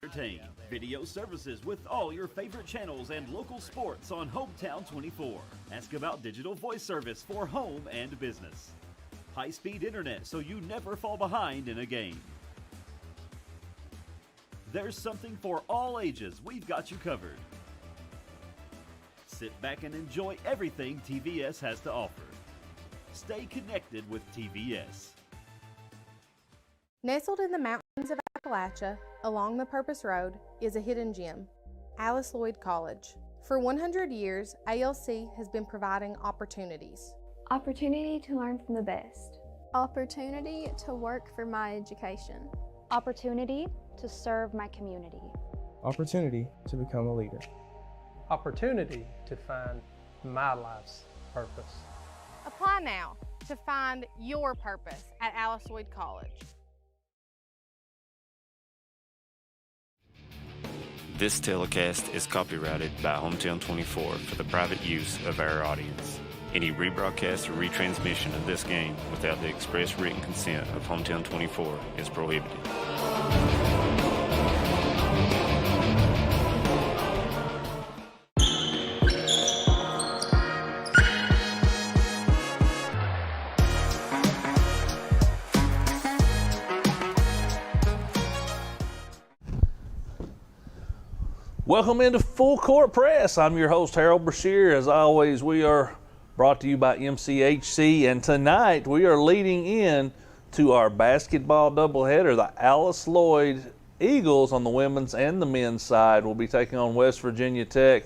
entertain. Video services with all your favorite channels and local sports on Hometown 24. Ask about digital voice service for home and business. High-speed internet so you never fall behind in a game. There's something for all ages. We've got you covered. Sit back and enjoy everything TVS has to offer. Stay connected with TVS. Nestled in the mountains of Appalachia, along the Purpose Road, is a hidden gem, Alice Lloyd College. For 100 years, ALC has been providing opportunities. Opportunity to learn from the best. Opportunity to work for my education. Opportunity to serve my community. Opportunity to become a leader. Opportunity to find my life's purpose. Apply now to find your purpose at Alice Lloyd College. This telecast is copyrighted by Hometown 24 for the private use of our audience. Any rebroadcast or retransmission of this game without the express written consent of Hometown 24 is prohibited. Welcome into Full Court Press. I'm your host, Harold Brashear. As always, we are brought to you by MCHC, and tonight we are leading in to our basketball doubleheader. The Alice Lloyd Eagles on the women's and the men's side will be taking on West Virginia Tech,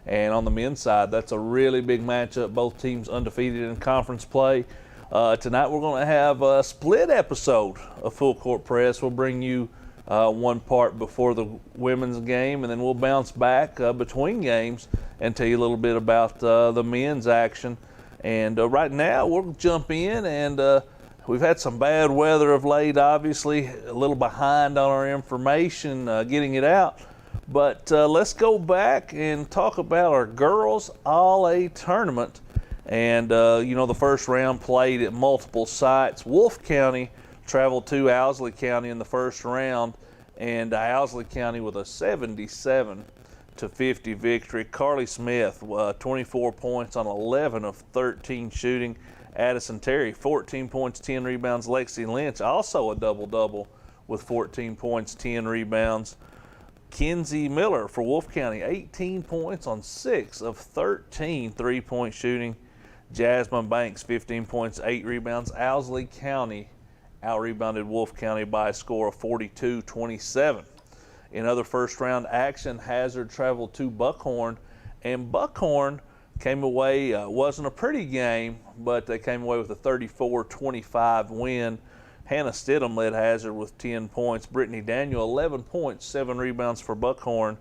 and on the men's side, that's a really big matchup. Both teams undefeated in conference play. Tonight we're going to have a split episode of Full Court Press. We'll bring you one part before the women's game, and then we'll bounce back between games and tell you a little bit about the men's action. And right now we'll jump in, and we've had some bad weather of late, obviously a little behind on our information getting it out, but let's go back and talk about our girls All-A tournament. And the first round played at multiple sites. Wolfe County traveled to Owsley County in the first round, and Owsley County with a 77-50 victory. Carly Smith, 24 points on 11 of 13 shooting. Addison Terry, 14 points, 10 rebounds. Lexi Lynch, also a double-double with 14 points, 10 rebounds. Kenzie Miller for Wolfe County, 18 points on 6 of 13 three-point shooting. Jasmine Banks, 15 points, 8 rebounds. Owsley County out-rebounded Wolfe County by a score of 42-27. In other first-round action, Hazard traveled to Buckhorn, and Buckhorn came away, wasn't a pretty game, but they came away with a 34-25 win. Hannah Stidham led Hazard with 10 points. Brittany Daniel, 11 points, 7 rebounds for Buckhorn.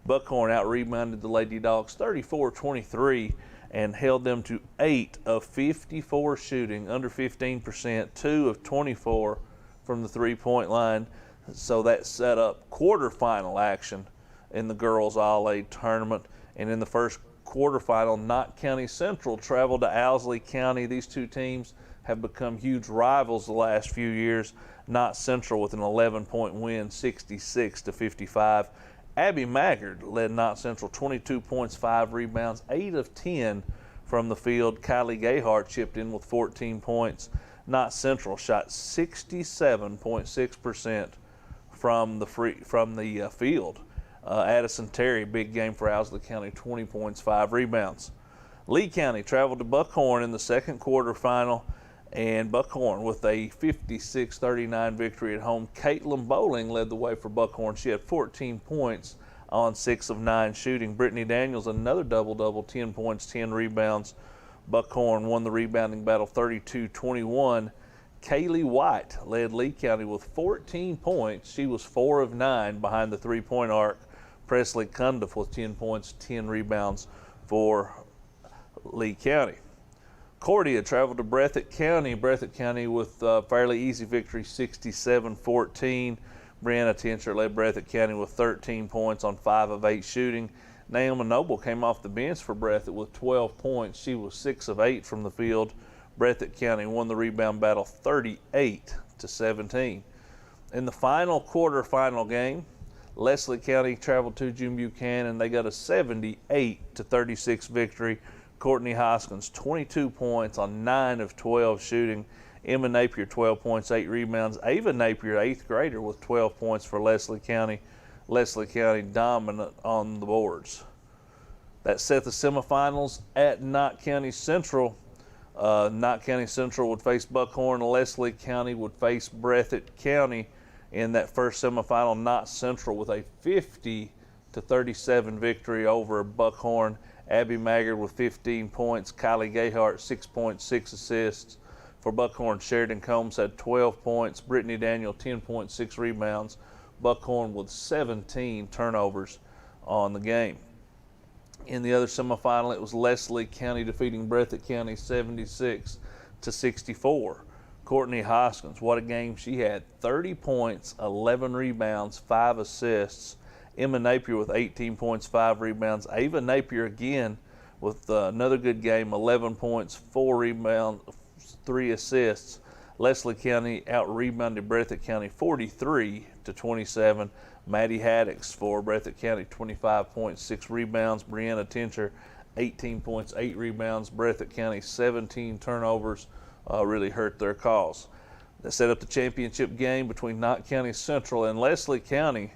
Buckhorn out-rebounded the Lady Dogs 34-23 and held them to 8 of 54 shooting, under 15%, 2 of 24 from the three-point line. So that set up quarterfinal action in the girls All-A tournament. And in the first quarterfinal, Knott County Central traveled to Owsley County. These two teams have become huge rivals the last few years. Knott Central with an 11-point win, 66-55. Abby Maggard led Knott Central, 22 points, 5 rebounds, 8 of 10 from the field. Kylie Gayhart chipped in with 14 points. Knott Central shot 67.6% from the field. Addison Terry, big game for Owsley County, 20 points, 5 rebounds. Lee County traveled to Buckhorn in the second quarterfinal, and Buckhorn with a 56-39 victory at home. Caitlin Bowling led the way for Buckhorn. She had 14 points on 6 of 9 shooting. Brittany Daniels, another double-double, 10 points, 10 rebounds. Buckhorn won the rebounding battle 32-21. Kaylee White led Lee County with 14 points. She was 4 of 9 behind the three-point arc. Presley Cundiff with 10 points, 10 rebounds for Lee County. Cordia traveled to Breathitt County. Breathitt County with a fairly easy victory, 67-14. Brianna Tincher led Breathitt County with 13 points on 5 of 8 shooting. Naomi Noble came off the bench for Breathitt with 12 points. She was 6 of 8 from the field. Breathitt County won the rebound battle 38-17. In the final quarterfinal game, Leslie County traveled to June Buchanan. They got a 78-36 victory. Courtney Hoskins, 22 points on 9 of 12 shooting. Emma Napier, 12 points, 8 rebounds. Ava Napier, 8th grader, with 12 points for Leslie County. Leslie County dominant on the boards. That set the semifinals at Knott County Central. Knott County Central would face Buckhorn. Leslie County would face Breathitt County in that first semifinal. Knott Central with a 50-37 victory over Buckhorn. Abby Maggard with 15 points. Kylie Gayhart, 6.6 assists. For Buckhorn, Sheridan Combs had 12 points. Brittany Daniel, 10.6 rebounds. Buckhorn with 17 turnovers on the game. In the other semifinal, it was Leslie County defeating Breathitt County 76-64. Courtney Hoskins, what a game she had. 30 points, 11 rebounds, 5 assists. Emma Napier with 18 points, 5 rebounds. Ava Napier again with another good game, 11 points, 4 rebounds, 3 assists. Leslie County out-rebounded Breathitt County 43-27. Maddie Haddix for Breathitt County, 25 points, 6 rebounds. Brianna Tincher, 18 points, 8 rebounds. Breathitt County, 17 turnovers, really hurt their cause. That set up the championship game between Knott County Central and Leslie County.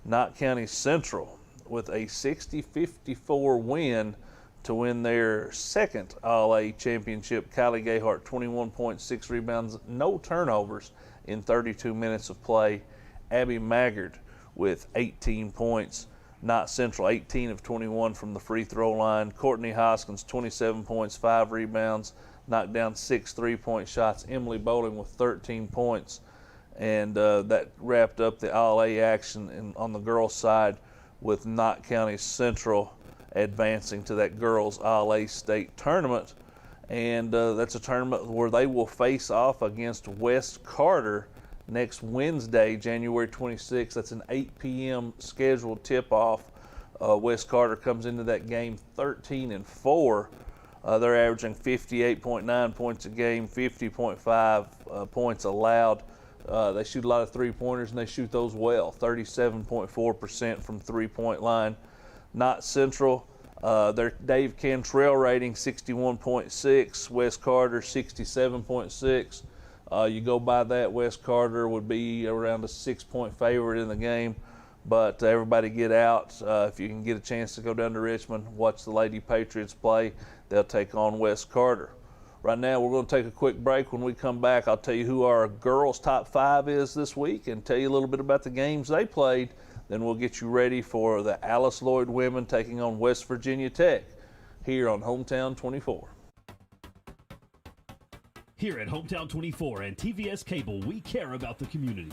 Knott County Central with a 60-54 win to win their second All-A championship. Kylie Gayhart, 21.6 rebounds, no turnovers in 32 minutes of play. Abby Maggard with 18 points. Knott Central, 18 of 21 from the free throw line. Courtney Hoskins, 27 points, 5 rebounds, knocked down 6 3-point shots. Emily Bowling with 13 points. And that wrapped up the All-A action on the girls' side with Knott County Central advancing to that girls All-A state tournament. And that's a tournament where they will face off against West Carter next Wednesday, January 26th. That's an 8 p.m. scheduled tip-off. West Carter comes into that game 13-4. They're averaging 58.9 points a game, 50.5 points allowed. They shoot a lot of three-pointers, and they shoot those well, 37.4% from three-point line. Knott Central, their Dave Cantrell rating, 61.6. West Carter, 67.6. You go by that, West Carter would be around a 6-point favorite in the game. But everybody get out. If you can get a chance to go down to Richmond, watch the Lady Patriots play. They'll take on West Carter. Right now, we're going to take a quick break. When we come back, I'll tell you who our girls' top 5 is this week and tell you a little bit about the games they played. Then we'll get you ready for the Alice Lloyd women taking on West Virginia Tech here on Hometown 24. Here at Hometown 24 and TVS Cable, we care about the community.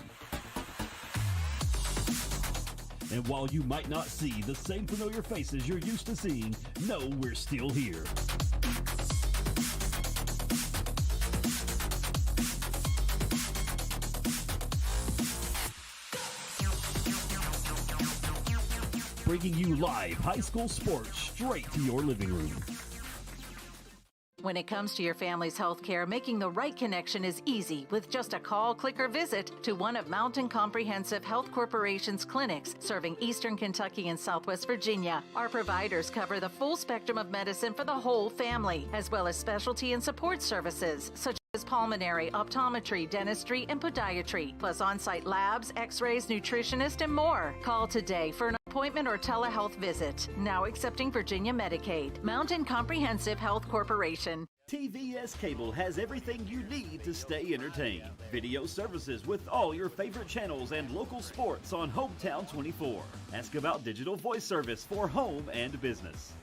And while you might not see the same familiar faces you're used to seeing, know we're still here. Bringing you live high school sports straight to your living room. When it comes to your family's health care, making the right connection is easy with just a call, click, or visit to one of Mountain Comprehensive Health Corporation's clinics serving Eastern Kentucky and Southwest Virginia. Our providers cover the full spectrum of medicine for the whole family, as well as specialty and support services such as pulmonary, optometry, dentistry, and podiatry, plus on-site labs, x-rays, nutritionist, and more. Call today for an appointment or telehealth visit. Now accepting Virginia Medicaid. Mountain Comprehensive Health Corporation. TVS Cable has everything you need to stay entertained. Video services with all your favorite channels and local sports on Hometown 24. Ask about digital voice service for home and business.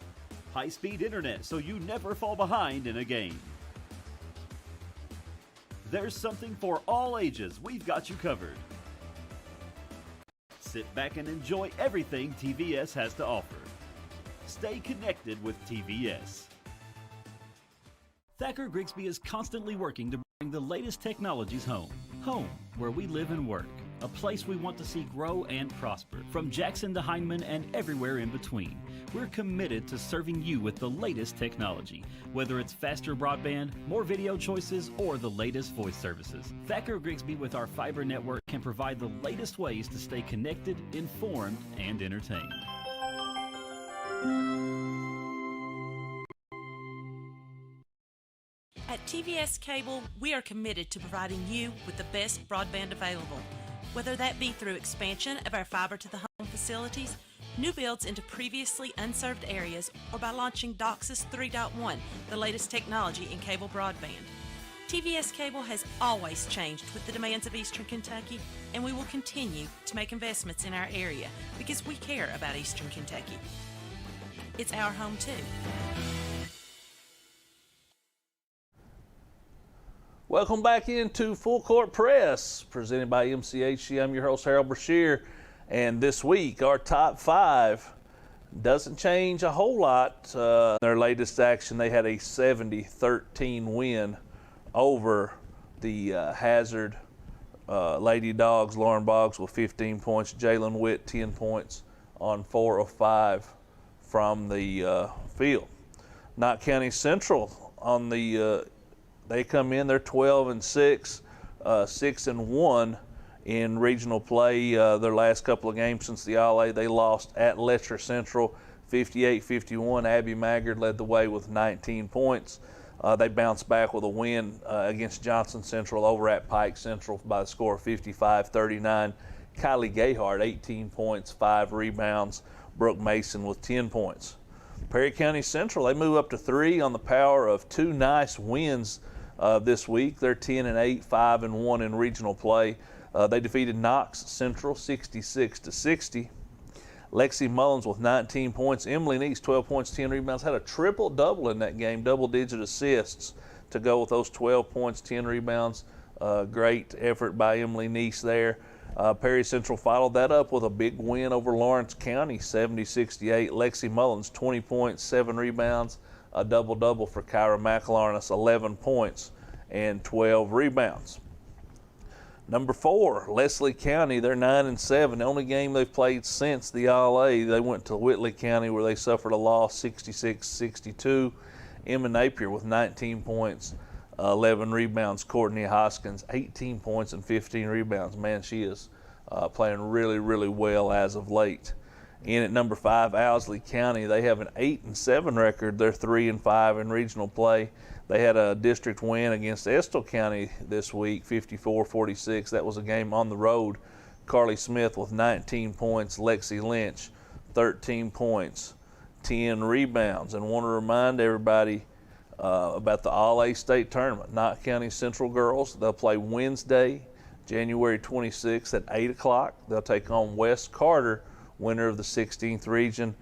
High-speed internet so you never fall behind in a game. There's something for all ages. We've got you covered. Sit back and enjoy everything TVS has to offer. Stay connected with TVS. Thacker Grigsby is constantly working to bring the latest technologies home. Home, where we live and work. a place we want to see grow and prosper. From Jackson to Hindman and everywhere in between, we're committed to serving you with the latest technology, whether it's faster broadband, more video choices, or the latest voice services. Thacker Grigsby with our fiber network can provide the latest ways to stay connected, informed, and entertained. At TVS Cable, we are committed to providing you with the best broadband available, whether that be through expansion of our fiber to the home facilities, new builds into previously unserved areas, or by launching DOCSIS 3.1, the latest technology in cable broadband. TVS Cable has always changed with the demands of Eastern Kentucky, and we will continue to make investments in our area because we care about Eastern Kentucky. It's our home too. Welcome back into Full Court Press, presented by MCHC. I'm your host, Harold Brashear, and this week our top five doesn't change a whole lot. Their latest action, they had a 70-13 win over the Hazard Lady Dogs. Lauren Boggs with 15 points, Jalen Witt 10 points on 4 of 5 from the field. Knott County Central on the they come in, they're 12-6, 6-1 in regional play. Their last couple of games since the All-A, they lost at Letcher Central 58-51. Abby Maggard led the way with 19 points. They bounced back with a win against Johnson Central over at Pike Central by the score of 55-39. Kylie Gayhart, 18 points, 5 rebounds. Brooke Mason with 10 points. Perry County Central, they move up to 3 on the power of 2 nice wins this week. They're 10-8, 5-1 in regional play. They defeated Knox Central 66-60. Lexi Mullins with 19 points. Emily Neese, 12 points, 10 rebounds. Had a triple-double in that game, double-digit assists to go with those 12 points, 10 rebounds. Great effort by Emily Neese there. Perry Central followed that up with a big win over Lawrence County, 70-68. Lexi Mullins, 20 points, 7 rebounds. A double-double for Kyra McLarness, 11 points and 12 rebounds. Number 4, Leslie County, they're 9-7. The only game they've played since the All-A, they went to Whitley County where they suffered a loss, 66-62. Emma Napier with 19 points, 11 rebounds. Courtney Hoskins, 18 points and 15 rebounds. Man, she is playing really, really well as of late. In at number 5, Owsley County, they have an 8-7 record. They're 3-5 in regional play. They had a district win against Estill County this week, 54-46. That was a game on the road. Carly Smith with 19 points. Lexi Lynch, 13 points, 10 rebounds. And want to remind everybody about the All-A state tournament. Knott County Central girls, they'll play Wednesday, January 26th at 8 o'clock. They'll take on West Carter, winner of the 16th region.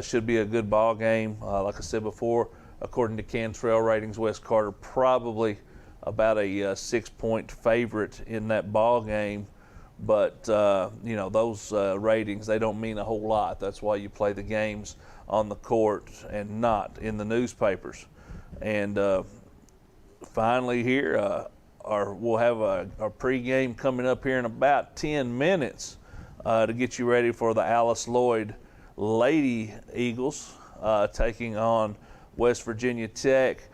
Should be a good ball game. Like I said before, according to Cantrell ratings, West Carter probably about a 6-point favorite in that ball game. But, those ratings, they don't mean a whole lot. That's why you play the games on the court and not in the newspapers. And finally here, we'll have our pregame coming up here in about 10 minutes. To get you ready for the Alice Lloyd Lady Eagles taking on West Virginia Tech.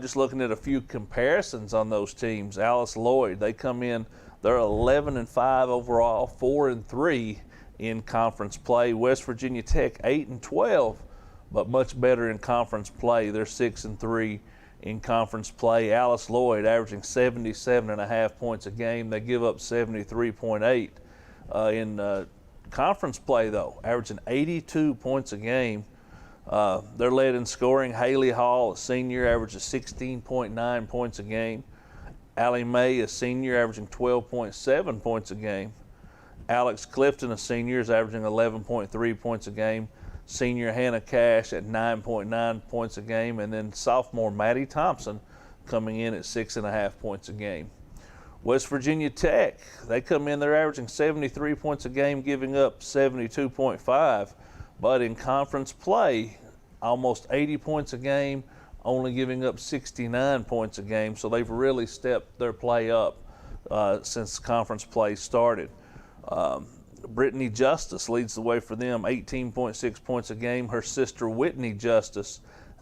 Just looking at a few comparisons on those teams. Alice Lloyd, they come in, they're 11-5 overall, 4-3 in conference play. West Virginia Tech, 8-12, but much better in conference play. They're 6-3 in conference play. Alice Lloyd averaging 77.5 points a game. They give up 73.8. In conference play, though, averaging 82 points a game. They're led in scoring. Haley Hall, a senior, averages 16.9 points a game. Allie May, a senior, averaging 12.7 points a game. Alex Clifton, a senior, is averaging 11.3 points a game. Senior Hannah Cash at 9.9 points a game. And then sophomore Maddie Thompson coming in at 6.5 points a game. West Virginia Tech, they come in, they're averaging 73 points a game, giving up 72.5. But in conference play, almost 80 points a game, only giving up 69 points a game. So they've really stepped their play up since conference play started. Brittany Justice leads the way for them, 18.6 points a game. Her sister Whitney Justice,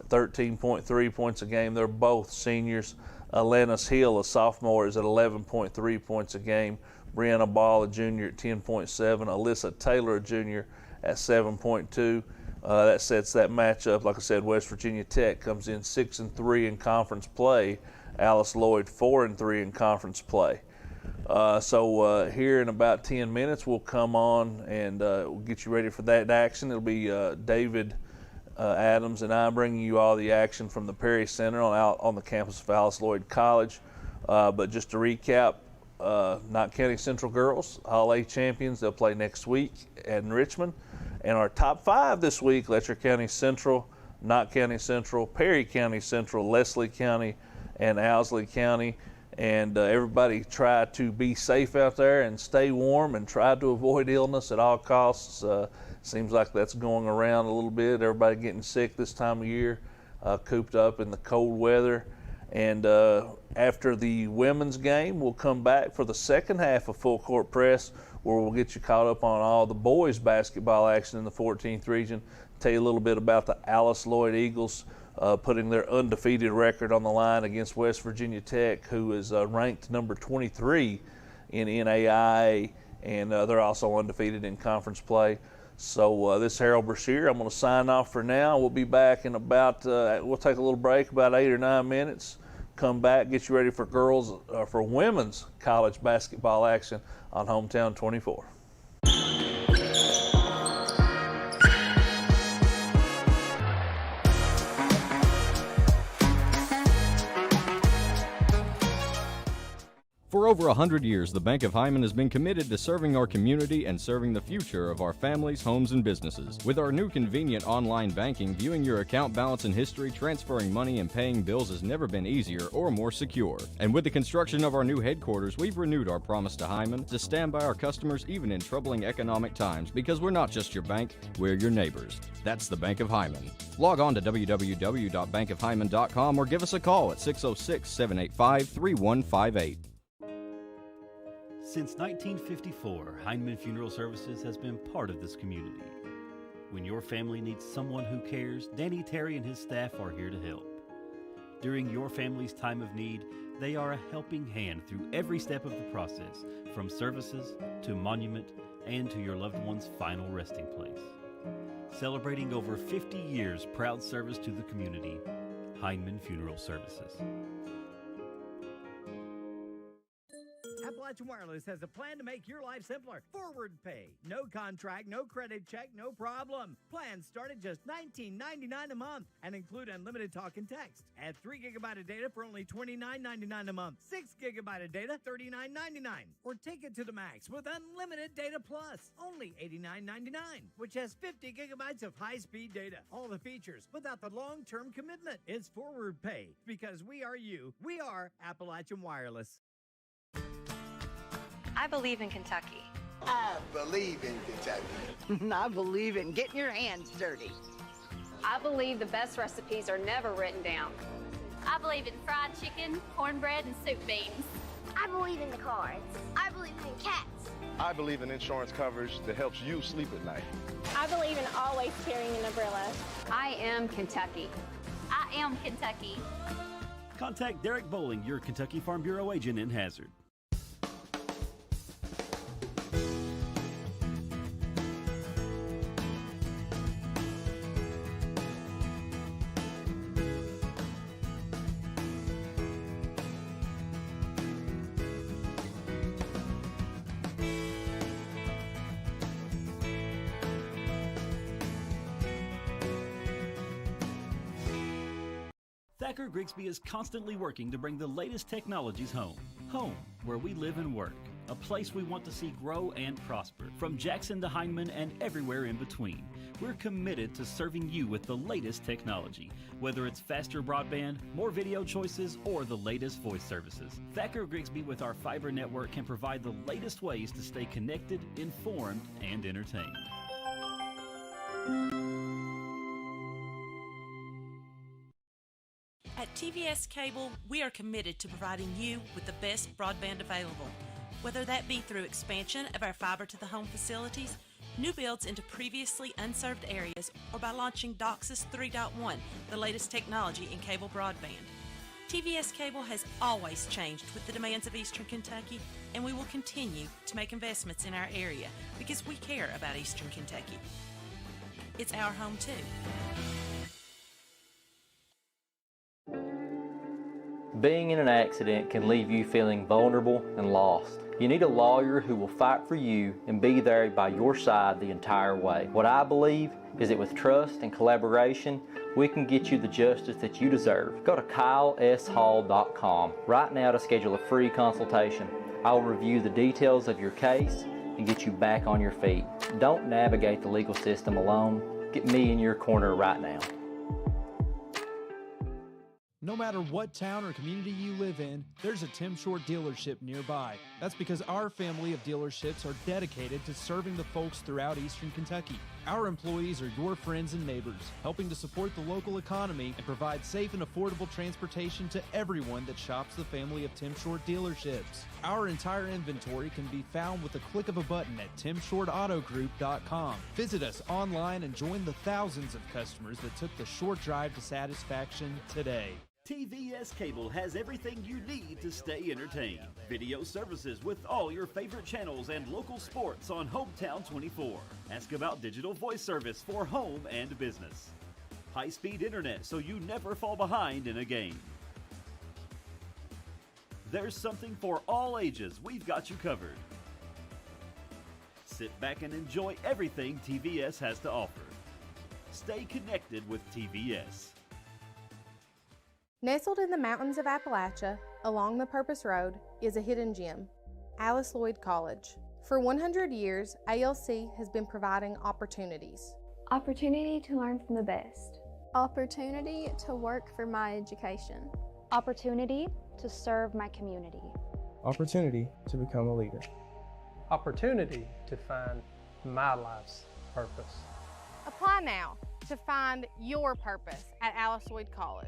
13.3 points a game. They're both seniors. Lennis Hill, a sophomore, is at 11.3 points a game. Brianna Ball, a junior, at 10.7. Alyssa Taylor, a junior, at 7.2. That sets that matchup. Like I said, West Virginia Tech comes in 6-3 in conference play. Alice Lloyd 4-3 in conference play. So here in about 10 minutes, we'll come on and we'll get you ready for that action. It'll be David Adams and I bringing you all the action from the Perry Center out on the campus of Alice Lloyd College. But just to recap, Knott County Central girls, All-A champions. They'll play next week in Richmond. And our top 5 this week: Letcher County Central, Knott County Central, Perry County Central, Leslie County, and Owsley County. And everybody try to be safe out there and stay warm and try to avoid illness at all costs. Seems like that's going around a little bit. Everybody getting sick this time of year, cooped up in the cold weather. And after the women's game, we'll come back for the second half of Full Court Press, where we'll get you caught up on all the boys basketball action in the 14th region, tell you a little bit about the Alice Lloyd Eagles putting their undefeated record on the line against West Virginia Tech, who is ranked number 23 in NAIA, and they're also undefeated in conference play. So this is Harold Brashear. I'm going to sign off for now. We'll be back in about, we'll take a little break, about 8 or 9 minutes. Come back, get you ready for for women's college basketball action on Hometown 24. For over 100 years, the Bank of Hyman has been committed to serving our community and serving the future of our families, homes, and businesses. With our new convenient online banking, viewing your account balance and history, transferring money, and paying bills has never been easier or more secure. And with the construction of our new headquarters, we've renewed our promise to Hyman to stand by our customers even in troubling economic times, because we're not just your bank, we're your neighbors. That's the Bank of Hyman. Log on to www.bankofhyman.com or give us a call at 606-785-3158. Since 1954, Heinemann Funeral Services has been part of this community. When your family needs someone who cares, Danny Terry and his staff are here to help. During your family's time of need, they are a helping hand through every step of the process, from services to monument and to your loved one's final resting place. Celebrating over 50 years proud service to the community, Heinemann Funeral Services. Appalachian Wireless has a plan to make your life simpler. Forward pay. No contract, no credit check, no problem. Plans start at just $19.99 a month and include unlimited talk and text. Add 3 GB of data for only $29.99 a month. 6 GB of data, $39.99. Or take it to the max with unlimited data plus, only $89.99, which has 50 GB of high-speed data. All the features without the long-term commitment. It's forward pay because we are you. We are Appalachian Wireless. I believe in Kentucky. I believe in Kentucky. I believe in getting your hands dirty. I believe the best recipes are never written down. I believe in fried chicken, cornbread, and soup beans. I believe in the cards. I believe in cats. I believe in insurance coverage that helps you sleep at night. I believe in always carrying an umbrella. I am Kentucky. I am Kentucky. Contact Derek Bowling, your Kentucky Farm Bureau agent in Hazard. Thacker Grigsby is constantly working to bring the latest technologies home. Home, where we live and work. A place we want to see grow and prosper. From Jackson to Heinemann and everywhere in between. We're committed to serving you with the latest technology. Whether it's faster broadband, more video choices, or the latest voice services. Thacker Grigsby with our fiber network can provide the latest ways to stay connected, informed, and entertained. At TVS Cable, we are committed to providing you with the best broadband available. Whether that be through expansion of our fiber to the home facilities, new builds into previously unserved areas, or by launching DOCSIS 3.1, the latest technology in cable broadband. TVS Cable has always changed with the demands of Eastern Kentucky, and we will continue to make investments in our area because we care about Eastern Kentucky. It's our home too. Being in an accident can leave you feeling vulnerable and lost. You need a lawyer who will fight for you and be there by your side the entire way. What I believe is that with trust and collaboration, we can get you the justice that you deserve. Go to KyleSHall.com right now to schedule a free consultation. I will review the details of your case and get you back on your feet. Don't navigate the legal system alone. Get me in your corner right now. No matter what town or community you live in, there's a Tim Short dealership nearby. That's because our family of dealerships are dedicated to serving the folks throughout Eastern Kentucky. Our employees are your friends and neighbors, helping to support the local economy and provide safe and affordable transportation to everyone that shops the family of Tim Short dealerships. Our entire inventory can be found with a click of a button at timshortautogroup.com. Visit us online and join the thousands of customers that took the short drive to satisfaction today. TVS Cable has everything you need to stay entertained. Video services with all your favorite channels and local sports on Hometown 24. Ask about digital voice service for home and business. High-speed internet so you never fall behind in a game. There's something for all ages. We've got you covered. Sit back and enjoy everything TVS has to offer. Stay connected with TVS. Nestled in the mountains of Appalachia, along the Purpose Road, is a hidden gem, Alice Lloyd College. For 100 years, ALC has been providing opportunities. Opportunity to learn from the best. Opportunity to work for my education. Opportunity to serve my community. Opportunity to become a leader. Opportunity to find my life's purpose. Apply now to find your purpose at Alice Lloyd College.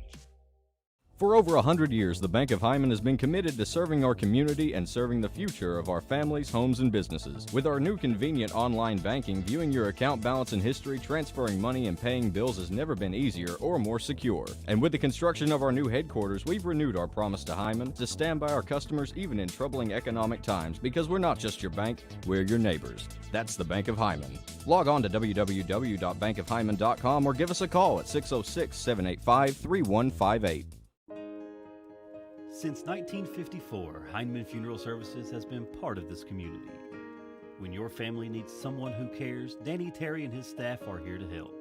For over 100 years, the Bank of Hyman has been committed to serving our community and serving the future of our families, homes, and businesses. With our new convenient online banking, viewing your account balance and history, transferring money, and paying bills has never been easier or more secure. And with the construction of our new headquarters, we've renewed our promise to Hyman to stand by our customers even in troubling economic times, because we're not just your bank, we're your neighbors. That's the Bank of Hyman. Log on to www.bankofhyman.com or give us a call at 606-785-3158. Since 1954, Heinemann Funeral Services has been part of this community. When your family needs someone who cares, Danny Terry and his staff are here to help.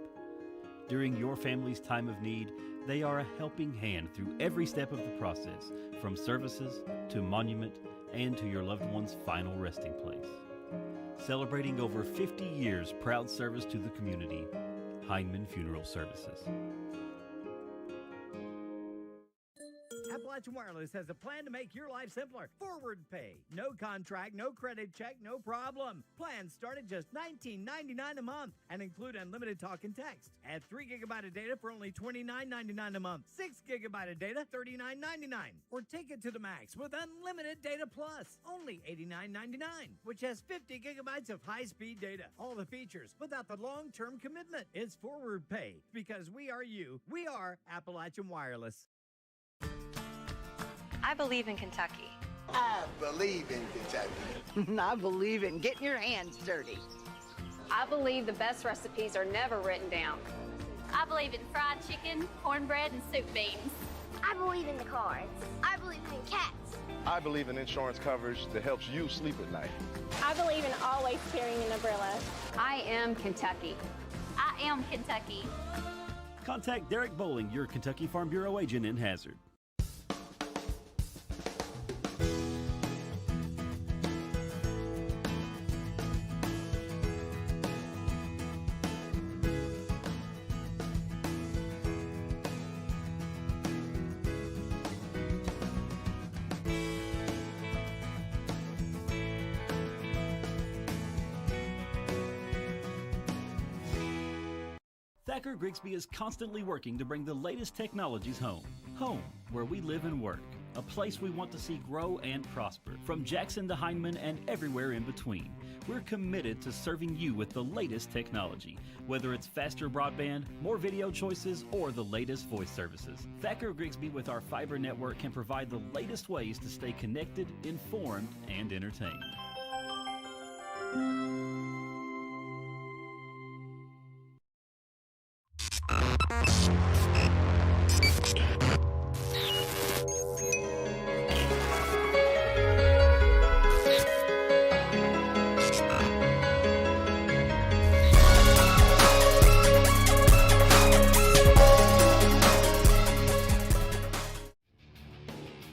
During your family's time of need, they are a helping hand through every step of the process, from services to monument and to your loved one's final resting place. Celebrating over 50 years proud service to the community, Heinemann Funeral Services. Appalachian Wireless has a plan to make your life simpler. Forward pay. No contract, no credit check, no problem. Plans start at just $19.99 a month and include unlimited talk and text. Add 3 GB of data for only $29.99 a month. 6 GB of data, $39.99. Or take it to the max with unlimited data plus, only $89.99, which has 50 gigabytes of high-speed data. All the features without the long-term commitment. It's forward pay because we are you. We are Appalachian Wireless. I believe in Kentucky. I believe in Kentucky. I believe in getting your hands dirty. I believe the best recipes are never written down. I believe in fried chicken, cornbread, and soup beans. I believe in the cards. I believe in cats. I believe in insurance coverage that helps you sleep at night. I believe in always carrying an umbrella. I am Kentucky. I am Kentucky. Contact Derek Bowling, your Kentucky Farm Bureau agent in Hazard. Thacker Grigsby is constantly working to bring the latest technologies home. Home, where we live and work. a place we want to see grow and prosper. From Jackson to Hindman and everywhere in between, we're committed to serving you with the latest technology, whether it's faster broadband, more video choices, or the latest voice services. Thacker Grigsby with our fiber network can provide the latest ways to stay connected, informed, and entertained.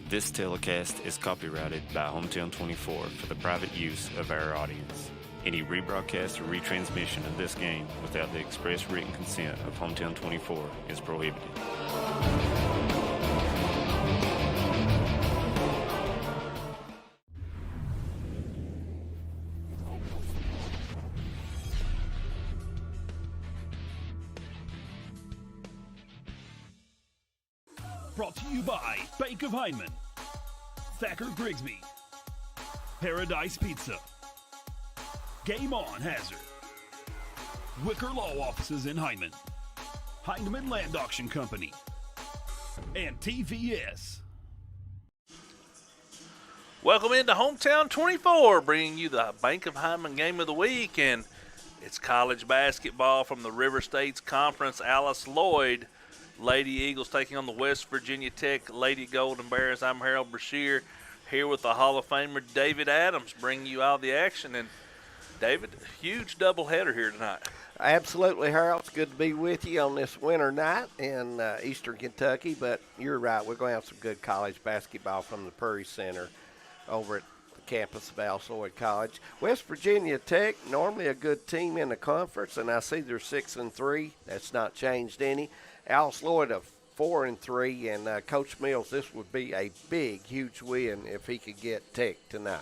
This telecast is copyrighted by Hometown 24 for the private use of our audience. Any rebroadcast or retransmission of this game without the express written consent of Hometown 24 is prohibited. Brought to you by Bank of Hindman, Thacker Grigsby, Paradise Pizza, Game On Hazard, Wicker Law Offices in Hindman, Hindman Land Auction Company, and TVS. Welcome into Hometown 24, bringing you the Bank of Hindman Game of the Week, and it's college basketball from the River States Conference. Alice Lloyd, Lady Eagles taking on the West Virginia Tech Lady Golden Bears. I'm Harold Brashear here with the Hall of Famer David Adams, bringing you all the action. And David, huge doubleheader here tonight. Absolutely, Harold. It's good to be with you on this winter night in eastern Kentucky. But you're right, we're going to have some good college basketball from the Prairie Center over at the campus of Alice Lloyd College. West Virginia Tech, normally a good team in the conference, and I see they're 6-3. That's not changed any. Alice Lloyd a 4-3, and Coach Mills, this would be a big, huge win if he could get Tech tonight.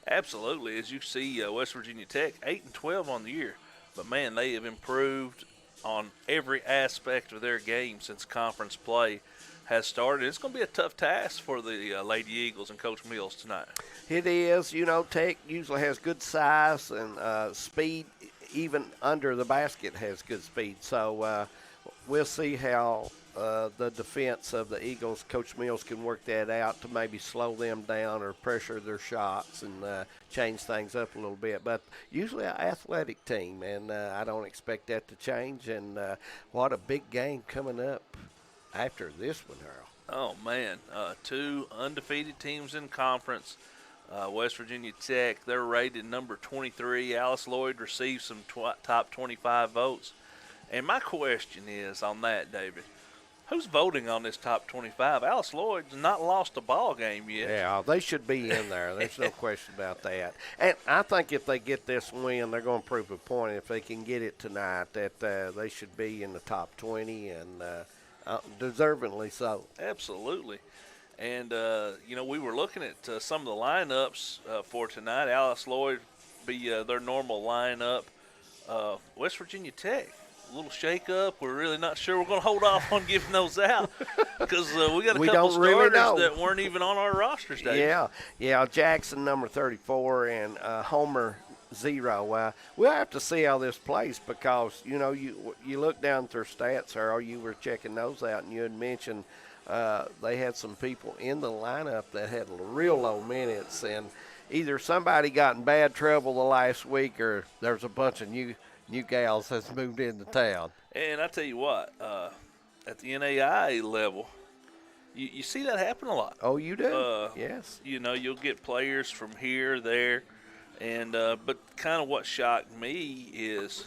Absolutely. As you see, West Virginia Tech 8-12 on the year, but man, they have improved on every aspect of their game since conference play has started. It's going to be a tough task for the Lady Eagles and Coach Mills tonight. It is. You know, Tech usually has good size and speed. Even under the basket has good speed. So we'll see how the defense of the Eagles, Coach Mills, can work that out to maybe slow them down or pressure their shots and change things up a little bit. But usually an athletic team, and I don't expect that to change. And what a big game coming up after this one, Harold. Oh, man. Two undefeated teams in conference. West Virginia Tech, they're rated number 23. Alice Lloyd received some top 25 votes. And my question is on that, David, who's voting on this top 25? Alice Lloyd's not lost a ball game yet. Yeah, they should be in there. There's no question about that. And I think if they get this win, they're going to prove a point. If they can get it tonight, that they should be in the top 20, and deservingly so. Absolutely. And, you know, we were looking at some of the lineups for tonight. Alice Lloyd be their normal lineup. West Virginia Tech, a little shake-up. We're really not sure. We're going to hold off on giving those out because we got a couple starters that weren't even on our rosters, Dave. Yeah. Jackson, number 34, and Homer, 0. We'll have to see how this plays because, you know, you look down at their stats, Harold. You were checking those out, and you had mentioned they had some people in the lineup that had real low minutes, and either somebody got in bad trouble the last week or there's a bunch of new gals that's moved into town. And I tell you what, at the NAIA level, you see that happen a lot. Oh, you do? Yes. You know, you'll get players from here, there, and but kind of what shocked me is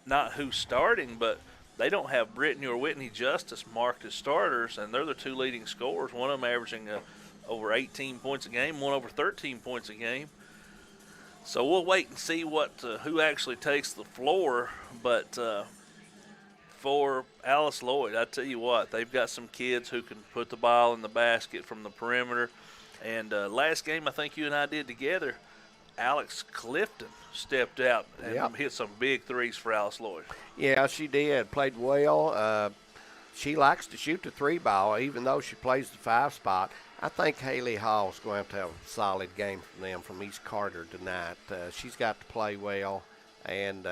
not who's starting, but they don't have Brittany or Whitney Justice marked as starters, and they're the two leading scorers, one of them averaging over 18 points a game, one over 13 points a game. So we'll wait and see who actually takes the floor. But for Alice Lloyd, I tell you what, they've got some kids who can put the ball in the basket from the perimeter. And last game I think you and I did together, Alex Clifton stepped out and hit some big threes for Alice Lloyd. Yeah, she did. Played well. she likes to shoot the 3-ball, even though she plays the 5 spot. I think Haley Hall's going to have a solid game from them from East Carter tonight. She's got to play well, and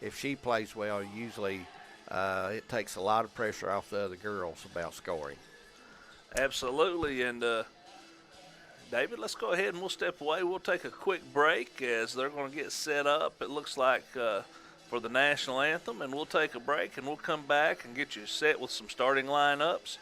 if she plays well, usually it takes a lot of pressure off the other girls about scoring. Absolutely, and David, let's go ahead and we'll step away. We'll take a quick break as they're going to get set up, it looks like, for the national anthem, and we'll take a break, and we'll come back and get you set with some starting lineups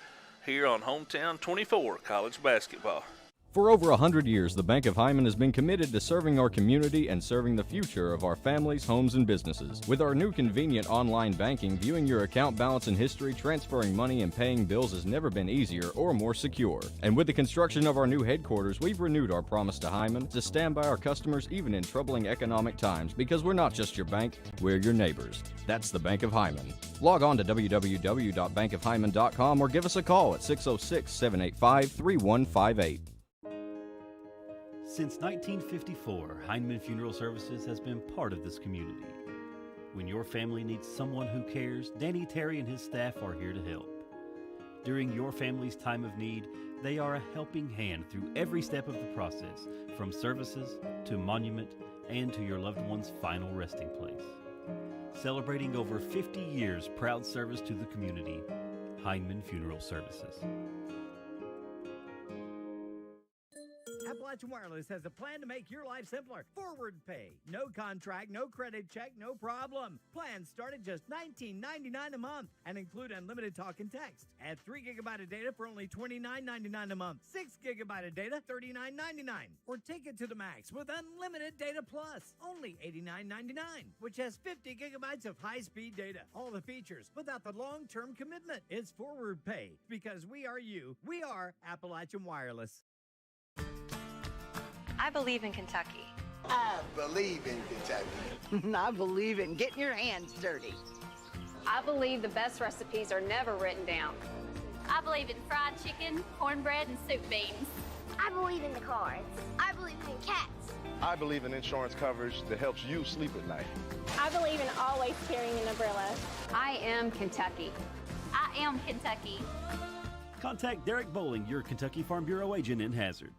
here on Hometown 24 College Basketball. For over 100 years, the Bank of Hyman has been committed to serving our community and serving the future of our families, homes, and businesses. With our new convenient online banking, viewing your account balance and history, transferring money, and paying bills has never been easier or more secure. And with the construction of our new headquarters, we've renewed our promise to Hyman to stand by our customers even in troubling economic times, because we're not just your bank, we're your neighbors. That's the Bank of Hyman. Log on to www.bankofhyman.com or give us a call at 606-785-3158. Since 1954, Heinemann Funeral Services has been part of this community. When your family needs someone who cares, Danny Terry and his staff are here to help. During your family's time of need, they are a helping hand through every step of the process, from services to monument and to your loved one's final resting place. Celebrating over 50 years proud service to the community, Heinemann Funeral Services. Appalachian Wireless has a plan to make your life simpler. Forward pay. No contract, no credit check, no problem. Plans start at just $19.99 a month and include unlimited talk and text. Add 3 GB of data for only $29.99 a month. 6 GB of data, $39.99. Or take it to the max with unlimited data plus, only $89.99, which has 50 GB of high-speed data. All the features without the long-term commitment. It's forward pay because we are you. We are Appalachian Wireless. I believe in Kentucky. I believe in Kentucky. I believe in getting your hands dirty. I believe the best recipes are never written down. I believe in fried chicken, cornbread, and soup beans. I believe in the cards. I believe in cats. I believe in insurance coverage that helps you sleep at night. I believe in always carrying an umbrella. I am Kentucky. I am Kentucky. Contact Derek Bowling, your Kentucky Farm Bureau agent in Hazard.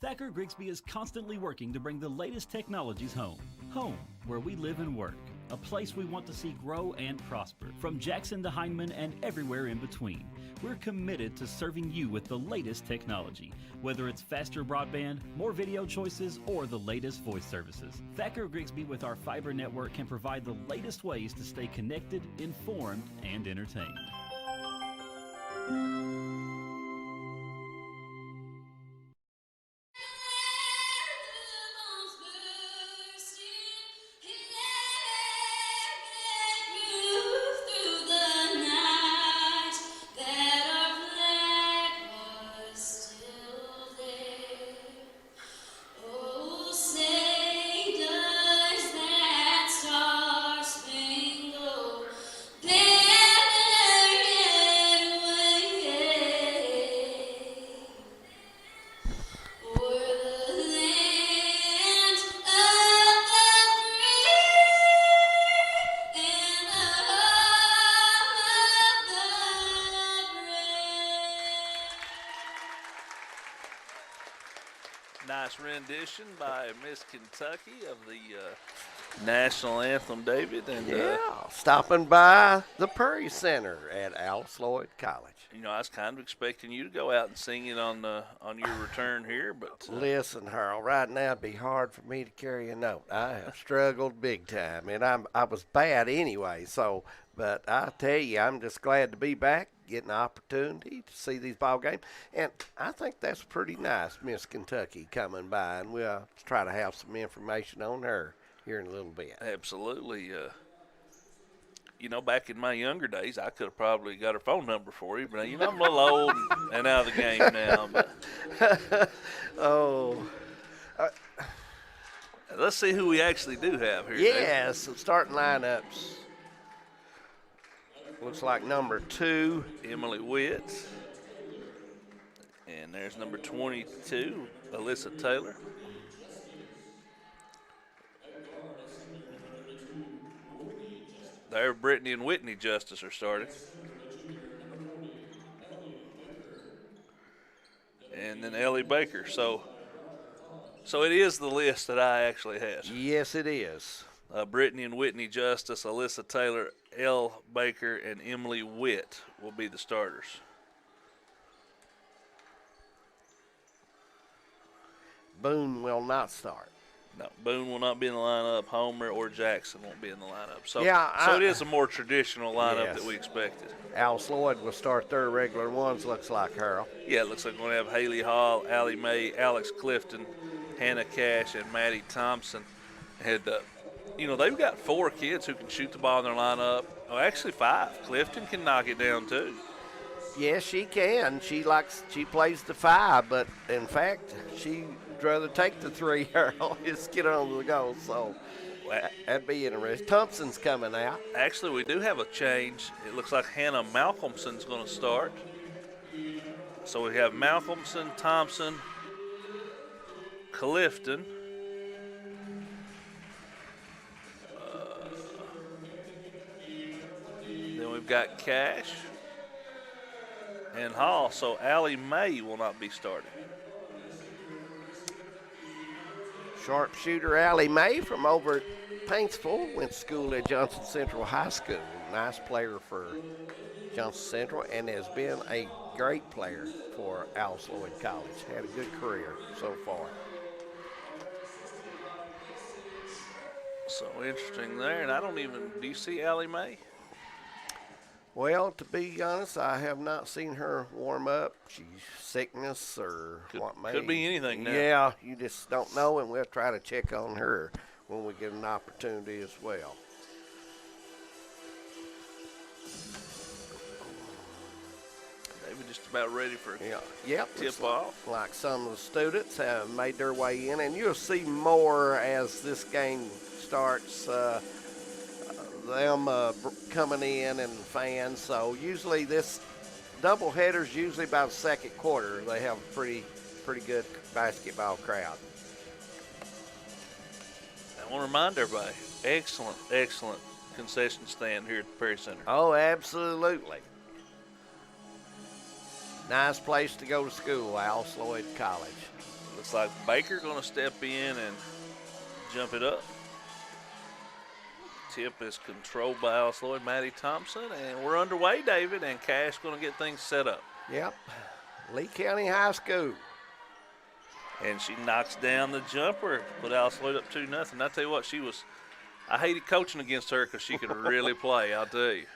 Thacker Grigsby is constantly working to bring the latest technologies home. Home, where we live and work. A place we want to see grow and prosper. From Jackson to Heinemann and everywhere in between. We're committed to serving you with the latest technology. Whether it's faster broadband, more video choices, or the latest voice services. Thacker Grigsby with our fiber network can provide the latest ways to stay connected, informed, and entertained. Nice rendition by Miss Kentucky of the national anthem, David. And stopping by the Prairie Center at ALC College. You know, I was kind of expecting you to go out and sing it on your return here, but listen, Harold, right now it'd be hard for me to carry a note. I have struggled big time, and I was bad anyway. But I tell you, I'm just glad to be back, getting an opportunity to see these ball games, and I think that's pretty nice, Miss Kentucky coming by, and we'll try to have some information on her here in a little bit. Absolutely. you know, back in my younger days, I could have probably got her phone number for you, but, you know, I'm a little old and out of the game now. But let's see who we actually do have here. Yes, some starting lineups. Looks like number 2, Emily Witt. And there's number 22, Alyssa Taylor. There, Brittany and Whitney Justice are starting. And then Ellie Baker. So it is the list that I actually had. Yes, it is. Brittany and Whitney Justice, Alyssa Taylor, Elle Baker, and Emily Witt will be the starters. Boone will not start. No, Boone will not be in the lineup. Homer or Jackson won't be in the lineup. So, Yeah, so it is a more traditional lineup Yes. that we expected. Alice Lloyd will start their regular ones, looks like, Harold. Yeah, it looks like we're going to have Haley Hall, Allie Mae, Alex Clifton, Hannah Cash, and Maddie Thompson. And, you know, they've got 4 kids who can shoot the ball in their lineup. Oh, actually 5. Clifton can knock it down, too. Yes, she can. She plays the 5, but in fact, she'd rather take the 3, Harold. Just get on the go. So that'd be interesting. Thompson's coming out. Actually, we do have a change. It looks like Hannah Malcolmson's going to start. So we have Malcolmson, Thompson, Clifton. Then we've got Cash and Hall. So Allie Mae will not be starting. Sharpshooter Allie Mae from over at Paintsville went to school at Johnson Central High School. Nice player for Johnson Central and has been a great player for Alice Lloyd College. Had a good career so far. So interesting there. And I don't even, do you see Allie Mae? Well, to be honest, I have not seen her warm up. She's sickness or what may. Could be anything now. Yeah, you just don't know, and we'll try to check on her when we get an opportunity as well. David just about ready for Yep, tip off. Like some of the students have made their way in, and you'll see more as this game starts. Them coming in and fans. So usually this doubleheader's usually about the second quarter. They have a pretty good basketball crowd. I want to remind everybody, excellent concession stand here at the Perry Center. Oh, absolutely. Nice place to go to school, Alice Lloyd College. Looks like Baker going to step in and jump it up. Tip is controlled by Alice Lloyd, Maddie Thompson, and we're underway, David, and Cash going to get things set up. Yep, Lee County High School. And she knocks down the jumper, put Alice Lloyd up 2-0. I tell you what, I hated coaching against her because she could really play, I'll tell you.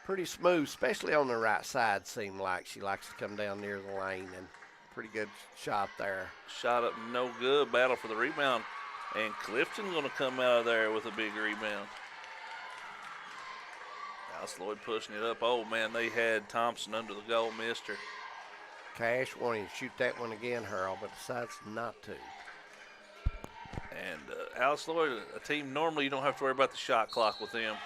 Pretty smooth, especially on the right side, seemed like. She likes to come down near the lane, and pretty good shot there. Shot up no good, battle for the rebound. And Clifton going to come out of there with a big rebound. Alice Lloyd pushing it up. Oh, man, they had Thompson under the goal, missed her. Cash wanting to shoot that one again, Harold, but decides not to. And Alice Lloyd, a team normally you don't have to worry about the shot clock with them.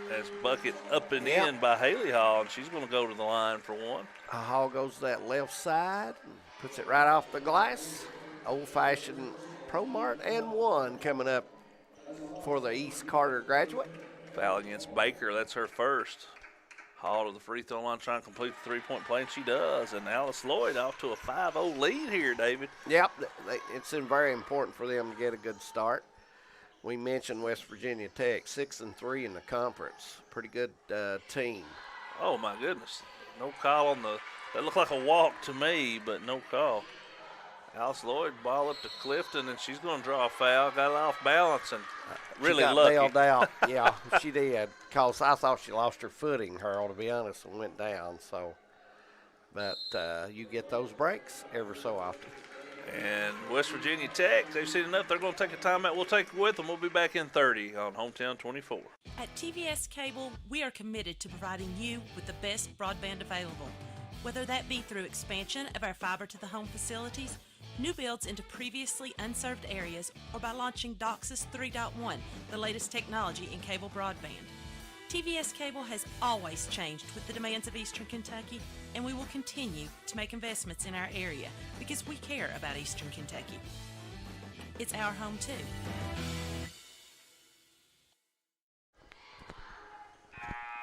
That's bucket up and in by Haley Hall, and she's going to go to the line for one. Hall goes to that left side and puts it right off the glass. Old-fashioned Pro Mart and one coming up for the East Carter graduate. Foul against Baker, that's her first. Hall to the free throw line trying to complete the three-point play, and she does. And Alice Lloyd off to a 5-0 lead here, David. Yep, it's very important for them to get a good start. We mentioned West Virginia Tech, 6-3 in the conference. Pretty good team. Oh, my goodness. No call on that looked like a walk to me, but no call. Alice Lloyd, ball up to Clifton, and she's going to draw a foul. Got it off balance and really lucky. She got bailed out. Yeah, she did. Because I thought she lost her footing, Harold, to be honest, and went down. So, but you get those breaks every so often. And West Virginia Tech, they've seen enough. They're going to take a timeout. We'll take it with them. We'll be back in 30 on Hometown 24. At TVS Cable, we are committed to providing you with the best broadband available, whether that be through expansion of our fiber-to-the-home facilities, new builds into previously unserved areas, or by launching DOCSIS 3.1, the latest technology in cable broadband. TVS Cable has always changed with the demands of Eastern Kentucky, and we will continue to make investments in our area because we care about Eastern Kentucky. It's our home too.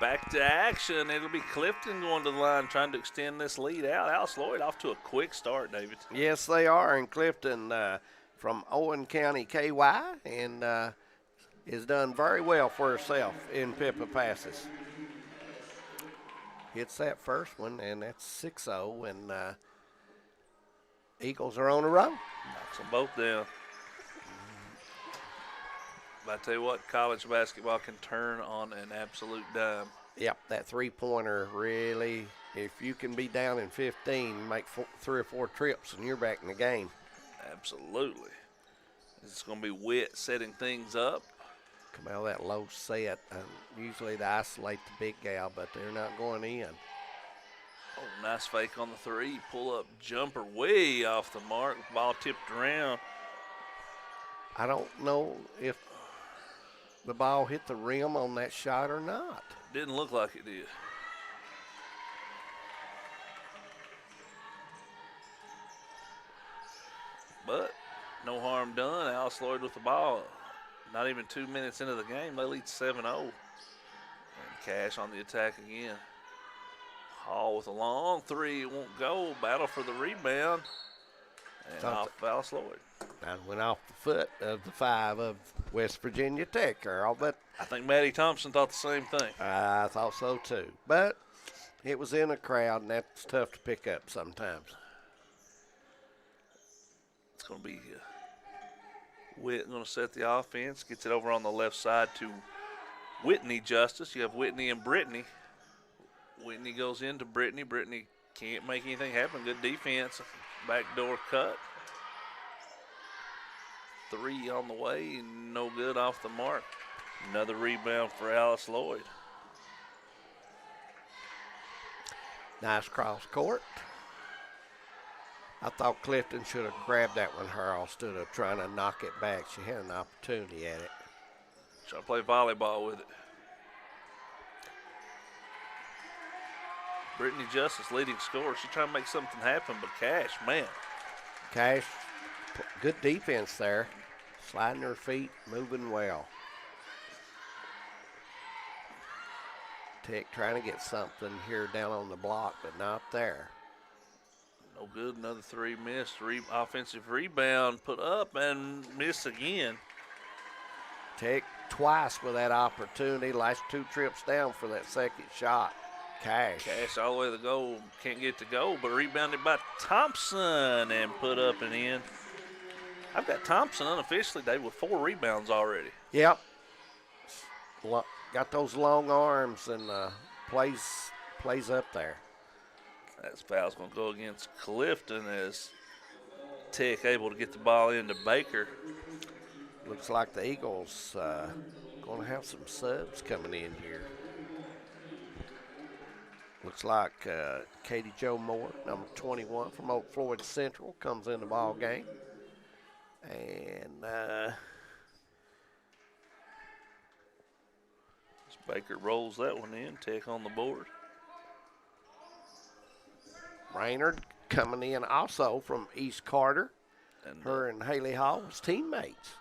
Back to action. It'll be Clifton going to the line trying to extend this lead out. ALC Lloyd off to a quick start, David. Yes, they are. And Clifton from Owen County, KY, and has done very well for herself in Pippa passes. Hits that first one, and that's 6-0, and Eagles are on a roll. Knocks them both down. But I tell you what, college basketball can turn on an absolute dime. Yep, that three-pointer really, if you can be down in 15, make 3 or 4 trips, and you're back in the game. Absolutely. It's going to be Witt setting things up. Come out of that low set. Usually they isolate the big gal, but they're not going in. Oh, nice fake on the three. Pull up jumper way off the mark. Ball tipped around. I don't know if the ball hit the rim on that shot or not. Didn't look like it did. But no harm done. ALC Lloyd with the ball. Not even 2 minutes into the game, they lead 7-0. And Cash on the attack again. Hall with a long three, it won't go. Battle for the rebound. And off ALC Lloyd. That went off the foot of the 5 of West Virginia Tech, Earl, but I think Maddie Thompson thought the same thing. I thought so too. But it was in a crowd, and that's tough to pick up sometimes. It's going to be Witt going to set the offense, gets it over on the left side to Whitney Justice. You have Whitney and Brittany. Whitney goes into Brittany. Brittany can't make anything happen. Good defense. Backdoor cut. 3 on the way, no good off the mark. Another rebound for ALC Lloyd. Nice cross court. I thought Clifton should have grabbed that one. Harrell stood up trying to knock it back. She had an opportunity at it. Trying to play volleyball with it. Brittany Justice leading scorer. She's trying to make something happen, but Cash, man. Cash, good defense there. Sliding her feet, moving well. Tech trying to get something here down on the block, but not there. No good, another 3 missed. Offensive rebound, put up and miss again. Tech twice with that opportunity. Last 2 trips down for that second shot. Cash all the way to the goal. Can't get to goal, but rebounded by Thompson and put up and in. I've got Thompson unofficially, Dave, with 4 rebounds already. Yep. Got those long arms and plays up there. That foul's going to go against Clifton as Tech able to get the ball into Baker. Looks like the Eagles going to have some subs coming in here. Looks like Katie Jo Moore, number 21 from Oak Floyd Central, comes in the ball game. And Baker rolls that one in. Tech on the board. Raynard coming in also from East Carter. And her and Haley Hall was teammates.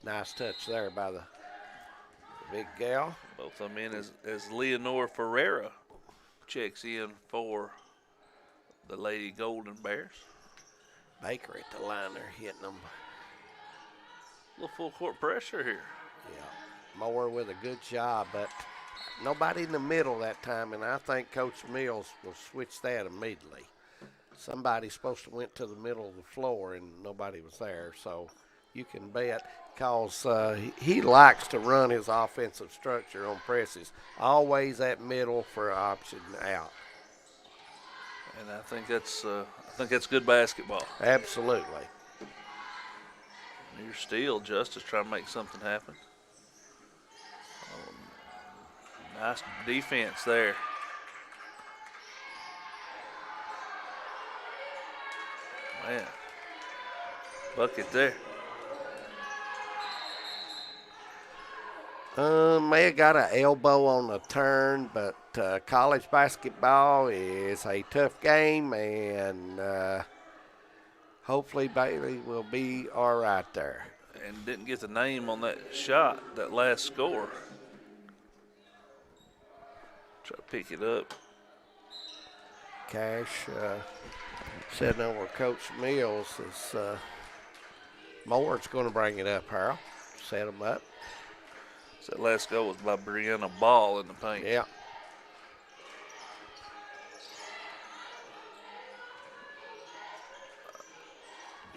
Nice touch there by the big gal. Both of them in as Leonore Ferreira checks in for the Lady Golden Bears. Baker at the line there hitting them. A little full court pressure here. Yeah, Moore with a good job, but nobody in the middle that time, and I think Coach Mills will switch that immediately. Somebody's supposed to went to the middle of the floor, and nobody was there, so you can bet because he likes to run his offensive structure on presses. Always that middle for option out. And I think that's good basketball. Absolutely. Near steal, Justice trying to make something happen. Nice defense there. Man, bucket there. May have got an elbow on the turn, but college basketball is a tough game, and hopefully Bailey will be all right there. And didn't get the name on that shot, that last score. Try to pick it up. Cash sitting over Coach Mills is Moore's going to bring it up, Harold. Set him up. So that last goal was by Brianna Ball in the paint. Yeah.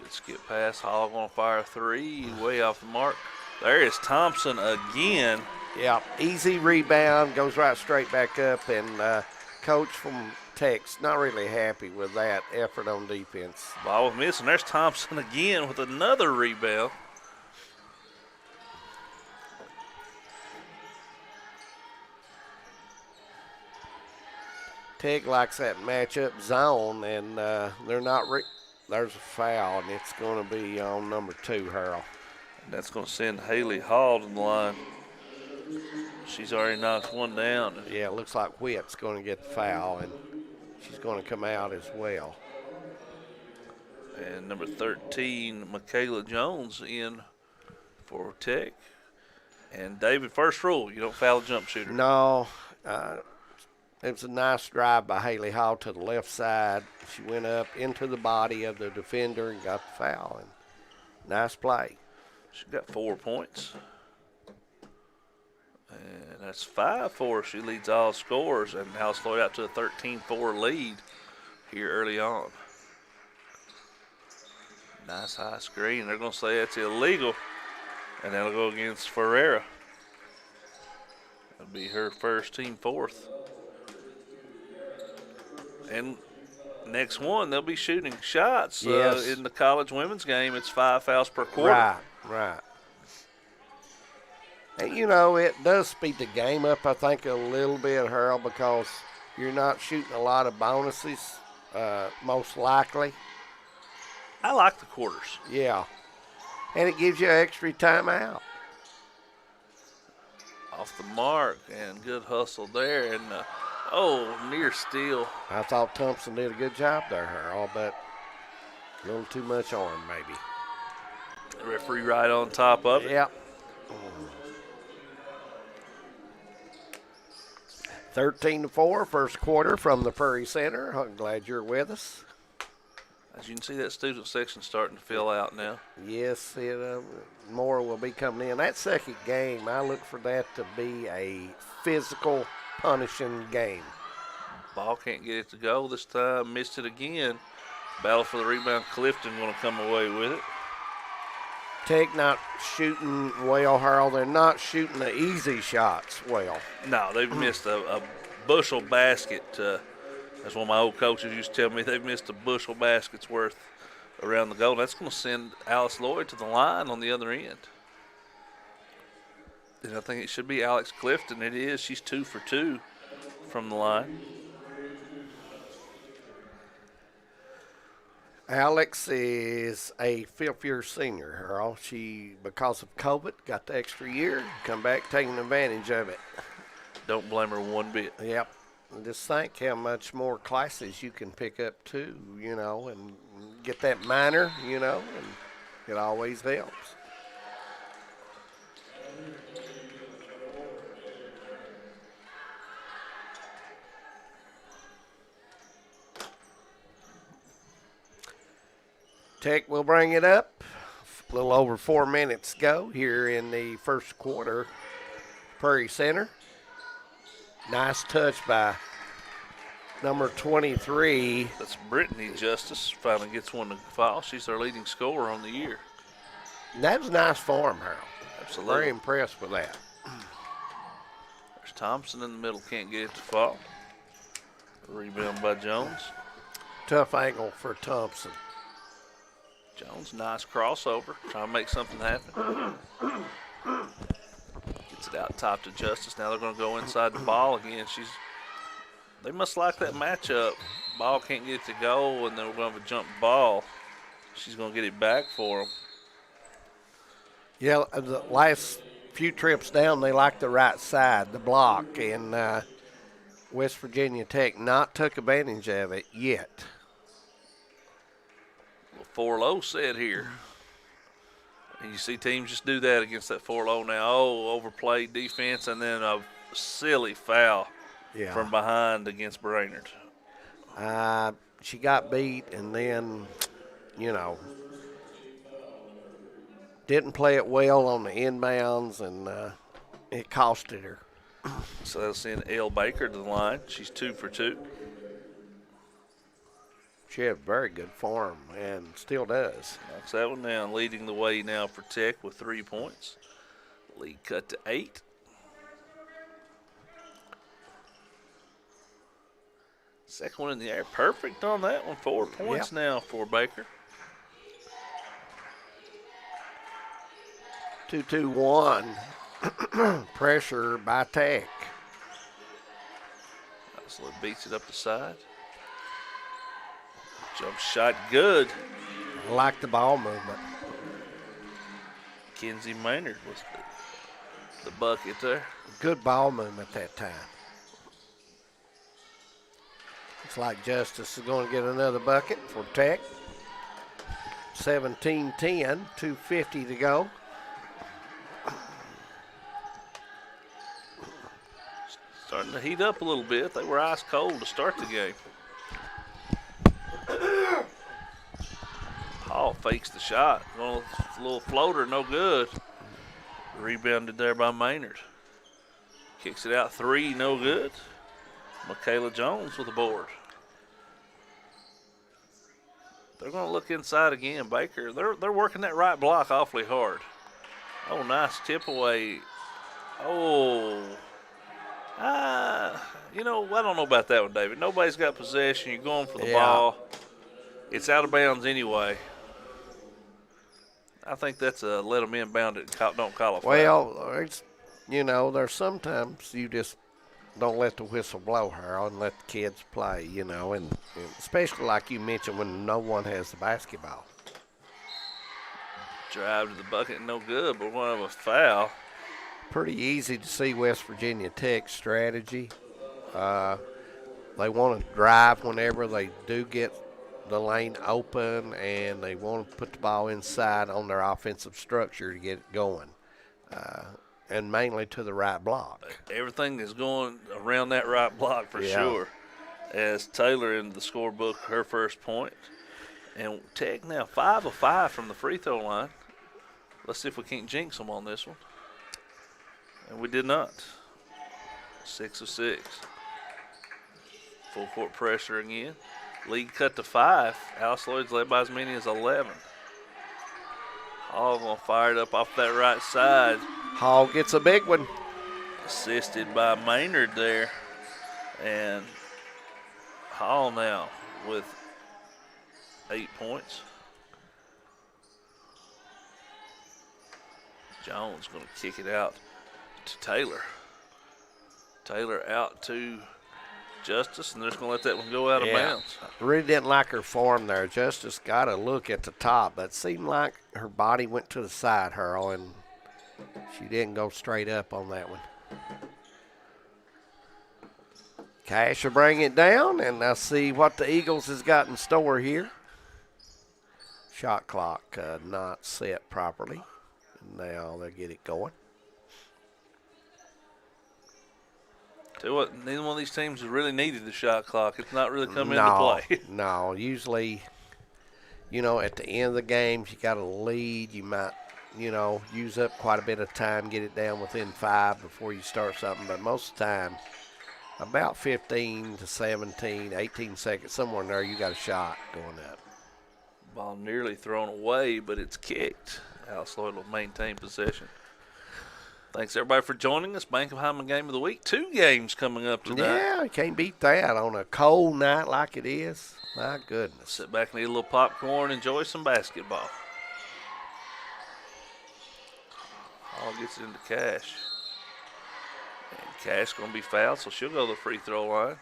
Good skip pass. Hall going to fire three. Way off the mark. There is Thompson again. Yeah, easy rebound. Goes right straight back up. And Coach from Tech's not really happy with that effort on defense. Ball was missing. There's Thompson again with another rebound. Tech likes that matchup zone, and they're not. There's a foul, and it's going to be on number 2, Harold. And that's going to send Haley Hall to the line. She's already knocked one down. Yeah, it looks like Witt's going to get the foul, and she's going to come out as well. And number 13, Michaela Jones, in for Tech. And David, first rule, you don't foul a jump shooter. No. It was a nice drive by Haley Hall to the left side. She went up into the body of the defender and got the foul. And nice play. She got 4 points. And that's 5 for her. She leads all scorers and now slowed out to a 13-4 lead here early on. Nice high screen. They're going to say that's illegal. And that'll go against Ferreira. That'll be her first, team fourth. And next one, they'll be shooting shots. Yes. In the college women's game, it's 5 fouls per quarter. Right. And, you know, it does speed the game up, I think, a little bit, Harold, because you're not shooting a lot of bonuses, most likely. I like the quarters. Yeah. And it gives you an extra timeout. Off the mark, and good hustle there. And, near steal. I thought Thompson did a good job there, Harold, but a little too much arm, maybe. The referee right on top of it. Yep. 13-4, first quarter from the Prairie Center. I'm glad you're with us. As you can see, that student section starting to fill out now. Yes, more will be coming in. That second game, I look for that to be a physical, punishing game. Ball can't get it to go this time. Missed it again. Battle for the rebound. Clifton going to come away with it. Tech not shooting well, Harold. They're not shooting the easy shots well. No, they've missed a bushel basket. That's one of my old coaches used to tell me. They've missed a bushel basket's worth around the goal. That's going to send Alice Lloyd to the line on the other end. And I think it should be Alex Clifton. It is. She's 2 for 2 from the line. Alex is a fifth-year senior, Harold. She, because of COVID, got the extra year, come back taking advantage of it. Don't blame her one bit. Yep. And just think how much more classes you can pick up too, and get that minor, and it always helps. Tech will bring it up. A little over 4 minutes go here in the first quarter. Prairie Center. Nice touch by number 23. That's Brittany Justice. Finally gets one to foul. She's our leading scorer on the year. And that was nice form, Harold. Absolutely. Very impressed with that. There's Thompson in the middle. Can't get it to fall. Rebound by Jones. Tough angle for Thompson. Jones, nice crossover, trying to make something happen. Gets it out top to Justice. Now they're going to go inside the ball again. They must like that matchup. Ball can't get it to go, and then we're going to have a jump ball. She's going to get it back for them. Yeah, the last few trips down, they like the right side, the block, and West Virginia Tech not took advantage of it yet. 4-low set here. And you see teams just do that against that 4-low now. Oh, overplayed defense, and then a silly foul from behind against Brainerd. She got beat, and then, didn't play it well on the inbounds, and it costed her. So that'll send Elle Baker to the line. She's 2 for 2. She had very good form and still does. Knocks that one down, leading the way now for Tech with 3 points. Lead cut to 8. Second one in the air, perfect on that one. 4 points now for Baker. 2-2-1. Pressure by Tech. So it beats it up the side. Jump shot good. I like the ball movement. Kenzie Maynard was the bucket there. Good ball movement that time. Looks like Justice is going to get another bucket for Tech. 17-10, 2:50 to go. Starting to heat up a little bit. They were ice cold to start the game. Hall fakes the shot. A little floater, no good. Rebounded there by Maynard. Kicks it out 3, no good. Michaela Jones with the board. They're going to look inside again. Baker, they're working that right block awfully hard. Oh, nice tip away. Oh. I don't know about that one, David. Nobody's got possession. You're going for the ball. It's out of bounds anyway. I think that's a let them inbound it, don't call a foul. Well, there's sometimes you just don't let the whistle blow her and let the kids play, and especially like you mentioned when no one has the basketball. Drive to the bucket, no good, but one of a foul. Pretty easy to see West Virginia Tech's strategy. They want to drive whenever they do get the lane open, and they want to put the ball inside on their offensive structure to get it going, and mainly to the right block. Everything is going around that right block for sure. As Taylor in the scorebook, her first point. And Tech now 5 of 5 from the free throw line. Let's see if we can't jinx them on this one. And we did not. 6 of 6. Full court pressure again. Lead cut to 5. Alice Lloyd's led by as many as 11. Hall gonna fire it up off that right side. Hall gets a big one. Assisted by Maynard there. And Hall now with 8 points. Jones gonna kick it out to Taylor. Taylor out to Justice, and they're just going to let that one go out of bounds. Really didn't like her form there. Justice got a look at the top, but it seemed like her body went to the side, Hurl, and she didn't go straight up on that one. Cash will bring it down, and let's see what the Eagles has got in store here. Shot clock not set properly. Now they'll get it going. Tell you what, neither one of these teams has really needed the shot clock. It's not really come into play. No, usually, at the end of the games, you got a lead. You might, use up quite a bit of time, get it down within 5 before you start something. But most of the time, about 15 to 17, 18 seconds, somewhere in there, you got a shot going up. Ball nearly thrown away, but it's kicked. Alice Lloyd will maintain possession. Thanks, everybody, for joining us. Bank of Hyman Game of the Week. 2 games coming up tonight. Yeah, you can't beat that on a cold night like it is. My goodness. Sit back and eat a little popcorn, enjoy some basketball. All gets into Cash. And Cash going to be fouled, so she'll go to the free throw line.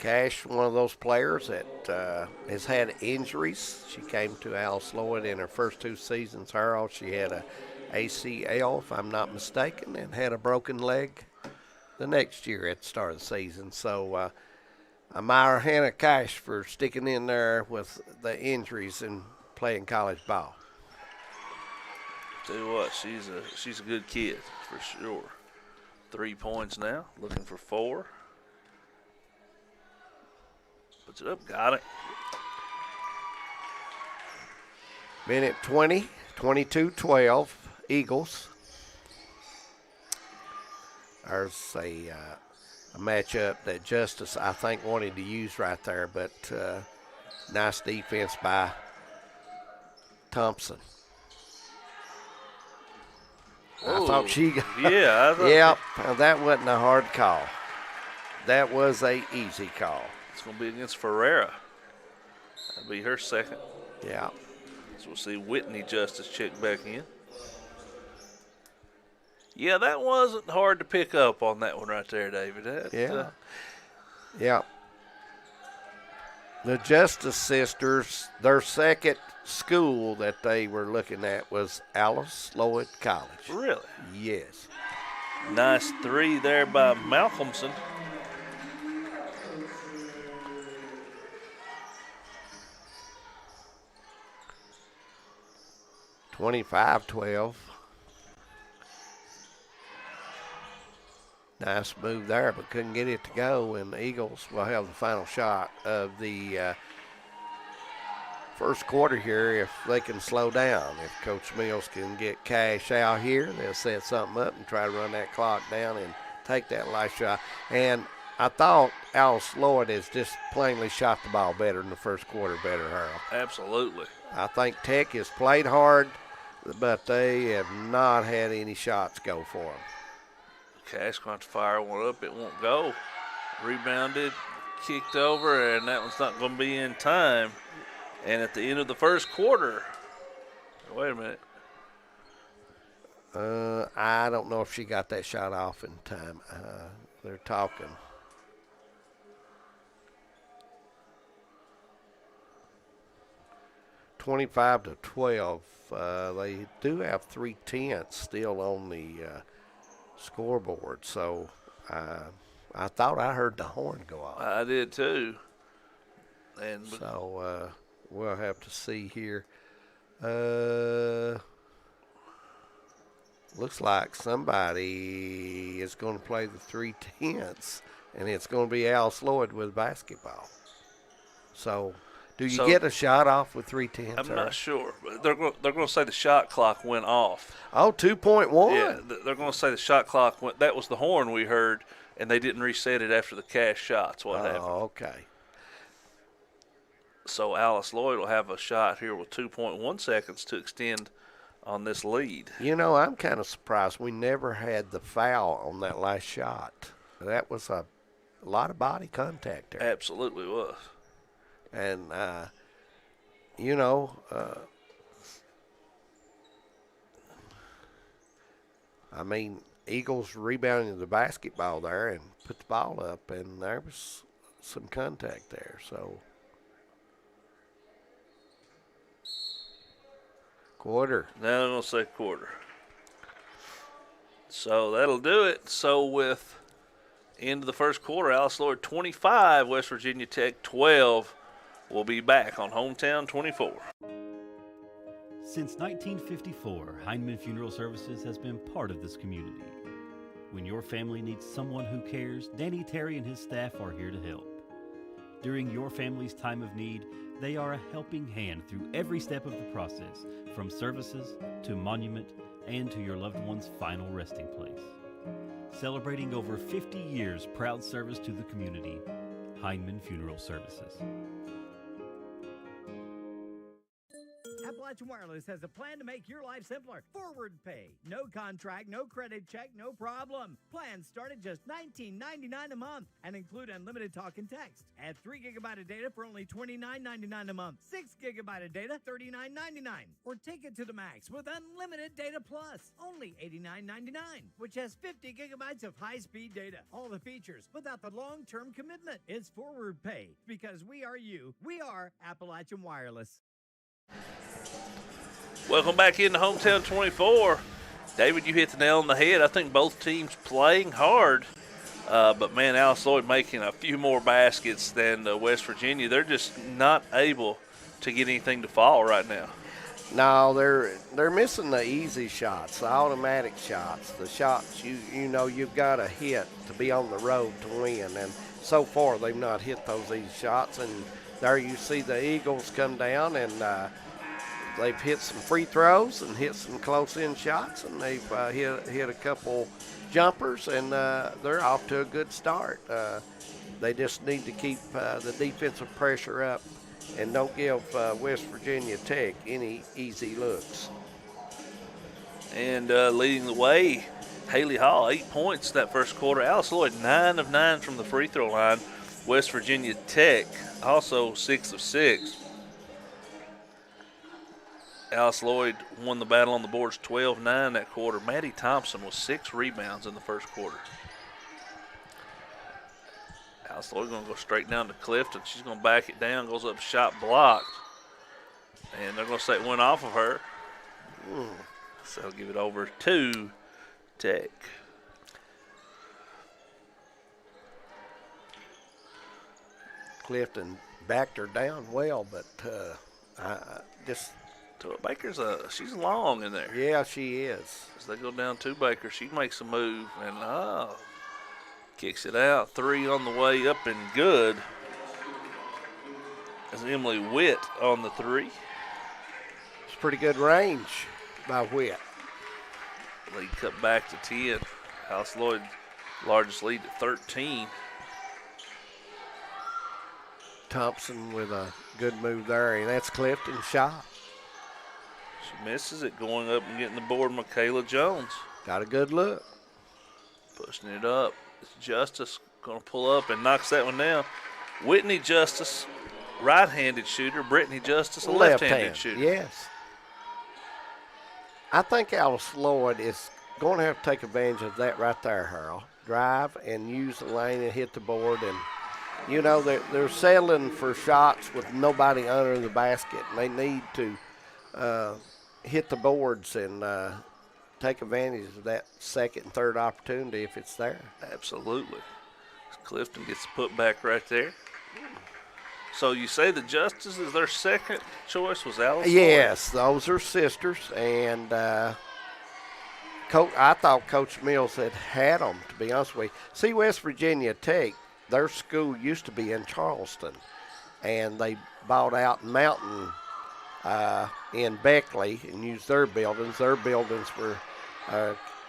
Cash, one of those players that has had injuries. She came to ALC Lloyd in her first 2 seasons. She had a ACL, if I'm not mistaken, and had a broken leg the next year at the start of the season. So I admire Hannah Cash for sticking in there with the injuries and playing college ball. Tell you what, she's a good kid for sure. 3 points now, looking for 4. Puts it up, got it. Minute 20, 22-12, Eagles. There's a matchup that Justice, I think, wanted to use right there, but nice defense by Thompson. I thought she got yep, that wasn't a hard call. That was a easy call. It's going to be against Ferreira. That'll be her second. Yeah. So we'll see Whitney Justice check back in. Yeah, that wasn't hard to pick up on that one right there, David. Yeah. The Justice sisters, their second school that they were looking at was ALC Lloyd College. Really? Yes. Nice 3 there by Malcolmson. $25-12. Nice move there, but couldn't get it to go, and the Eagles will have the final shot of the first quarter here if they can slow down. If Coach Mills can get Cash out here, they'll set something up and try to run that clock down and take that last shot. And I thought ALC Lloyd has just plainly shot the ball better in the first quarter, Harold. Absolutely. I think Tech has played hard, but they have not had any shots go for them. Cash going to fire one up. It won't go. Rebounded, kicked over, and that one's not going to be in time. And at the end of the first quarter, wait a minute. I don't know if she got that shot off in time. They're talking. $25-12. They do have 3/10 still on the scoreboard, so I thought I heard the horn go off. I did too. And so we'll have to see here. Looks like somebody is going to play the 3/10, and it's going to be ALC Lloyd with basketball. So, do you get a shot off with 3/10? I'm not sure. They're going to say the shot clock went off. Oh, 2.1. Yeah, they're going to say the shot clock went. That was the horn we heard, and they didn't reset it after the Cash shots. What happened? Oh, okay. So ALC Lloyd will have a shot here with 2.1 seconds to extend on this lead. You know, I'm kind of surprised we never had the foul on that last shot. That was a lot of body contact there. Absolutely was. And, you know, I mean, Eagles rebounded the basketball there and put the ball up, and there was some contact there. So, quarter. Now I'm going to say quarter. So that'll do it. So with end of the first quarter, ALC Lloyd 25, West Virginia Tech 12. We'll be back on Hometown 24. Since 1954, Heinemann Funeral Services has been part of this community. When your family needs someone who cares, Danny Terry and his staff are here to help. During your family's time of need, they are a helping hand through every step of the process, from services to monument and to your loved one's final resting place. Celebrating over 50 years proud service to the community, Heinemann Funeral Services. Appalachian Wireless has a plan to make your life simpler. Forward pay. No contract, no credit check, no problem. Plans start at just $19.99 a month and include unlimited talk and text. Add 3 gigabyte of data for only $29.99 a month. 6 gigabyte of data, $39.99. Or take it to the max with unlimited data plus, only $89.99, which has 50 gigabytes of high-speed data. All the features without the long-term commitment. It's forward pay because we are you. We are Appalachian Wireless. Welcome back into Hometown 24. David, you hit the nail on the head. I think both teams playing hard. But, man, ALC Lloyd making a few more baskets than West Virginia. They're just not able to get anything to fall right now. No, they're missing the easy shots, the automatic shots, the shots you know you've got to hit to be on the road to win. And so far they've not hit those easy shots. And there you see the Eagles come down and they've hit some free throws and hit some close-in shots, and they've hit a couple jumpers, and they're off to a good start. They just need to keep the defensive pressure up and don't give West Virginia Tech any easy looks. And leading the way, Haley Hall, 8 points that first quarter. ALC Lloyd, 9 of 9 from the free throw line. West Virginia Tech, also 6 of 6. ALC Lloyd won the battle on the boards 12-9 that quarter. Maddie Thompson with 6 rebounds in the first quarter. ALC Lloyd going to go straight down to Clifton. She's going to back it down, goes up, shot blocked. And they're going to say it went off of her. So they'll give it over to Tech. Clifton backed her down well, but just – Baker's she's long in there. Yeah, she is. As they go down to Baker, she makes a move and kicks it out. 3 on the way up and good. As Emily Witt on the 3. It's pretty good range by Witt. Lead cut back to 10. ALC Lloyd largest lead at 13. Thompson with a good move there, and that's Clifton's shot. She misses it, going up and getting the board. Michaela Jones. Got a good look. Pushing it up. Justice going to pull up and knocks that one down. Whitney Justice, right-handed shooter. Brittany Justice, a left-handed shooter. Yes. I think ALC Lloyd is going to have to take advantage of that right there, Harold. Drive and use the lane and hit the board. And, you know, they're settling for shots with nobody under the basket. And they need to hit the boards and take advantage of that second and third opportunity if it's there. Absolutely. Clifton gets the putback right there. So you say the Justice is their second choice was ALC? Yes, those are sisters. And I thought Coach Mills had them, to be honest with you. See, West Virginia Tech, their school used to be in Charleston, and they bought out Mountain in Beckley and used their buildings. Their buildings were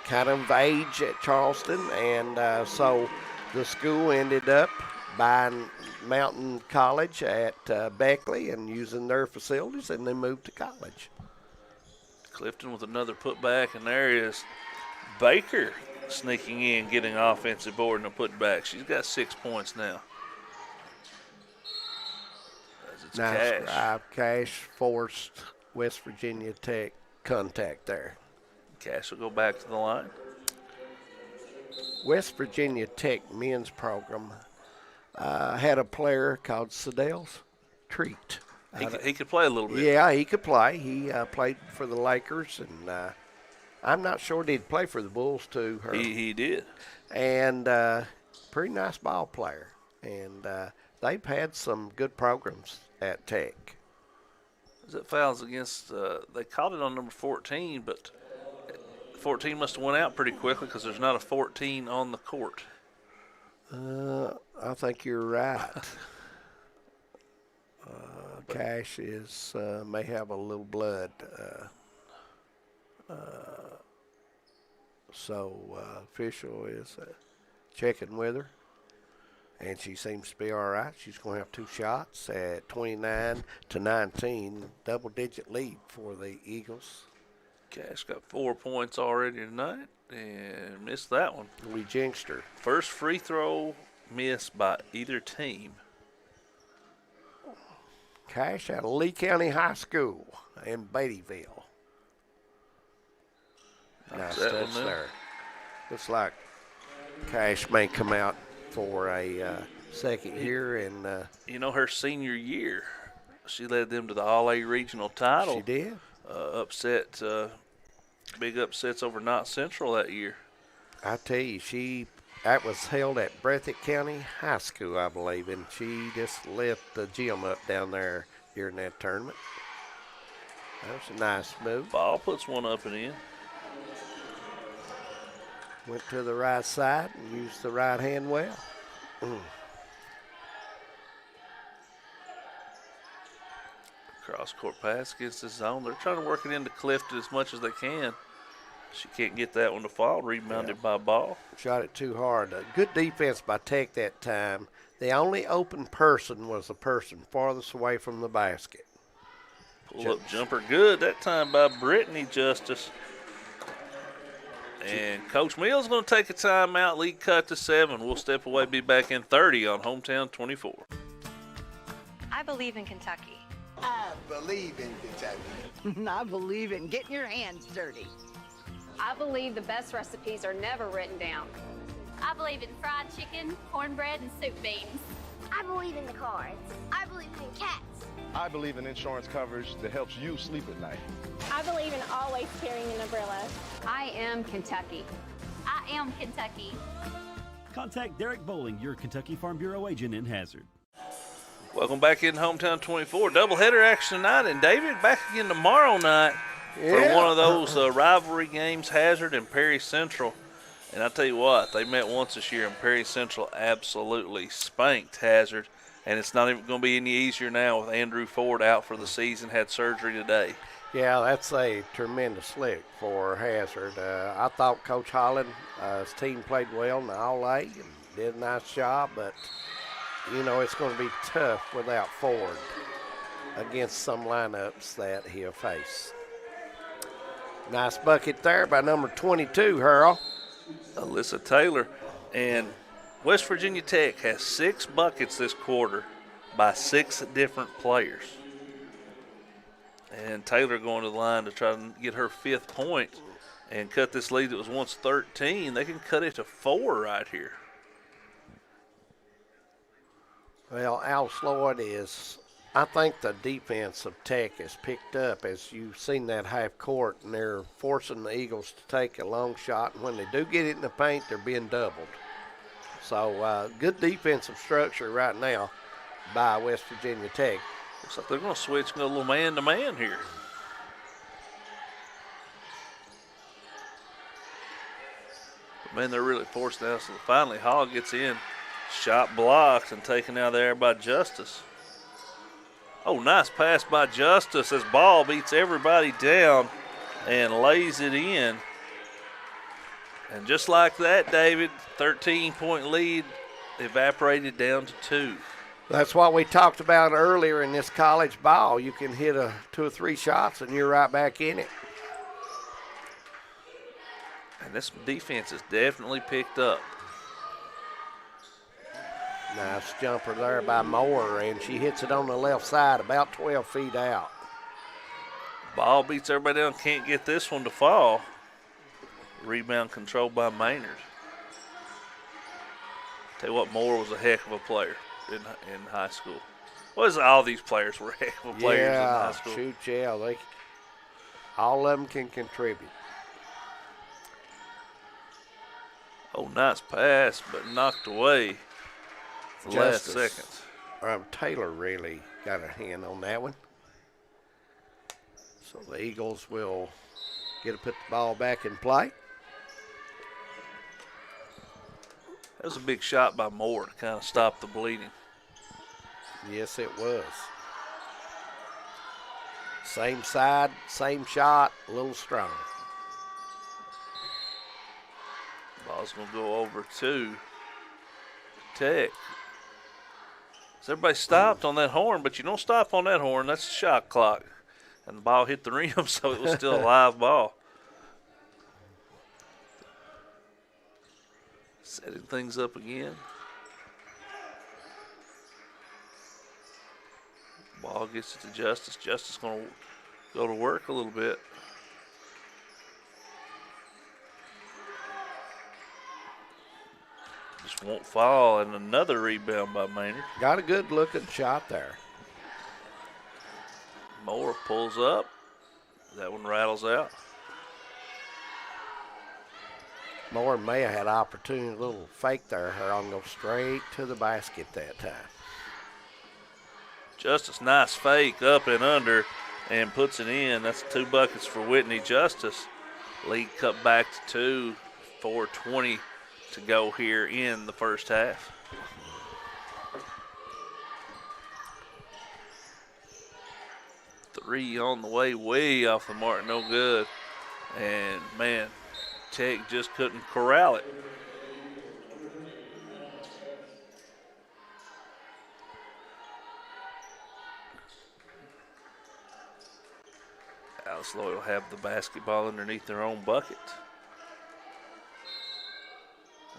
kind of age at Charleston, and so the school ended up buying Mountain College at Beckley and using their facilities, and they moved to college. Clifton with another putback, and there is Baker sneaking in, getting offensive board and a putback. She's got 6 points now. Nice drive. Cash forced West Virginia Tech contact there. Cash will go back to the line. West Virginia Tech men's program had a player called Sedell's Treat. He could play a little bit. Yeah, he could play. He played for the Lakers, and I'm not sure he'd play for the Bulls too. He did. And pretty nice ball player. And they've had some good programs at Tech. That fouls against, they called it on number 14, but 14 must have went out pretty quickly because there's not a 14 on the court. I think you're right. Cash may have a little blood. So official is checking with her. And she seems to be all right. She's going to have 2 shots at 29-19, double-digit lead for the Eagles. Cash got 4 points already tonight and missed that one. We jinxed her. First free throw missed by either team. Cash out of Lee County High School in Beattyville. Nice touch there. Looks like Cash may come out for a second year. And you know, her senior year, she led them to the All-A regional title. She did. Big upsets over Knott Central that year. I tell you, that was held at Breathitt County High School, I believe, and she just lit the gym up down there during that tournament. That was a nice move. Ball puts one up and in. Went to the right side and used the right hand well. Cross-court pass against the zone. They're trying to work it into Clifton as much as they can. She can't get that one to fall. Rebounded by Ball. Shot it too hard. Good defense by Tech that time. The only open person was the person farthest away from the basket. Pull-up jumper good that time by Brittany Justice. And Coach Mills going to take a timeout. Lead cut to 7. We'll step away, be back in 30 on Hometown 24. I believe in Kentucky. I believe in Kentucky. I believe in getting your hands dirty. I believe the best recipes are never written down. I believe in fried chicken, cornbread, and soup beans. I believe in the cards. I believe in cats. I believe in insurance coverage that helps you sleep at night. I believe in always carrying an umbrella. I am Kentucky. I am Kentucky. Contact Derek Bowling, your Kentucky Farm Bureau agent in Hazard. Welcome back in Hometown 24. Doubleheader action tonight. And David, back again tomorrow night for one of those rivalry games, Hazard and Perry Central. And I tell you what, they met once this year, and Perry Central absolutely spanked Hazard. And it's not even going to be any easier now with Andrew Ford out for the season, had surgery today. Yeah, that's a tremendous lick for Hazard. I thought Coach Holland, his team played well in the All-A and did a nice job, but, you know, it's going to be tough without Ford against some lineups that he'll face. Nice bucket there by number 22, Hurl. Alyssa Taylor. And West Virginia Tech has 6 buckets this quarter by 6 different players. And Taylor going to the line to try to get her 5th point and cut this lead that was once 13. They can cut it to 4 right here. Well, Alice Lloyd is, I think the defense of Tech has picked up as you've seen that half court, and they're forcing the Eagles to take a long shot. And when they do get it in the paint, they're being doubled. So good defensive structure right now by West Virginia Tech. Looks like they're going to switch and go a little man-to-man here. But, man, they're really forced now. So finally Hall gets in. Shot blocked and taken out there by Justice. Oh, nice pass by Justice as Ball beats everybody down and lays it in. And just like that, David, 13-point lead evaporated down to 2. That's what we talked about earlier in this college ball. You can hit 2 or 3 shots and you're right back in it. And this defense has definitely picked up. Nice jumper there by Moore, and she hits it on the left side about 12 feet out. Ball beats everybody down, can't get this one to fall. Rebound controlled by Maynard. Tell you what, Moore was a heck of a player in high school. All these players were heck of players in high school. All of them can contribute. Oh, nice pass, but knocked away. Last seconds. Taylor really got a hand on that one. So the Eagles will get to put the ball back in play. That was a big shot by Moore to kind of stop the bleeding. Yes, it was. Same side, same shot, a little stronger. Ball's going to go over to Tech. So everybody stopped on that horn, but you don't stop on that horn. That's a shot clock. And the ball hit the rim, so it was still a live ball. Setting things up again. Ball gets it to Justice. Justice going to go to work a little bit. Just won't fall, and another rebound by Maynard. Got a good looking shot there. Moore pulls up. That one rattles out. Moore may have had opportunity, a little fake there. Her on go straight to the basket that time. Justice, nice fake up and under and puts it in. That's 2 buckets for Whitney Justice. Lead cut back to 2, 4:20 to go here in the first half. Three on the way off the mark, no good. And man, Tech just couldn't corral it. Alice Lloyd will have the basketball underneath their own bucket.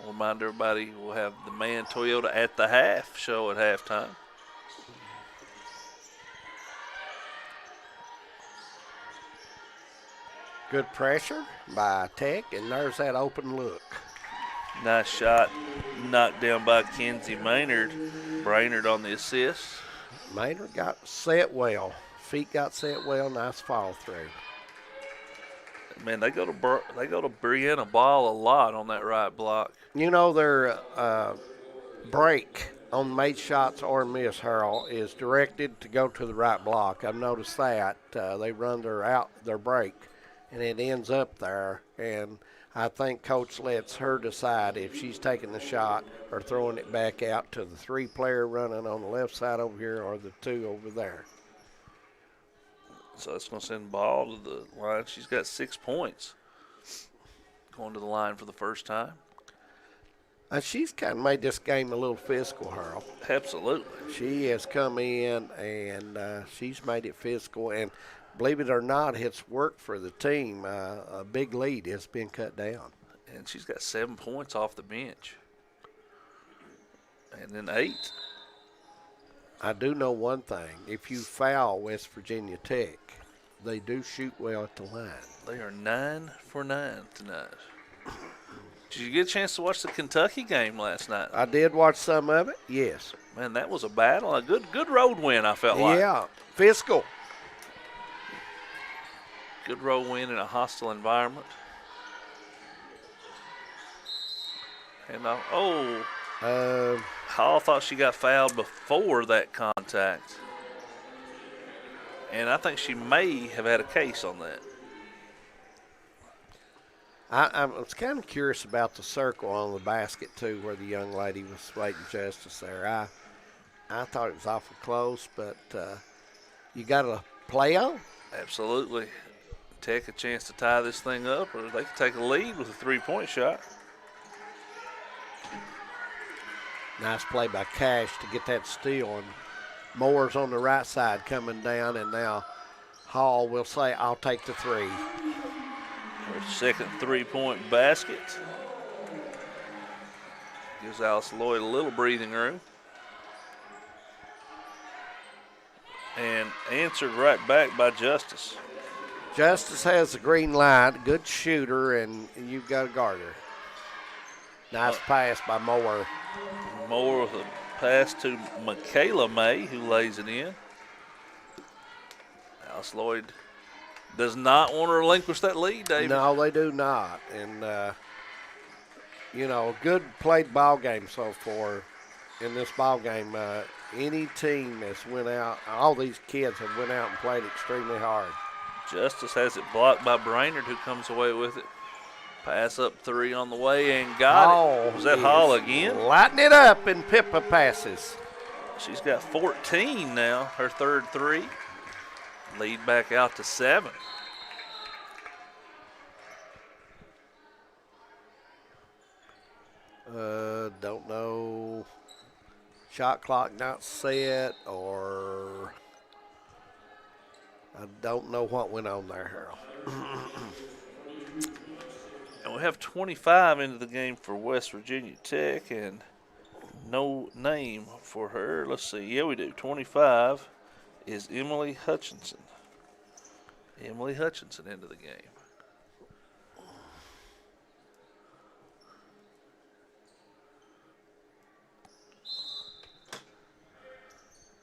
I'll remind everybody we'll have the Man Toyota at the half show at halftime. Good pressure by Tech, and there's that open look. Nice shot knocked down by Kenzie Maynard. Brainerd on the assist. Maynard got set well. Feet got set well. Nice follow through. Man, they go to Brianna Ball a lot on that right block. You know, their break on made shots or miss, Harold, is directed to go to the right block. I've noticed that. They run their break, and it ends up there. And I think Coach lets her decide if she's taking the shot or throwing it back out to the 3-player running on the left side over here or the 2 over there. So that's going to send Ball to the line. She's got 6 points going to the line for the first time. She's kind of made this game a little physical, Harold. Absolutely. She has come in and she's made it physical. And believe it or not, it's worked for the team. A big lead has been cut down. And she's got 7 points off the bench. And then 8. I do know one thing. If you foul West Virginia Tech, they do shoot well at the line. They are 9 for 9 tonight. Did you get a chance to watch the Kentucky game last night? I did watch some of it, yes. Man, that was a battle. A good road win, I felt like. Yeah, physical. Good road win in a hostile environment. And Hall thought she got fouled before that contact. And I think she may have had a case on that. I was kind of curious about the circle on the basket, too, where the young lady was waiting Justice there. I thought it was awful close, but you got to play on. Absolutely. Take a chance to tie this thing up, or they could take a lead with a 3-point shot. Nice play by Cash to get that steal. And Moore's on the right side coming down, and now Hall will say, I'll take the 3. Her second 3-point basket. Gives Alice Lloyd a little breathing room. And answered right back by Justice. Justice has the green light, good shooter, and you've got to guard her. Nice pass by Moore. Moore with a pass to Michaela May, who lays it in. Alice Lloyd does not want to relinquish that lead, David. No, they do not. And, good played ball game so far in this ball game. Any team that's went out, all these kids have went out and played extremely hard. Justice has it blocked by Brainerd, who comes away with it. Pass up 3 on the way and got it. Was that Hall again? Lighting it up in Pippa passes. She's got 14 now, her third 3. Lead back out to 7. Don't know. shot clock not set, or I don't know what went on there, Harold. And we have 25 into the game for West Virginia Tech, and no name for her. Let's see. Yeah, we do. 25 is Emily Hutchinson. Emily Hutchinson into the game.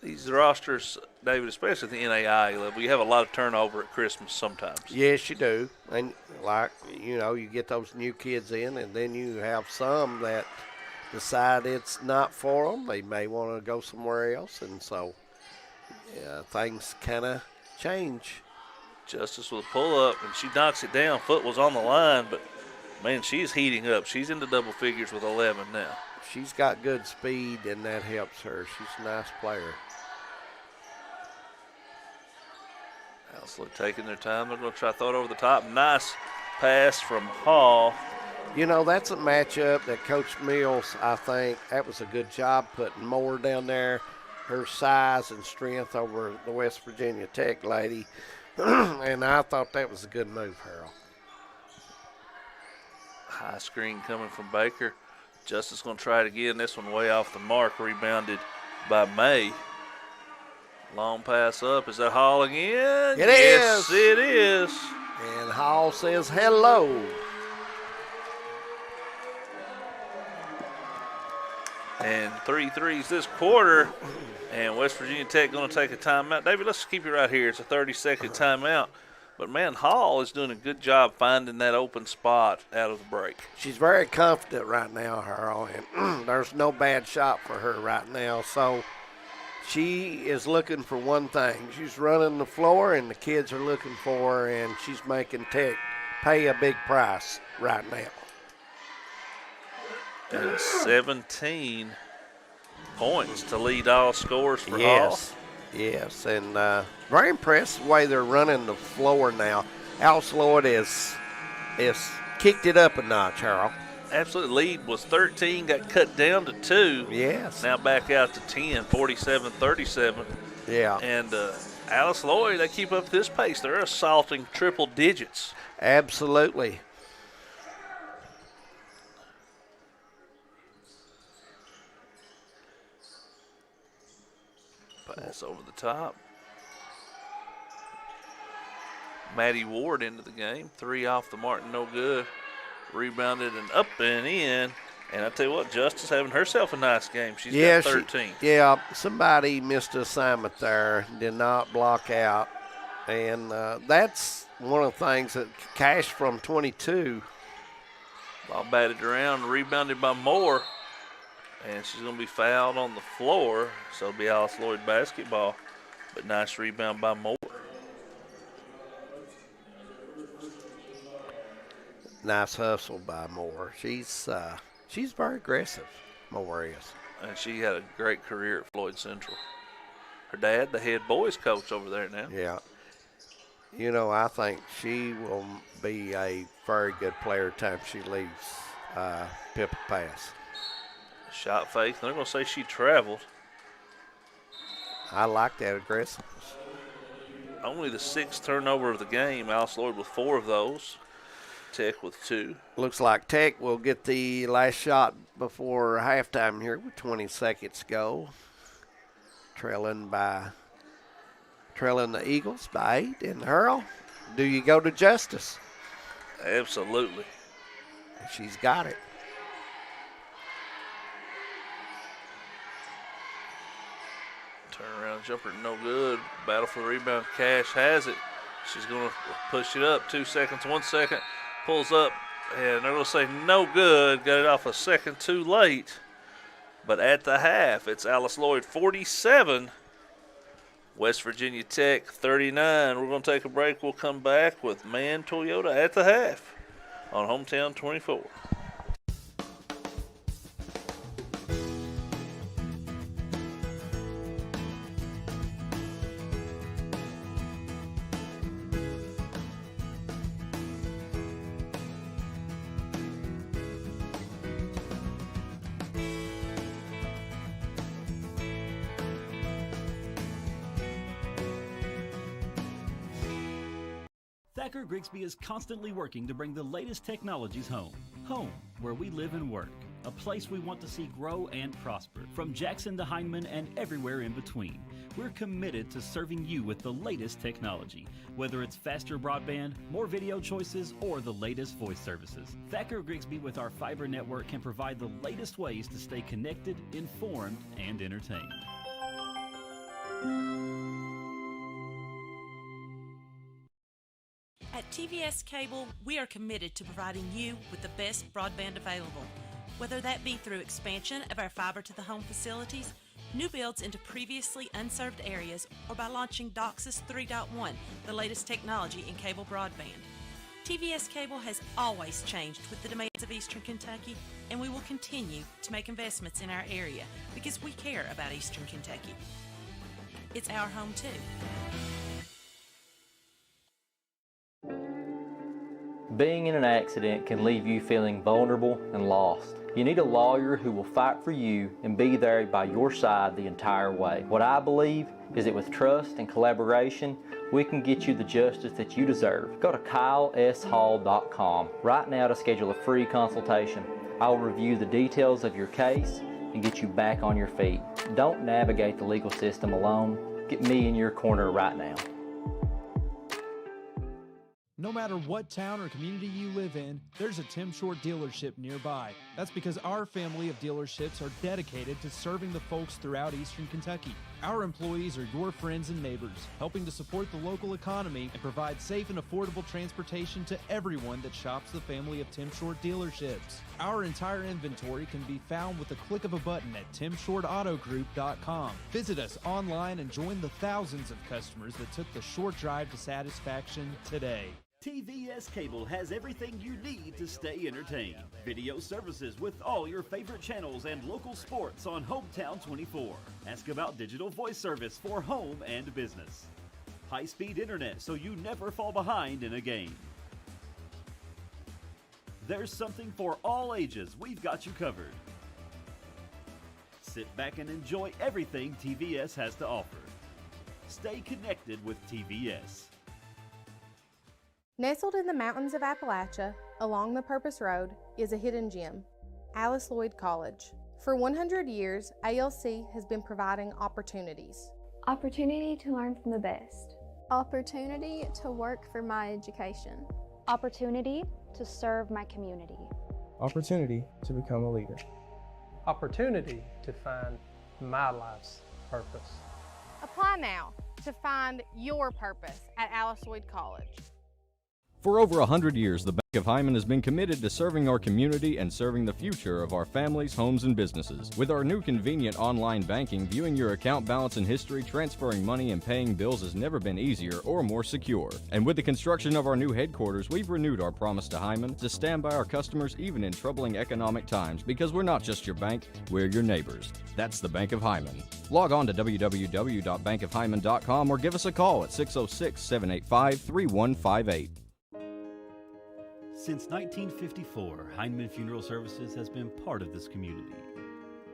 These rosters, David, especially at the NAIA level, you have a lot of turnover at Christmas sometimes. Yes, you do. And, like, you know, you get those new kids in, and then you have some that decide it's not for them. They may want to go somewhere else, and so things kind of change. Justice with a pull-up, and she knocks it down. Foot was on the line, but, man, she's heating up. She's into double figures with 11 now. She's got good speed, and that helps her. She's a nice player. ALC taking their time. They're going to try to throw it over the top. Nice pass from Hall. You know, that's a matchup that Coach Mills, I think, that was a good job putting Moore down there, her size and strength over the West Virginia Tech lady. And I thought that was a good move, Harold. High screen coming from Baker. Justice going to try it again. This one way off the mark, rebounded by May. Long pass up. Is that Hall again? Yes, it is. And Hall says hello. And 3 threes this quarter. And West Virginia Tech going to take a timeout. David, let's keep you right here. It's a 30-second timeout. But, man, Hall is doing a good job finding that open spot out of the break. She's very confident right now, Harold, and there's no bad shot for her right now. So she is looking for one thing. She's running the floor, and the kids are looking for her, and she's making Tech pay a big price right now. And 17 points to lead all scores for Hall. Yes, and very impressed the way they're running the floor now. ALC Lloyd is kicked it up a notch, Harold. Absolute lead was 13, got cut down to 2. Yes. Now back out to 10, 47-37. Yeah. And ALC Lloyd, they keep up this pace. They're assaulting triple digits. Absolutely. Pass over the top. Maddie Ward into the game. 3 off the mark, no good. Rebounded and up and in. And I tell you what, Justice having herself a nice game. She's got 13. Somebody missed an assignment there, did not block out. And that's one of the things that Cash from 22. Ball batted around, rebounded by Moore. And she's going to be fouled on the floor, so it'll be ALC Lloyd basketball. But nice rebound by Moore. Nice hustle by Moore. She's very aggressive, Moore is. And she had a great career at Floyd Central. Her dad, the head boys coach over there now. Yeah. You know, I think she will be a very good player time she leaves Pippa Pass. Shot fake. They're going to say she traveled. I like that aggressiveness. Only the 6th turnover of the game. ALC Lloyd with 4 of those. Tech with 2. Looks like Tech will get the last shot before halftime here with 20 seconds to go. Trailing the Eagles by 8. And Harold, do you go to Justice? Absolutely. She's got it. Turnaround jumper, no good. Battle for the rebound. Cash has it. She's going to push it up. 2 seconds, 1 second. Pulls up, and they're going to say no good. Got it off a second too late. But at the half, it's ALC Lloyd 47, West Virginia Tech 39. We're going to take a break. We'll come back with Man Toyota at the half on Hometown 24. Thacker Grigsby is constantly working to bring the latest technologies home. Home, where we live and work. A place we want to see grow and prosper. From Jackson to Hindman and everywhere in between. We're committed to serving you with the latest technology, whether it's faster broadband, more video choices, or the latest voice services. Thacker Grigsby with our fiber network can provide the latest ways to stay connected, informed, and entertained. At TVS Cable, we are committed to providing you with the best broadband available, whether that be through expansion of our fiber to the home facilities, new builds into previously unserved areas, or by launching DOCSIS 3.1, the latest technology in cable broadband. TVS Cable has always changed with the demands of Eastern Kentucky, and we will continue to make investments in our area because we care about Eastern Kentucky. It's our home too. Being in an accident can leave you feeling vulnerable and lost. You need a lawyer who will fight for you and be there by your side the entire way. What I believe is that with trust and collaboration, we can get you the justice that you deserve. Go to KyleSHall.com right now to schedule a free consultation. I will review the details of your case and get you back on your feet. Don't navigate the legal system alone. Get me in your corner right now. No matter what town or community you live in, there's a Tim Short dealership nearby. That's because our family of dealerships are dedicated to serving the folks throughout Eastern Kentucky. Our employees are your friends and neighbors, helping to support the local economy and provide safe and affordable transportation to everyone that shops the family of Tim Short dealerships. Our entire inventory can be found with the click of a button at timshortautogroup.com. Visit us online and join the thousands of customers that took the short drive to satisfaction today. TVS Cable has everything you need to stay entertained. Video services with all your favorite channels and local sports on Hometown 24. Ask about digital voice service for home and business. High-speed internet so you never fall behind in a game. There's something for all ages. We've got you covered. Sit back and enjoy everything TVS has to offer. Stay connected with TVS. Nestled in the mountains of Appalachia, along the Purpose Road, is a hidden gem, Alice Lloyd College. For 100 years, ALC has been providing opportunities. Opportunity to learn from the best. Opportunity to work for my education. Opportunity to serve my community. Opportunity to become a leader. Opportunity to find my life's purpose. Apply now to find your purpose at Alice Lloyd College. For over 100 years, the Bank of Hyman has been committed to serving our community and serving the future of our families, homes, and businesses. With our new convenient online banking, viewing your account balance and history, transferring money, and paying bills has never been easier or more secure. And with the construction of our new headquarters, we've renewed our promise to Hyman to stand by our customers even in troubling economic times, because we're not just your bank, we're your neighbors. That's the Bank of Hyman. Log on to www.bankofhyman.com or give us a call at 606-785-3158. Since 1954, Hindman Funeral Services has been part of this community.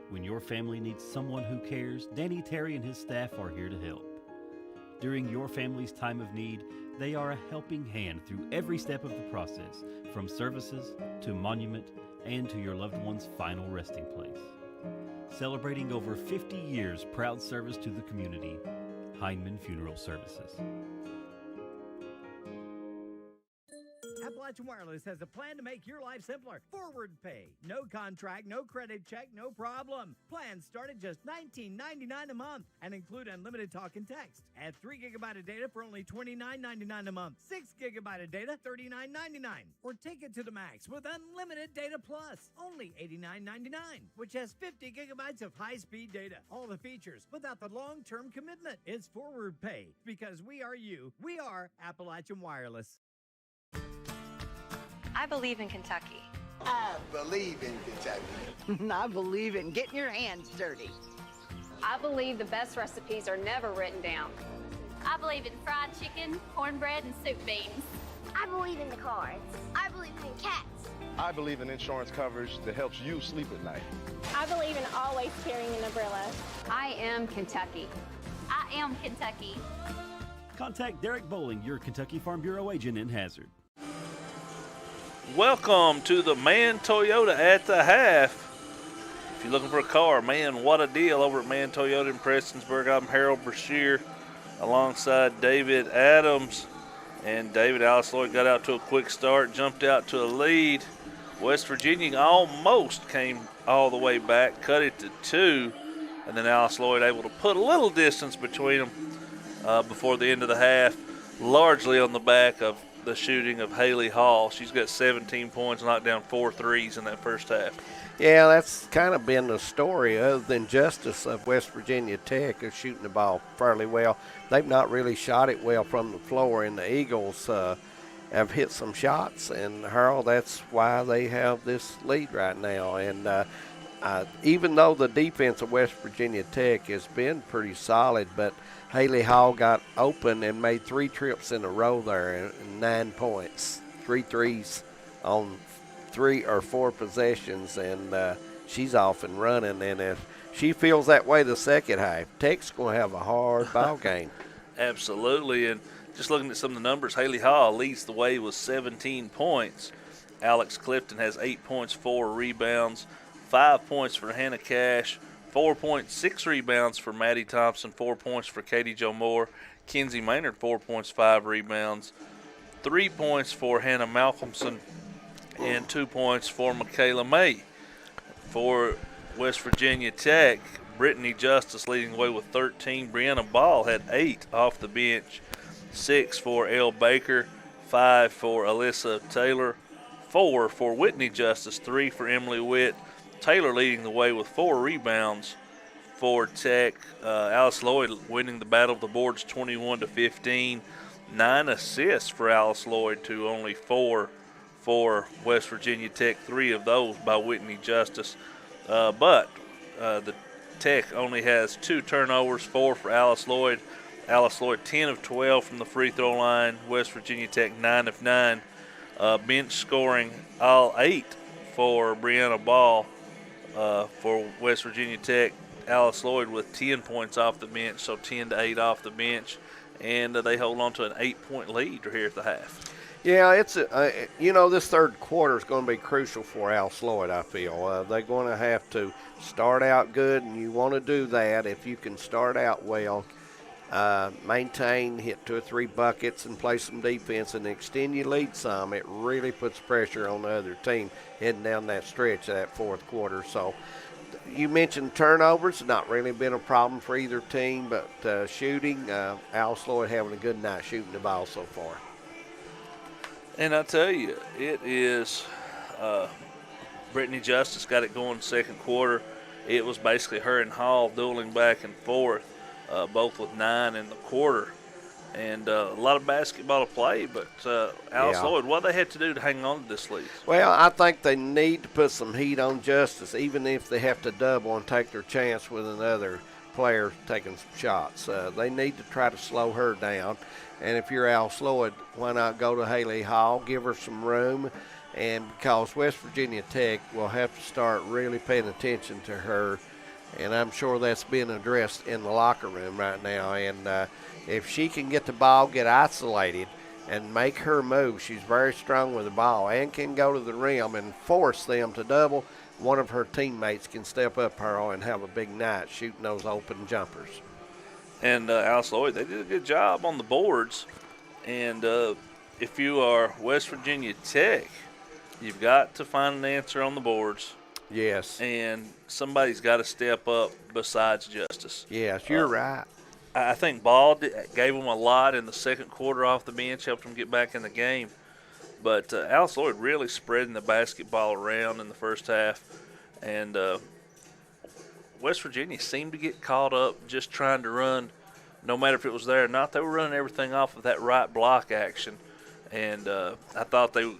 When your family needs someone who cares, Danny Terry and his staff are here to help. During your family's time of need, they are a helping hand through every step of the process, from services to monument and to your loved one's final resting place. Celebrating over 50 years proud service to the community, Hindman Funeral Services. Appalachian Wireless has a plan to make your life simpler. Forward pay. No contract, no credit check, no problem. Plans start at just $19.99 a month and include unlimited talk and text. Add 3 GB of data for only $29.99 a month. 6 GB of data, $39.99. Or take it to the max with unlimited data plus, only $89.99, which has 50 GB of high-speed data. All the features without the long-term commitment. It's forward pay because we are you. We are Appalachian Wireless. I believe in Kentucky. I believe in Kentucky. I believe in getting your hands dirty. I believe the best recipes are never written down. I believe in fried chicken, cornbread, and soup beans. I believe in the cards. I believe in cats. I believe in insurance coverage that helps you sleep at night. I believe in always carrying an umbrella. I am Kentucky. I am Kentucky. Contact Derek Bowling, your Kentucky Farm Bureau agent in Hazard. Welcome to the Man Toyota at the Half. If you're looking for a car, man, what a deal over at Man Toyota in Prestonsburg. I'm Harold Brashear alongside David Adams. And David, Alice Lloyd got out to a quick start, jumped out to a lead. West Virginia almost came all the way back, cut it to 2. And then Alice Lloyd able to put a little distance between them before the end of the half, largely on the back of the shooting of Haley Hall. She's got 17 points, knocked down 4 threes in that first half. Yeah, that's kind of been the story, other than Justice of West Virginia Tech is shooting the ball fairly well. They've not really shot it well from the floor, and the Eagles have hit some shots, and Harold, that's why they have this lead right now. And even though the defense of West Virginia Tech has been pretty solid, but Haley Hall got open and made 3 trips in a row there and 9 points, 3 threes on 3 or 4 possessions, and she's off and running. And if she feels that way the second half, Tech's going to have a hard ball game. Absolutely, and just looking at some of the numbers, Haley Hall leads the way with 17 points. Alex Clifton has 8 points, 4 rebounds, 5 points for Hannah Cash, 4 points, 6 rebounds for Maddie Thompson, 4 points for Katie Jo Moore. Kenzie Maynard, 4 points, 5 rebounds, 3 points for Hannah Malcolmson, and 2 points for Michaela May. For West Virginia Tech, Brittany Justice leading the way with 13. Brianna Ball had 8 off the bench, 6 for Elle Baker, 5 for Alyssa Taylor, 4 for Whitney Justice, 3 for Emily Witt. Taylor leading the way with 4 rebounds for Tech. Alice Lloyd winning the battle of the boards 21-15. 9 assists for Alice Lloyd to only 4 for West Virginia Tech, 3 of those by Whitney Justice. But the Tech only has 2 turnovers, 4 for Alice Lloyd. Alice Lloyd 10 of 12 from the free throw line. West Virginia Tech 9 of 9. Bench scoring all 8 for Brianna Ball. For West Virginia Tech, Alice Lloyd with 10 points off the bench, so 10-8 off the bench, and they hold on to an 8-point lead here at the half. Yeah, it's this third quarter is going to be crucial for Alice Lloyd, I feel. They're going to have to start out good, and you want to do that if you can start out well, maintain, hit 2 or 3 buckets, and play some defense and extend your lead some. It really puts pressure on the other team heading down that stretch of that fourth quarter. So you mentioned turnovers, not really been a problem for either team, but shooting, Alice Lloyd having a good night shooting the ball so far. And I tell you, it is Brittany Justice got it going second quarter. It was basically her and Hall dueling back and forth, both with 9 in the quarter. And a lot of basketball to play, but Alice Lloyd, what they had to do to hang on to this lead? Well, I think they need to put some heat on Justice, even if they have to double and take their chance with another player taking some shots. They need to try to slow her down. And if you're Alice Lloyd, why not go to Haley Hall, give her some room, and because West Virginia Tech will have to start really paying attention to her, and I'm sure that's being addressed in the locker room right now. And if she can get the ball, get isolated, and make her move, she's very strong with the ball and can go to the rim and force them to double. One of her teammates can step up her and have a big night shooting those open jumpers. And Alice Lloyd, they did a good job on the boards. And if you are West Virginia Tech, you've got to find an answer on the boards. Yes. And somebody's got to step up besides Justice. Yes, you're right. I think Ball gave them a lot in the second quarter off the bench, helped them get back in the game. But Alice Lloyd really spreading the basketball around in the first half. And West Virginia seemed to get caught up just trying to run, no matter if it was there or not. They were running everything off of that right block action. And I thought they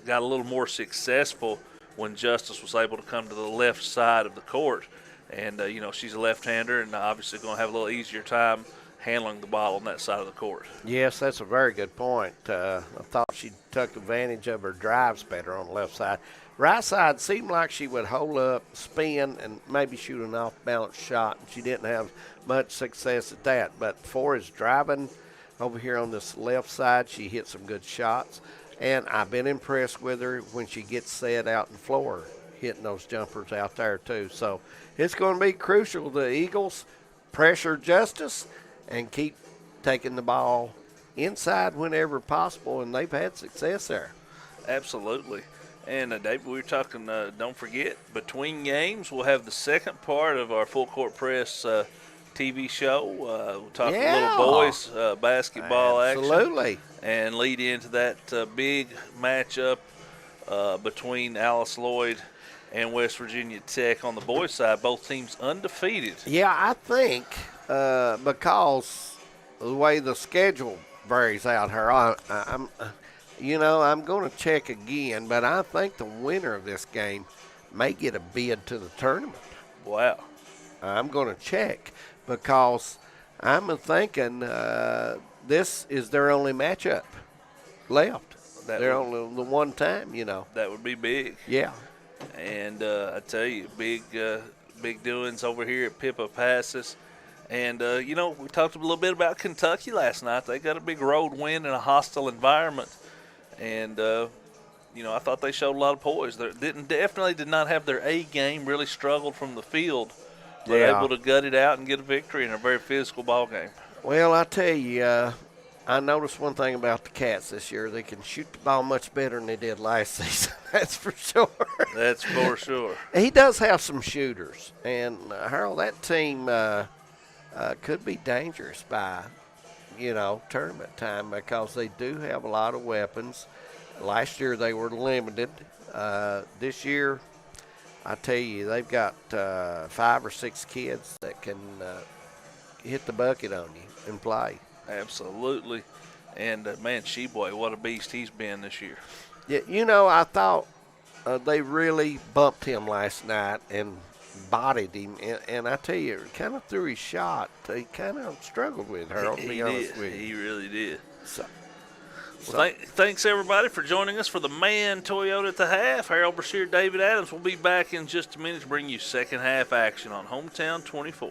got a little more successful when Justice was able to come to the left side of the court. And, she's a left-hander and obviously going to have a little easier time handling the ball on that side of the court. Yes, that's a very good point. I thought she took advantage of her drives better on the left side. Right side seemed like she would hold up, spin, and maybe shoot an off-balance shot. She didn't have much success at that. But for his driving over here on this left side. She hit some good shots. And I've been impressed with her when she gets set out in floor, hitting those jumpers out there too. So it's going to be crucial. The Eagles pressure Justice and keep taking the ball inside whenever possible, and they've had success there. Absolutely. And David, we were talking, don't forget, between games, we'll have the second part of our Full Court Press TV show. We'll talk a little boys basketball action. Absolutely. And lead into that big matchup between Alice Lloyd and West Virginia Tech on the boys' side. Both teams undefeated. Yeah, I think because the way the schedule varies out here, I'm going to check again, but I think the winner of this game may get a bid to the tournament. Wow. I'm going to check because I'm thinking this is their only matchup left. They're only the one time, That would be big. Yeah. And I tell you, big doings over here at Pippa Passes. And, we talked a little bit about Kentucky last night. They got a big road win in a hostile environment. And, I thought they showed a lot of poise. They definitely did not have their A game, really struggled from the field. But able to gut it out and get a victory in a very physical ball game. Well, I tell you, I noticed one thing about the Cats this year. They can shoot the ball much better than they did last season. That's for sure. That's for sure. He does have some shooters. And, Harold, that team could be dangerous by, tournament time because they do have a lot of weapons. Last year they were limited. This year, I tell you, they've got 5 or 6 kids that can hit the bucket on you and play. Absolutely. And, man, Sheboy, what a beast he's been this year. Yeah, I thought they really bumped him last night and bodied him. And I tell you, kind of threw his shot. He kind of struggled with it, Harold, to be honest with you. He really did. So thanks, everybody, for joining us for the Man Toyota at the Half. Harold Brashear, David Adams. We'll be back in just a minute to bring you second half action on Hometown 24.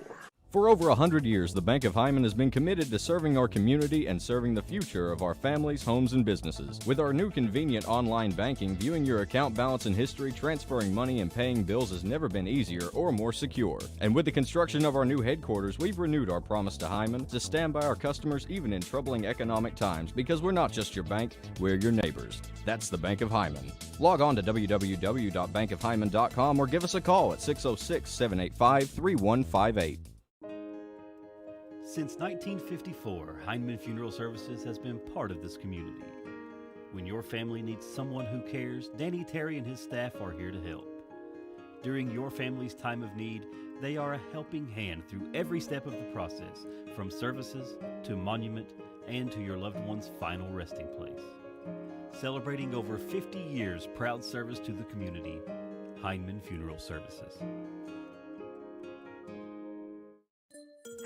For over 100 years, the Bank of Hyman has been committed to serving our community and serving the future of our families, homes, and businesses. With our new convenient online banking, viewing your account balance and history, transferring money, and paying bills has never been easier or more secure. And with the construction of our new headquarters, we've renewed our promise to Hyman to stand by our customers even in troubling economic times, because we're not just your bank, we're your neighbors. That's the Bank of Hyman. Log on to www.bankofhyman.com or give us a call at 606-785-3158. Since 1954, Heinemann Funeral Services has been part of this community. When your family needs someone who cares, Danny Terry and his staff are here to help. During your family's time of need, they are a helping hand through every step of the process, from services to monument and to your loved one's final resting place. Celebrating over 50 years proud service to the community, Heinemann Funeral Services.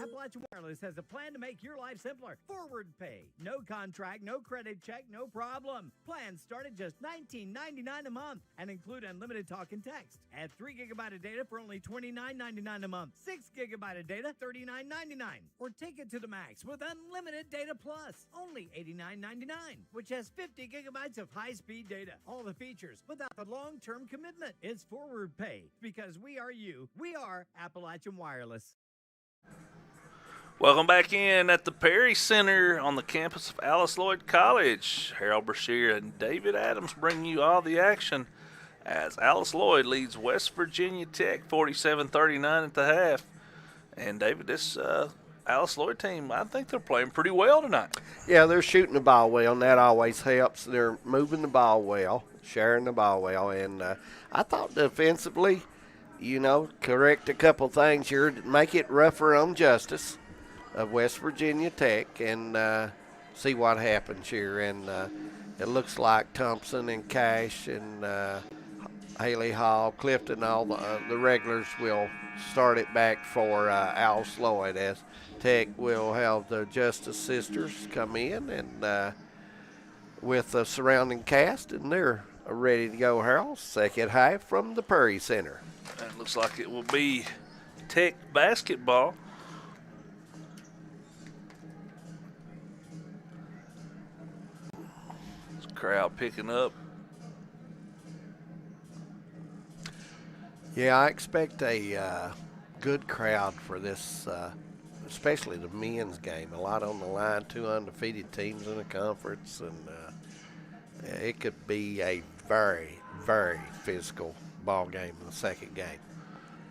Appalachian Wireless has a plan to make your life simpler. Forward pay. No contract, no credit check, no problem. Plans start at just $19.99 a month and include unlimited talk and text. Add 3 GB of data for only $29.99 a month. 6 GB of data, $39.99. Or take it to the max with unlimited data plus, only $89.99, which has 50 GB of high-speed data. All the features without the long-term commitment. It's forward pay because we are you. We are Appalachian Wireless. Welcome back in at the Perry Center on the campus of Alice Lloyd College. Harold Brashear and David Adams bring you all the action as Alice Lloyd leads West Virginia Tech 47-39 at the half. And David, this Alice Lloyd team, I think they're playing pretty well tonight. Yeah, they're shooting the ball well, and that always helps. They're moving the ball well, sharing the ball well. And I thought defensively, correct a couple things here to make it rougher on Justice of West Virginia Tech and see what happens here. And it looks like Thompson and Cash and Haley Hall, Clifton, all the regulars will start it back for Alice Lloyd, as Tech will have the Justice sisters come in and with the surrounding cast, and they're ready to go, Harold. Second half from the Perry Center. It looks like it will be Tech basketball. Crowd picking up. Yeah, I expect a good crowd for this, especially the men's game. A lot on the line, 2 undefeated teams in the conference, and it could be a very, very physical ball game in the second game.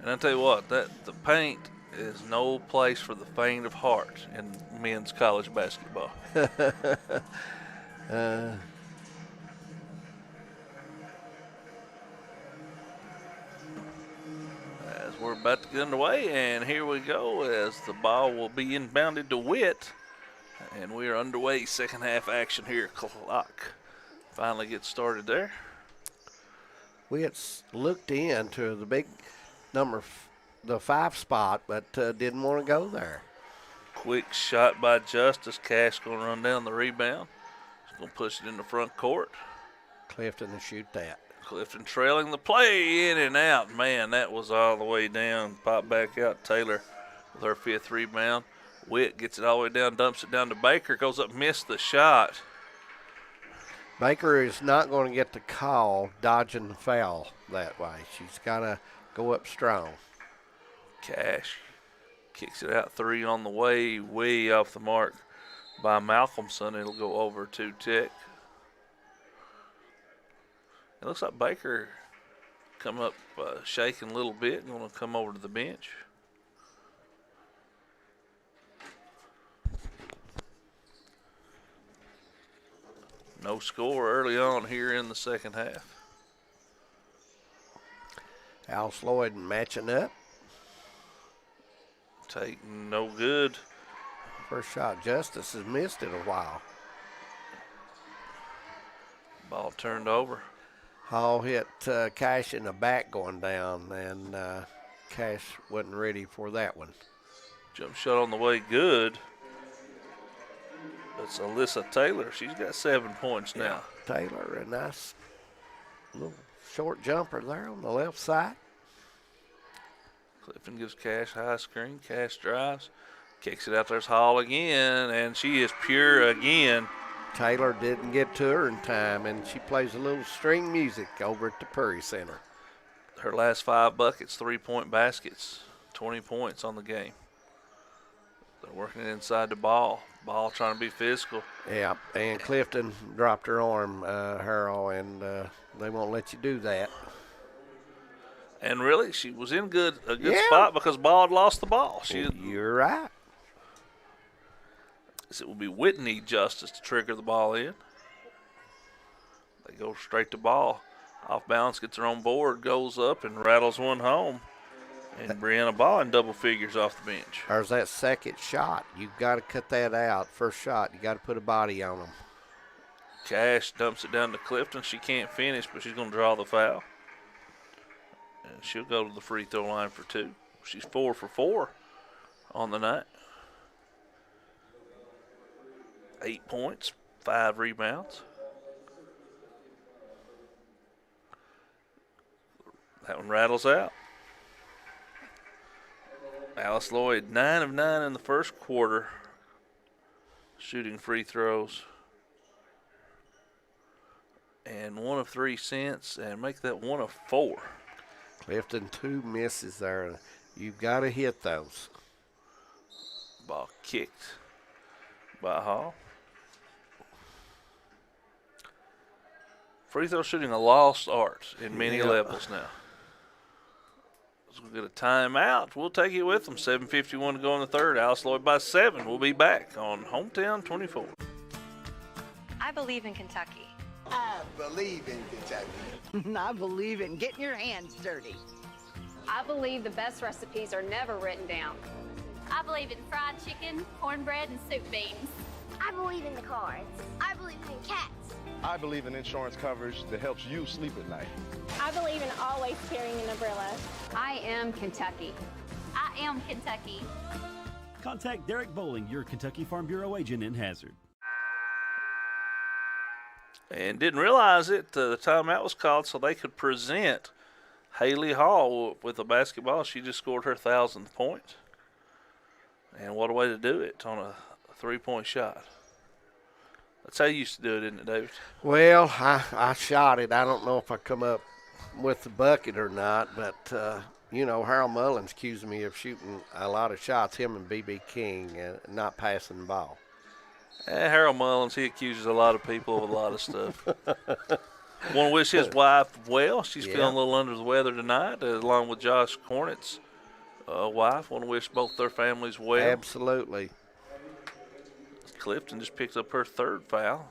And I tell you what, the paint is no place for the faint of heart in men's college basketball. As we're about to get underway, and here we go as the ball will be inbounded to Witt. And we are underway, second half action here. Clock finally gets started there. Witt's looked into the big the 5 spot, but didn't want to go there. Quick shot by Justice. Cash going to run down the rebound. He's going to push it in the front court. Clifton to shoot that. Clifton trailing the play, in and out. Man, that was all the way down. Pop back out. Taylor with her 5th rebound. Witt gets it all the way down, dumps it down to Baker. Goes up, missed the shot. Baker is not going to get the call dodging the foul that way. She's got to go up strong. Cash kicks it out 3 on the way off the mark by Malcolmson. It'll go over to Tech. It looks like Baker come up shaking a little bit, going to come over to the bench. No score early on here in the second half. Alice Lloyd matching up. Taking no good. First shot, Justice has missed it a while. Ball turned over. Hall hit Cash in the back going down, and Cash wasn't ready for that one. Jump shot on the way, good. It's Alyssa Taylor. She's got 7 points now. Taylor, a nice little short jumper there on the left side. Clifton gives Cash high screen. Cash drives, kicks it out. There's Hall again, and she is pure again. Taylor didn't get to her in time, and she plays a little string music over at the Prairie Center. Her last 5 buckets, 3-point baskets, 20 points on the game. They're working it inside the ball. Ball trying to be physical. Yeah, and Clifton dropped her arm, Harold, and they won't let you do that. And really, she was in a good spot because Ball had lost the ball. You're right. It will be Whitney Justice to trigger the ball in. They go straight to Ball. Off balance, gets her on board, goes up and rattles one home. And Brianna Ball in double figures off the bench. There's that second shot. You've got to cut that out. First shot, you got to put a body on them. Cash dumps it down to Clifton. She can't finish, but she's going to draw the foul. And she'll go to the free throw line for 2. She's 4 for 4 on the night. 8 points, 5 rebounds. That one rattles out. Alice Lloyd, 9 of 9 in the first quarter, shooting free throws. And 1 of 3 since, and make that 1 of 4. Clifton 2 misses there. You've got to hit those. Ball kicked by Hall. Free throw shooting a lost art in many levels now. So we'll get a timeout. We'll take it with them. 7:51 to go in the third. Alice Lloyd by 7. We'll be back on Hometown 24. I believe in Kentucky. I believe in Kentucky. I believe in getting your hands dirty. I believe the best recipes are never written down. I believe in fried chicken, cornbread, and soup beans. I believe in the cards. I believe in cats. I believe in insurance coverage that helps you sleep at night. I believe in always carrying an umbrella. I am Kentucky. I am Kentucky. Contact Derek Bowling, your Kentucky Farm Bureau agent in Hazard. And didn't realize it. The timeout was called so they could present Haley Hall with a basketball. She just scored her 1,000th point. And what a way to do it on a 3-point shot. That's how you used to do it, isn't it, David? Well, I shot it. I don't know if I come up with the bucket or not, but Harold Mullins accused me of shooting a lot of shots, him and B.B. King, and not passing the ball. Harold Mullins, he accuses a lot of people of a lot of stuff. Want to wish his wife well. She's feeling a little under the weather tonight, along with Josh Cornett's wife. Want to wish both their families well. Absolutely. Clifton just picked up her third foul.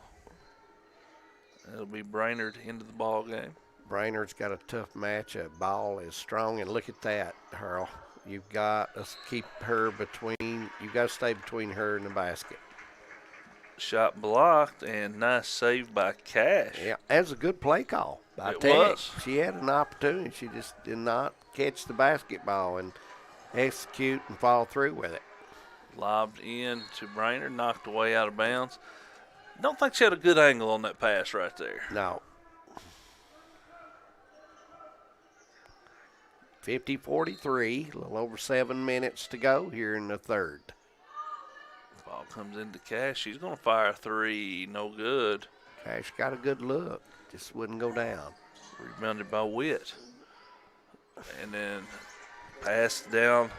It'll be Brainerd into the ball game. Brainerd's got a tough match. That ball is strong, and look at that, Harold. You've got to keep her between. You've got to stay between her and the basket. Shot blocked, and nice save by Cash. Yeah, that was a good play call by It Tech. was. She had an opportunity. She just did not catch the basketball and execute and follow through with it. Lobbed in to Brainerd, knocked away out of bounds. Don't think she had a good angle on that pass right there. No. 50-43, a little over 7 minutes to go here in the third. Ball comes into Cash. She's going to fire a three. No good. Cash got a good look. Just wouldn't go down. Rebounded by Witt. And then passed down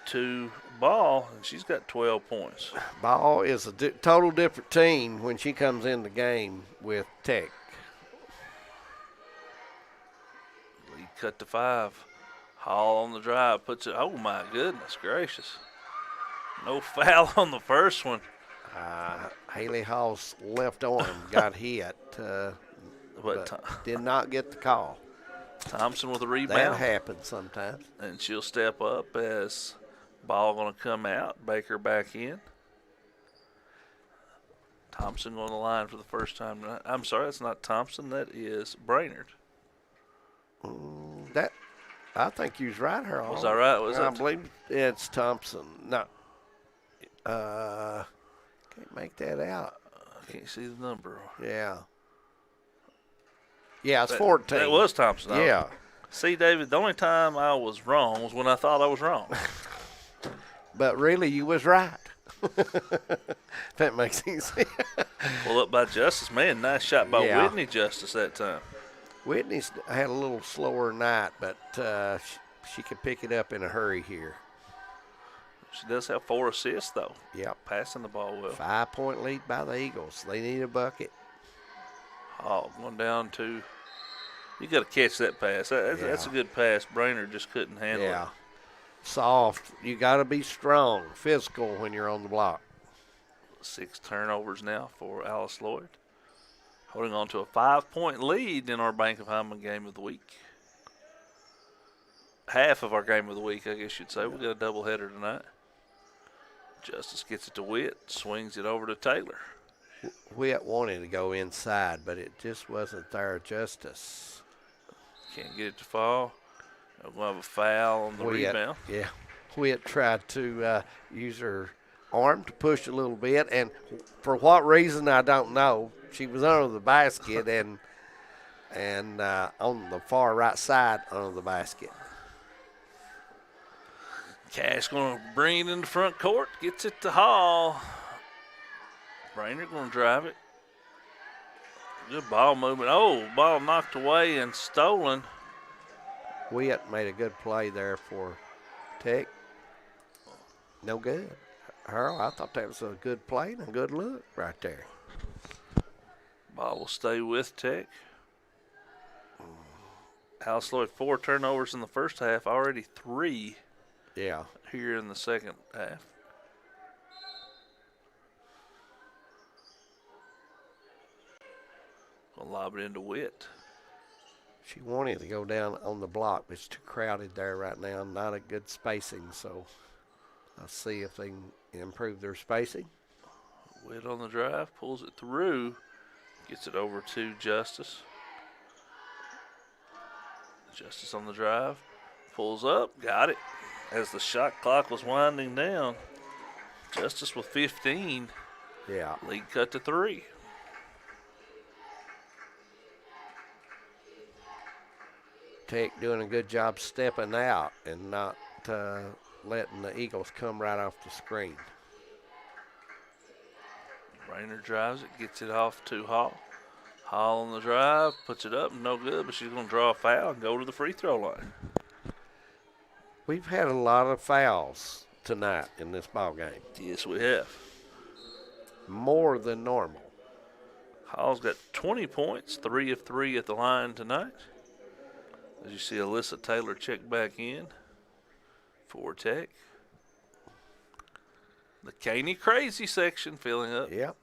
to Ball, and she's got 12 points. Ball is a total different team when she comes in the game with Tech. Lead cut to 5. Hall on the drive puts it. Oh, my goodness gracious. No foul on the first one. Haley Hall's left arm got hit, but did not get the call. Thompson with a rebound. That happens sometimes. And she'll step up as ball going to come out. Baker back in. Thompson on the line for the first time tonight. I'm sorry, that's not Thompson. That is Brainerd. I think you was right, Harold. Was I right? I believe it's Thompson. No. Can't make that out. I can't see the number. Yeah. Yeah, it's 14. That was Thompson. Yeah. See, David, the only time I was wrong was when I thought I was wrong. But really, you was right. That makes sense. Pull up by Justice. Man, nice shot by Yeah. Whitney Justice that time. Whitney's had a little slower night, but she could pick it up in a hurry here. She does have 4 assists, though. Yep. Passing the ball well. 5-point lead by the Eagles. They need a bucket. Oh, going down to – you got to catch that pass. That's a good pass. Brainerd just couldn't handle it. Soft. You got to be strong, physical when you're on the block. 6 turnovers now for Alice Lloyd. Holding on to a 5-point lead in our Bank of Hyman game of the week. Half of our game of the week, I guess you'd say. We got a doubleheader tonight. Justice gets it to Witt, swings it over to Taylor. Witt wanted to go inside, but it just wasn't there. Justice can't get it to fall. We'll have a foul on the rebound. Yeah. Witt tried to use her arm to push a little bit, and for what reason, I don't know. She was under the basket and on the far right side under the basket. Cash going to bring it in the front court, gets it to Hall. Brainerd going to drive it. Good ball movement. Oh, ball knocked away and stolen. Witt made a good play there for Tech. No good. Harold, I thought that was a good play and a good look right there. Ball will stay with Tech. Alice Lloyd 4 turnovers in the first half, already 3 here in the second half. Gonna lob it into Witt. She wanted to go down on the block, but it's too crowded there right now. Not a good spacing, so I'll see if they can improve their spacing. Witt on the drive, pulls it through, gets it over to Justice. Justice on the drive, pulls up, got it. As the shot clock was winding down, Justice with 15. Yeah. Lead cut to 3. Tech doing a good job stepping out and not letting the Eagles come right off the screen. Rayner drives it, gets it off to Hall. Hall on the drive, puts it up, no good, but she's going to draw a foul and go to the free throw line. We've had a lot of fouls tonight in this ball game. Yes, we have. More than normal. Hall's got 20 points, 3 of 3 at the line tonight. As you see, Alyssa Taylor check back in for Tech. The Caney Crazy section filling up. Yep.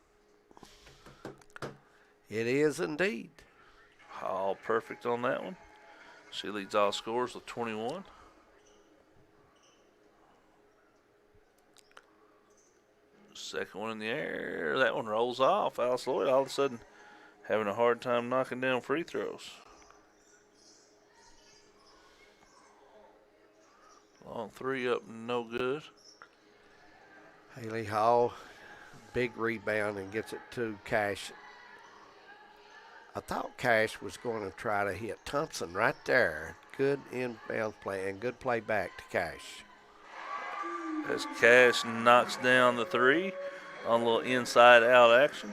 It is indeed. Hall perfect on that one. She leads all scores with 21. Second one in the air. That one rolls off. Alice Lloyd all of a sudden having a hard time knocking down free throws. Long three up, no good. Haley Hall, big rebound and gets it to Cash. I thought Cash was going to try to hit Thompson right there. Good inbound play and good play back to Cash. As Cash knocks down the three on a little inside-out action.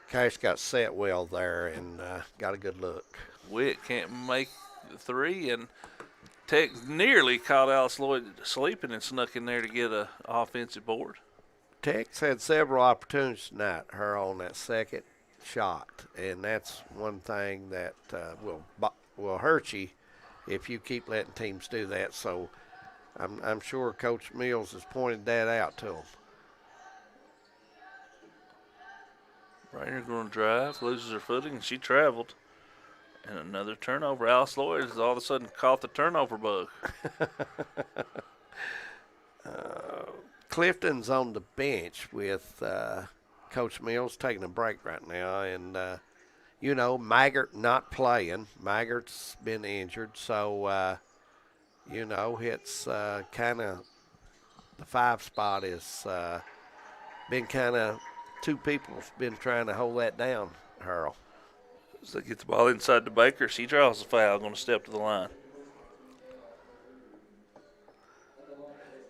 Cash got set well there and got a good look. Witt can't make the three, and Tech nearly caught Alice Lloyd sleeping and snuck in there to get an offensive board. Tech's had several opportunities tonight, her on that second shot, and that's one thing that will hurt you if you keep letting teams do that. So I'm sure Coach Mills has pointed that out to them. Rayner going to drive, loses her footing, and she traveled. And another turnover. Alice Lloyd has all of a sudden caught the turnover bug. Clifton's on the bench with Coach Mills taking a break right now. And, Maggart not playing. Maggart's been injured. So, it's kind of the 5 spot is been kind of two people been trying to hold that down, Harold. As they get the ball inside to Baker, she draws the foul, going to step to the line.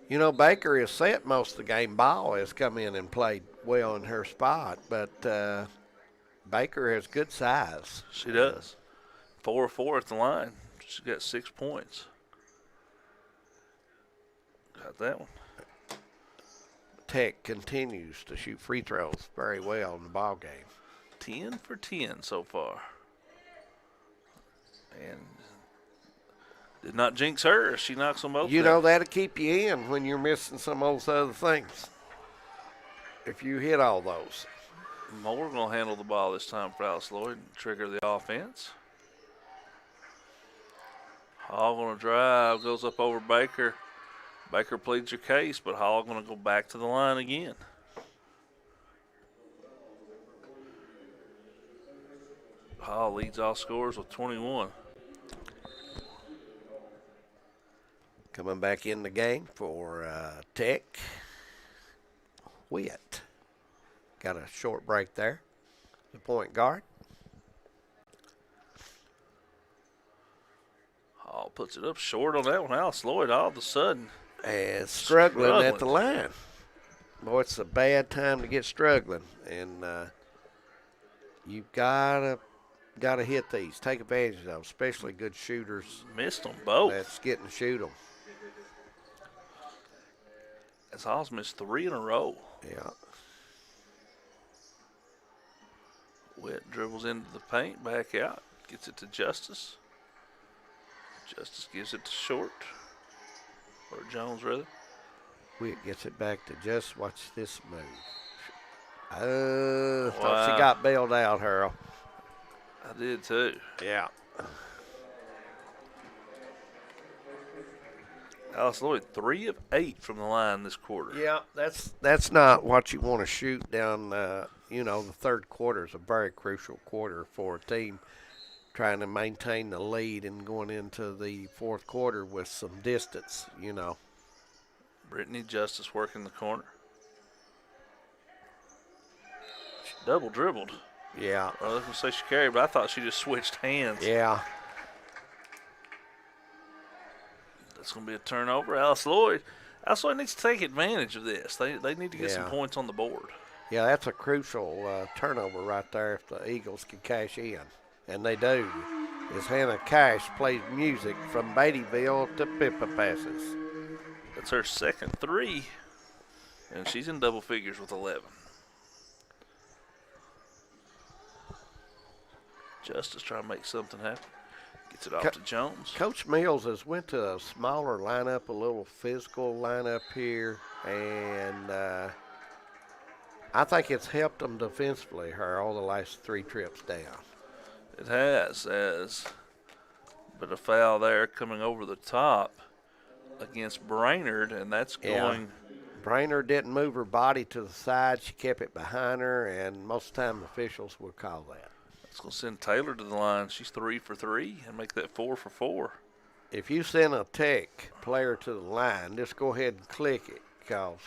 Baker has set most of the game. Ball has come in and played well in her spot, but Baker has good size. She does. 4 of 4 at the line. She's got 6 points. Got that one. Tech continues to shoot free throws very well in the ball game. 10 for 10 so far. And did not jinx her. She knocks them both down. That'll keep you in when you're missing some of those other things. If you hit all those. Moore going to handle the ball this time for Alice Lloyd and trigger the offense. Hall going to drive, goes up over Baker. Baker pleads her case, but Hall going to go back to the line again. Hall leads all scores with 21. Coming back in the game for Tech. Witt. Got a short break there. The point guard. Hall puts it up short on that one. Alice Lloyd all of a sudden. And struggling at the line. Boy, it's a bad time to get struggling. And you've got to hit these. Take advantage of them, especially good shooters. Missed them both. That's getting to shoot them. As Hall's missed 3 in a row. Yeah. Witt dribbles into the paint, back out, gets it to Justice. Justice gives it to Short. Or Jones, rather. Witt gets it back to Justice. Watch this move. Thought she got bailed out, Harold. I did too. Yeah. Alice Lloyd, 3 of 8 from the line this quarter. Yeah, that's not what you want to shoot down. The third quarter is a very crucial quarter for a team trying to maintain the lead and going into the fourth quarter with some distance, Brittany Justice working the corner. She double dribbled. Yeah. I was going to say she carried, but I thought she just switched hands. Yeah. That's going to be a turnover. Alice Lloyd Also, needs to take advantage of this. They need to get some points on the board. Yeah, that's a crucial turnover right there if the Eagles can cash in. And they do. As Hannah Cash plays music from Beattyville to Pippa passes. That's her second 3, and she's in double figures with 11. Justice trying to make something happen. Gets it off to Jones. Coach Mills has went to a smaller lineup, a little physical lineup here, and I think it's helped them defensively, all the last 3 trips down. It has, but a foul there coming over the top against Brainerd, and that's going. Brainerd didn't move her body to the side. She kept it behind her, and most of the time officials will call that. It's going to send Taylor to the line. She's 3 for 3 and make that 4 for 4. If you send a Tech player to the line, just go ahead and click it because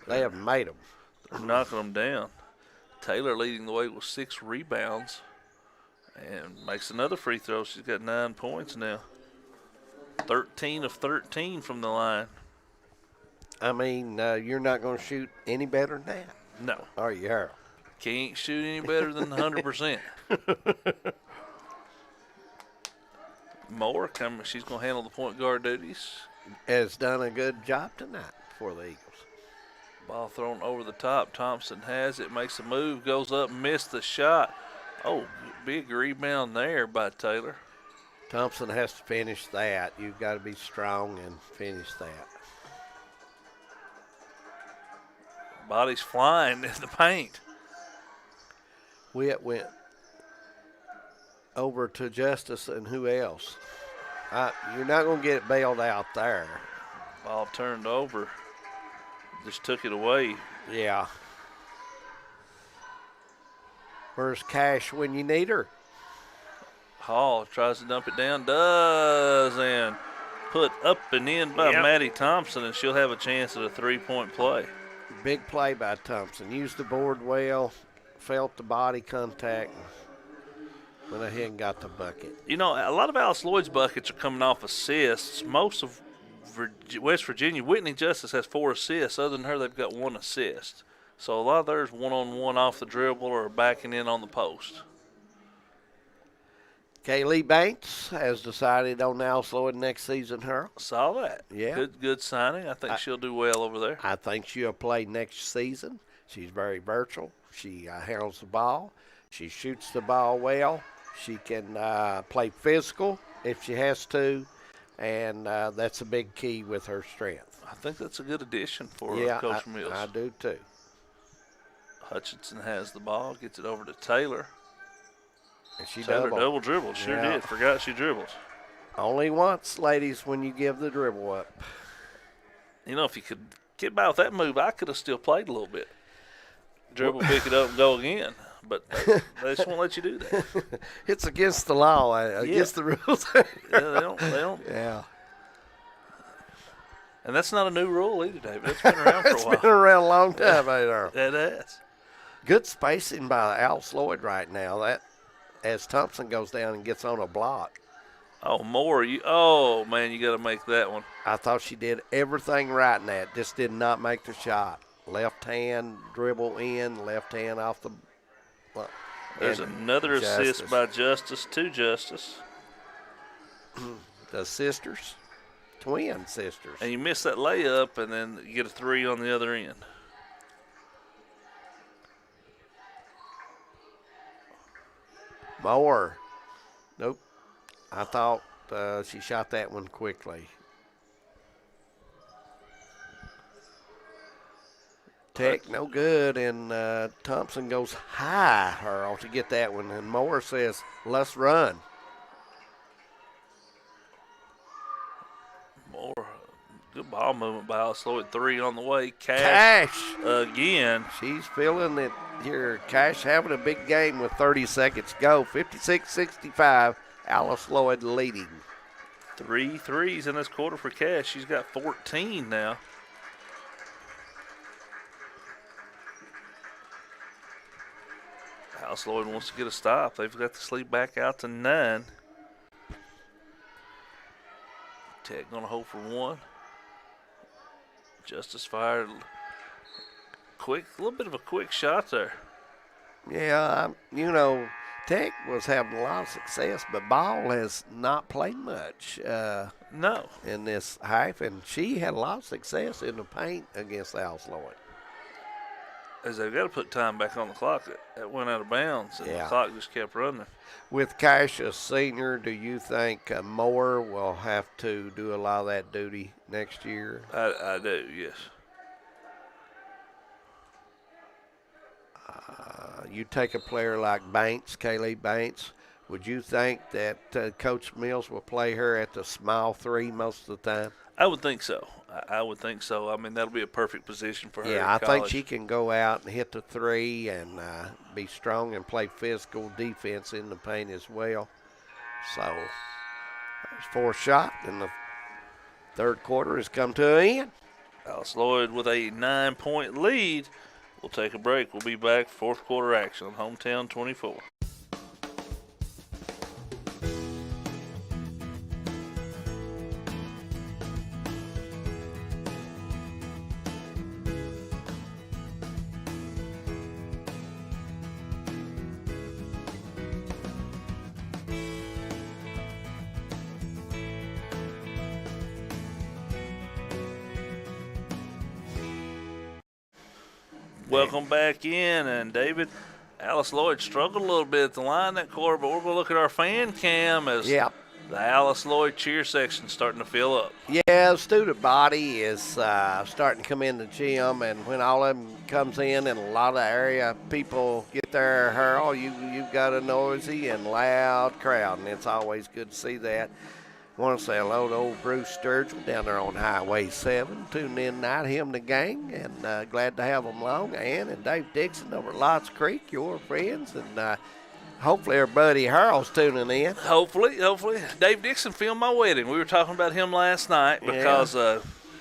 they haven't made them. They're knocking them down. Taylor leading the way with 6 rebounds and makes another free throw. She's got 9 points now. 13 of 13 from the line. I mean, you're not going to shoot any better than that. No. Are you, Harold? Can't shoot any better than 100%. Moore coming. She's going to handle the point guard duties. Has done a good job tonight for the Eagles. Ball thrown over the top. Thompson has it, makes a move, goes up, missed the shot. Oh, big rebound there by Taylor. Thompson has to finish that. You've got to be strong and finish that. Body's flying in the paint. Witt went over to Justice and who else? You're not going to get it bailed out there. Ball turned over. Just took it away. Yeah. Where's Cash when you need her? Hall tries to dump it down, does, and put up and in by Maddie Thompson, and she'll have a chance at a 3-point play. Big play by Thompson. Used the board well, felt the body contact, went ahead and got the bucket. You know, a lot of Alice Lloyd's buckets are coming off assists. Most of West Virginia, Whitney Justice has 4 assists. Other than her, they've got 1 assist. So a lot of theirs one-on-one off the dribble or backing in on the post. Kaylee Banks has decided on Alice Lloyd next season, Harold. Saw that. Yeah. Good signing. I think she'll do well over there. I think she'll play next season. She's very versatile. She handles the ball. She shoots the ball well. She can play physical if she has to, and that's a big key with her strength. I think that's a good addition for Coach Mills. I do too. Hutchinson has the ball, gets it over to Taylor. And she Taylor double dribbled. Sure did. Forgot she dribbled. Only once, ladies, when you give the dribble up. You know, if you could get by with that move, I could have still played a little bit. Dribble, pick it up, and go again. But they just won't let you do that. It's against the law, against the rules. They don't. Yeah. And that's not a new rule either, David. It's been around for a while. It's been around a long time, ain't it? It has. Good spacing by Alice Lloyd right now. That as Thompson goes down and gets on a block. Oh, Moore. Oh, man, you got to make that one. I thought she did everything right in that. Just did not make the shot. Left hand dribble in, left hand off the. There's another assist by Justice to Justice. The sisters, twin sisters. And you miss that layup, and then you get a 3 on the other end. Moore. Nope. I thought she shot that one quickly. Tech, no good, and Thompson goes high, Harold, to get that one, and Moore says, let's run. Moore, good ball movement by Alice Lloyd. 3 on the way. Cash again. She's feeling it here. Cash having a big game with 30 seconds to go. 56-65, Alice Lloyd leading. 3 threes in this quarter for Cash. She's got 14 now. Alice Lloyd wants to get a stop. They've got to sleep back out to 9. Tech going to hold for 1. Justice fired quick, a little bit of a quick shot there. Yeah, Tech was having a lot of success, but Ball has not played much. No. In this half, and she had a lot of success in the paint against ALC Lloyd. As they've got to put time back on the clock. That went out of bounds, and the clock just kept running. With Cash a senior, do you think Moore will have to do a lot of that duty next year? I do, yes. You take a player like Banks, Kaylee Banks, would you think that Coach Mills will play her at the small 3 most of the time? I would think so. I would think so. I mean, that'll be a perfect position for her. Yeah, I think she can go out and hit the 3 and be strong and play physical defense in the paint as well. So, there's 4 shot, and the third quarter has come to an end. ALC Lloyd with a 9-point lead. We'll take a break. We'll be back fourth quarter action on Hometown 24. Welcome back in, and David, ALC Lloyd struggled a little bit at the line that quarter, but we're going to look at our fan cam as the ALC Lloyd cheer section starting to fill up. Yeah, the student body is starting to come in the gym, and when all of them comes in a lot of the area, people get there, hurl, you've got a noisy and loud crowd, and it's always good to see that. I want to say hello to old Bruce Sturgill down there on Highway 7, tuning in tonight, him and the gang, and glad to have them along. Ann and Dave Dixon over at Lots Creek, your friends, and hopefully our buddy Harold's tuning in. Hopefully. Dave Dixon filmed my wedding. We were talking about him last night because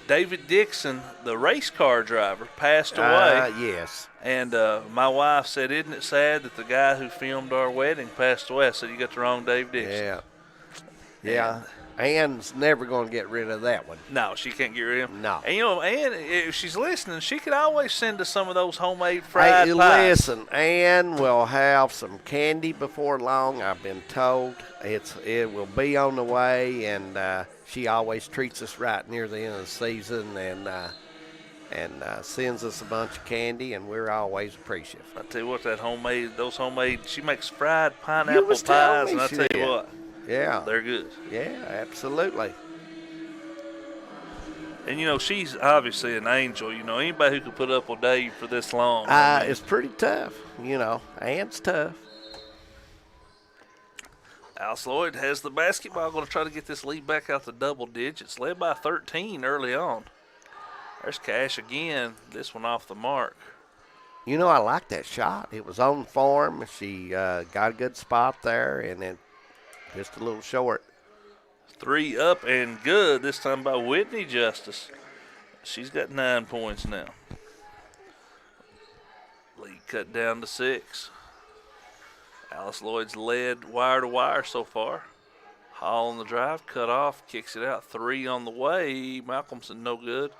David Dixon, the race car driver, passed away. Yes. And my wife said, isn't it sad that the guy who filmed our wedding passed away? I said, you got the wrong Dave Dixon. Yeah. Ann's never going to get rid of that one. No, she can't get rid of him. No. And, Ann, if she's listening, she could always send us some of those homemade fried pies. Listen, Ann will have some candy before long, I've been told. It will be on the way, and she always treats us right near the end of the season and sends us a bunch of candy, and we're always appreciative. I tell you what, those homemade, she makes fried pineapple pies, and I tell you what. Yeah. They're good. Yeah, absolutely. And, she's obviously an angel. Anybody who could put up with Dave for this long. It's pretty tough. Ann's tough. ALC Lloyd has the basketball. Going to try to get this lead back out to double digits. Led by 13 early on. There's Cash again. This one off the mark. I like that shot. It was on form. She got a good spot there, and then just a little short. 3 up and good, this time by Whitney Justice. She's got 9 points now. Lead cut down to 6. ALC Lloyd's led wire to wire so far. Hall on the drive, cut off, kicks it out. 3 on the way. Malcolmson no good.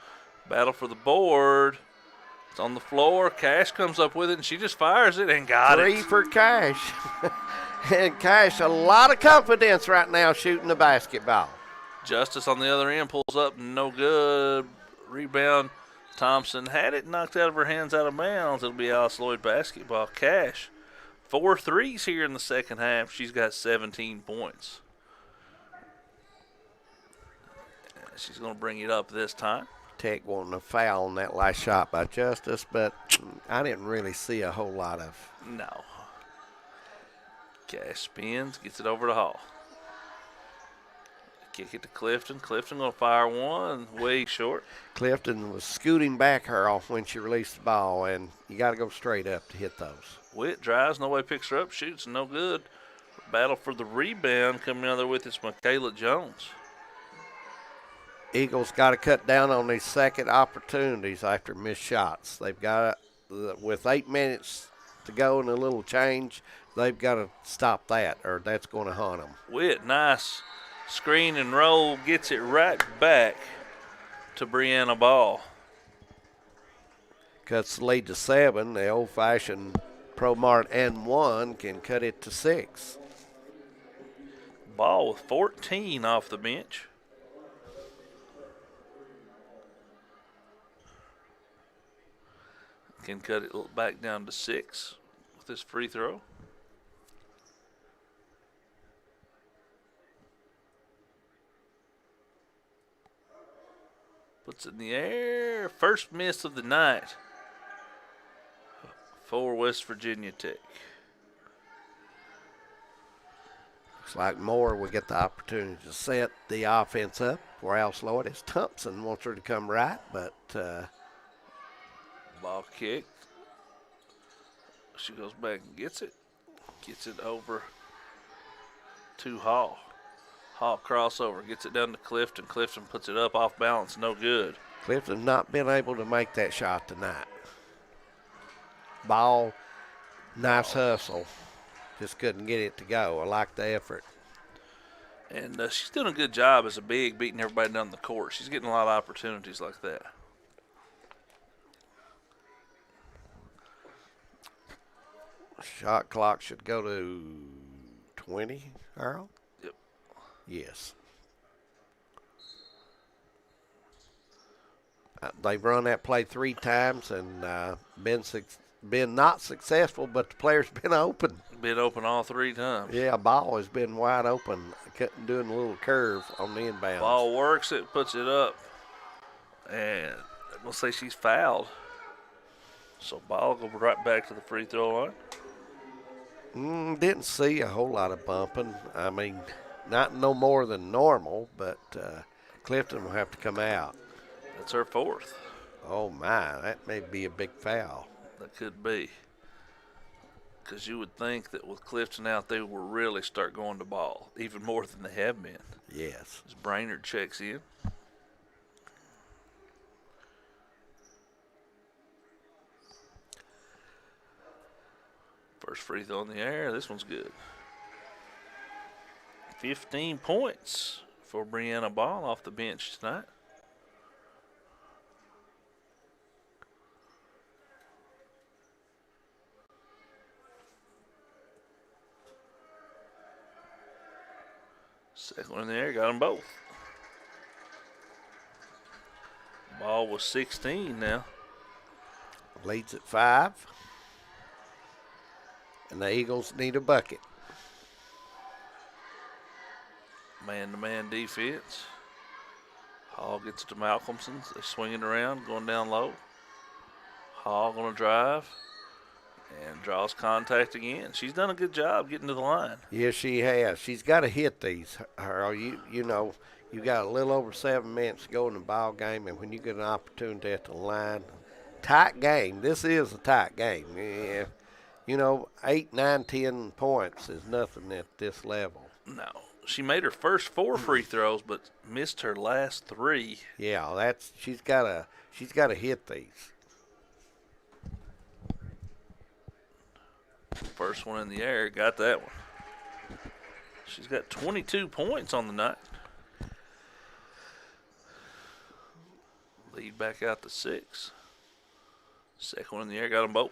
Battle for the board. It's on the floor. Cash comes up with it, and she just fires it and got it. 3 for Cash. And Cash, a lot of confidence right now shooting the basketball. Justice on the other end pulls up, no good. Rebound. Thompson had it knocked out of her hands out of bounds. It'll be ALC Lloyd basketball. Cash, 4 threes here in the second half. She's got 17 points. She's going to bring it up this time. Tech wanting a foul on that last shot by Justice, but I didn't really see a whole lot of. No. Cash spins, gets it over to Hall. Kick it to Clifton. Clifton going to fire one, way short. Clifton was scooting back her off when she released the ball, and you got to go straight up to hit those. Witt drives, nobody picks her up, shoots, no good. Battle for the rebound coming out there with it's Michaela Jones. Eagles got to cut down on these second opportunities after missed shots. They've got with 8 minutes to go and a little change, they've got to stop that, or that's going to haunt them. Witt, nice screen and roll, gets it right back to Brianna Ball. cuts the lead to 7. The old-fashioned Pro-Mart and 1 can cut it to 6. Ball with 14 off the bench. Can cut it back down to 6 with this free throw. Puts it in the air. First miss of the night for West Virginia Tech. Looks like Moore will get the opportunity to set the offense up for Al Sloyd as Thompson wants her to come right, but ball kicked. She goes back and gets it. Gets it over to Hall. Hall crossover, gets it down to Clifton. Clifton puts it up off balance, no good. Clifton not been able to make that shot tonight. Ball, nice hustle. Just couldn't get it to go. I like the effort. And she's doing a good job as a big, beating everybody down the court. She's getting a lot of opportunities like that. Shot clock should go to 20, Harold? Yep. Yes. They've run that play 3 times and been not successful, but the player's been open. Been open all 3 times. Yeah, ball has been wide open, doing a little curve on the inbound. Ball works it, puts it up, and we'll say she's fouled. So ball will go right back to the free throw line. Didn't see a whole lot of bumping. I mean, not no more than normal, but Clifton will have to come out. That's her 4th. Oh, my, that may be a big foul. That could be. Because you would think that with Clifton out, they will really start going to ball, even more than they have been. Yes. As Brainerd checks in. First free throw in the air. This one's good. 15 points for Brianna Ball off the bench tonight. Second one in the air, got them both. Ball was 16 now. Leads at 5. And the Eagles need a bucket. Man-to-man defense. Hall gets it to Malcolmson. They swing it around, going down low. Hall going to drive and draws contact again. She's done a good job getting to the line. Yes, she has. She's got to hit these, Harold. You know, you got a little over 7 minutes to go in the ball game, and when you get an opportunity at the line, tight game. This is a tight game. Yeah. You know, 8, 9, 10 points is nothing at this level. No. She made her first 4 free throws, but missed her last 3. Yeah, she's got to hit these. First one in the air, got that one. She's got 22 points on the night. Lead back out to 6. Second one in the air, got them both.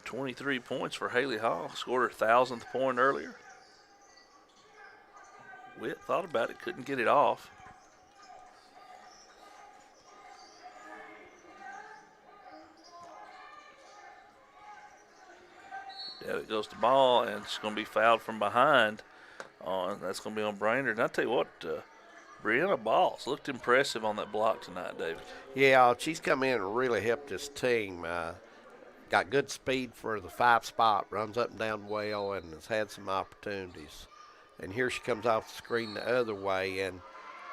23 points for Haley Hall. Scored her 1,000th point earlier. Witt thought about it, couldn't get it off. Down it goes to ball, and it's going to be fouled from behind. That's going to be on Brainerd. And I tell you what, Brianna Balls looked impressive on that block tonight, David. Yeah, she's come in and really helped this team. Got good speed for the 5 spot, runs up and down well, and has had some opportunities. And here she comes off the screen the other way, and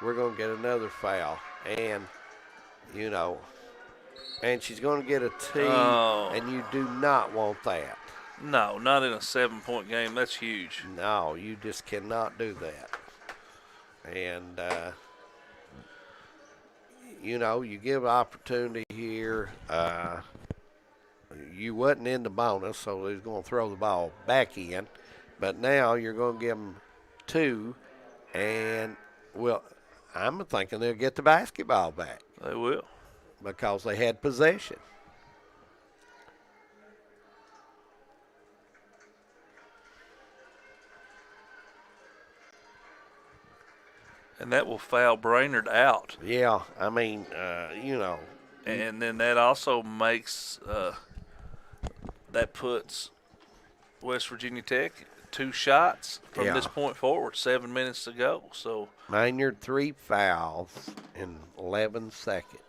we're going to get another foul. And, you know, and she's going to get a tee, and you do not want that. No, not in a 7-point game. That's huge. No, you just cannot do that. And, you know, you give opportunity here. You wasn't in the bonus, so they was going to throw the ball back in. But now you're going to give them 2, and, well, I'm thinking they'll get the basketball back. They will. because they had possession. And that will foul Brainerd out. Yeah, I mean, you know. And then that also makes that puts West Virginia Tech 2 shots from this point forward, 7 minutes to go. So Maynard 3 fouls in 11 seconds.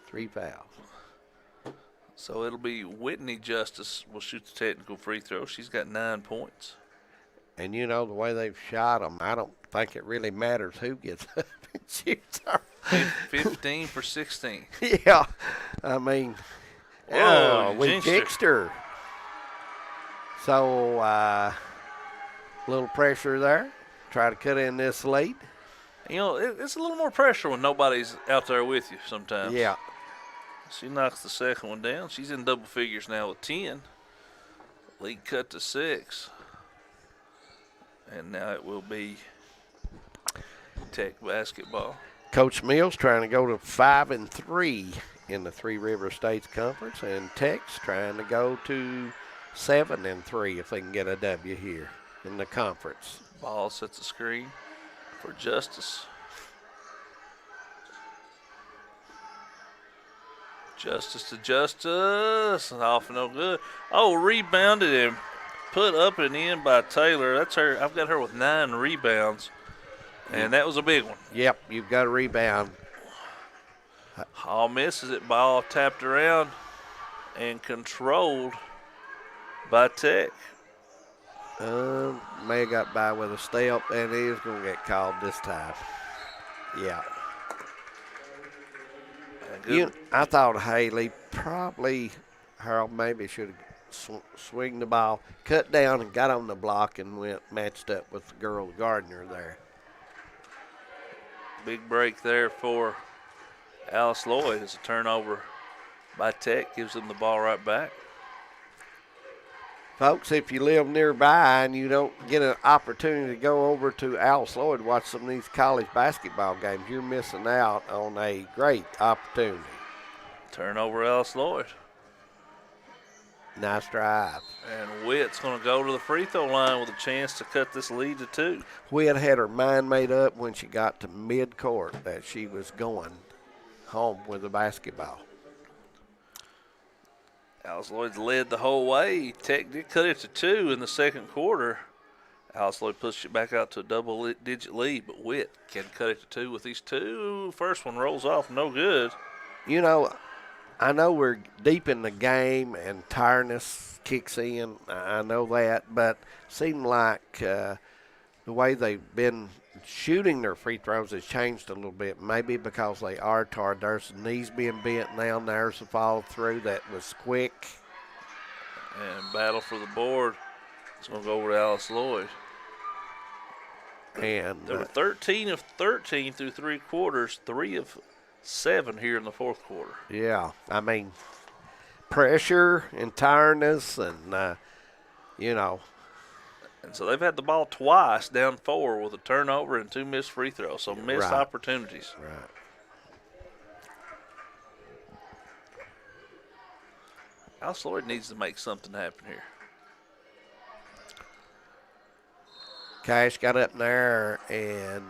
3 fouls. So it'll be Whitney Justice will shoot the technical free throw. She's got 9 points. And, you know, the way they've shot them, I don't think it really matters who gets up and shoots. 15 for 16. Yeah. I mean, we jinxed her. So, little pressure there. Try to cut in this lead. You know, it's a little more pressure when nobody's out there with you sometimes. Yeah. She knocks the second one down. She's in double figures now with 10. Lead cut to 6. And now it will be Tech basketball. Coach Mills trying to go to 5-3 in the Three River States Conference, and Tech's trying to go to 7-3 if they can get a W here in the conference. Ball sets a screen for Justice. Justice to Justice, off and no good. Oh, rebounded and put up and in by Taylor. That's her. I've got her with 9 rebounds, and that was a big one. Yep, you've got a rebound. Hall misses it. Ball tapped around and controlled by Tech. May have got by with a step, and he is going to get called this time. Yeah. I thought Haley probably, Harold maybe should have swing the ball, cut down and got on the block and went matched up with the girl Gardner there. Big break there for Alice Lloyd as a turnover by Tech gives them the ball right back. Folks, if you live nearby and you don't get an opportunity to go over to Alice Lloyd to watch some of these college basketball games, you're missing out on a great opportunity. Turnover Alice Lloyd. Nice drive. And Witt's going to go to the free throw line with a chance to cut this lead to 2. Witt had her mind made up when she got to mid-court that she was going home with the basketball. Alice Lloyd's led the whole way. Tech did cut it to 2 in the second quarter. Alice Lloyd pushed it back out to a double-digit lead, but Witt can cut it to 2 with these 2. First one rolls off, no good. You know, I know we're deep in the game and tiredness kicks in. I know that, but it seemed like the way they've been shooting their free throws has changed a little bit. Maybe because they are tired. There's the knees being bent now, and there's a follow through that was quick. And battle for the board. It's going to go over to Alice Lloyd. And they were 13 of 13 through 3 quarters, 3 of 7 here in the fourth quarter. Yeah, I mean, pressure and tiredness and, you know. And so they've had the ball twice down 4 with a turnover and 2 missed free throws, so missed opportunities. Right. Alice Lloyd needs to make something happen here. Cash got up there and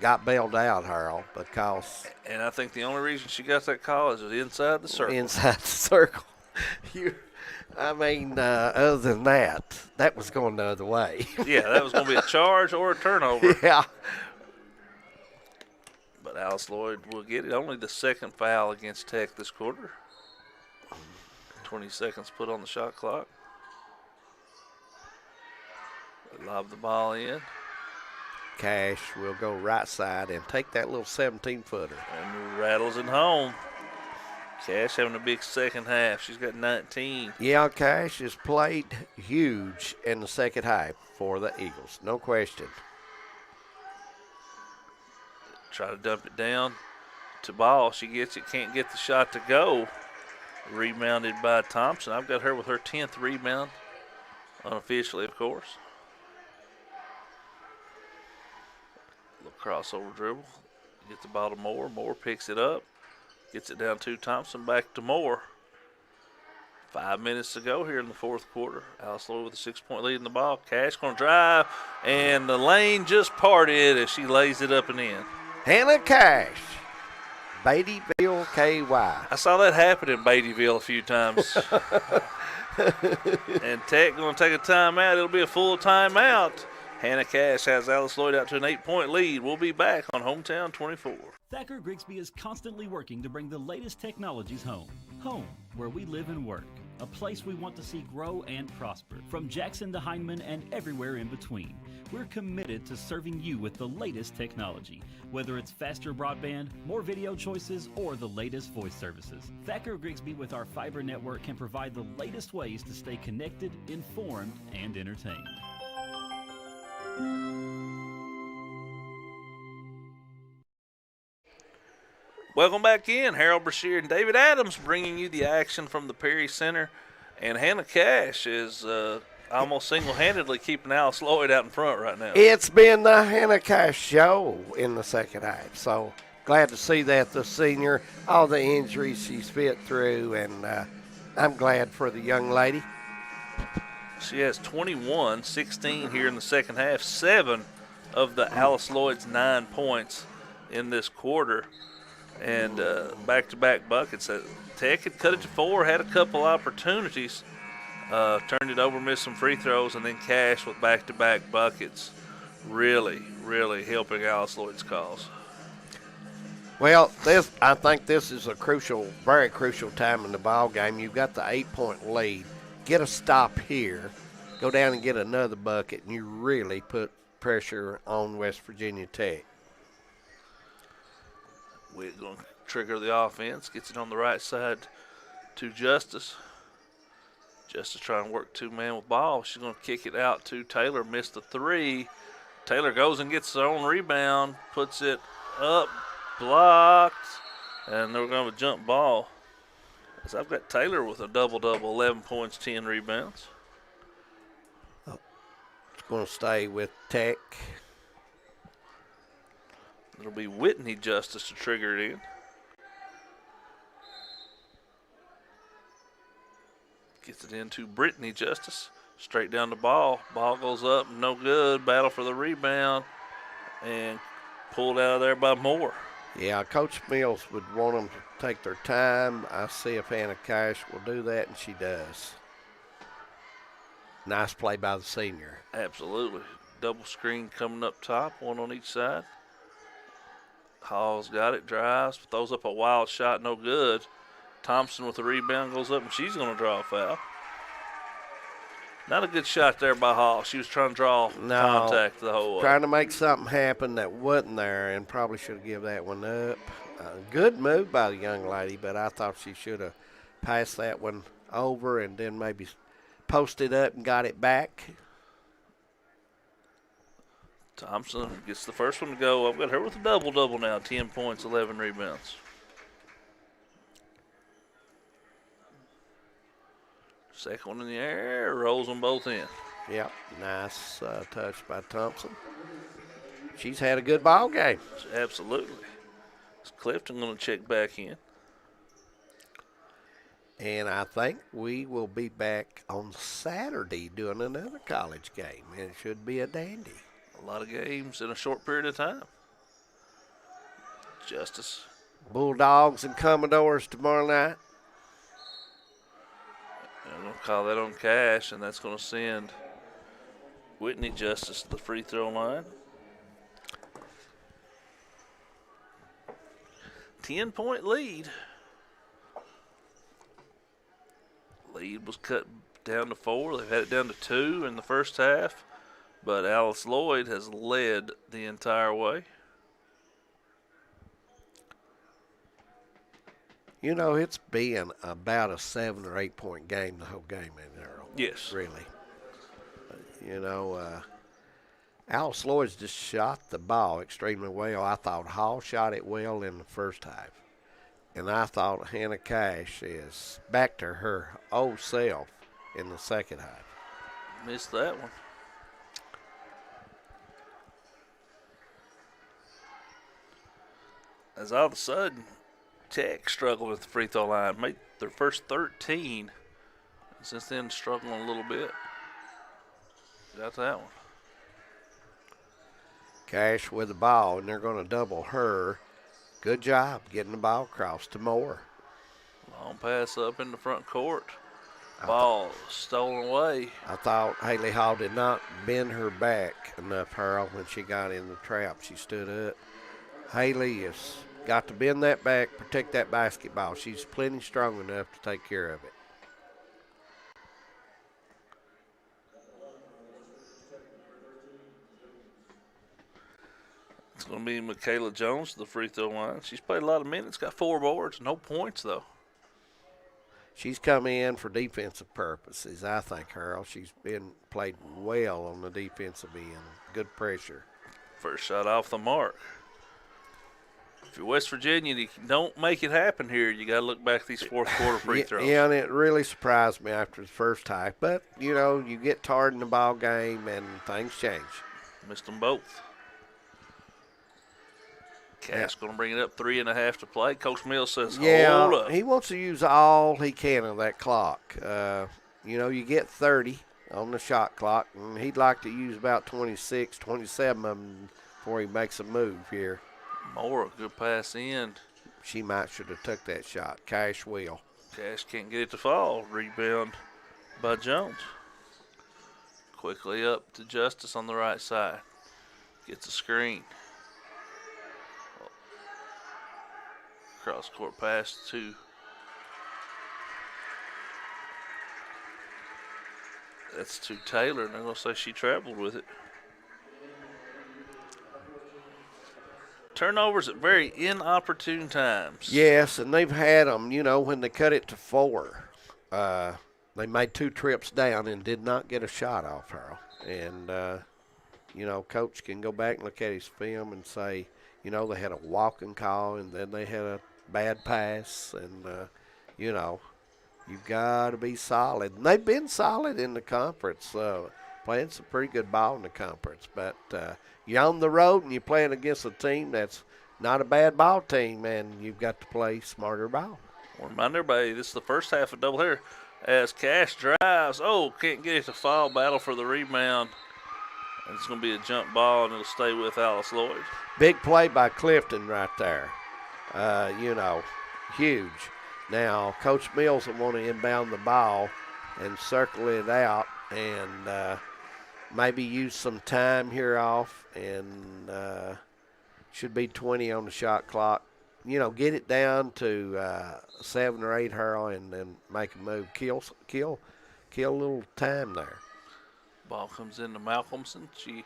got bailed out, Harold, because. And I think the only reason she got that call is inside the circle. Inside the circle. Other than that, that was going the other way. Yeah, that was going to be a charge or a turnover. Yeah. But Alice Lloyd will get it. Only the second foul against Tech this quarter. 20 seconds put on the shot clock. They lob the ball in. Cash will go right side and take that little 17-footer. And rattles it home. Cash having a big second half. She's got 19. Yeah, Cash has played huge in the second half for the Eagles. No question. Try to dump it down to Ball. She gets it, can't get the shot to go. Rebounded by Thompson. I've got her with her 10th rebound, unofficially, of course. Little crossover dribble. Get the ball to Moore. Moore picks it up. Gets it down to Thompson, back to Moore. 5 minutes to go here in the fourth quarter. Alice Lloyd with a 6-point lead in the ball. Cash going to drive, and the lane just parted as she lays it up and in. Hannah Cash, Beattyville, KY. I saw that happen in Beattyville a few times. And Tech going to take a timeout. It'll be a full timeout. Hannah Cash has Alice Lloyd out to an 8-point lead. We'll be back on Hometown 24. Thacker Grigsby is constantly working to bring the latest technologies home. Home, where we live and work. A place we want to see grow and prosper. From Jackson to Hindman and everywhere in between. We're committed to serving you with the latest technology. Whether it's faster broadband, more video choices, or the latest voice services. Thacker Grigsby with our fiber network can provide the latest ways to stay connected, informed, and entertained. Welcome back in. Harold Brashear and David Adams bringing you the action from the Perry Center. And Hannah Cash is almost single-handedly keeping Alice Lloyd out in front right now. It's been the Hannah Cash show in the second half. So glad to see that the senior, all the injuries she's fit through, and I'm glad for the young lady. She has 21, 16 here in the second half. 7 of the Alice Lloyd's 9 points in this quarter. And back-to-back buckets. Tech had cut it to 4, had a couple opportunities, turned it over, missed some free throws, and then Cash with back-to-back buckets. Really, really helping Alice Lloyd's cause. Well, I think this is a crucial, very crucial time in the ball game. You've got the 8-point lead. Get a stop here, go down and get another bucket, and you really put pressure on West Virginia Tech. We're going to trigger the offense. Gets it on the right side to Justice. Justice trying to work two-man with ball. She's going to kick it out to Taylor. Missed the 3. Taylor goes and gets her own rebound. Puts it up. Blocked. And they're going to have a jump ball. As I've got Taylor with a double-double, 11 points, 10 rebounds. It's going to stay with Tech. It'll be Whitney Justice to trigger it in. Gets it into Brittany Justice. Straight down the ball. Ball goes up, no good. Battle for the rebound. And pulled out of there by Moore. Yeah, Coach Mills would want them to take their time. I see if Hannah Cash will do that, and she does. Nice play by the senior. Absolutely. Double screen coming up top, one on each side. Hall's got it, drives, throws up a wild shot, no good. Thompson with the rebound goes up, and she's going to draw a foul. Not a good shot there by Hall. She was trying to draw contact the whole way. Trying to make something happen that wasn't there, and probably should have given that one up. Good move by the young lady, but I thought she should have passed that one over and then maybe posted up and got it back. Thompson gets the first one to go. I've got her with a double-double now, 10 points, 11 rebounds. Second one in the air, rolls them both in. Yep, nice touch by Thompson. She's had a good ball game. Absolutely. Is Clifton going to check back in? And I think we will be back on Saturday doing another college game, and it should be a dandy. A lot of games in a short period of time. Justice. Bulldogs and Commodores tomorrow night. I'm going to call that on Cash, and that's going to send Whitney Justice to the free throw line. 10-point lead. Lead was cut down to 4. They've had it down to 2 in the first half. But Alice Lloyd has led the entire way. You know, it's been about a 7 or 8 point game the whole game in there. Yes. Really. You know, Alice Lloyd's just shot the ball extremely well. I thought Hall shot it well in the first half. And I thought Hannah Cash is back to her old self in the second half. Missed that one. As all of a sudden, Tech struggled at the free throw line. Made their first 13. Since then, struggling a little bit. Got that one. Cash with the ball, and they're going to double her. Good job getting the ball across to Moore. Long pass up in the front court. Ball stolen away. I thought Haley Hall did not bend her back enough, Harold, when she got in the trap. She stood up. Haley has got to bend that back, protect that basketball. She's plenty strong enough to take care of it. It's going to be Michaela Jones to the free throw line. She's played a lot of minutes, got 4 boards, no points, though. She's come in for defensive purposes, I think, Harold. She's been played well on the defensive end. Good pressure. First shot off the mark. If you're West Virginia, you don't make it happen here. You got to look back at these fourth quarter free throws. Yeah, and it really surprised me after the first half. But, you know, you get tired in the ball game and things change. Missed them both. Cash going to bring it up 3.5 to play. Coach Mills says, hold up. He wants to use all he can of that clock. You know, you get 30 on the shot clock, and he'd like to use about 26, 27 of them before he makes a move here. Moore, a good pass in. She might should have took that shot. Cash will. Cash can't get it to fall. Rebound by Jones. Quickly up to Justice on the right side. Gets a screen. Cross court pass to Taylor, and I'm going to say she traveled with it. Turnovers at very inopportune times. Yes, and they've had them, you know, when they cut it to 4. They made 2 trips down and did not get a shot off her. And, you know, coach can go back and look at his film and say, you know, they had a walking call and then they had a bad pass. And, you know, you've got to be solid. And they've been solid in the conference, playing some pretty good ball in the conference. But you're on the road and you're playing against a team that's not a bad ball team, and you've got to play smarter ball. I'll remind everybody, this is the first half of doubleheader. As Cash drives, can't get it to fall, battle for the rebound. And it's going to be a jump ball, and it'll stay with Alice Lloyd. Big play by Clifton right there. You know, huge. Now, Coach Mills will want to inbound the ball and circle it out and maybe use some time here off, and should be 20 on the shot clock. You know, get it down to 7 or 8 hurl and then make a move. Kill a little time there. Ball comes into Malcolmson. She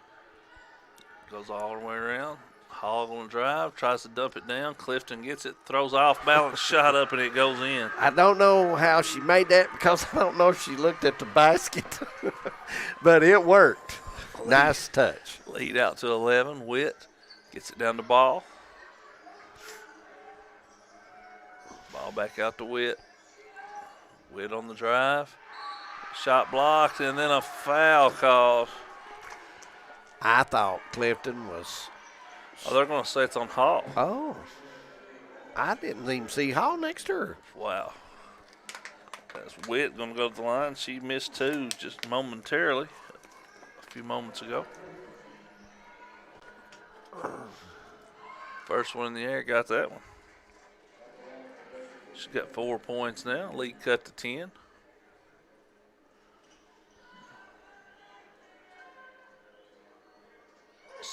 goes all the way around. Hall on the drive, tries to dump it down. Clifton gets it, throws off balance shot up, and it goes in. I don't know how she made that because I don't know if she looked at the basket. But it worked. Nice touch. Lead out to 11. Witt gets it down to Ball. Ball back out to Witt. Witt on the drive. Shot blocked, and then a foul called. I thought Clifton was. Oh, they're going to say it's on Hall. Oh. I didn't even see Hall next to her. Wow. That's Witt going to go to the line. She missed 2 just momentarily a few moments ago. First one in the air, got that one. She's got 4 points now. Lead cut to 10.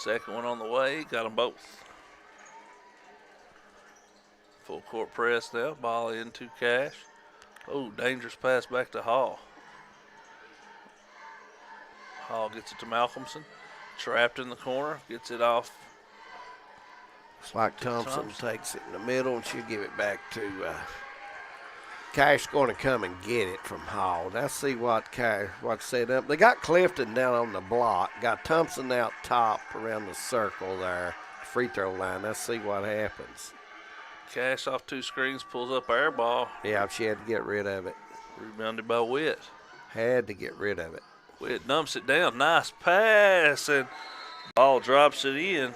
Second one on the way, got them both. Full court press now, ball into Cash. Oh, dangerous pass back to Hall. Hall gets it to Malcolmson. Trapped in the corner, gets it off. It's like Thompson takes it in the middle, and she'll give it back to Cash. Going to come and get it from Hall. Let's see what's set up. They got Clifton down on the block. Got Thompson out top around the circle there, free throw line. Let's see what happens. Cash off 2 screens, pulls up air ball. Yeah, she had to get rid of it. Rebounded by Witt. Had to get rid of it. Witt dumps it down. Nice pass, and Ball drops it in.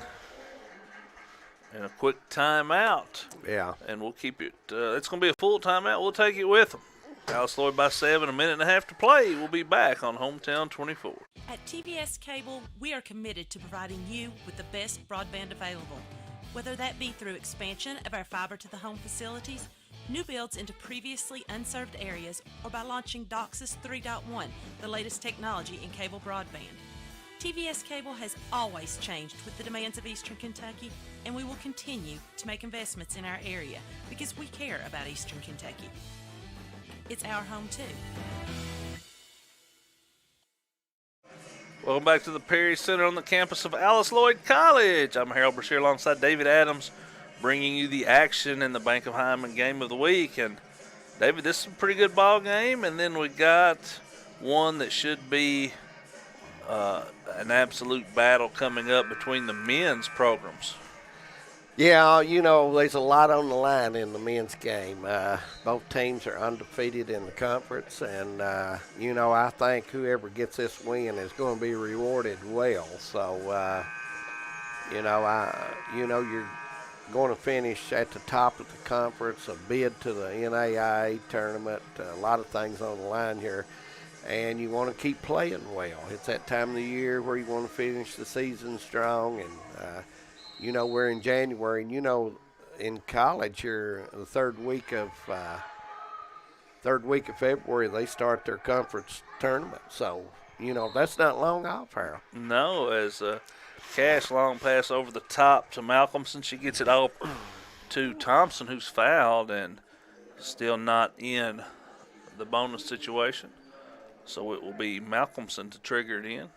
And a quick timeout. Yeah. And we'll keep it. It's going to be a full timeout. We'll take it with them. ALC Lloyd by 7, a minute and a half to play. We'll be back on Hometown 24. At TVS Cable, we are committed to providing you with the best broadband available. Whether that be through expansion of our fiber-to-the-home facilities, new builds into previously unserved areas, or by launching DOCSIS 3.1, the latest technology in cable broadband. TVS Cable has always changed with the demands of Eastern Kentucky, and we will continue to make investments in our area because we care about Eastern Kentucky. It's our home, too. Welcome back to the Perry Center on the campus of Alice Lloyd College. I'm Harold Brashear alongside David Adams, bringing you the action in the Bank of Hyman game of the week. And, David, this is a pretty good ball game, and then we got one that should be an absolute battle coming up between the men's programs. Yeah, there's a lot on the line in the men's game. Both teams are undefeated in the conference, and, I think whoever gets this win is going to be rewarded well. So, you're going to finish at the top of the conference, a bid to the NAIA tournament, a lot of things on the line here. And you want to keep playing well. It's that time of the year where you want to finish the season strong. And, we're in January. And, in college here, the third week of February, they start their conference tournament. So, that's not long off, Harold. No, as Cash long pass over the top to Malcolmson. She gets it off to Thompson, who's fouled and still not in the bonus situation. So it will be Malcolmson to trigger it in.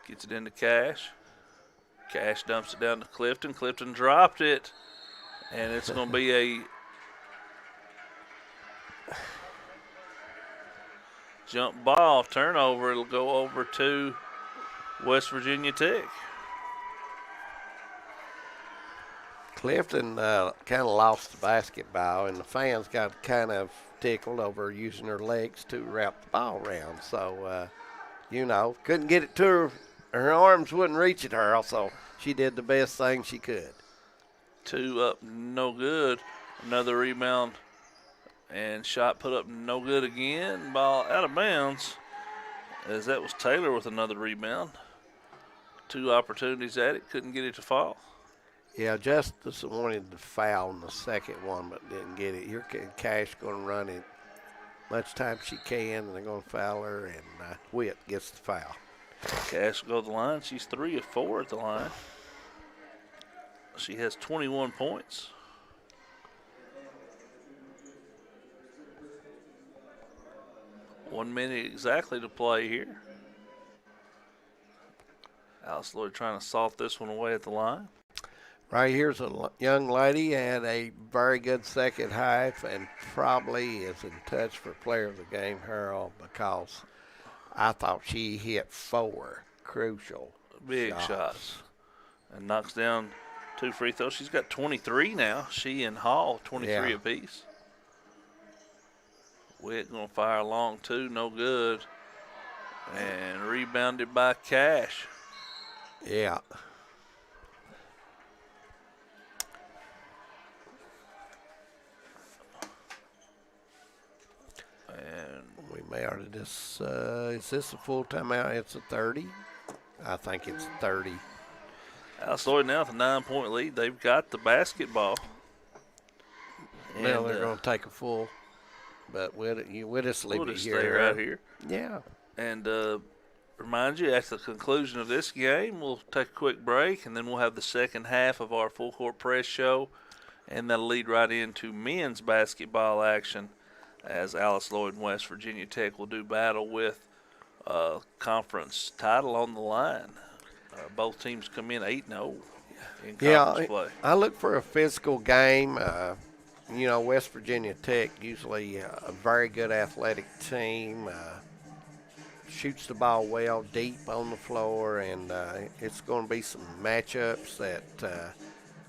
Gets it into Cash. Cash dumps it down to Clifton. Clifton dropped it. And it's going to be a jump ball turnover. It'll go over to West Virginia Tech. Clifton kind of lost the basketball, and the fans got kind of tickled over using her legs to wrap the ball around. So, couldn't get it to her. Her arms wouldn't reach it her, so she did the best thing she could. 2 up, no good. Another rebound and shot put up, no good again. Ball out of bounds, as that was Taylor with another rebound. 2 opportunities at it, couldn't get it to fall. Yeah, Justice wanted to foul on the second one, but didn't get it. Here, Cash going to run it much time she can, and they're going to foul her, and Witt gets the foul. Cash will go to the line. She's 3 of 4 at the line. She has 21 points. One minute exactly to play here. Alice Lloyd trying to salt this one away at the line. Right here's a young lady, had a very good second half and probably is in touch for player of the game, Harold, because I thought she hit 4 crucial big shots and knocks down 2 free throws. She's got 23 now. She and Hall, 23 apiece. Witt going to fire a long 2, no good. And rebounded by Cash. Yeah. And we may ought to just, is this a full timeout? It's a 30. I think it's 30. Alice Lloyd now with a 9-point lead. They've got the basketball. Well, they're going to take a full, but we'll just leave it here. Stay right here. Yeah. And remind you, at the conclusion of this game, we'll take a quick break, and then we'll have the second half of our full court press show, and that'll lead right into men's basketball action, as Alice Lloyd and West Virginia Tech will do battle with conference title on the line. Both teams come in 8-0 in conference play. I look for a physical game. West Virginia Tech, usually a very good athletic team, shoots the ball well deep on the floor, and it's going to be some matchups that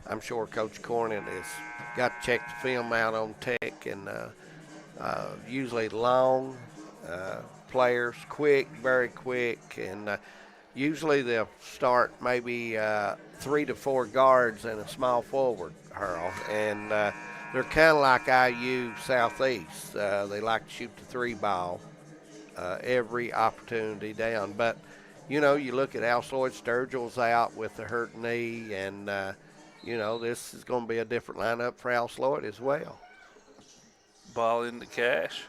I'm sure Coach Cornett has got to check the film out on Tech, and usually long, players, quick, very quick, and usually they'll start maybe 3 to 4 guards and a small forward, Harold, and they're kind of like IU Southeast. They like to shoot the 3 ball every opportunity down, but you know, you look at ALC Lloyd Sturgill's out with the hurt knee, and you know, this is going to be a different lineup for ALC Lloyd as well. Ball into Cash.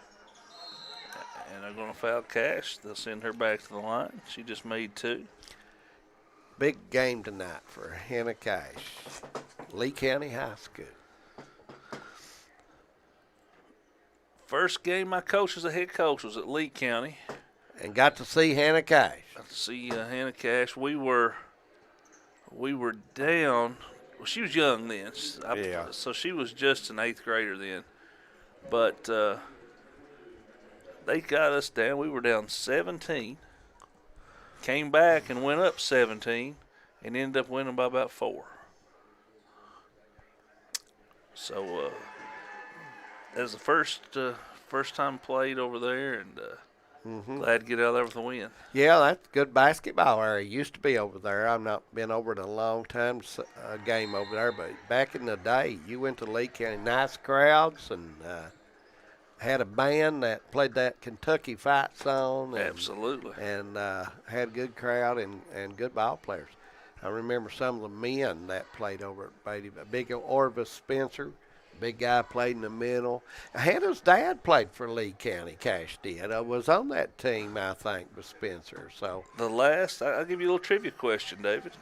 And they're going to foul Cash. They'll send her back to the line. She just made 2. Big game tonight for Hannah Cash, Lee County High School. First game my coach as a head coach was at Lee County. And got to see Hannah Cash. Got to see Hannah Cash. We were down. Well, she was young then. So she was just an 8th grader then. But they got us down. We were down 17. Came back and went up 17 and ended up winning by about 4. So that was the first time played over there, and glad to get out of there with a win. Yeah, that's good basketball area. Used to be over there. I've not been over in a long time, a game over there, but back in the day, you went to Lee County, nice crowds, and had a band that played that Kentucky fight song. And, absolutely. And had a good crowd and good ball players. I remember some of the men that played over at Beatty. Big Orvis Spencer, big guy played in the middle. Hannah's dad played for Lee County, Cash did. I was on that team, I think, with Spencer. So I'll give you a little trivia question, David.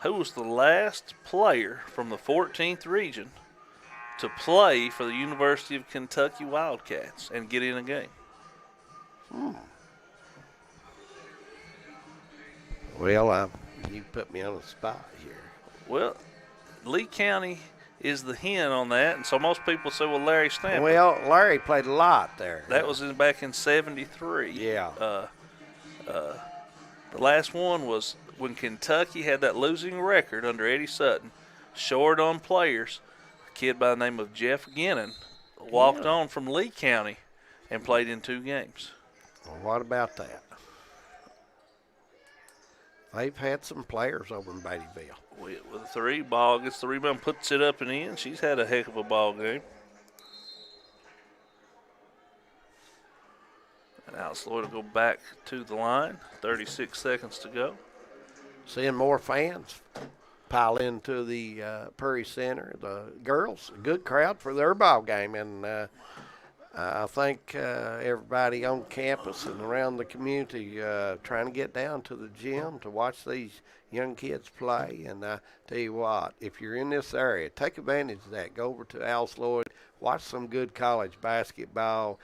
Who was the last player from the 14th region to play for the University of Kentucky Wildcats and get in a game? Well, you put me on the spot here. Well, Lee County is the hen on that, and so most people say, well, Larry Stamper. Well, Larry played a lot there. That was back in 73. Yeah. The last one was when Kentucky had that losing record under Eddie Sutton, short on players. A kid by the name of Jeff Gennon walked on from Lee County and played in 2 games. Well, what about that? They've had some players over in Beattyville. With a 3 ball, gets the rebound, puts it up and in. She's had a heck of a ball game. And ALC Lloyd will go back to the line. 36 seconds to go. Seeing more fans pile into the Prairie Center. The girls, a good crowd for their ball game, and I think everybody on campus and around the community trying to get down to the gym to watch these young kids play. And I tell you what, if you're in this area, take advantage of that. Go over to ALC Lloyd, watch some good college basketball.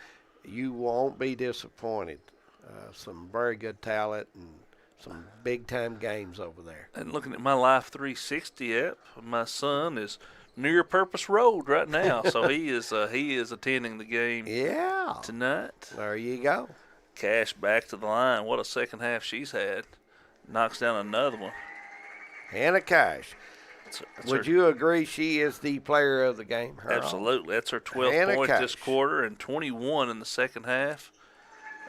You won't be disappointed. Some very good talent and some big-time games over there. And looking at my Life 360 app, my son is near Purpose Road right now, so he is attending the game tonight. There you go. Cash back to the line. What a second half she's had. Knocks down another one. Hannah Cash. Would you agree she is the player of the game? Absolutely. That's her 12th point this quarter and 21 in the second half.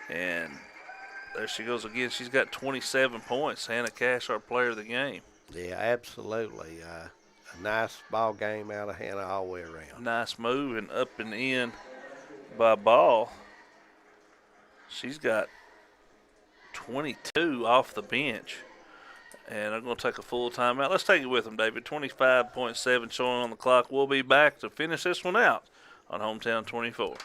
And there she goes again. She's got 27 points. Hannah Cash, our player of the game. Yeah, absolutely. A nice ball game out of Hannah all the way around. Nice move and up and in by Ball. She's got 22 off the bench. And I'm going to take a full timeout. Let's take it with them, David. 25.7 showing on the clock. We'll be back to finish this one out on Hometown 24.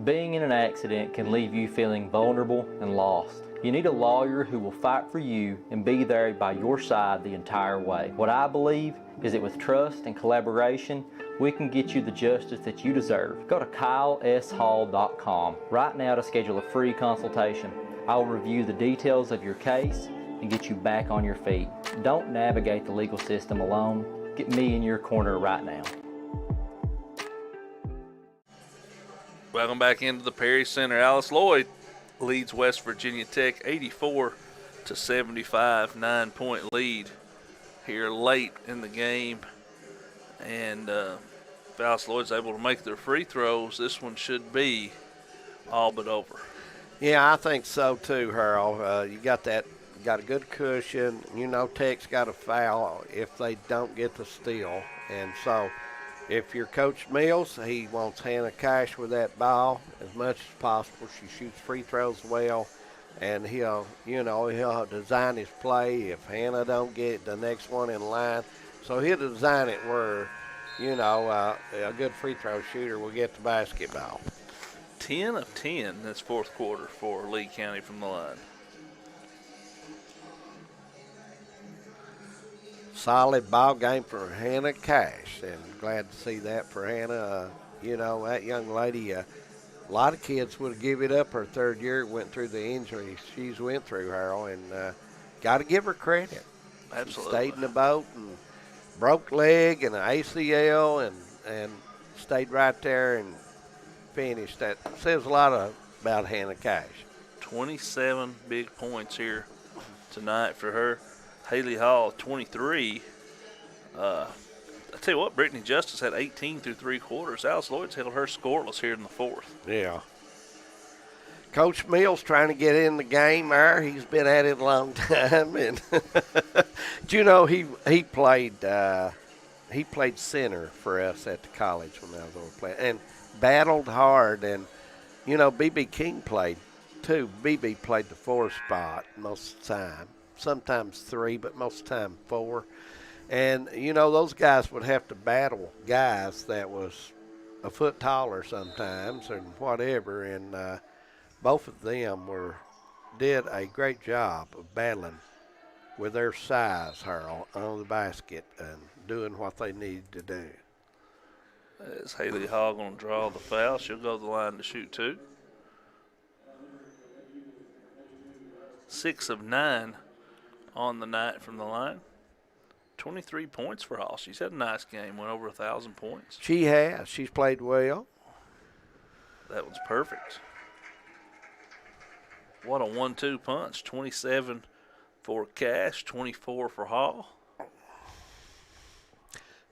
Being in an accident can leave you feeling vulnerable and lost. You need a lawyer who will fight for you and be there by your side the entire way. What I believe is that with trust and collaboration, we can get you the justice that you deserve. Go to KyleSHall.com right now to schedule a free consultation. I will review the details of your case and get you back on your feet. Don't navigate the legal system alone. Get me in your corner right now. Welcome back into the Perry Center. ALC Lloyd leads West Virginia Tech 84-75, 9-point lead here late in the game. And if ALC Lloyd's able to make their free throws, this one should be all but over. Yeah, I think so too, Harold. You got a good cushion. You know, Tech's got a foul if they don't get the steal. And so if you're Coach Mills, he wants Hannah Cash with that ball as much as possible. She shoots free throws well, and he'll design his play if Hannah don't get the next one in line. So he'll design it where, a good free throw shooter will get the basketball. 10 of 10 this fourth quarter for Lee County from the line. Solid ball game for Hannah Cash, and glad to see that for Hannah. That young lady, a lot of kids would have given it up her third year, went through the injuries she's went through, Harold, and got to give her credit. Absolutely. She stayed in the boat and broke leg and an ACL and stayed right there and finished. That says a lot about Hannah Cash. 27 big points here tonight for her. Haley Hall, 23. I tell you what, Brittany Justice had 18 through three quarters. Alice Lloyd's held her scoreless here in the fourth. Yeah. Coach Mills trying to get in the game there. He's been at it a long time, and he played center for us at the college when I was over playing, and battled hard. And BB King played too. BB played the 4 spot most of the time. Sometimes 3, but most of the time 4. And, those guys would have to battle guys that was a foot taller sometimes and whatever. And both of them did a great job of battling with their size, Harold, on the basket and doing what they needed to do. Is Haley Hall going to draw the foul? She'll go to the line to shoot 2. 6 of 9 on the night from the line. 23 points for Hall. She's had a nice game, went over 1,000 points. She has. She's played well. That was perfect. What a 1-2 punch. 27 for Cash, 24 for Hall.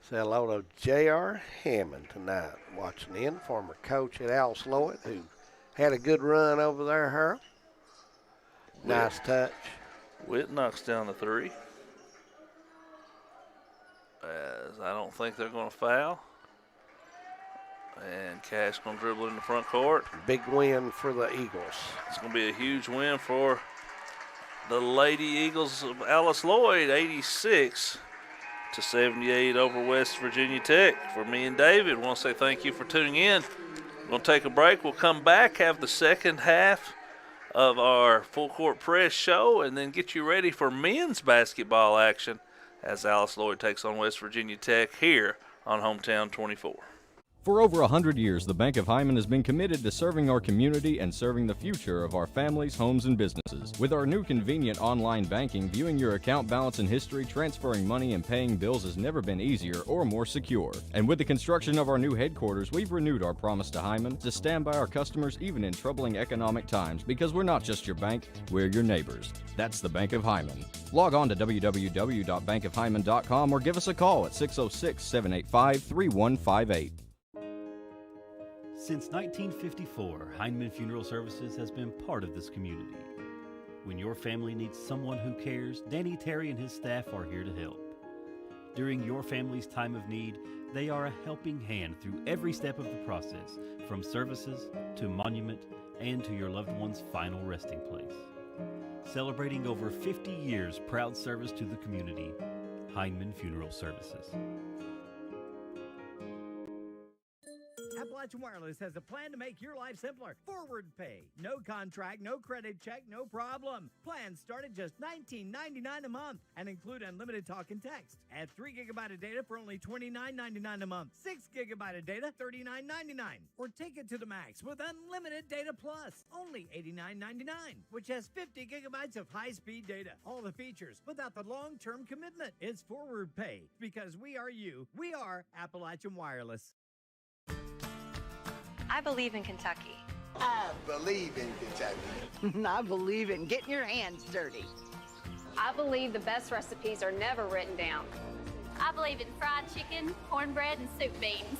Say hello to J.R. Hammond tonight, watching in, former coach at Alice Lloyd, who had a good run over there, Harold. Nice touch. Witt knocks down the 3. As I don't think they're going to foul. And Cash going to dribble in the front court. Big win for the Eagles. It's going to be a huge win for the Lady Eagles of Alice Lloyd, 86-78 over West Virginia Tech. For me and David, I want to say thank you for tuning in. We're going to take a break. We'll come back, have the second half of our full court press show, and then get you ready for men's basketball action as Alice Lloyd takes on West Virginia Tech here on Hometown 24. For over 100 years, the Bank of Hyman has been committed to serving our community and serving the future of our families, homes, and businesses. With our new convenient online banking, viewing your account balance and history, transferring money, and paying bills has never been easier or more secure. And with the construction of our new headquarters, we've renewed our promise to Hyman to stand by our customers even in troubling economic times, because we're not just your bank, we're your neighbors. That's the Bank of Hyman. Log on to www.bankofhyman.com or give us a call at 606-785-3158. Since 1954, Heinemann Funeral Services has been part of this community. When your family needs someone who cares, Danny Terry and his staff are here to help. During your family's time of need, they are a helping hand through every step of the process, from services to monument and to your loved one's final resting place. Celebrating over 50 years proud service to the community, Heinemann Funeral Services. Appalachian Wireless has a plan to make your life simpler. Forward pay. No contract, no credit check, no problem. Plans start at just $19.99 a month and include unlimited talk and text. Add 3 GB of data for only $29.99 a month. 6 GB of data, $39.99. Or take it to the max with unlimited data plus, only $89.99, which has 50 gigabytes of high-speed data. All the features without the long-term commitment. It's forward pay because we are you. We are Appalachian Wireless. I believe in Kentucky. I believe in Kentucky. I believe in getting your hands dirty. I believe the best recipes are never written down. I believe in fried chicken, cornbread, and soup beans.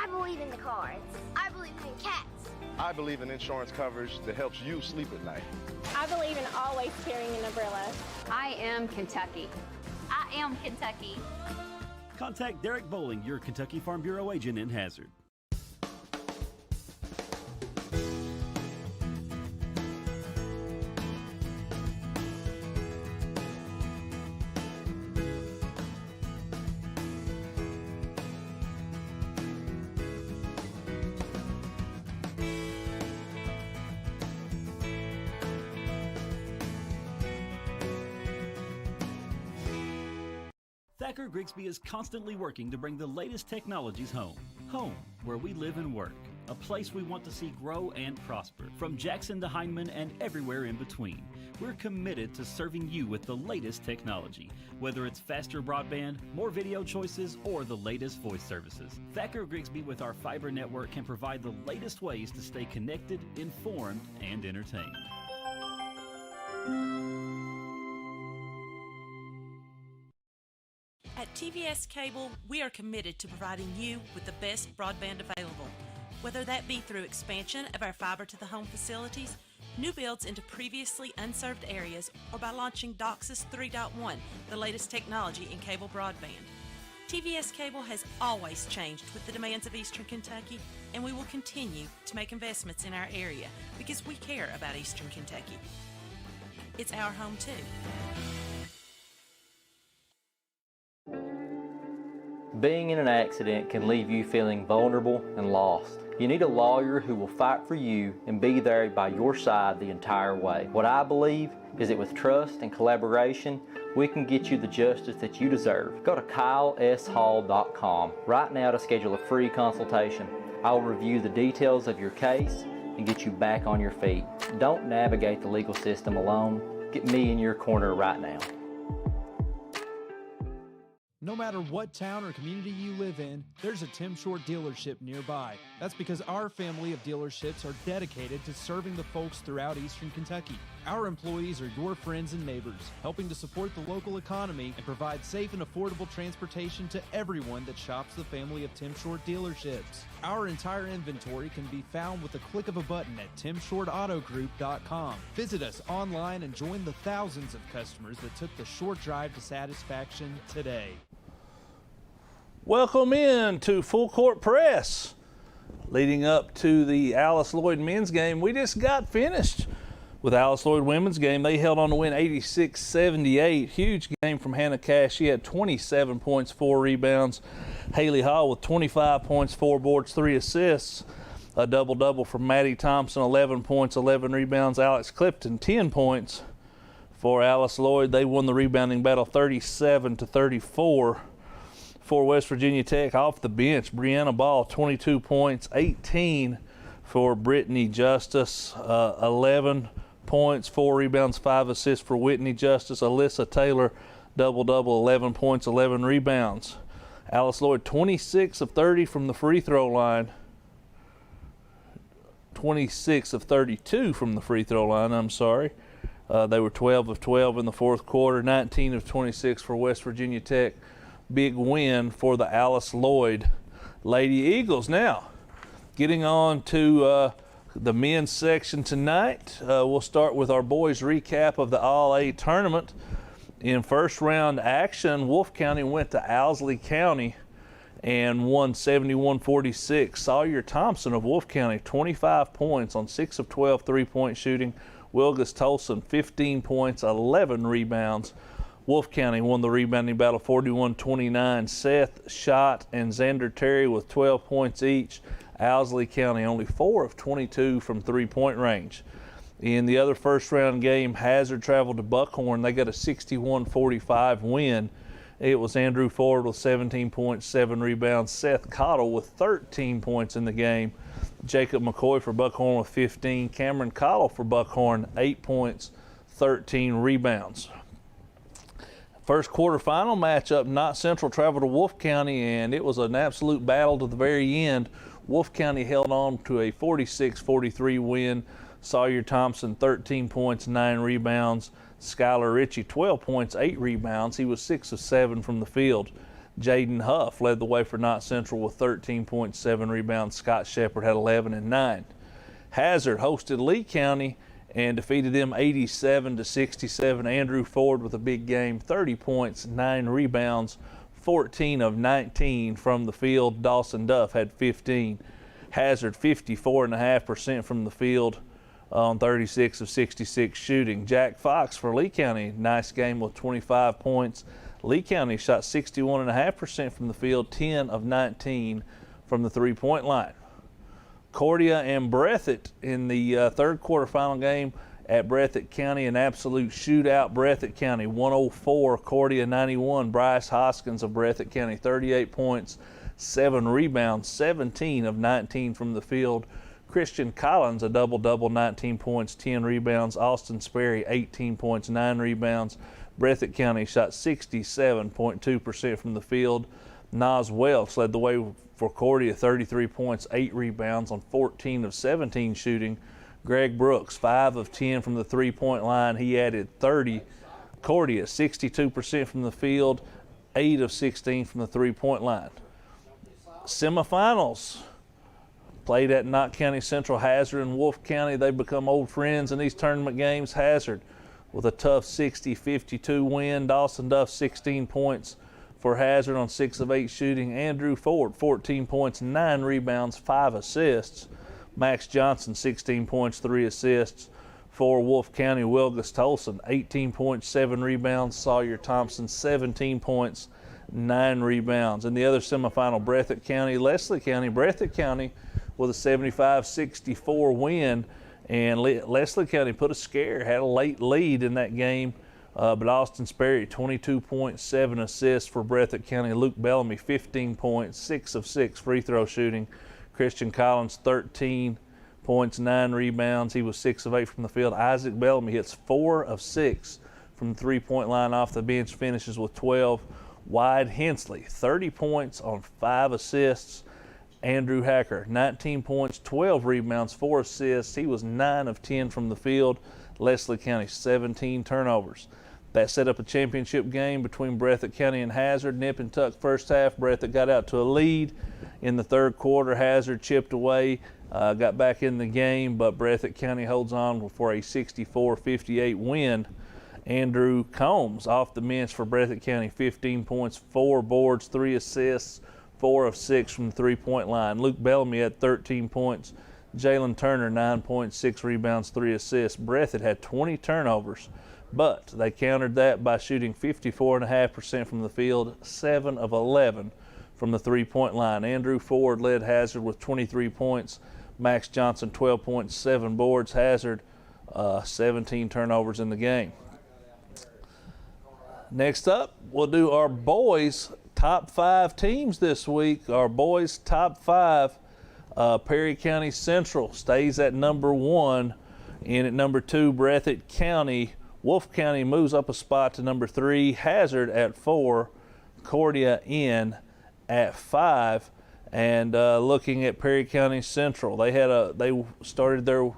I believe in the cards. I believe in cats. I believe in insurance coverage that helps you sleep at night. I believe in always carrying an umbrella. I am Kentucky. I am Kentucky. Contact Derek Bowling, your Kentucky Farm Bureau agent in Hazard. Thacker Grigsby is constantly working to bring the latest technologies home. Home, where we live and work. A place we want to see grow and prosper. From Jackson to Hindman and everywhere in between. We're committed to serving you with the latest technology. Whether it's faster broadband, more video choices, or the latest voice services. Thacker Grigsby with our fiber network can provide the latest ways to stay connected, informed, and entertained. At TVS Cable, we are committed to providing you with the best broadband available, whether that be through expansion of our fiber-to-the-home facilities, new builds into previously unserved areas, or by launching DOCSIS 3.1, the latest technology in cable broadband. TVS Cable has always changed with the demands of Eastern Kentucky, and we will continue to make investments in our area because we care about Eastern Kentucky. It's our home too. Being in an accident can leave you feeling vulnerable and lost. You need a lawyer who will fight for you and be there by your side the entire way. What I believe is that with trust and collaboration, we can get you the justice that you deserve. Go to kyleshall.com right now to schedule a free consultation. I will review the details of your case and get you back on your feet. Don't navigate the legal system alone. Get me in your corner right now. No matter what town or community you live in, there's a Tim Short dealership nearby. That's because our family of dealerships are dedicated to serving the folks throughout Eastern Kentucky. Our employees are your friends and neighbors, helping to support the local economy and provide safe and affordable transportation to everyone that shops the family of Tim Short dealerships. Our entire inventory can be found with the click of a button at timshortautogroup.com. Visit us online and join the thousands of customers that took the short drive to satisfaction today. Welcome in to Full Court Press. Leading up to the Alice Lloyd men's game, we just got finished with Alice Lloyd women's game. They held on to win 86-78. Huge game from Hannah Cash. She had 27 points, 4 rebounds. Haley Hall with 25 points, 4 boards, 3 assists. A double-double from Maddie Thompson, 11 points, 11 rebounds. Alex Clifton, 10 points for Alice Lloyd. They won the rebounding battle 37-34. For West Virginia Tech, off the bench, Brianna Ball, 22 points, 18 for Brittany Justice, 11 points, 4 rebounds, 5 assists for Whitney Justice. Alyssa Taylor, double-double, 11 points, 11 rebounds. Alice Lloyd, 26 of 30 from the free throw line. 26 of 32 from the free throw line, I'm sorry. They were 12 of 12 in the fourth quarter, 19 of 26 for West Virginia Tech. Big win for the Alice Lloyd Lady Eagles. Now, getting on to the men's section tonight, we'll start with our boys' recap of the All-A tournament. In first round action, Wolfe County went to Owsley County and won 71-46. Sawyer Thompson of Wolfe County, 25 points on 6 of 12 three-point shooting. Wilgus Tolson, 15 points, 11 rebounds. Wolfe County won the rebounding battle 41-29. Seth Schott and Xander Terry with 12 points each. Owsley County only 4 of 22 from three-point range. In the other first round game, Hazard traveled to Buckhorn. They got a 61-45 win. It was Andrew Ford with 17 points, 7 rebounds. Seth Cottle with 13 points in the game. Jacob McCoy for Buckhorn with 15. Cameron Cottle for Buckhorn, 8 points, 13 rebounds. First quarterfinal matchup, Knott Central traveled to Wolfe County, and it was an absolute battle to the very end. Wolfe County held on to a 46-43 win. Sawyer Thompson, 13 points, 9 rebounds. Skylar Ritchie, 12 points, 8 rebounds. He was 6 of 7 from the field. Jaden Huff led the way for Knott Central with 13 points, 7 rebounds. Scott Shepard had 11 and 9. Hazard hosted Lee County and defeated them 87-67. Andrew Ford with a big game, 30 points, 9 rebounds, 14 of 19 from the field. Dawson Duff had 15. Hazard 54.5% from the field on 36 of 66 shooting. Jack Fox for Lee County, nice game with 25 points. Lee County shot 61.5% from the field, 10 of 19 from the three-point line. Cordia and Breathitt in the third quarterfinal game at Breathitt County, an absolute shootout. Breathitt County 104, Cordia 91. Bryce Hoskins of Breathitt County 38 points, 7 rebounds, 17 of 19 from the field. Christian Collins a double-double, 19 points, 10 rebounds. Austin Sperry 18 points, 9 rebounds. Breathitt County shot 67.2% from the field. Nas Welch led the way for Cordia, 33 points, 8 rebounds on 14 of 17 shooting. Greg Brooks, 5 of 10 from the three-point line. He added 30. Cordia, 62% from the field, 8 of 16 from the three-point line. Semifinals played at Knott County Central. Hazard and Wolfe County, they become old friends in these tournament games. Hazard with a tough 60-52 win. Dawson Duff 16 points for Hazard on 6 of 8 shooting. Andrew Ford 14 points, 9 rebounds, 5 assists. Max Johnson 16 points, 3 assists for Wolfe County. Wilgus Tolson 18 points, 7 rebounds. Sawyer Thompson 17 points, 9 rebounds. In the other semifinal, Breathitt County, Leslie County. Breathitt County with a 75-64 win, and Leslie County put a scare, had a late lead in that game, but Austin Sperry 22.7 assists for Breathitt County. Luke Bellamy 15 points, 6 of 6 free throw shooting. Christian Collins 13 points, 9 rebounds. He was 6 of 8 from the field. Isaac Bellamy hits 4 of 6 from the three-point line off the bench, finishes with 12. Wide Hensley 30 points on 5 assists. Andrew Hacker 19 points, 12 rebounds, 4 assists. He was 9 of 10 from the field. Leslie County 17 turnovers. That set up a championship game between Breathitt County and Hazard. Nip and tuck first half. Breathitt got out to a lead in the third quarter. Hazard chipped away, got back in the game, but Breathitt County holds on for a 64-58 win. Andrew Combs off the bench for Breathitt County, 15 points, 4 boards, 3 assists, 4 of 6 from the three-point line. Luke Bellamy had 13 points. Jalen Turner, 9 points, 6 rebounds, 3 assists. Breathitt had 20 turnovers, but they countered that by shooting 54.5% from the field, 7 of 11 from the three-point line. Andrew Ford led Hazard with 23 points. Max Johnson, 12 points, 7 boards. Hazard, 17 turnovers in the game. Next up, we'll do our boys' top 5 teams this week. Our boys' top 5. Perry County Central stays at number 1. And at number 2, Breathitt County. Wolfe County moves up a spot to number 3. Hazard at 4. Cordia in at 5. And looking at Perry County Central, they started their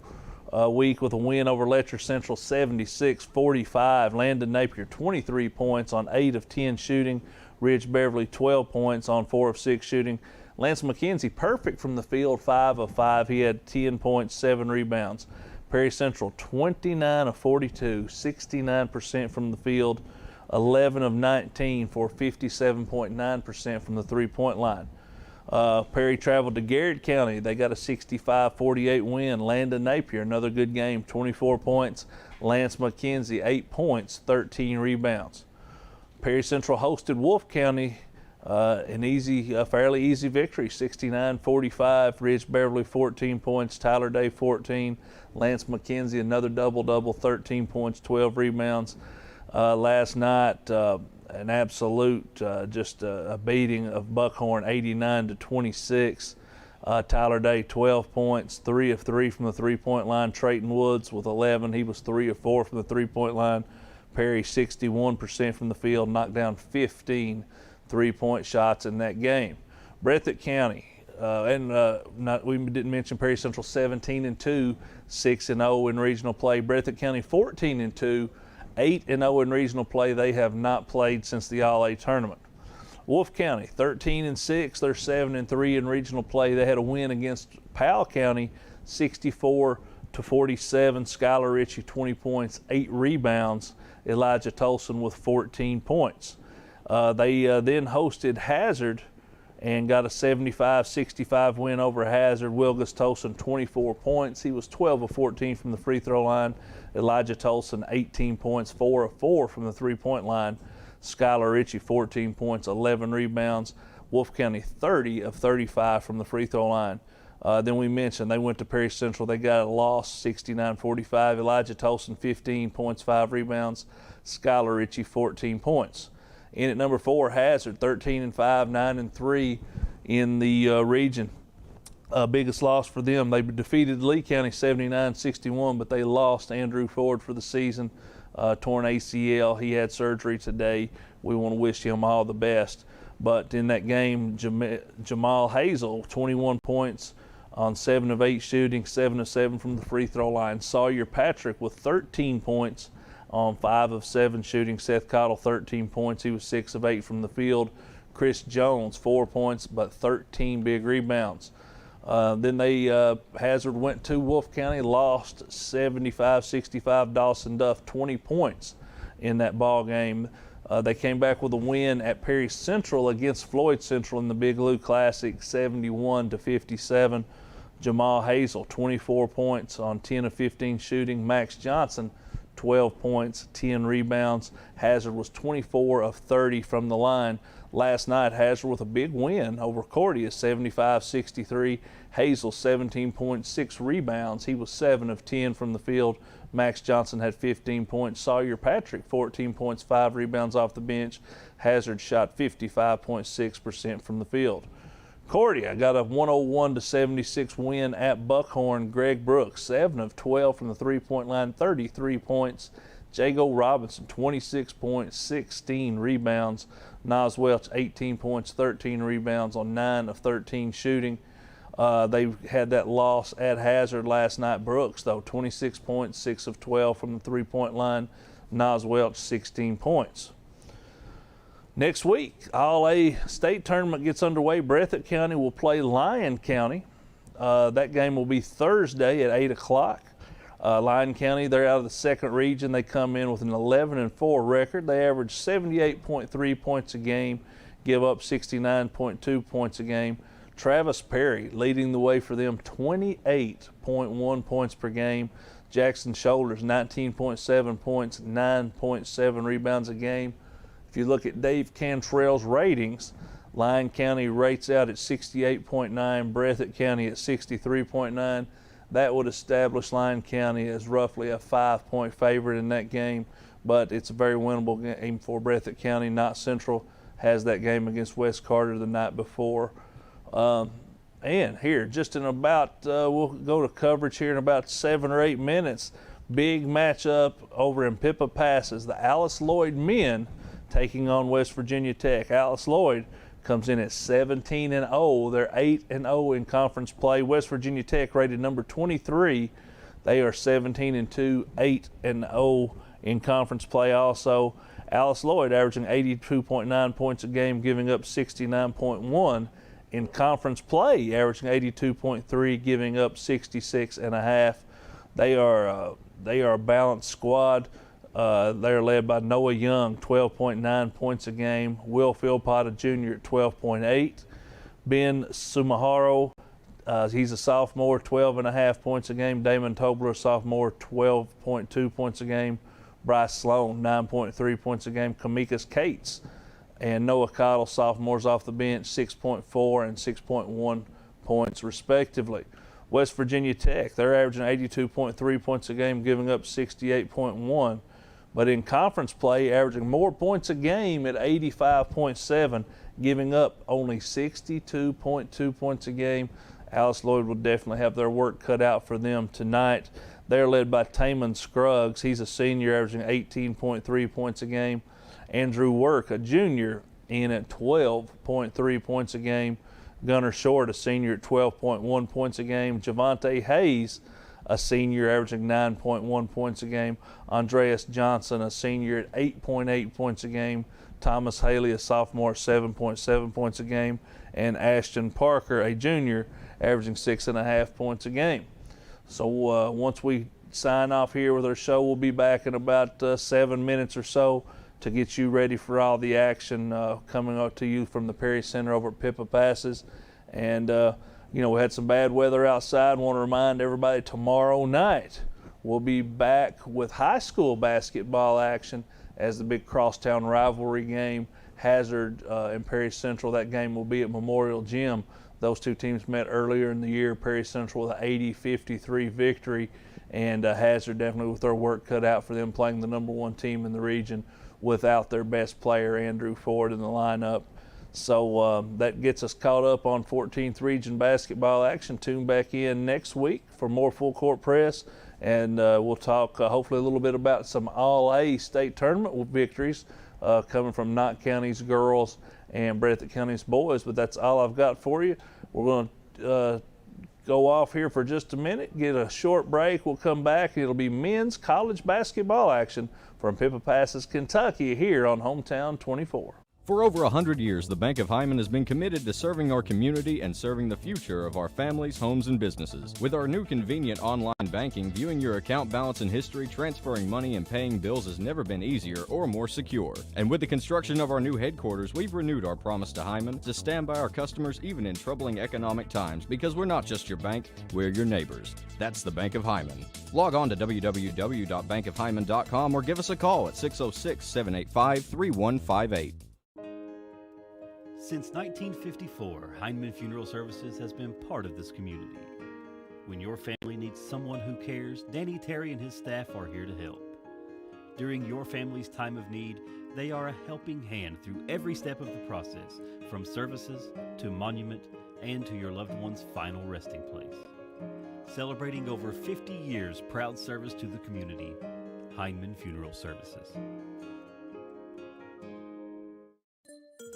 week with a win over Letcher Central, 76-45. Landon Napier 23 points on 8 of 10 shooting. Ridge Beverly 12 points on 4 of 6 shooting. Lance McKenzie perfect from the field, 5 of 5. He had 10 points, 7 rebounds. Perry Central 29 of 42, 69% from the field, 11 of 19 for 57.9% from the three-point line. Perry traveled to Garrett County. They got a 65-48 win. Landon Napier, another good game, 24 points. Lance McKenzie, 8 points, 13 rebounds. Perry Central hosted Wolfe County, a fairly easy victory, 69-45. Ridge Beverly, 14 points. Tyler Day, 14. Lance McKenzie, another double-double, 13 points, 12 rebounds. Last night, an absolute just a beating of Buckhorn, 89-26. Tyler Day 12 points, 3 of 3 from the three-point line. Trayton Woods with 11. He was 3 of 4 from the three-point line. Perry 61% from the field, knocked down 15 three-point shots in that game. Breathitt County, we didn't mention Perry Central 17-2, 6-0 in regional play. Breathitt County 14-2. 8-0 in regional play. They have not played since the All-A tournament. Wolfe County 13-6. They're 7-3 in regional play. They had a win against Powell County, 64-47. Skylar Ritchie, 20 points, 8 rebounds. Elijah Tolson with 14 points. They then hosted Hazard and got a 75-65 win over Hazard. Wilgus Tolson, 24 points. He was 12 of 14 from the free throw line. Elijah Tolson, 18 points, 4 of 4 from the three-point line. Skylar Ritchie, 14 points, 11 rebounds. Wolfe County, 30 of 35 from the free throw line. Then we mentioned they went to Perry Central. They got a loss, 69-45. Elijah Tolson, 15 points, 5 rebounds. Skylar Ritchie, 14 points. In at number 4, Hazard, 13-5, 9-3 in the region. Biggest loss for them. They defeated Lee County 79-61, but they lost Andrew Ford for the season. Torn ACL. He had surgery today. We want to wish him all the best. But in that game, Jamal Hazel, 21 points on 7 of 8 shooting, 7 of 7 from the free throw line. Sawyer Patrick with 13 points on 5 of 7 shooting. Seth Cottle, 13 points. He was 6 of 8 from the field. Chris Jones, 4 points, but 13 big rebounds. Then Hazard went to Wolfe County, lost 75-65. Dawson Duff, 20 points in that ball game. They came back with a win at Perry Central against Floyd Central in the Big Lou Classic, 71-57. Jamal Hazel, 24 points on 10 of 15 shooting. Max Johnson, 12 points, 10 rebounds. Hazard was 24 of 30 from the line. Last night, Hazard with a big win over Cordia, 75-63. Hazel, 17.6 rebounds. He was 7 of 10 from the field. Max Johnson had 15 points. Sawyer Patrick, 14 points, 5 rebounds off the bench. Hazard shot 55.6% from the field. Cordia got a 101-76 win at Buckhorn. Greg Brooks, 7 of 12 from the three-point line, 33 points. Jago Robinson, 26 points, 16 rebounds. Nas Welch, 18 points, 13 rebounds on 9 of 13 shooting. They had that loss at Hazard last night. Brooks, though, 26 points, 6 of 12 from the three-point line. Nas Welch, 16 points. Next week, All-A state tournament gets underway. Breathitt County will play Lyon County. That game will be Thursday at 8 o'clock. Lyon County, they're out of the second region. They come in with an 11-4 record. They average 78.3 points a game, give up 69.2 points a game. Travis Perry leading the way for them, 28.1 points per game. Jackson Shoulders, 19.7 points, 9.7 rebounds a game. If you look at Dave Cantrell's ratings, Lyon County rates out at 68.9, Breathitt County at 63.9. That would establish Lyon County as roughly a 5-point favorite in that game, but it's a very winnable game for Breathitt County. Knott Central has that game against West Carter the night before. And here, just in about, we'll go to coverage here in about 7 or 8 minutes. Big matchup over in Pippa Passes. The Alice Lloyd men taking on West Virginia Tech. Alice Lloyd comes in at 17-0. They're 8-0 in conference play. West Virginia Tech rated number 23. They are 17-2, 8-0 in conference play also. Alice Lloyd averaging 82.9 points a game, giving up 69.1 in conference play, averaging 82.3, giving up 66.5. They are a balanced squad. They're led by Noah Young, 12.9 points a game. Will Philpotta Jr. at 12.8. Ben Sumaharo, he's a sophomore, 12.5 points a game. Damon Tobler, sophomore, 12.2 points a game. Bryce Sloan, 9.3 points a game. Kamika's Cates and Noah Cottle, sophomores off the bench, 6.4 and 6.1 points respectively. West Virginia Tech, they're averaging 82.3 points a game, giving up 68.1. But in conference play, averaging more points a game at 85.7, giving up only 62.2 points a game. Alice Lloyd will definitely have their work cut out for them tonight. They're led by Taman Scruggs. He's a senior, averaging 18.3 points a game. Andrew Work, a junior, in at 12.3 points a game. Gunnar Short, a senior, at 12.1 points a game. Javante Hayes, a senior, averaging 9.1 points a game. Andreas Johnson, a senior, at 8.8 points a game. Thomas Haley, a sophomore, 7.7 points a game. And Ashton Parker, a junior, averaging 6.5 points a game. So once we sign off here with our show, we'll be back in about 7 minutes or so to get you ready for all the action coming up to you from the Perry Center over at Pippa Passes. And you know, we had some bad weather outside. Want to remind everybody, tomorrow night we'll be back with high school basketball action as the big crosstown rivalry game, Hazard and Perry Central. That game will be at Memorial Gym. Those two teams met earlier in the year. Perry Central with an 80-53 victory, and Hazard definitely with their work cut out for them, playing the #1 team in the region without their best player, Andrew Ford, in the lineup. So that gets us caught up on 14th Region basketball action. Tune back in next week for more Full Court Press, and we'll talk hopefully a little bit about some All-A state tournament victories coming from Knott County's girls and Breathitt County's boys. But that's all I've got for you. We're going to go off here for just a minute, get a short break. We'll come back. It'll be men's college basketball action from Pippa Passes, Kentucky, here on Hometown 24. For over 100 years, the Bank of Hyman has been committed to serving our community and serving the future of our families, homes, and businesses. With our new convenient online banking, viewing your account balance and history, transferring money, and paying bills has never been easier or more secure. And with the construction of our new headquarters, we've renewed our promise to Hyman to stand by our customers even in troubling economic times, because we're not just your bank, we're your neighbors. That's the Bank of Hyman. Log on to www.bankofhyman.com or give us a call at 606-785-3158. Since 1954, Heinemann Funeral Services has been part of this community. When your family needs someone who cares, Danny Terry and his staff are here to help. During your family's time of need, they are a helping hand through every step of the process, from services to monument and to your loved one's final resting place. Celebrating over 50 years proud service to the community, Heinemann Funeral Services.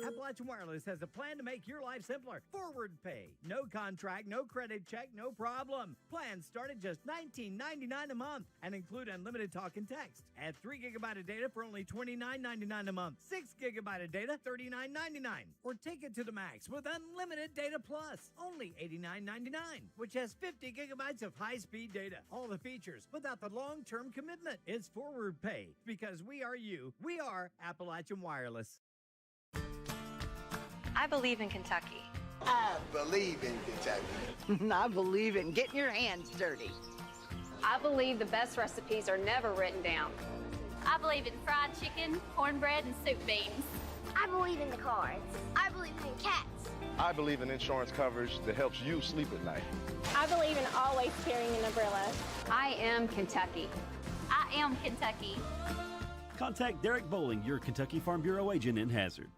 Appalachian Wireless has a plan to make your life simpler. Forward pay. No contract, no credit check, no problem. Plans start at just $19.99 a month and include unlimited talk and text. Add 3 GB of data for only $29.99 a month. 6 GB of data, $39.99. Or take it to the max with unlimited data plus, only $89.99, which has 50 GB of high-speed data. All the features without the long-term commitment. It's forward pay because we are you. We are Appalachian Wireless. I believe in Kentucky. I believe in Kentucky. I believe in getting your hands dirty. I believe the best recipes are never written down. I believe in fried chicken, cornbread, and soup beans. I believe in the cards. I believe in cats. I believe in insurance coverage that helps you sleep at night. I believe in always carrying an umbrella. I am Kentucky. I am Kentucky. Contact Derek Bowling, your Kentucky Farm Bureau agent in Hazard.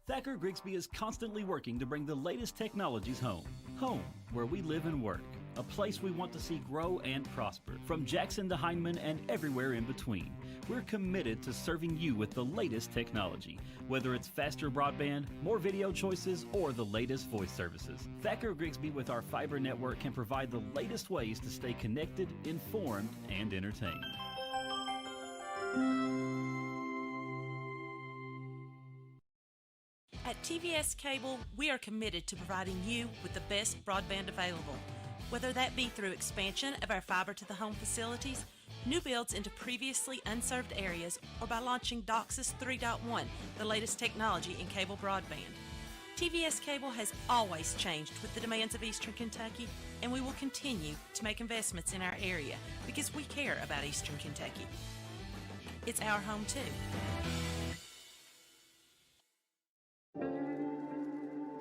Thacker Grigsby is constantly working to bring the latest technologies home. Home, where we live and work. A place we want to see grow and prosper. From Jackson to Heinemann and everywhere in between. We're committed to serving you with the latest technology. Whether it's faster broadband, more video choices, or the latest voice services. Thacker Grigsby with our fiber network can provide the latest ways to stay connected, informed, and entertained. At TVS Cable, we are committed to providing you with the best broadband available, whether that be through expansion of our fiber-to-the-home facilities, new builds into previously unserved areas, or by launching DOCSIS 3.1, the latest technology in cable broadband. TVS Cable has always changed with the demands of Eastern Kentucky, and we will continue to make investments in our area because we care about Eastern Kentucky. It's our home too.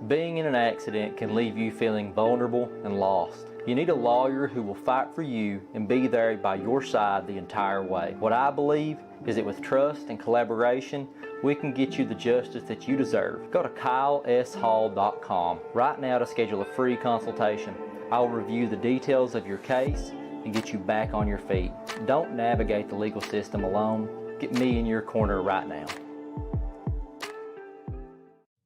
Being in an accident can leave you feeling vulnerable and lost. You need a lawyer who will fight for you and be there by your side the entire way. What I believe is that with trust and collaboration, we can get you the justice that you deserve. Go to kyleshall.com right now to schedule a free consultation. I'll review the details of your case and get you back on your feet. Don't navigate the legal system alone. get me in your corner right now.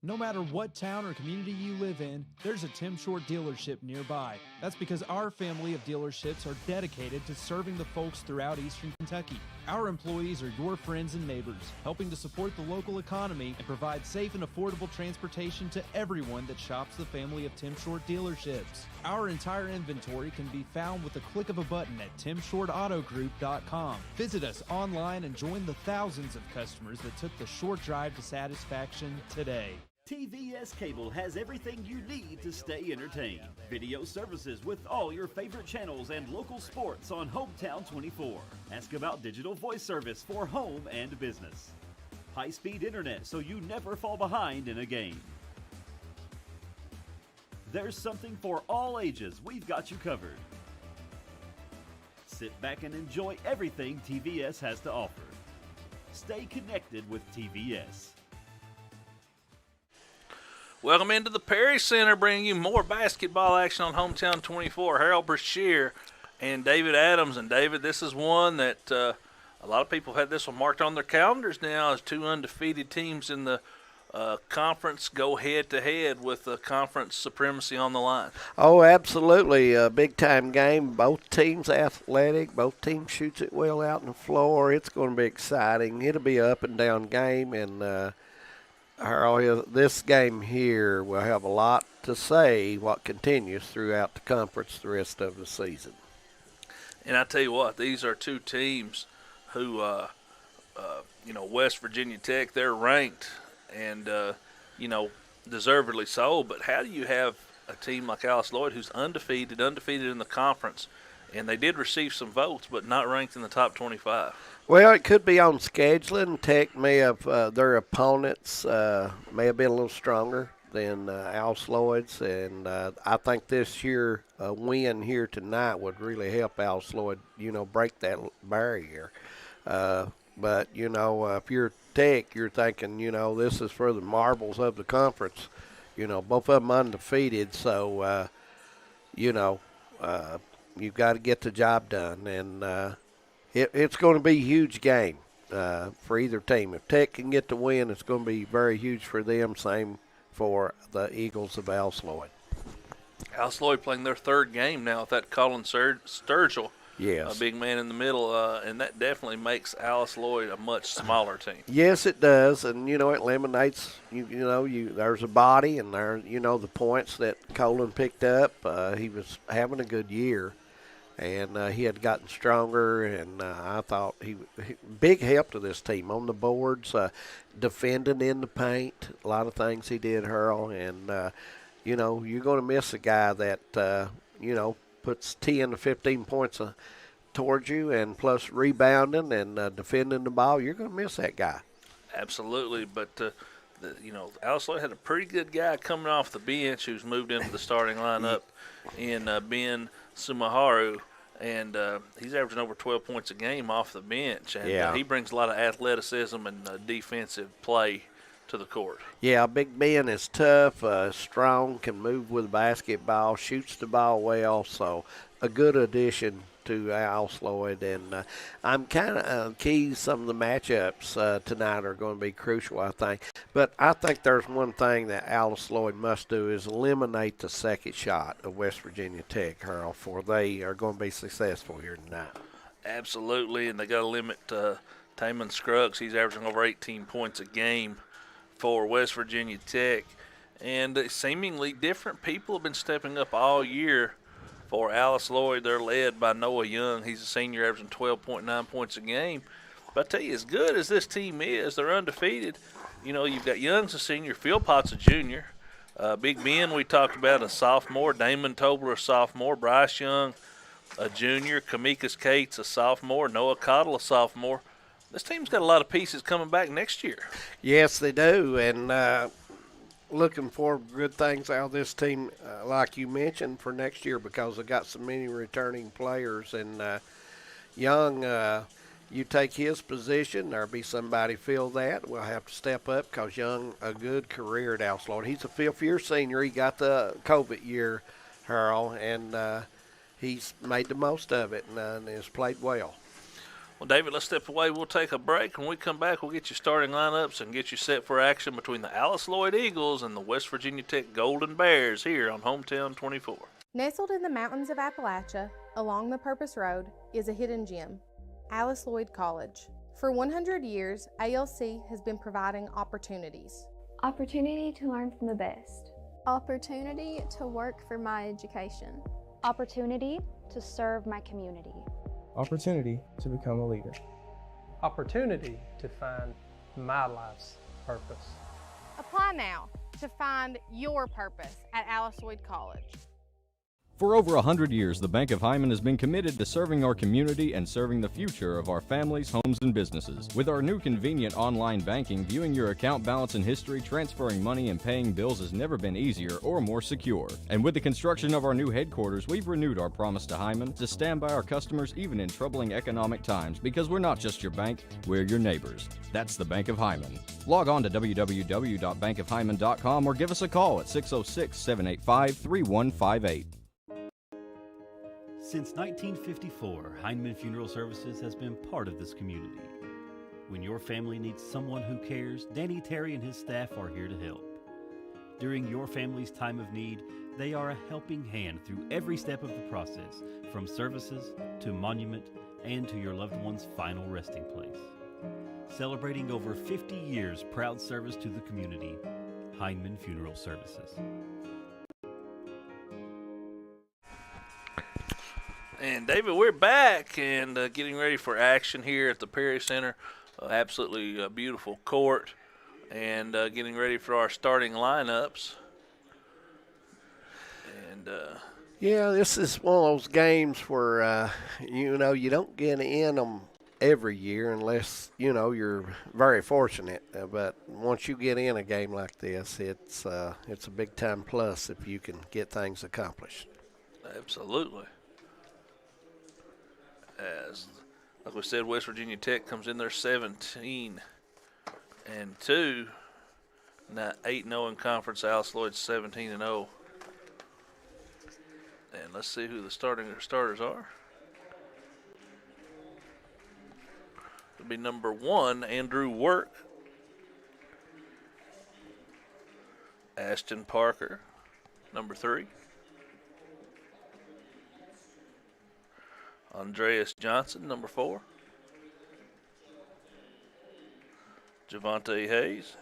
No matter what town or community you live in, there's a Tim Short dealership nearby. That's because our family of dealerships are dedicated to serving the folks throughout Eastern Kentucky. Our employees are your friends and neighbors, helping to support the local economy and provide safe and affordable transportation to everyone that shops the family of Tim Short dealerships. Our entire inventory can be found with the click of a button at timshortautogroup.com. Visit us online and join the thousands of customers that took the short drive to satisfaction today. TVS Cable has everything you need to stay entertained. Video services with all your favorite channels and local sports on Hometown 24. Ask about digital voice service for home and business. High-speed internet so you never fall behind in a game. There's something for all ages. We've got you covered. Sit back and enjoy everything TVS has to offer. Stay connected with TVS. Welcome into the Perry Center, bringing you more basketball action on Hometown 24. Harold Brashear and David Adams. And David, this is one that a lot of people have had this one marked on their calendars now as two undefeated teams in the conference go head-to-head with conference supremacy on the line. Oh, absolutely. A big-time game. Both teams athletic. Both teams shoots it well out on the floor. It's going to be exciting. It'll be an up-and-down game, and this game here will have a lot to say what continues throughout the conference the rest of the season. And I tell you what, these are two teams who, West Virginia Tech, they're ranked and, deservedly so. But how do you have a team like Alice Lloyd who's undefeated in the conference, and they did receive some votes but not ranked in the top 25? Well, it could be on scheduling. Tech may have their opponents may have been a little stronger than Alice Lloyd's, and I think this year a win here tonight would really help Alice Lloyd, break that barrier. But if you're Tech, you're thinking, this is for the marbles of the conference. Both of them undefeated, so you've got to get the job done, and it's going to be a huge game for either team. If Tech can get the win, it's going to be very huge for them. Same for the Eagles of Alice Lloyd. Alice Lloyd playing their third game now with that Colin Sturgill, yes, a big man in the middle, and that definitely makes Alice Lloyd a much smaller team. Yes, it does, and it eliminates there's a body, and there the points that Colin picked up. He was having a good year. And he had gotten stronger, and I thought he big help to this team on the boards, defending in the paint, a lot of things he did, Earl. And, you're going to miss a guy that, puts 10 to 15 points towards you and plus rebounding and defending the ball. You're going to miss that guy. Absolutely, but, Alice Lloyd had a pretty good guy coming off the bench who's moved into the starting lineup in Ben Sumaharu, and he's averaging over 12 points a game off the bench, and he brings a lot of athleticism and defensive play to the court. Yeah, Big Ben is tough, strong, can move with the basketball, shoots the ball well, so a good addition to Alice Lloyd, and I'm kind of key. Some of the matchups tonight are going to be crucial, I think. But I think there's one thing that Alice Lloyd must do is eliminate the second shot of West Virginia Tech, Harold, for they are going to be successful here tonight. Absolutely, and they got to limit Taman Scruggs. He's averaging over 18 points a game for West Virginia Tech, and seemingly different people have been stepping up all year. For Alice Lloyd, they're led by Noah Young. He's a senior, averaging 12.9 points a game. But I tell you, as good as this team is, they're undefeated. You've got Young's a senior, Philpott's a junior. Big Ben, we talked about, a sophomore. Damon Tobler, a sophomore. Bryce Young, a junior. Kamika's Cates, a sophomore. Noah Cottle, a sophomore. This team's got a lot of pieces coming back next year. Yes, they do, and looking for good things out of this team, like you mentioned, for next year because they got so many returning players. And Young, you take his position, there'll be somebody fill that. We'll have to step up because Young, a good career at Alice Lloyd. He's a fifth-year senior. He got the COVID year, Harold, and he's made the most of it and has played well. Well, David, let's step away. We'll take a break. When we come back, we'll get you starting lineups and get you set for action between the Alice Lloyd Eagles and the West Virginia Tech Golden Bears here on Hometown 24. Nestled in the mountains of Appalachia, along the Purpose Road, is a hidden gem, Alice Lloyd College. For 100 years, ALC has been providing opportunities. Opportunity to learn from the best. Opportunity to work for my education. Opportunity to serve my community. Opportunity to become a leader. Opportunity to find my life's purpose. Apply now to find your purpose at Alice Lloyd College. For over 100 years, the Bank of Hyman has been committed to serving our community and serving the future of our families, homes, and businesses. With our new convenient online banking, viewing your account balance and history, transferring money, and paying bills has never been easier or more secure. And with the construction of our new headquarters, we've renewed our promise to Hyman to stand by our customers even in troubling economic times, because we're not just your bank, we're your neighbors. That's the Bank of Hyman. Log on to www.bankofhyman.com or give us a call at 606-785-3158. Since 1954, Heinemann Funeral Services has been part of this community. When your family needs someone who cares, Danny Terry and his staff are here to help. During your family's time of need, they are a helping hand through every step of the process, from services to monument and to your loved one's final resting place. Celebrating over 50 years proud service to the community, Heinemann Funeral Services. And David, we're back and getting ready for action here at the Perry Center. Absolutely beautiful court, and getting ready for our starting lineups. And yeah, this is one of those games where you don't get in them every year unless you're very fortunate. But once you get in a game like this, it's a big time plus if you can get things accomplished. Absolutely. As, like we said, West Virginia Tech comes in there 17-2. Now 8-0 in conference. Alice Lloyd's 17-0. And let's see who the starters are. It'll be number 1, Andrew Work. Ashton Parker, number 3. Andreas Johnson, number 4. Javante Hayes.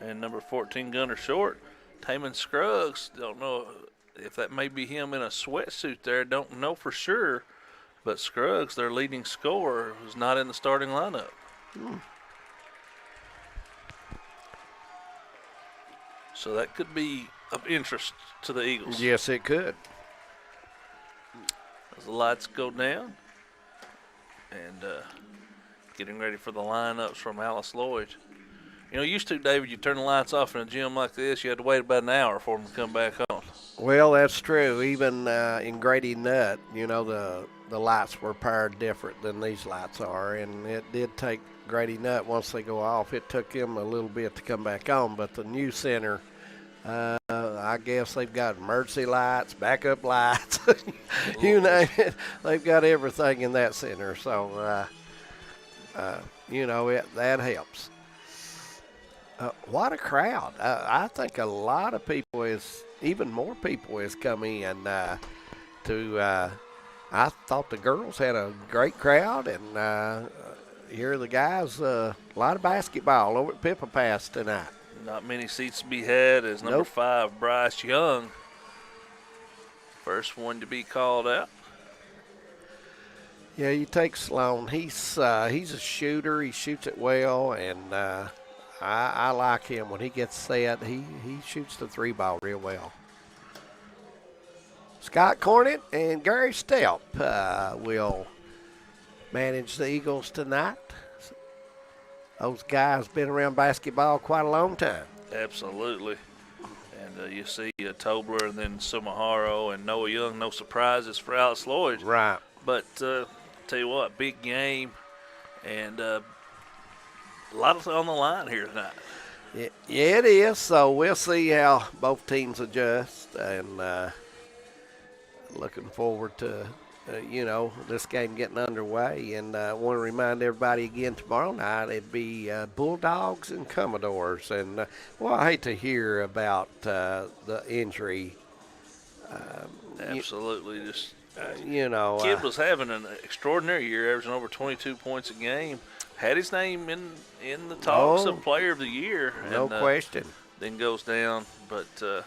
And number 14, Gunner Short. Taman Scruggs, don't know if that may be him in a sweatsuit there. Don't know for sure. But Scruggs, their leading scorer, was not in the starting lineup. So that could be of interest to the Eagles. Yes, it could. As the lights go down, and getting ready for the lineups from Alice Lloyd. Used to, David, you turn the lights off in a gym like this, you had to wait about an hour for them to come back on. Well, that's true. Even in Grady Nutt, the lights were powered different than these lights are, and it did take Grady Nutt, once they go off, it took him a little bit to come back on. But the new center, I guess they've got emergency lights, backup lights, you name it. They've got everything in that center. So, that helps. What a crowd. I think a lot of people even more people has come in I thought the girls had a great crowd, and here are the guys, a lot of basketball over at Pippa Pass tonight. Not many seats to be had as number 5, Bryce Young. First one to be called out. Yeah, you take Sloan. He's a shooter. He shoots it well, and I like him. When he gets set, he shoots the 3-ball real well. Scott Cornett and Gary Stelp will manage the Eagles tonight. Those guys been around basketball quite a long time. Absolutely. And you see Tobler and then Sumaharo and Noah Young. No surprises for Alice Lloyd. Right. But tell you what, big game, and a lot on the line here tonight. Yeah, it is. So we'll see how both teams adjust, and looking forward to this game getting underway. And I want to remind everybody again, tomorrow night it'd be Bulldogs and Commodores. And, I hate to hear about the injury. Absolutely. Kid was having an extraordinary year, averaging over 22 points a game. Had his name in the talks of Player of the Year. No question. Then goes down. But a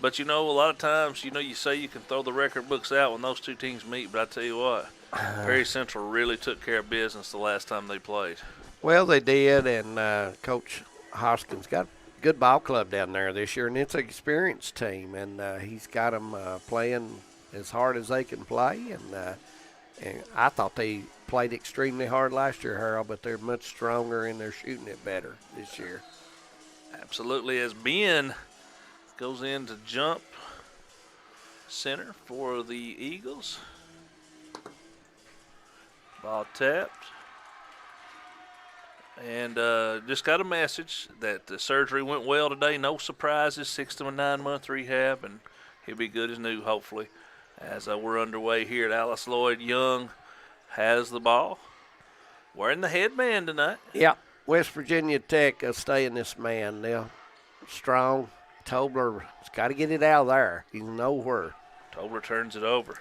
lot of times, you say you can throw the record books out when those two teams meet. But I tell you what, Perry Central really took care of business the last time they played. Well, they did, and Coach Hoskins got a good ball club down there this year, and it's an experienced team, and he's got them playing as hard as they can play. And I thought they played extremely hard last year, Harold, but they're much stronger and they're shooting it better this year. Absolutely, as Ben goes in to jump center for the Eagles. Ball tapped. And just got a message that the surgery went well today. No surprises, 6 to 9 month rehab, and he'll be good as new, hopefully. As we're underway here at Alice Lloyd, Young has the ball. Wearing the headband tonight. Yeah, West Virginia Tech staying this man. They're strong. Tobler's got to get it out of there. He's nowhere. Tobler turns it over.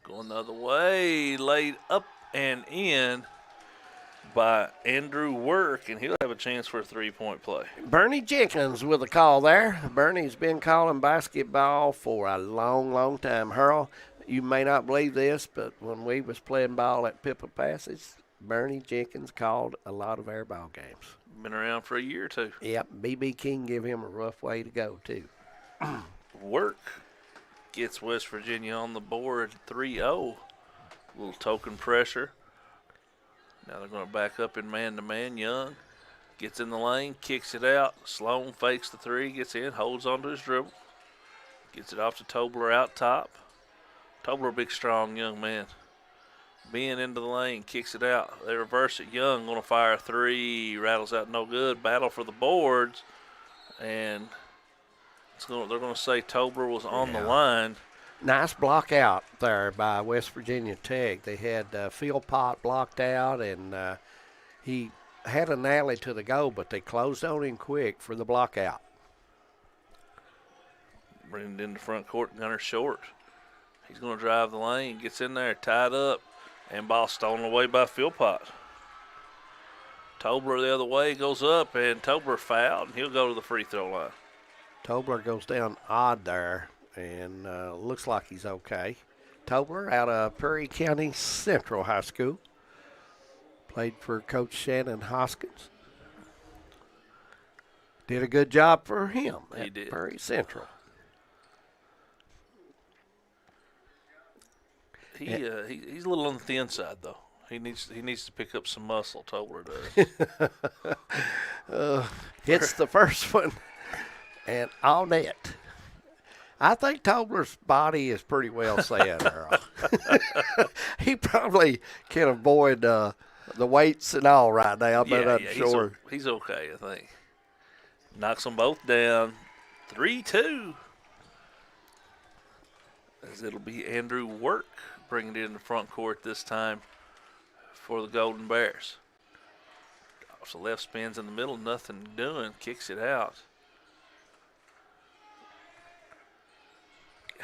Going the other way, laid up and in by Andrew Work, and he'll have a chance for a three-point play. Bernie Jenkins with a call there. Bernie's been calling basketball for a long, long time. Harold, you may not believe this, but when we was playing ball at Pippa Passage, Bernie Jenkins called a lot of our ball games. Been around for a year or two. Yep, B.B. King gave him a rough way to go, too. Work gets West Virginia on the board 3-0. A little token pressure. Now they're going to back up in man-to-man. Young gets in the lane, kicks it out. Sloan fakes the three, gets in, holds onto his dribble. Gets it off to Tobler out top. Tobler, a big, strong young man. Ben into the lane, kicks it out. They reverse it. Young going to fire a three. Rattles out no good. Battle for the boards. And they're going to say Tobler was on the line. Nice block out there by West Virginia Tech. They had Philpott blocked out, and he had an alley to the goal, but they closed on him quick for the block out. Bringing it into front court, Gunner Short. He's going to drive the lane, gets in there, tied up, and ball stolen away by Philpott. Tobler the other way goes up, and Tobler fouled, and he'll go to the free throw line. Tobler goes down odd there, and looks like he's okay. Tobler out of Perry County Central High School. Played for Coach Shannon Hoskins. Did a good job for him at Perry Central. He's a little on the thin side, though. He needs to pick up some muscle, Tobler does. Hits the first one, and all net. I think Tobler's body is pretty well set, Earl. He probably can avoid the weights and all right now, but I'm sure. He's okay, I think. Knocks them both down. 3-2. As it'll be Andrew Work bringing it in the front court this time for the Golden Bears. So left spins in the middle, nothing doing, kicks it out.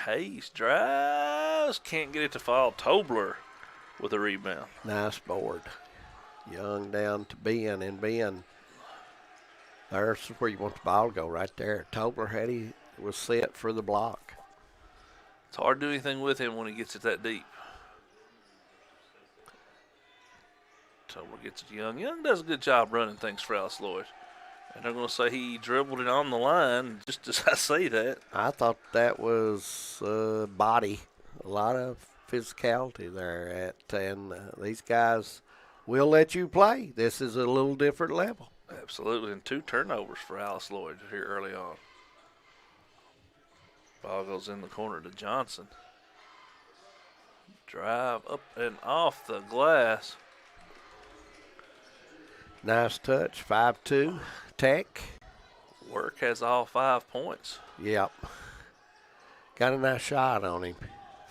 Hayes drives, can't get it to fall. Tobler with a rebound. Nice board. Young down to Ben, and Ben, there's where you want the ball to go, right there. Tobler was set for the block. It's hard to do anything with him when he gets it that deep. Tobler gets it to Young. Young does a good job running things for Alice Lloyd. And they're going to say he dribbled it on the line, just as I say that. I thought that was body. A lot of physicality there. And these guys will let you play. This is a little different level. Absolutely, and 2 turnovers for Alice Lloyd here early on. Ball goes in the corner to Johnson. Drive up and off the glass. Nice touch, 5-2. Tech. Work has all 5 points. Yep. Got a nice shot on him.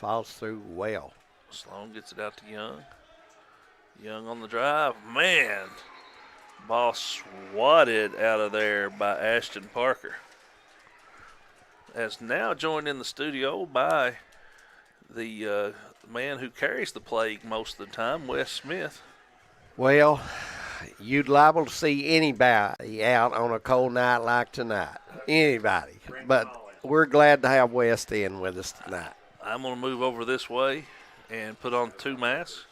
follows through well. Sloan gets it out to Young. Young on the drive. Man, ball swatted out of there by Ashton Parker. As now joined in the studio by the man who carries the plague most of the time, Wes Smith. Well, you'd liable to see anybody out on a cold night like tonight. Anybody. But we're glad to have West in with us tonight. I'm going to move over this way and put on 2 masks.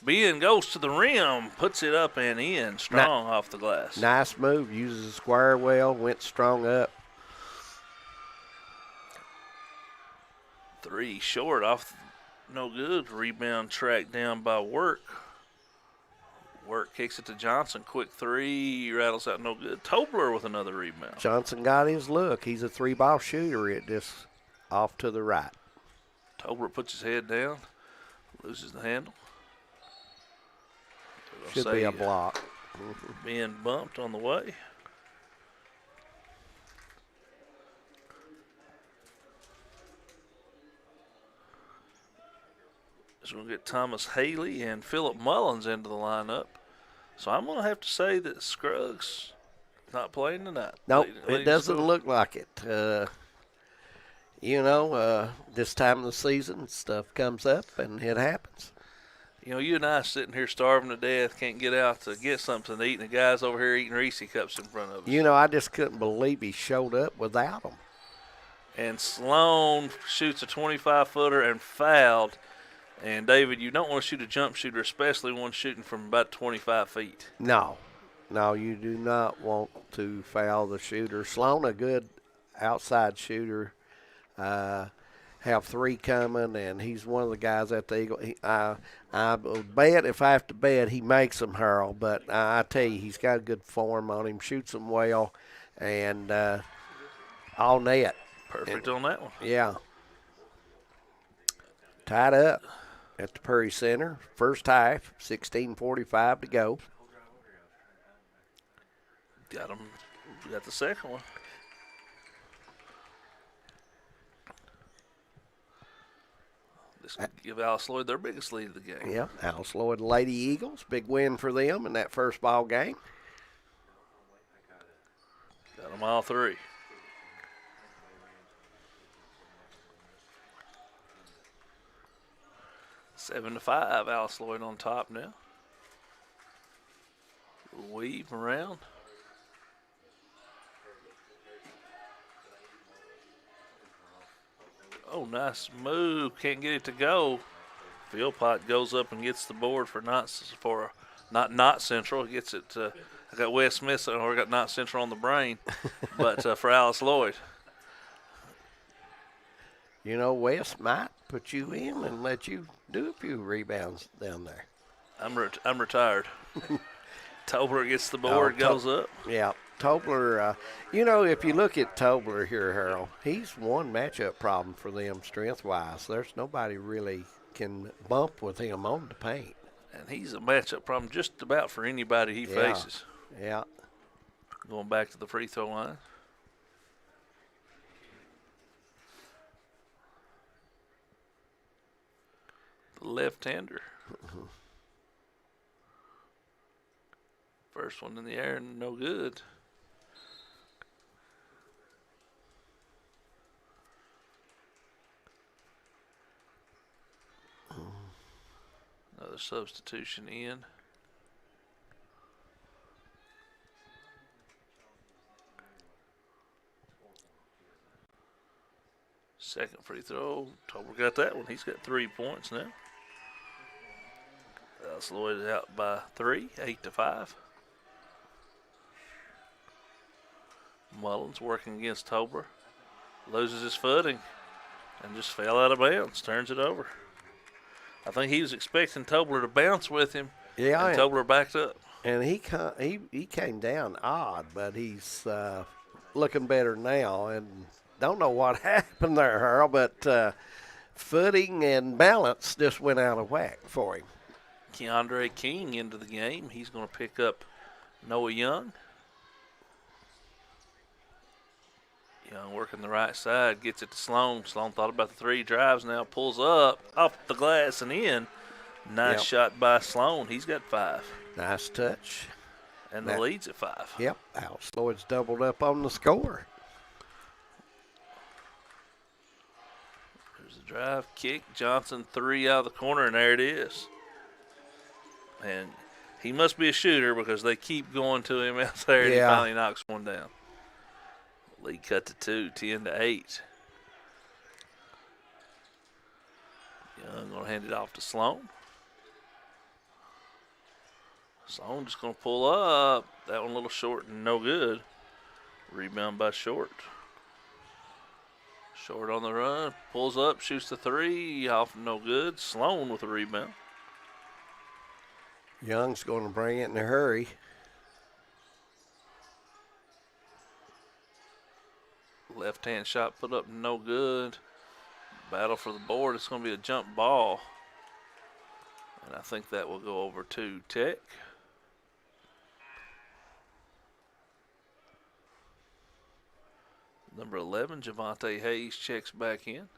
Ben goes to the rim, puts it up and in, strong off the glass. Nice move. Uses the square well, went strong up. 3 short off, no good. Rebound tracked down by Work. Work kicks it to Johnson. Quick 3, rattles out, no good. Tobler with another rebound. Johnson got his look. He's a 3-ball shooter. It just off to the right. Tobler puts his head down, loses the handle. Should be a block. Being bumped on the way. So we'll get Thomas Haley and Philip Mullins into the lineup. So I'm going to have to say that Scruggs not playing tonight. Nope, it doesn't look like it. This time of the season, stuff comes up and it happens. You know, you and I sitting here starving to death, can't get out to get something to eat, and the guy's over here eating Reese cups in front of us. You know, I just couldn't believe he showed up without them. And Sloan shoots a 25-footer and fouled. And, David, you don't want to shoot a jump shooter, especially one shooting from about 25 feet. No, you do not want to foul the shooter. Sloan, a good outside shooter, have 3 coming, and he's one of the guys at the Eagle. I bet if I have to bet, he makes them, Harold. But I tell you, he's got a good form on him, shoots them well, and all net. Perfect on that one. Yeah. Tied up at the Prairie Center. First half, 16:45 to go. Got him. Got the second one. This could give Alice Lloyd their biggest lead of the game. Yeah, Alice Lloyd Lady Eagles. Big win for them in that first ball game. Got them all 3. Seven to 5, Alice Lloyd on top now. Weave around. Oh, nice move. Can't get it to go. Philpott goes up and gets the board for not Central. Gets it. I got Wes Smith, or I got not Central on the brain, but for Alice Lloyd. You know, Wes might put you in and let you do a few rebounds down there. I'm retired. Tobler gets the board, goes up. Yeah, Tobler. If you look at Tobler here, Harold, he's one matchup problem for them strength-wise. There's nobody really can bump with him on the paint. And he's a matchup problem just about for anybody he faces. Yeah. Going back to the free throw line. Left-hander. First one in the air, no good. Another substitution in. Second free throw. Tobler got that one. He's got 3 points now. Alice Lloyd is out by 3, 8 to 5. Mullins working against Tobler. Loses his footing and just fell out of bounds. Turns it over. I think he was expecting Tobler to bounce with him. Yeah, and Tobler backed up. And he came down odd, but he's looking better now. And don't know what happened there, Harold, but footing and balance just went out of whack for him. Keandre King into the game. He's going to pick up Noah Young. Young working the right side, gets it to Sloan. Sloan thought about the three, drives now, pulls up, off the glass and in. Nice shot by Sloan. He's got 5. Nice touch. And the lead's at 5. Yep, ALC Lloyd's doubled up on the score. There's the drive, kick, Johnson 3 out of the corner, and there it is. And he must be a shooter because they keep going to him out there, and he finally knocks one down. Lead cut to 2, 10-8. Young going to hand it off to Sloan. Sloan just going to pull up. That one a little short and no good. Rebound by Short. Short on the run. Pulls up, shoots the 3. Off no good. Sloan with a rebound. Young's going to bring it in a hurry. Left-hand shot put up no good. Battle for the board. It's going to be a jump ball. And I think that will go over to Tech. Number 11, Javante Hayes checks back in.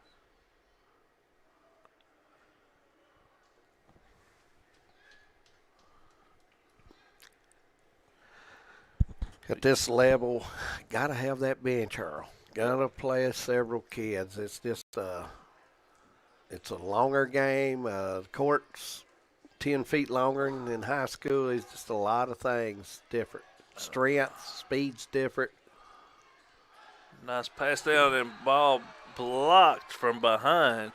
At this level, got to have that bench, Earl. Got to play several kids. It's just it's a longer game. The court's 10 feet longer than in high school. It's just a lot of things different. Strength, speed's different. Nice pass down and ball blocked from behind.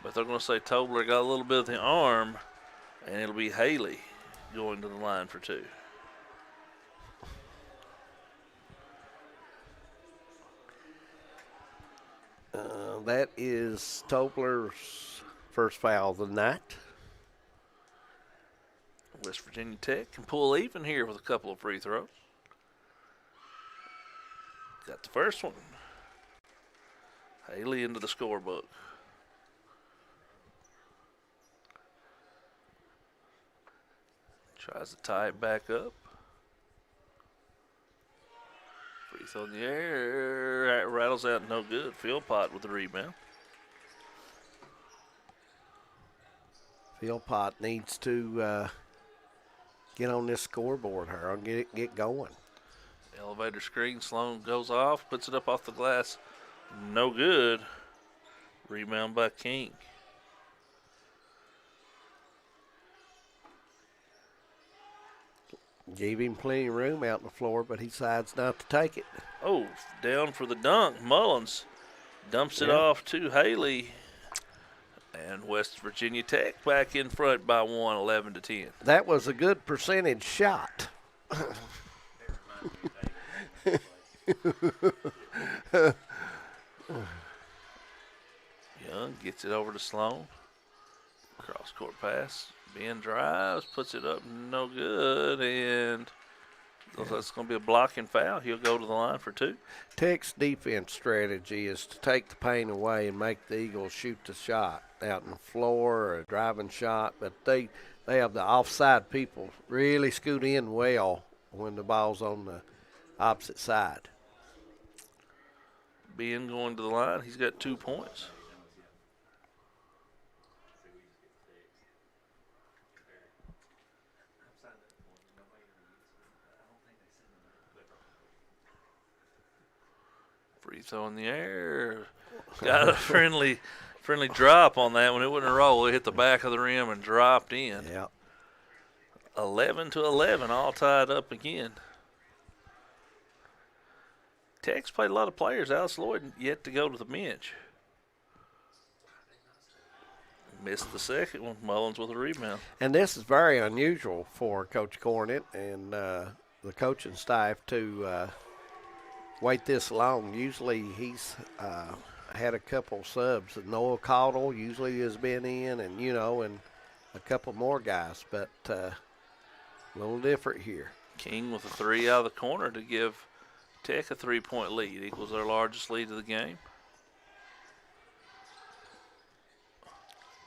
But they're going to say Tobler got a little bit of the arm, and it'll be Haley going to the line for 2. That is Tobler's first foul of the night. West Virginia Tech can pull even here with a couple of free throws. Got the first one. Haley into the scorebook. Tries to tie it back up. Free throw in the air. That rattles out no good. Philpott with the rebound. Philpott needs to get on this scoreboard here and get going. Elevator screen. Sloan goes off, puts it up off the glass. No good. Rebound by King. Gave him plenty of room out on the floor, but he decides not to take it. Oh, down for the dunk. Mullins dumps it off to Haley. And West Virginia Tech back in front by 1, 11-10. That was a good percentage shot. Young gets it over to Sloan. Cross court pass. Ben drives, puts it up, no good, and it's going to be a blocking foul. He'll go to the line for 2. Tech's defense strategy is to take the paint away and make the Eagles shoot the shot out on the floor or a driving shot, but they have the offside people really scoot in well when the ball's on the opposite side. Ben going to the line. He's got 2 points. Free throw in the air. Got a friendly drop on that one. It wouldn't roll. It hit the back of the rim and dropped in. Yeah. 11-11, all tied up again. Tech's played a lot of players. ALC Lloyd yet to go to the bench. Missed the second one. Mullins with a rebound. And this is very unusual for Coach Cornett and the coaching staff to wait this long. Usually he's had a couple subs. Noah Caudle usually has been in, and and a couple more guys, but a little different here. King with a 3 out of the corner to give Tech a 3-point lead. Equals their largest lead of the game.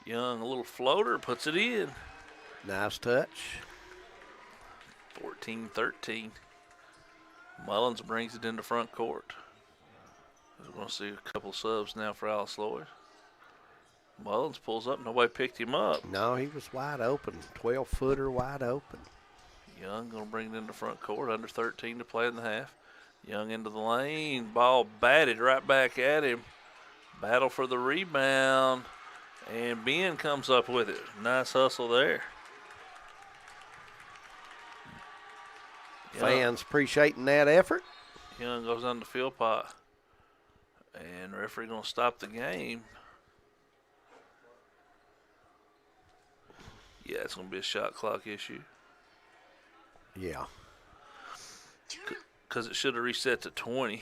Young, a little floater, puts it in. Nice touch. 14-13. Mullins brings it into front court. We're going to see a couple subs now for Alice Lloyd. Mullins pulls up. Nobody picked him up. No, he was wide open. 12-footer wide open. Young going to bring it into front court. Under 13 to play in the half. Young into the lane. Ball batted right back at him. Battle for the rebound. And Ben comes up with it. Nice hustle there. Fans appreciating that effort. Young goes on the field pot. And the referee going to stop the game. Yeah, it's going to be a shot clock issue. Yeah. Because it should have reset to 20.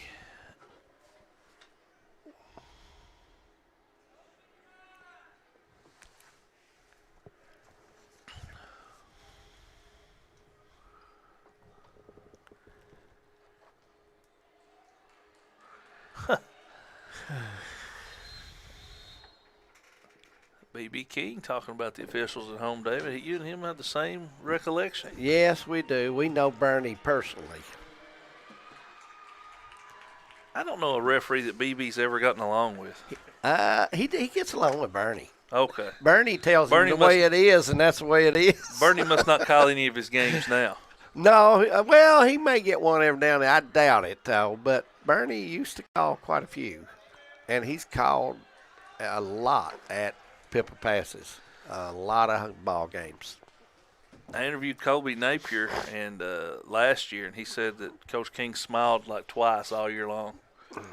B.B. King talking about the officials at home, David. You and him have the same recollection. Yes, we do. We know Bernie personally. I don't know a referee that BB's ever gotten along with. He gets along with Bernie. Okay. Bernie tells him the way it is, and that's the way it is. Bernie must not call any of his games now. No, well, he may get one every now and then. I doubt it, though. But Bernie used to call quite a few, and he's called a lot at Pippa Passes, a lot of ball games. I interviewed Colby Napier and last year, and he said that Coach King smiled like twice all year long.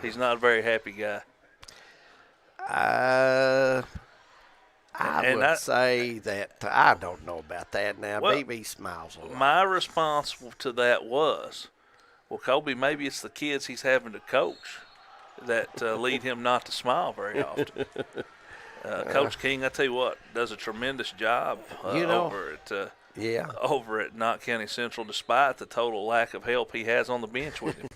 He's not a very happy guy. I would say that I don't know about that now. Well, BB smiles a lot. My response to that was, well, Colby, maybe it's the kids he's having to coach that lead him not to smile very often. Coach King, I tell you what, does a tremendous job over at Knott County Central, despite the total lack of help he has on the bench with him.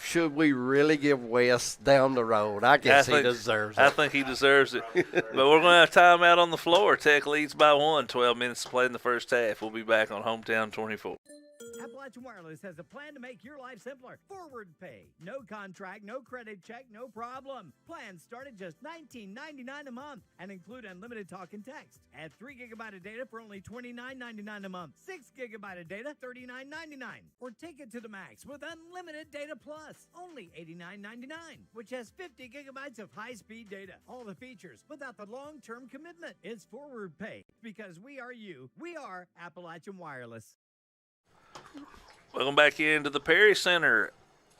Should we really give Wes down the road? I guess he deserves it. I think he deserves it. But we're going to have timeout on the floor. Tech leads by 1, 12 minutes to play in the first half. We'll be back on Hometown 24. Appalachian Wireless has a plan to make your life simpler. Forward pay. No contract, no credit check, no problem. Plans start at just $19.99 a month and include unlimited talk and text. Add 3 gigabyte of data for only $29.99 a month. 6 gigabyte of data, $39.99. Or take it to the max with unlimited data plus, only $89.99, which has 50 gigabytes of high-speed data. All the features without the long-term commitment. It's forward pay because we are you. We are Appalachian Wireless. Welcome back into the Perry Center.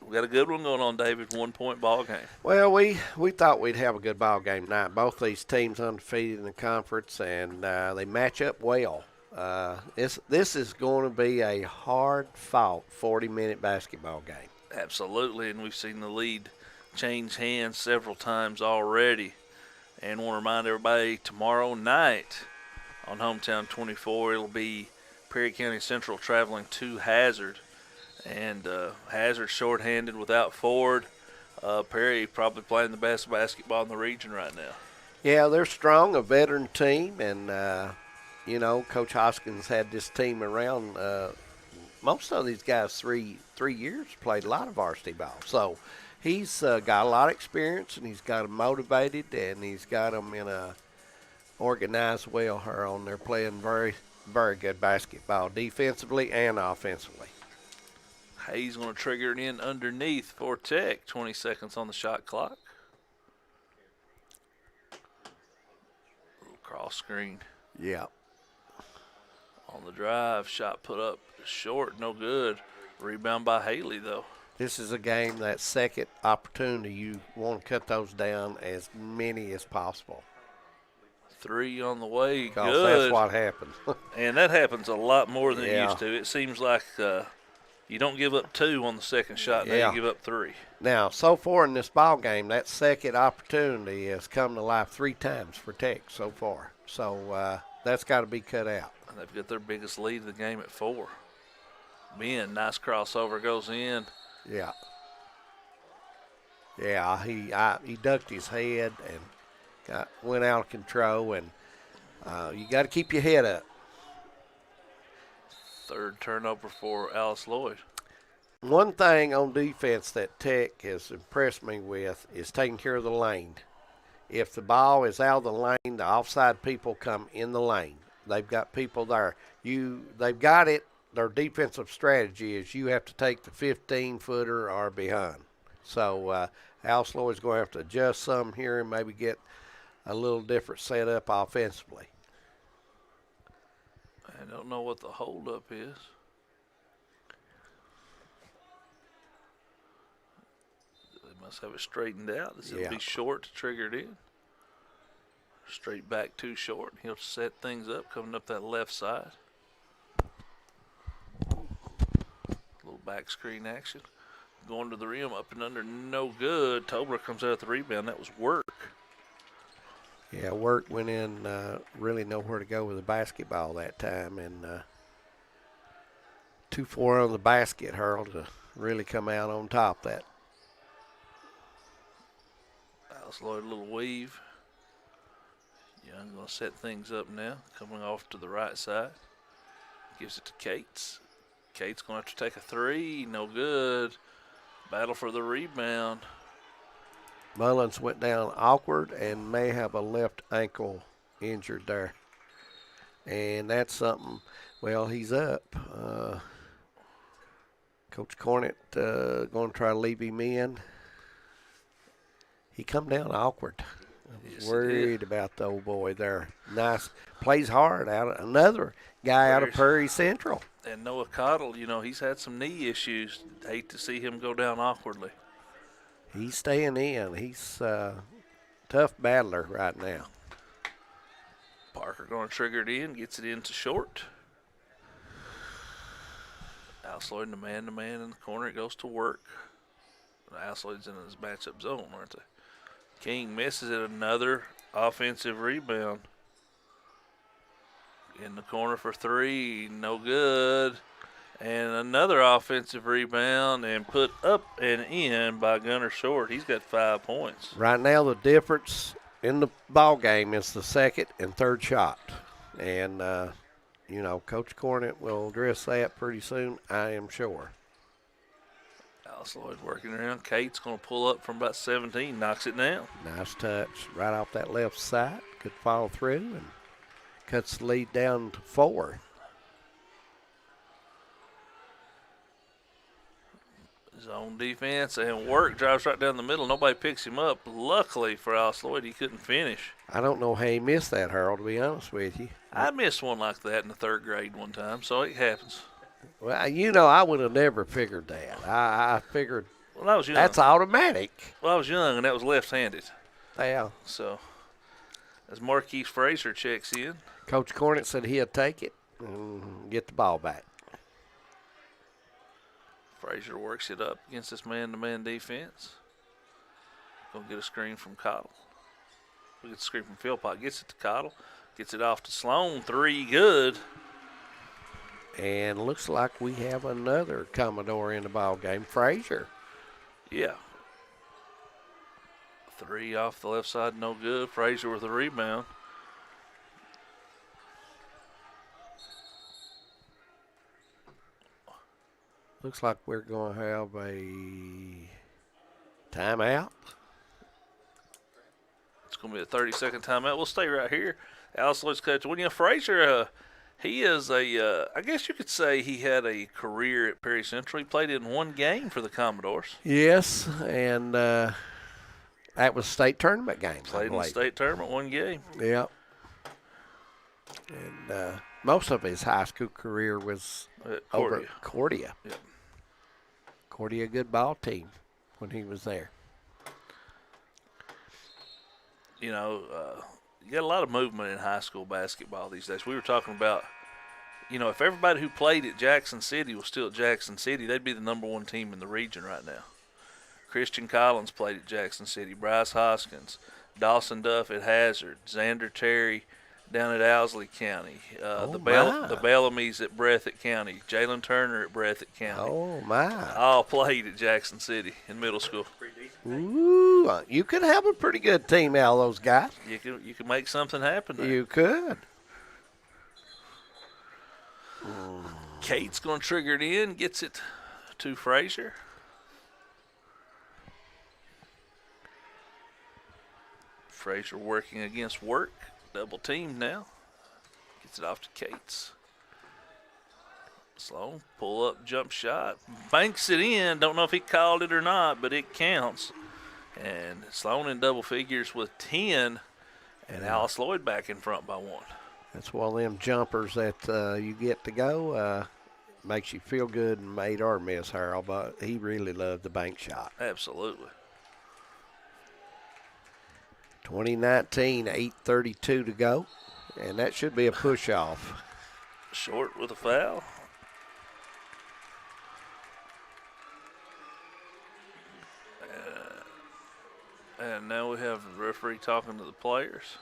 We got a good one going on, David. 1-point ball game. Well, we thought we'd have a good ball game tonight. Both these teams undefeated in the conference, and they match up well. This is going to be a hard-fought 40-minute basketball game. Absolutely, and we've seen the lead change hands several times already. And want to remind everybody, tomorrow night on Hometown 24, it'll be Perry County Central traveling to Hazard, and Hazard shorthanded without Ford. Perry probably playing the best basketball in the region right now. Yeah, they're strong, a veteran team, and Coach Hoskins had this team around. Most of these guys 3 years played a lot of varsity ball, so he's got a lot of experience, and he's got them motivated, and he's got them in a organized well here on. They're playing very good basketball, defensively and offensively. Hayes going to trigger it in underneath for Tech. 20 seconds on the shot clock. Cross screen. Yeah. On the drive, shot put up short, no good. Rebound by Haley, though. This is a game, that second opportunity, you want to cut those down as many as possible. 3 on the way, good. That's what happens. And that happens a lot more than it used to. It seems like you don't give up 2 on the second shot, now you give up 3. Now, so far in this ball game, that second opportunity has come to life 3 times for Tech so far. So that's got to be cut out. And they've got their biggest lead of the game at 4. Ben, nice crossover, goes in. Yeah. Yeah, he ducked his head and went out of control, and you got to keep your head up. Third turnover for Alice Lloyd. One thing on defense that Tech has impressed me with is taking care of the lane. If the ball is out of the lane, the offside people come in the lane. They've got people there. They've got it. Their defensive strategy is you have to take the 15-footer or behind. So ALC Lloyd's going to have to adjust some here and maybe get a little different setup offensively. I don't know what the holdup is. They must have it straightened out. This will be short to trigger it in. Straight back too short. He'll set things up coming up that left side. Little back screen action. Going to the rim, up and under, no good. Tobler comes out of the rebound. That was Work. Yeah, Work went in, really nowhere to go with the basketball that time, and 2-4 on the basket, Harold, to really come out on top of that. ALC Lloyd, a little weave. Young going to set things up now, coming off to the right side. Gives it to Cates. Cates going to have to take a three, no good. Battle for the rebound. Mullins went down awkward and may have a left ankle injured there. And that's something, well, he's up. Coach Cornett going to try to leave him in. He come down awkward. I was worried about the old boy there. Nice. Plays hard. Another guy out of Prairie Central. And Noah Cottle, he's had some knee issues. Hate to see him go down awkwardly. He's staying in. He's a tough battler right now. Parker going to trigger it in, gets it into short. ALC Lloyd in the man-to-man in the corner. It goes to Work. ALC Lloyd's in his matchup zone, aren't they? King misses it. Another offensive rebound. In the corner for three, no good. And another offensive rebound and put up and in by Gunner Short. He's got 5 points. Right now the difference in the ball game is the second and third shot. And, Coach Cornett will address that pretty soon, I am sure. ALC Lloyd working around. Kate's going to pull up from about 17, knocks it down. Nice touch right off that left side. Good follow through and cuts the lead down to 4. Zone defense and Work drives right down the middle. Nobody picks him up. Luckily for ALC Lloyd, he couldn't finish. I don't know how he missed that, Harold, to be honest with you. I missed one like that in the 3rd grade one time, so it happens. Well, I would have never figured that. I figured I was young. That's automatic. Well, I was young, and that was left-handed. Yeah. So, as Marquise Frazier checks in. Coach Cornett said he'll take it and get the ball back. Frazier works it up against this man-to-man defense. Gonna get a screen from Cottle. We get a screen from Philpott. Gets it to Cottle. Gets it off to Sloan. 3, good. And looks like we have another Commodore in the ball game, Frazier. Yeah. 3 off the left side, no good. Frazier with a rebound. Looks like we're going to have a timeout. It's going to be a 30-second timeout. We'll stay right here. ALC Lloyd's coach, Frazier, he is I guess you could say he had a career at Perry Central. He played in 1 game for the Commodores. Yes, and that was state tournament games. Played in the state tournament, 1 game. Yep. And most of his high school career was over at Cordia. Yep. Cordia, a good ball team when he was there. You got a lot of movement in high school basketball these days. We were talking about, if everybody who played at Jackson City was still at Jackson City, they'd be the #1 team in the region right now. Christian Collins played at Jackson City. Bryce Hoskins, Dawson Duff at Hazard, Xander Terry down at Owsley County, the Bellamy's at Breathitt County, Jalen Turner at Breathitt County. Oh, my. All played at Jackson City in middle school. Ooh, you could have a pretty good team out of those guys. You could make something happen there. You could. Kate's going to trigger it in, gets it to Frazier. Frazier working against Work. Double team now. Gets it off to Cates. Sloan, pull up, jump shot. Banks it in. Don't know if he called it or not, but it counts. And Sloan in double figures with 10. And Alice Lloyd back in front by 1. That's one of them jumpers that you get to go. Makes you feel good and made or miss, Harold, but he really loved the bank shot. Absolutely. 2019, 8:32 to go, and that should be a push-off. Short with a foul. And now we have the referee talking to the players.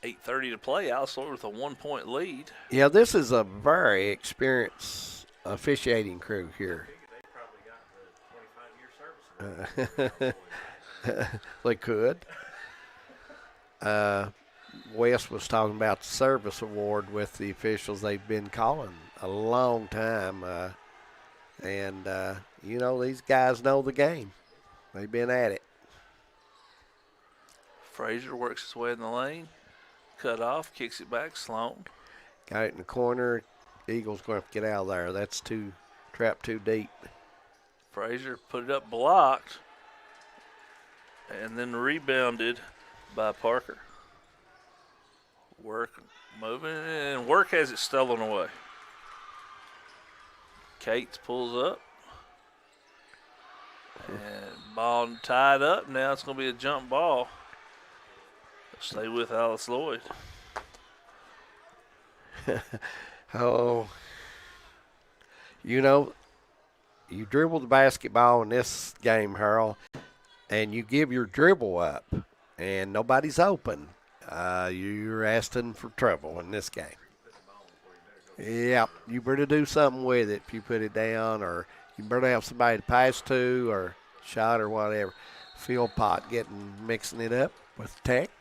8:30 to play. Alice Lloyd with a 1-point lead. Yeah, this is a very experienced officiating crew here. They could. Wes was talking about the service award with the officials. They've been calling a long time. And you know, these guys know the game. They've been at it. Frazier works his way in the lane. Cut off, kicks it back. Sloan. Got it in the corner. Eagles going to have to get out of there. That's trapped too deep. Frazier put it up blocked. And then rebounded by Parker. Work moving, and Work has it stolen away. Cates pulls up. And ball tied up. Now it's going to be a jump ball. Stay with Alice Lloyd. Oh, you know, you dribble the basketball in this game, Harold, and you give your dribble up, and nobody's open. You're asking for trouble in this game. Yep, you better do something with it if you put it down, or you better have somebody to pass to or shot or whatever. Philpott mixing it up with Tech.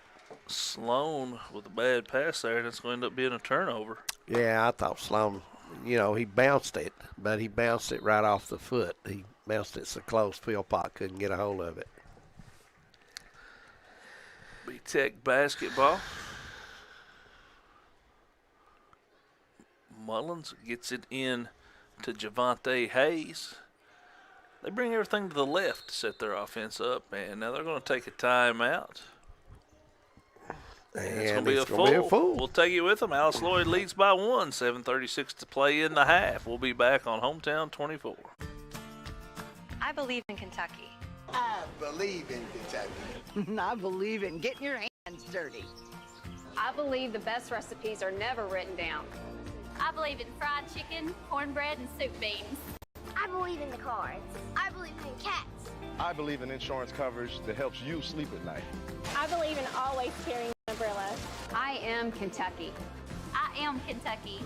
Sloan with a bad pass there, and it's going to end up being a turnover. Yeah, I thought Sloan, you know, he bounced it, but he bounced it right off the foot. He bounced it so close Philpott couldn't get a hold of it. Be Tech basketball. Mullins gets it in to Javante Hayes. They bring everything to the left to set their offense up, and now they're going to take a timeout. And it's going to be a full. We'll take it with them. Alice Lloyd leads by 1. 7:36 to play in the half. We'll be back on Hometown 24. I believe in Kentucky. I believe in Kentucky. I believe in getting your hands dirty. I believe the best recipes are never written down. I believe in fried chicken, cornbread, and soup beans. I believe in the cards. I believe in cats. I believe in insurance coverage that helps you sleep at night. I believe in always carrying an umbrella. I am Kentucky. I am Kentucky.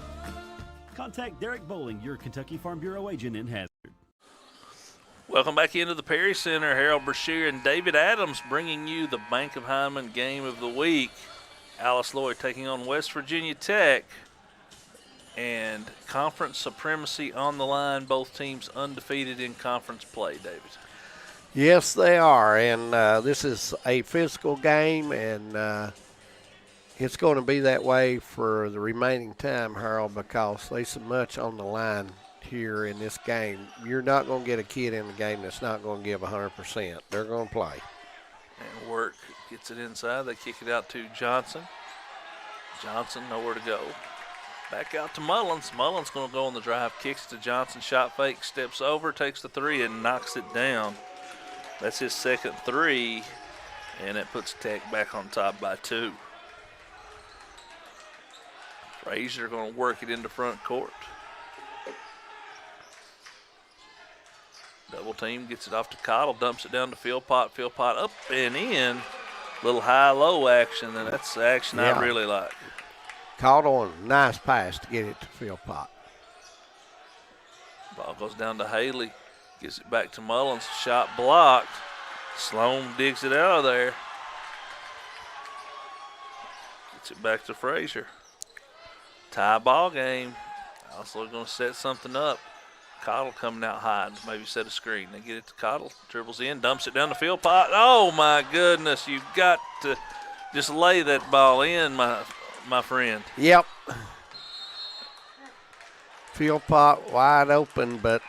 Contact Derek Bowling, your Kentucky Farm Bureau agent in Hazard. Welcome back into the Perry Center. Harold Brashear and David Adams bringing you the Bank of Hyman game of the week. Alice Lloyd taking on West Virginia Tech. And conference supremacy on the line. Both teams undefeated in conference play, David. Yes, they are. And this is a physical game, and it's going to be that way for the remaining time, Harold, because there's so much on the line here in this game. You're not going to get a kid in the game that's not going to give 100%. They're going to play. And Work gets it inside. They kick it out to Johnson. Johnson, nowhere to go. Back out to Mullins. Mullins going to go on the drive, kicks to Johnson, shot fake, steps over, takes the three, and knocks it down. That's his second three, and it puts Tech back on top by 2. Frazier going to work it into front court. Double team, gets it off to Cottle, dumps it down to Philpott. Philpott up and in. Little high-low action, and that's the action I really like. Caught on a nice pass to get it to Philpott. Ball goes down to Haley. Gets it back to Mullins. Shot blocked. Sloan digs it out of there. Gets it back to Frazier. Tie ball game. Also going to set something up. Cottle coming out high to maybe set a screen. They get it to Cottle, dribbles in, dumps it down the field pot. Oh, my goodness. You've got to just lay that ball in, my friend. Yep. Field pot wide open, but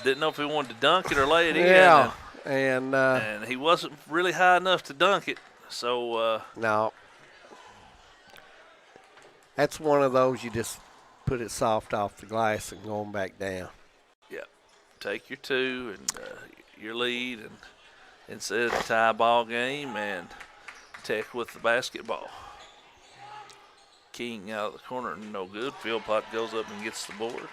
didn't know if he wanted to dunk it or lay it in. Yeah, and he wasn't really high enough to dunk it. So no. That's one of those you just put it soft off the glass and going back down. Yeah, take your two and your lead and instead of the tie ball game and Tech with the basketball. King out of the corner, no good. Field pot goes up and gets the board.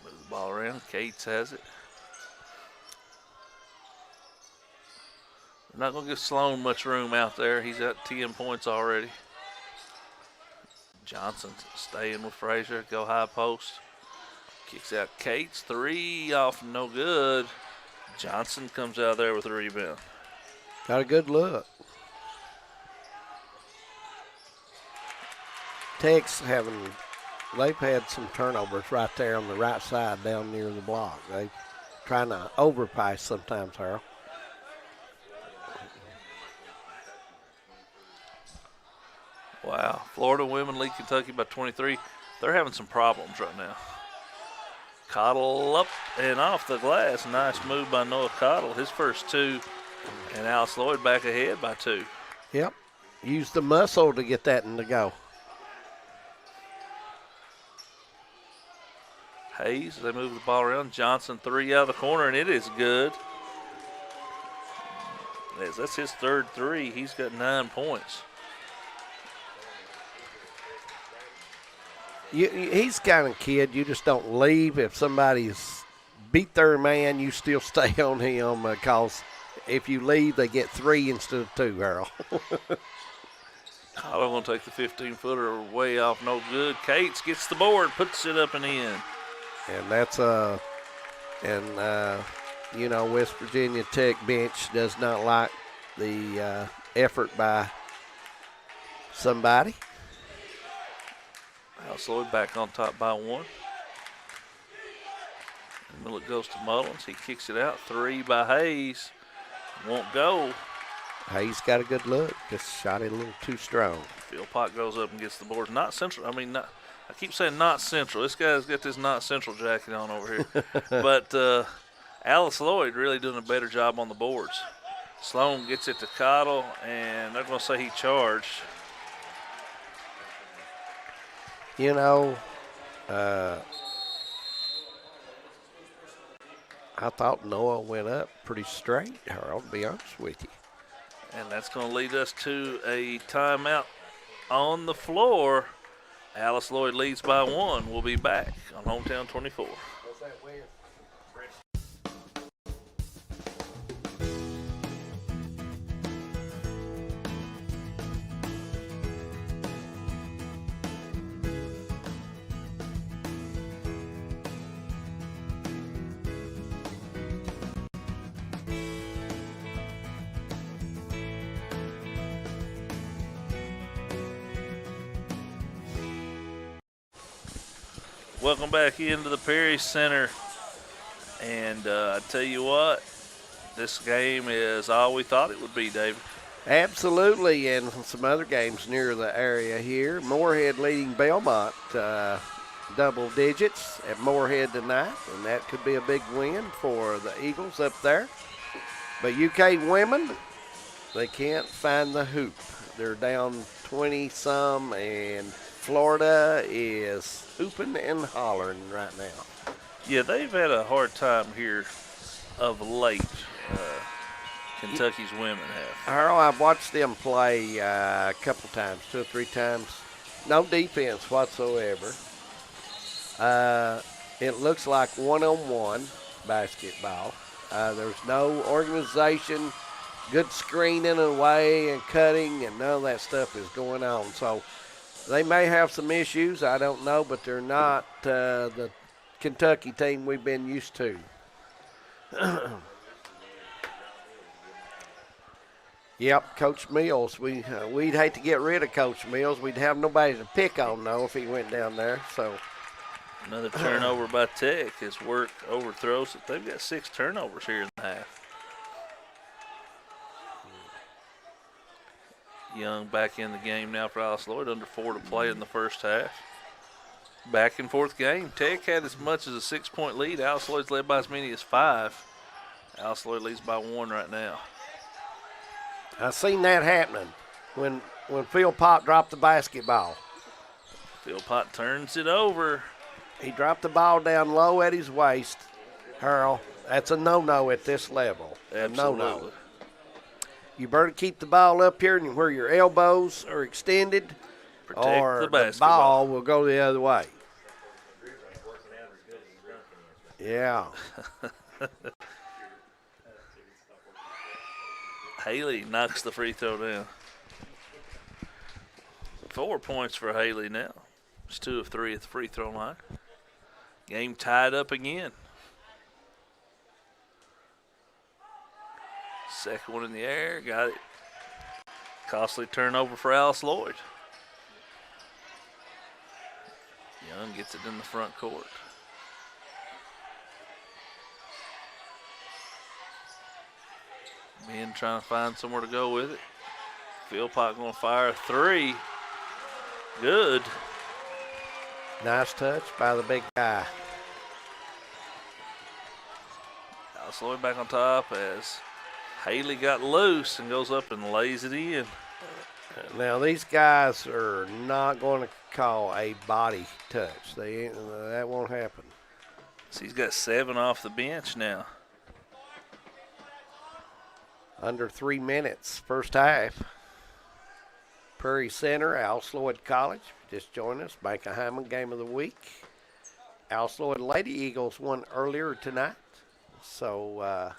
Move the ball around. Cates has it. We're not going to give Sloan much room out there. He's at 10 points already. Johnson staying with Frazier. Go high post. Kicks out Cates. 3 off, no good. Johnson comes out there with a rebound. Got a good look. Tech's they've had some turnovers right there on the right side down near the block. They trying to overpass sometimes, Harold. Wow. Florida women lead Kentucky by 23. They're having some problems right now. Cottle up and off the glass. Nice move by Noah Cottle. His first 2. And Alice Lloyd back ahead by 2. Yep. Use the muscle to get that in the go. Hayes, they move the ball around. Johnson 3 out of the corner, and it is good. That's his third 3. He's got 9 points. He's the kind of kid you just don't leave. If somebody's beat their man, you still stay on him because if you leave, they get 3 instead of 2, Harold. I'm going to take the 15-footer way off, no good. Cates gets the board, puts it up and in. And that's West Virginia Tech bench does not like the effort by somebody. Alice Lloyd back on top by 1. And it goes to Mullins. He kicks it out. 3 by Hayes. Won't go. Hayes got a good look. Just shot it a little too strong. Philpott goes up and gets the board. Not Central. I keep saying not Central. This guy's got this not Central jacket on over here. But Alice Lloyd really doing a better job on the boards. Sloan gets it to Cottle, and they're going to say he charged. I thought Noah went up pretty straight, Harold, to be honest with you. And that's going to lead us to a timeout on the floor. Alice Lloyd leads by 1. We'll be back on Hometown 24. Welcome back into the Perry Center. And I tell you what, this game is all we thought it would be, David. Absolutely, and some other games near the area here. Moorhead leading Belmont double digits at Moorhead tonight, and that could be a big win for the Eagles up there. But UK women, they can't find the hoop. They're down 20-some, and Florida is hooping and hollering right now. Yeah, they've had a hard time here of late. Kentucky's women have. Harold, I've watched them play a couple times, 2 or 3 times. No defense whatsoever. It looks like one-on-one basketball. There's no organization, good screening away and cutting, and none of that stuff is going on. So they may have some issues, I don't know, but they're not the Kentucky team we've been used to. Yep, Coach Mills. We'd hate to get rid of Coach Mills. We'd have nobody to pick on, though, if he went down there. So another turnover by Tech as Work overthrows it. They've got 6 turnovers here in the half. Young back in the game now for Alice Lloyd, under 4 to play in the first half. Back and forth game. Tech had as much as a 6-point lead. Alice Lloyd's led by as many as 5. Alice Lloyd leads by 1 right now. I seen that happening when Phil Pop dropped the basketball. Phil Pop turns it over. He dropped the ball down low at his waist. Harold, that's a no-no at this level. Absolutely. No-no. You better keep the ball up here where your elbows are extended, or the ball will go the other way. Yeah. Haley knocks the free throw down. 4 points for Haley now. It's 2 of 3 at the free throw line. Game tied up again. Second one in the air, got it. Costly turnover for Alice Lloyd. Young gets it in the front court. Ben trying to find somewhere to go with it. Philpott going to fire a 3. Good. Nice touch by the big guy. Alice Lloyd back on top as Haley got loose and goes up and lays it in. Now these guys are not going to call a body touch. That won't happen. So he's got 7 off the bench now. Under 3 minutes, first half. Prairie Center, Alice Lloyd College. Just joined us. Bank of Hyman game of the week. Alice Lloyd Lady Eagles won earlier tonight. So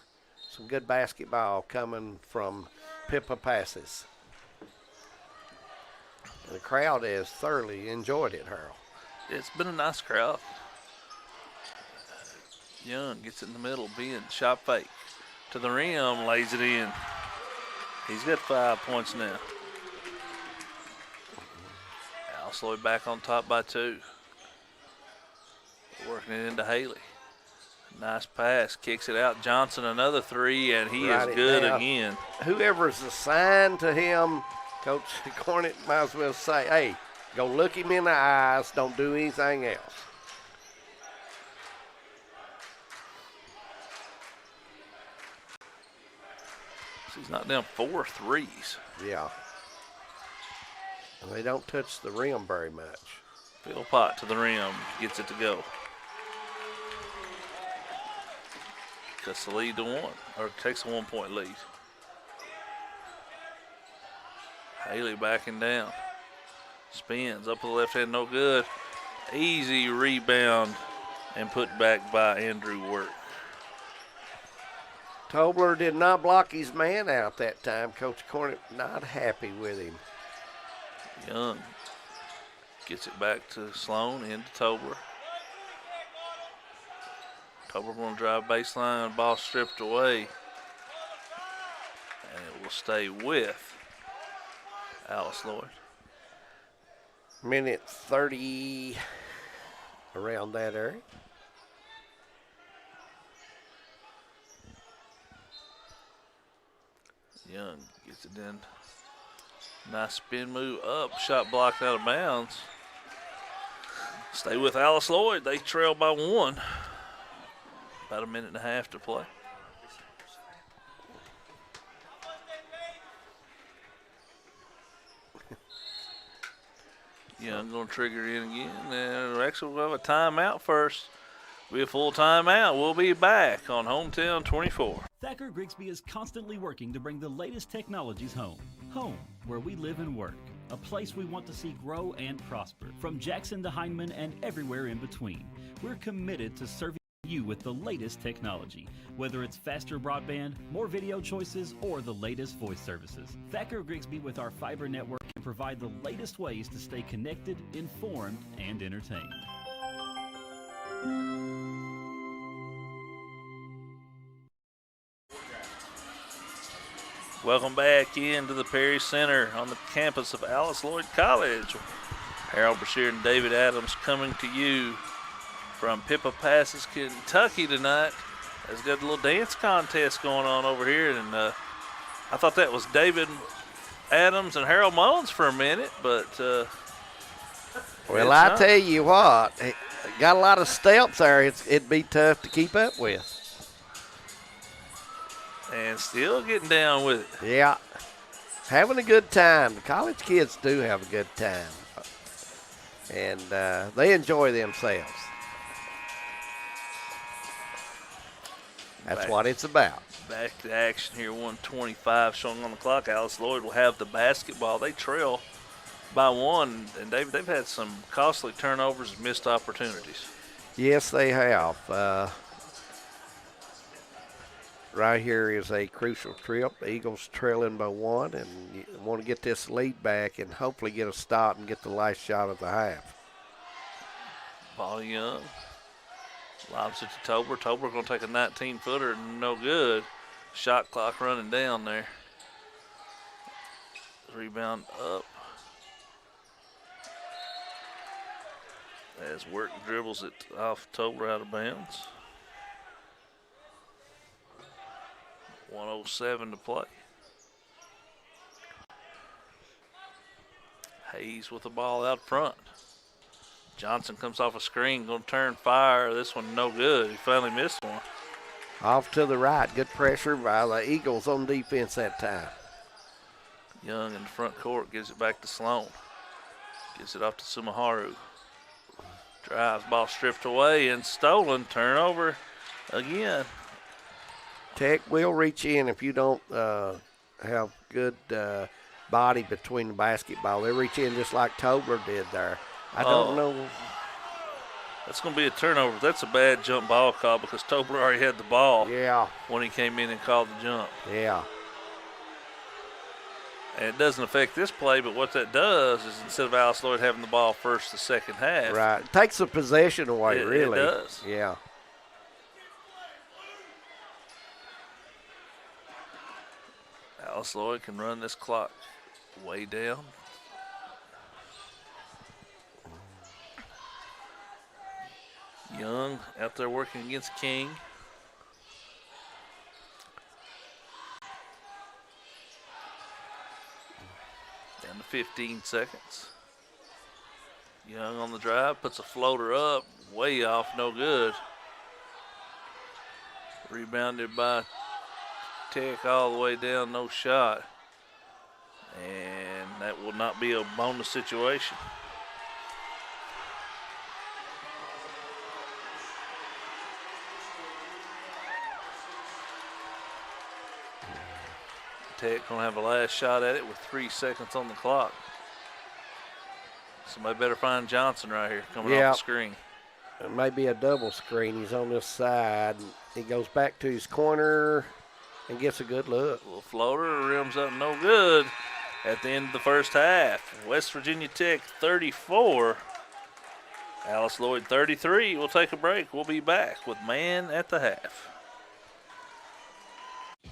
some good basketball coming from Pippa Passes. The crowd has thoroughly enjoyed it, Harold. It's been a nice crowd. Young gets it in the middle, Ben, shot fake. To the rim, lays it in. He's got 5 points now. Alice Lloyd back on top by 2. Working it into Haley. Nice pass, kicks it out. Johnson another 3, and he is good again. Whoever's assigned to him, Coach Cornett might as well say, hey, go look him in the eyes. Don't do anything else. He's knocked down 4 threes. Yeah. And they don't touch the rim very much. Philpott to the rim, gets it to go. Cuts the lead to 1, or takes a 1-point lead. Haley backing down. Spins up to the left hand, no good. Easy rebound and put back by Andrew Work. Tobler did not block his man out that time. Coach Cornett not happy with him. Young gets it back to Sloan, into Tobler. Tobler going to drive baseline, ball stripped away. And it will stay with Alice Lloyd. Minute 30 around that area. Young gets it in. Nice spin move up. Shot blocked out of bounds. Stay with Alice Lloyd. They trail by 1. About a minute and a half to play. Young going to trigger it in again. And actually, we'll have a timeout first. Be a full timeout. We'll be back on Hometown 24. Thacker Grigsby is constantly working to bring the latest technologies home. Home, where we live and work. A place we want to see grow and prosper. From Jackson to Hindman and everywhere in between. We're committed to serving you with the latest technology. Whether it's faster broadband, more video choices, or the latest voice services. Thacker Grigsby with our fiber network can provide the latest ways to stay connected, informed, and entertained. Welcome back into the Perry Center on the campus of Alice Lloyd College. Harold Brashear and David Adams coming to you from Pippa Passes, Kentucky tonight. There's got a little dance contest going on over here, and I thought that was David Adams and Harold Mullins for a minute, but well, I tell you what, got a lot of steps there. It'd be tough to keep up with. And still getting down with it. Yeah, having a good time. The college kids do have a good time, and they enjoy themselves. That's what it's about. Back to action here, 1:25 showing on the clock. Alice Lloyd will have the basketball. They trail by one, and they've had some costly turnovers and missed opportunities. Yes, they have. Right here is a crucial trip. The Eagles trailing by one, and you want to get this lead back and hopefully get a stop and get the last shot of the half. Ball Young. Lobs it to Tober. Tober going to take a 19-footer, no good. Shot clock running down there. Rebound up. As Work dribbles it off Tober out of bounds. 1:07 to play. Hayes with the ball out front. Johnson comes off a screen, going to turn fire. This one no good. He finally missed one. Off to the right. Good pressure by the Eagles on defense that time. Young in the front court gives it back to Sloan. Gives it off to Sumaharu. Drives, ball stripped away and stolen. Turnover again. Tech will reach in if you don't have good body between the basketball. They reach in just like Tober did there. I don't know. That's going to be a turnover. That's a bad jump ball call because Tober already had the ball. Yeah. When he came in and called the jump. Yeah. And it doesn't affect this play, but what that does is instead of Alice Lloyd having the ball first the second half. Right. It takes the possession away, really. It does. Yeah. Alice Lloyd can run this clock way down. Young out there working against King. Down to 15 seconds. Young on the drive, puts a floater up, way off, no good. Rebounded by Tech all the way down, no shot. And that will not be a bonus situation. Tech gonna have a last shot at it with 3 seconds on the clock. Somebody better find Johnson right here coming off the screen. It may be a double screen. He's on this side. He goes back to his corner and gets a good look. A little floater, rims up, no good at the end of the first half. West Virginia Tech 34. Alice Lloyd 33. We'll take a break. We'll be back with Man at the Half.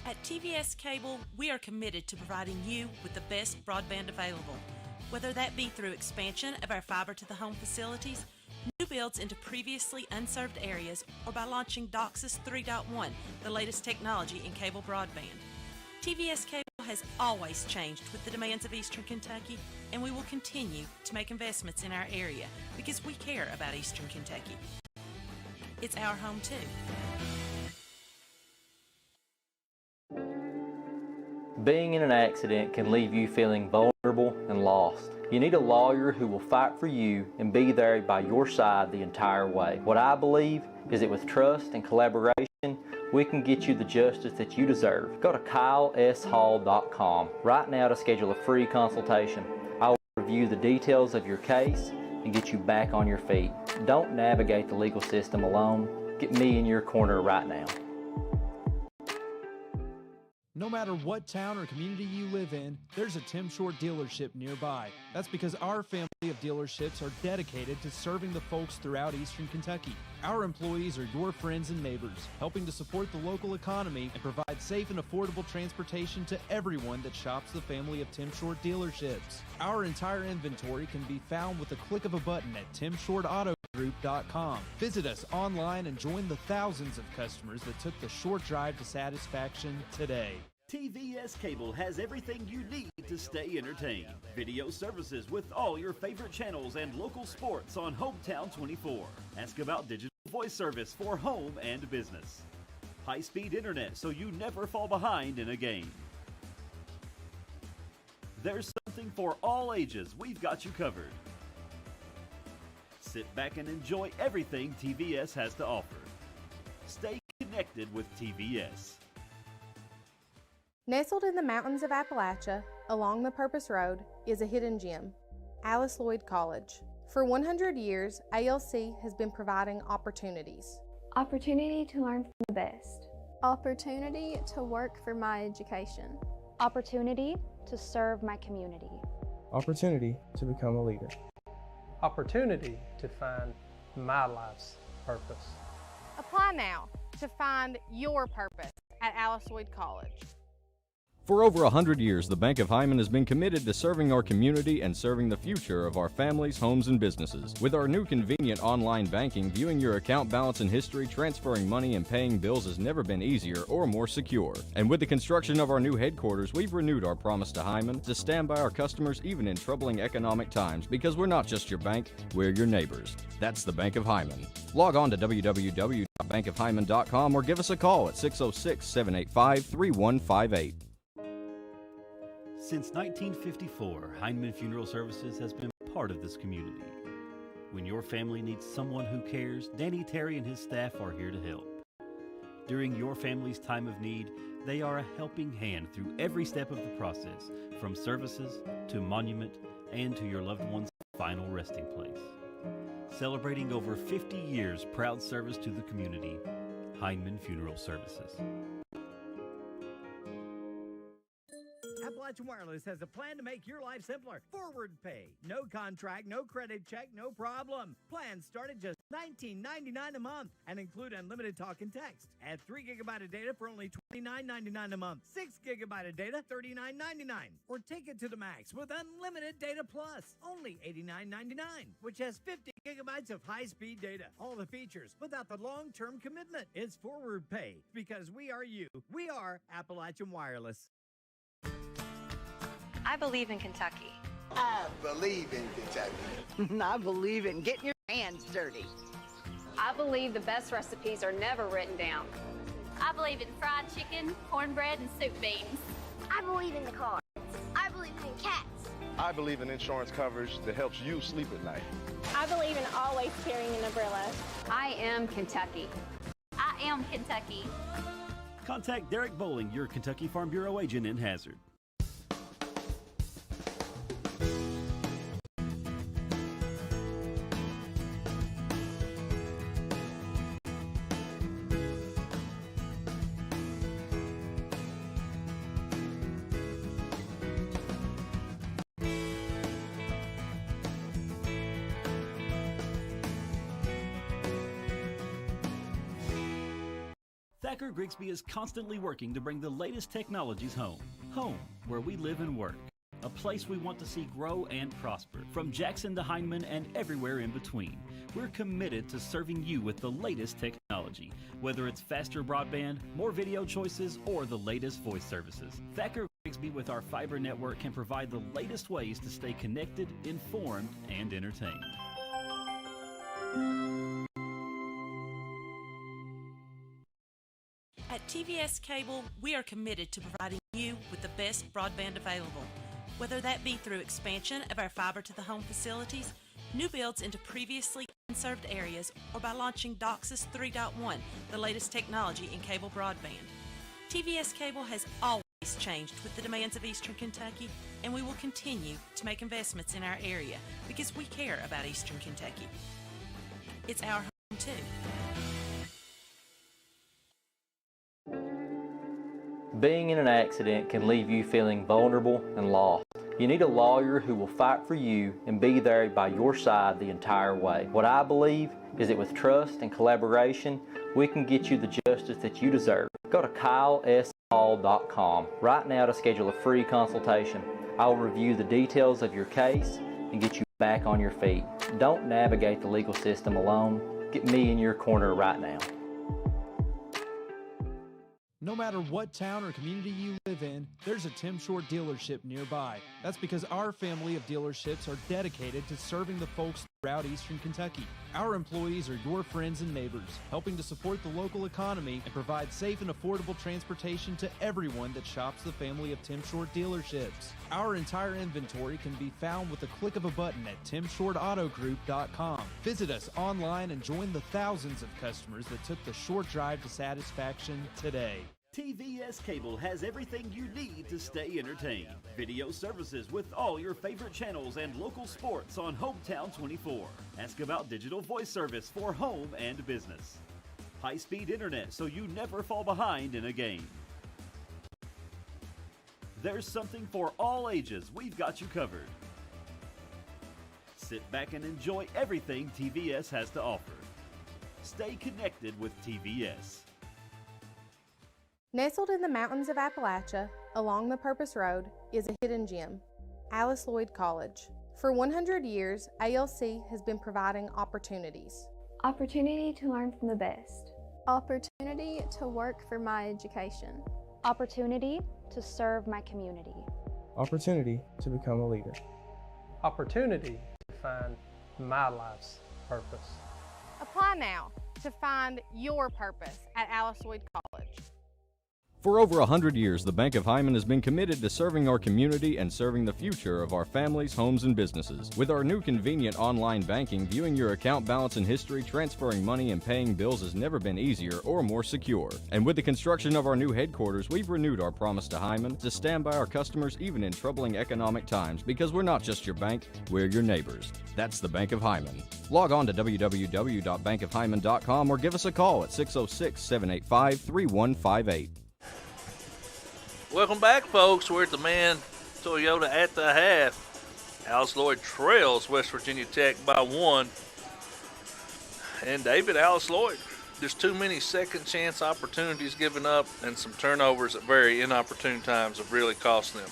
At TVS Cable, we are committed to providing you with the best broadband available, whether that be through expansion of our fiber-to-the-home facilities, new builds into previously unserved areas, or by launching DOCSIS 3.1, the latest technology in cable broadband. TVS Cable has always changed with the demands of Eastern Kentucky, and we will continue to make investments in our area because we care about Eastern Kentucky. It's our home too. Being in an accident can leave you feeling vulnerable and lost. You need a lawyer who will fight for you and be there by your side the entire way. What I believe is that with trust and collaboration, we can get you the justice that you deserve. Go to KyleSHall.com right now to schedule a free consultation. I will review the details of your case and get you back on your feet. Don't navigate the legal system alone. Get me in your corner right now. No matter what town or community you live in, there's a Tim Short dealership nearby. That's because our family of dealerships are dedicated to serving the folks throughout Eastern Kentucky. Our employees are your friends and neighbors, helping to support the local economy and provide safe and affordable transportation to everyone that shops the family of Tim Short dealerships. Our entire inventory can be found with a click of a button at timshortautogroup.com. Visit us online and join the thousands of customers that took the short drive to satisfaction today. TVS Cable has everything you need to stay entertained. Video services with all your favorite channels and local sports on Hometown 24. Ask about digital voice service for home and business. High-speed internet so you never fall behind in a game. There's something for all ages. We've got you covered. Sit back and enjoy everything TVS has to offer. Stay connected with TVS. Nestled in the mountains of Appalachia, along the Purpose Road, is a hidden gem, Alice Lloyd College. For 100 years, ALC has been providing opportunities. Opportunity to learn from the best. Opportunity to work for my education. Opportunity to serve my community. Opportunity to become a leader. Opportunity to find my life's purpose. Apply now to find your purpose at Alice Lloyd College. For over 100 years, the Bank of Hyman has been committed to serving our community and serving the future of our families, homes, and businesses. With our new convenient online banking, viewing your account balance and history, transferring money, and paying bills has never been easier or more secure. And with the construction of our new headquarters, we've renewed our promise to Hyman to stand by our customers even in troubling economic times, because we're not just your bank, we're your neighbors. That's the Bank of Hyman. Log on to www.bankofhyman.com or give us a call at 606-785-3158. Since 1954, Heinemann Funeral Services has been part of this community. When your family needs someone who cares, Danny Terry and his staff are here to help. During your family's time of need, they are a helping hand through every step of the process, from services to monument and to your loved one's final resting place. Celebrating over 50 years proud service to the community, Heinemann Funeral Services. Appalachian Wireless has a plan to make your life simpler. Forward pay. No contract, no credit check, no problem. Plans start at just $19.99 a month and include unlimited talk and text. Add 3 GB of data for only $29.99 a month. 6 GB of data, $39.99. Or take it to the max with unlimited data plus, only $89.99, which has 50 GB of high-speed data. All the features without the long-term commitment. It's forward pay because we are you. We are Appalachian Wireless. I believe in Kentucky. I believe in Kentucky. I believe in getting your hands dirty. I believe the best recipes are never written down. I believe in fried chicken, cornbread, and soup beans. I believe in the cards. I believe in cats. I believe in insurance coverage that helps you sleep at night. I believe in always carrying an umbrella. I am Kentucky. I am Kentucky. Contact Derek Bowling, your Kentucky Farm Bureau agent in Hazard. Thacker Grigsby is constantly working to bring the latest technologies home. Home, where we live and work. A place we want to see grow and prosper. From Jackson to Heinemann and everywhere in between. We're committed to serving you with the latest technology. Whether it's faster broadband, more video choices, or the latest voice services. Thacker Grigsby with our fiber network can provide the latest ways to stay connected, informed, and entertained. At TVS Cable, we are committed to providing you with the best broadband available, whether that be through expansion of our fiber to the home facilities, new builds into previously unserved areas, or by launching DOCSIS 3.1, the latest technology in cable broadband. TVS Cable has always changed with the demands of Eastern Kentucky, and we will continue to make investments in our area because we care about Eastern Kentucky. It's our home too. Being in an accident can leave you feeling vulnerable and lost. You need a lawyer who will fight for you and be there by your side the entire way. What I believe is that with trust and collaboration, we can get you the justice that you deserve. Go to KyleSHall.com right now to schedule a free consultation. I will review the details of your case and get you back on your feet. Don't navigate the legal system alone. Get me in your corner right now. No matter what town or community you live in, there's a Tim Short dealership nearby. That's because our family of dealerships are dedicated to serving the folks throughout Eastern Kentucky. Our employees are your friends and neighbors, helping to support the local economy and provide safe and affordable transportation to everyone that shops the family of Tim Short dealerships. Our entire inventory can be found with the click of a button at timshortautogroup.com. Visit us online and join the thousands of customers that took the short drive to satisfaction today. TVS Cable has everything you need to stay entertained. Video services with all your favorite channels and local sports on Hometown 24. Ask about digital voice service for home and business. High-speed internet so you never fall behind in a game. There's something for all ages. We've got you covered. Sit back and enjoy everything TVS has to offer. Stay connected with TVS. Nestled in the mountains of Appalachia, along the Purpose Road, is a hidden gem, Alice Lloyd College. For 100 years, ALC has been providing opportunities. Opportunity to learn from the best. Opportunity to work for my education. Opportunity to serve my community. Opportunity to become a leader. Opportunity to find my life's purpose. Apply now to find your purpose at Alice Lloyd College. For over 100 years, the Bank of Hyman has been committed to serving our community and serving the future of our families, homes, and businesses. With our new convenient online banking, viewing your account balance and history, transferring money, and paying bills has never been easier or more secure. And with the construction of our new headquarters, we've renewed our promise to Hyman to stand by our customers even in troubling economic times, because we're not just your bank, we're your neighbors. That's the Bank of Hyman. Log on to www.bankofhyman.com or give us a call at 606-785-3158. Welcome back, folks. We're at the Man Toyota at the half. Alice Lloyd trails West Virginia Tech by 1. And David, Alice Lloyd, there's too many second chance opportunities given up, and some turnovers at very inopportune times have really cost them.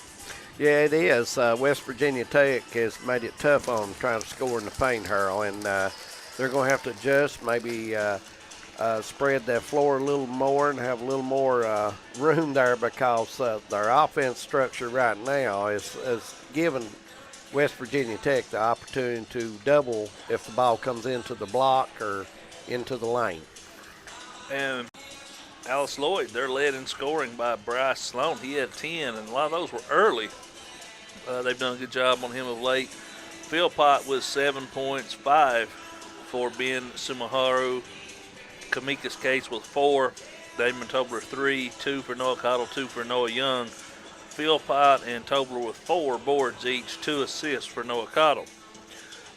Yeah, it is. West Virginia Tech has made it tough on them trying to score in the paint, Harold, and they're going to have to adjust, maybe spread that floor a little more and have a little more room there, because their offense structure right now is giving West Virginia Tech the opportunity to double if the ball comes into the block or into the lane. And Alice Lloyd, they're led in scoring by Bryce Sloan. He had 10, and a lot of those were early. They've done a good job on him of late. Philpott with 7 points, 5 for Ben Sumaharu. Kamika's Case with 4, Damon Tobler 3, 2 for Noah Cottle, 2 for Noah Young. Philpott and Tobler with 4 boards each, 2 assists for Noah Cottle.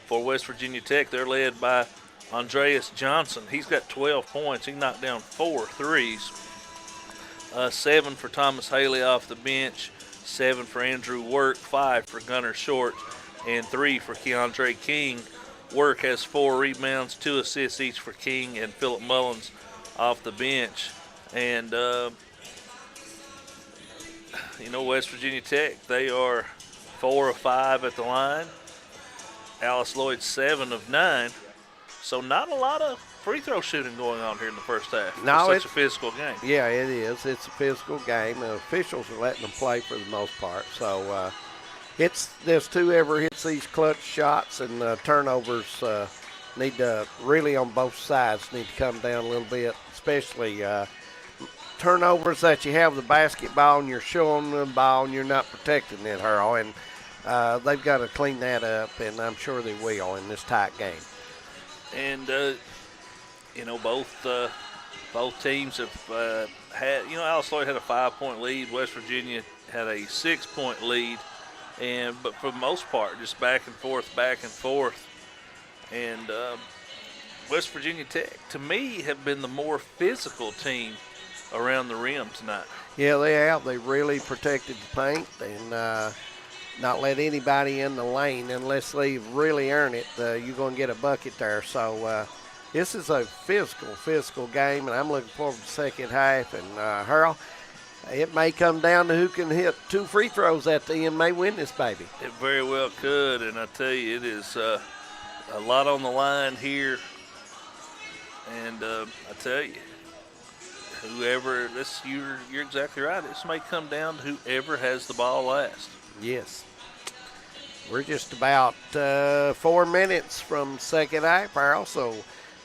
For West Virginia Tech, they're led by Andreas Johnson. He's got 12 points. He knocked down 4 threes. 7 for Thomas Haley off the bench, 7 for Andrew Work, 5 for Gunnar Short, and 3 for Keandre King. Work has 4 rebounds, 2 assists each for King and Philip Mullins off the bench. And, West Virginia Tech, they are 4 of 5 at the line. Alice Lloyd 7 of 9. So not a lot of free throw shooting going on here in the first half. No, it's such a physical game. Yeah, it is. It's a physical game. The officials are letting them play for the most part. So, there's 2 ever hits these clutch shots, and turnovers need to really on both sides need to come down a little bit, especially turnovers that you have the basketball and you're showing the ball and you're not protecting it, Harold, and they've got to clean that up, and I'm sure they will in this tight game. And both teams have had. Alice Lloyd had a 5-point lead. West Virginia had a 6-point lead. But for the most part, just back and forth. And West Virginia Tech, to me, have been the more physical team around the rim tonight. Yeah, they have. They really protected the paint and not let anybody in the lane unless they really earn it. You're going to get a bucket there. So this is a physical game, and I'm looking forward to the second half. And Harold, it may come down to who can hit 2 free throws at the end, may win this baby. It very well could, and I tell you, it is a lot on the line here. And I tell you, whoever, you're exactly right. This may come down to whoever has the ball last. Yes. We're just about 4 minutes from second half. I also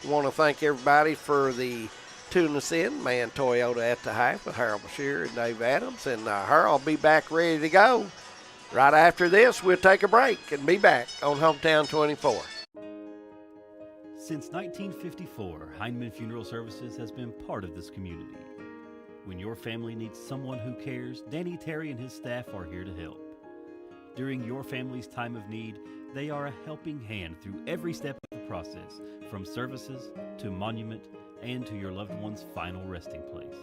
want to thank everybody for the tuning us in. Man Toyota at the half with Harold Bashir and Dave Adams. And Harold will be back ready to go. Right after this, we'll take a break and be back on Hometown 24. Since 1954, Heinemann Funeral Services has been part of this community. When your family needs someone who cares, Danny Terry and his staff are here to help. During your family's time of need, they are a helping hand through every step of the process, from services to monument and to your loved one's final resting place.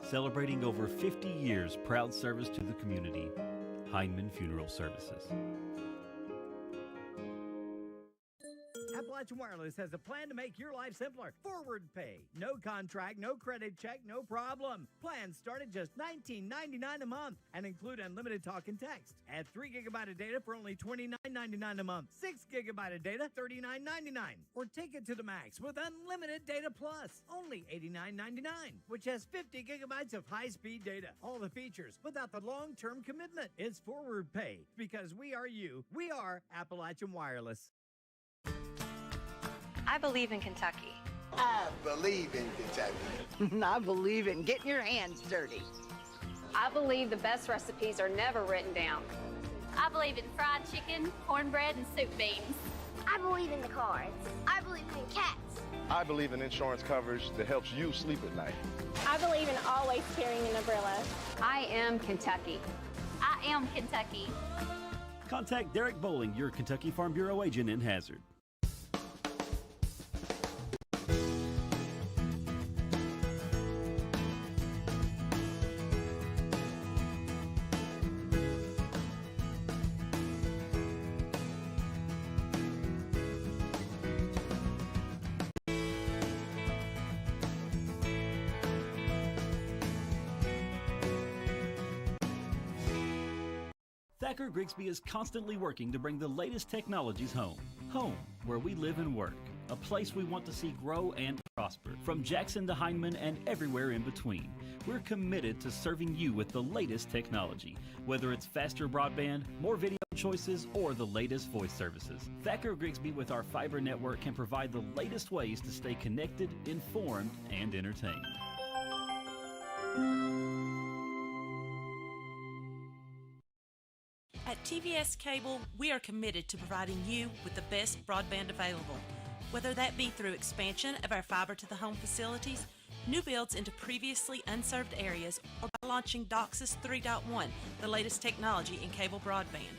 Celebrating over 50 years proud service to the community, Heinemann Funeral Services. Appalachian Wireless has a plan to make your life simpler. Forward pay. No contract, no credit check, no problem. Plans start at just $19.99 a month and include unlimited talk and text. Add 3 GB of data for only $29.99 a month. 6 GB of data, $39.99. Or take it to the max with unlimited data plus, only $89.99, which has 50 GB of high-speed data. All the features without the long-term commitment. It's forward pay because we are you. We are Appalachian Wireless. I believe in Kentucky. I believe in Kentucky. I believe in getting your hands dirty. I believe the best recipes are never written down. I believe in fried chicken, cornbread, and soup beans. I believe in the cards. I believe in cats. I believe in insurance coverage that helps you sleep at night. I believe in always carrying an umbrella. I am Kentucky. I am Kentucky. Contact Derek Bowling, your Kentucky Farm Bureau agent in Hazard. Thacker Grigsby is constantly working to bring the latest technologies home. Home, where we live and work. A place we want to see grow and prosper. From Jackson to Heinemann and everywhere in between. We're committed to serving you with the latest technology. Whether it's faster broadband, more video choices, or the latest voice services. Thacker Grigsby with our fiber network can provide the latest ways to stay connected, informed, and entertained. At TVS Cable, we are committed to providing you with the best broadband available, whether that be through expansion of our fiber-to-the-home facilities, new builds into previously unserved areas, or by launching DOCSIS 3.1, the latest technology in cable broadband.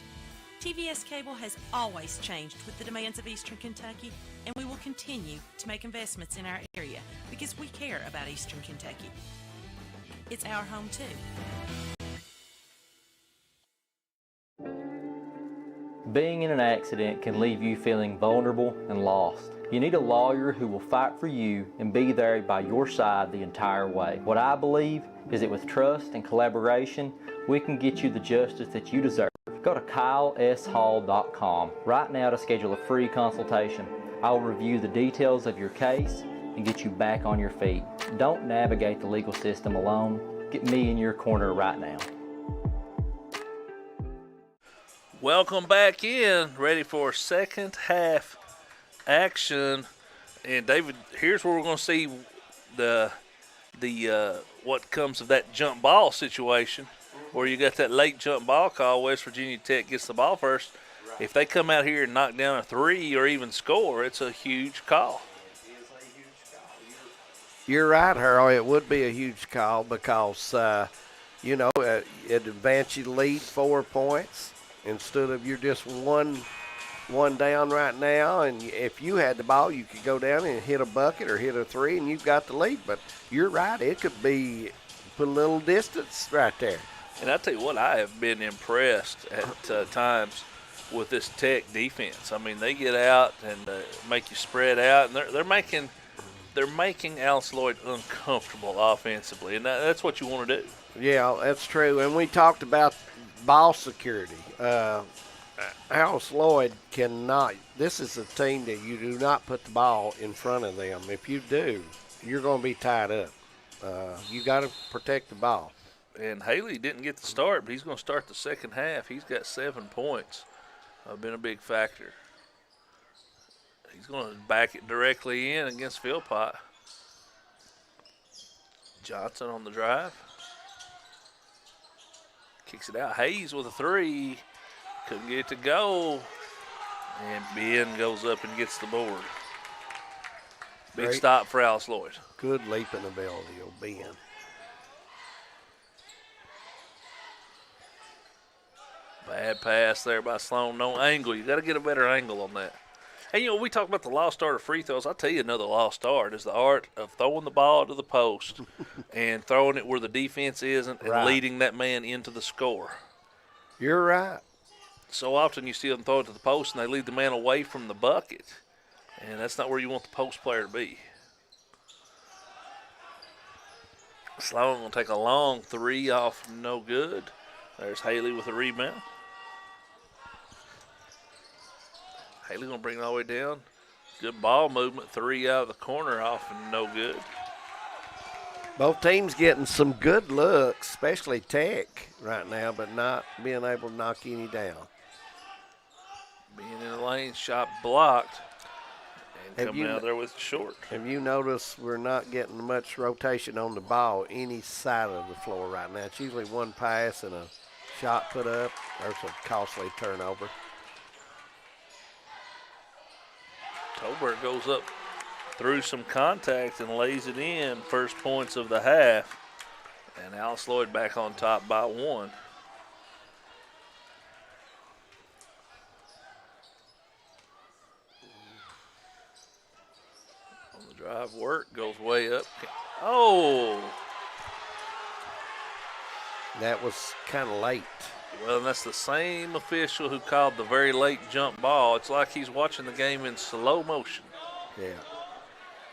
TVS Cable has always changed with the demands of Eastern Kentucky, and we will continue to make investments in our area because we care about Eastern Kentucky. It's our home too. Being in an accident can leave you feeling vulnerable and lost. You need a lawyer who will fight for you and be there by your side the entire way. What I believe is that with trust and collaboration, we can get you the justice that you deserve. Go to KyleSHall.com right now to schedule a free consultation. I will review the details of your case and get you back on your feet. Don't navigate the legal system alone. Get me in your corner right now. Welcome back in, ready for second half action. And David, here's where we're going to see the what comes of that jump ball situation, where you got that late jump ball call. West Virginia Tech gets the ball first. If they come out here and knock down a three or even score, it's a huge call. You're right, Harold. It would be a huge call because, it advances you to lead 4 points. Instead of you're just one one down right now, and if you had the ball, you could go down and hit a bucket or hit a three, and you've got the lead. But you're right, it could be put a little distance right there. And I tell you what, I have been impressed at times with this Tech defense. I mean, they get out and make you spread out, and they're making Alice Lloyd uncomfortable offensively, and that's what you want to do. Yeah, that's true. And we talked about ball security. Alice Lloyd cannot. This is a team that you do not put the ball in front of them. If you do, you're going to be tied up. You got to protect the ball. And Haley didn't get the start, but he's going to start the second half. He's got 7 points. Been a big factor. He's going to back it directly in against Philpott. Johnson on the drive. Kicks it out. Hayes with a 3. Couldn't get it to go. And Ben goes up and gets the board. Big Great stop for Alice Lloyd. Good leaping ability of Ben. Bad pass there by Sloan. No angle. You got to get a better angle on that. And, you know, we talk about the lost art of free throws. I'll tell you another lost art is the art of throwing the ball to the post and throwing it where the defense isn't and leading that man into the score. You're right. So often you see them throw it to the post and they lead the man away from the bucket. And that's not where you want the post player to be. Sloan will take a long 3 off, no good. There's Haley with a rebound. Haley going to bring it all the way down. Good ball movement. 3 out of the corner off and no good. Both teams getting some good looks, especially Tech right now, but not being able to knock any down. Being in the lane, shot blocked. And coming out there with the short. Have you noticed we're not getting much rotation on the ball any side of the floor right now? It's usually one pass and a shot put up. There's a costly turnover. Tolbert goes up through some contact and lays it in. First points of the half. And Alice Lloyd back on top by 1. On the drive, work goes way up. Oh! That was kind of late. Well, and that's the same official who called the very late jump ball. It's like he's watching the game in slow motion. Yeah.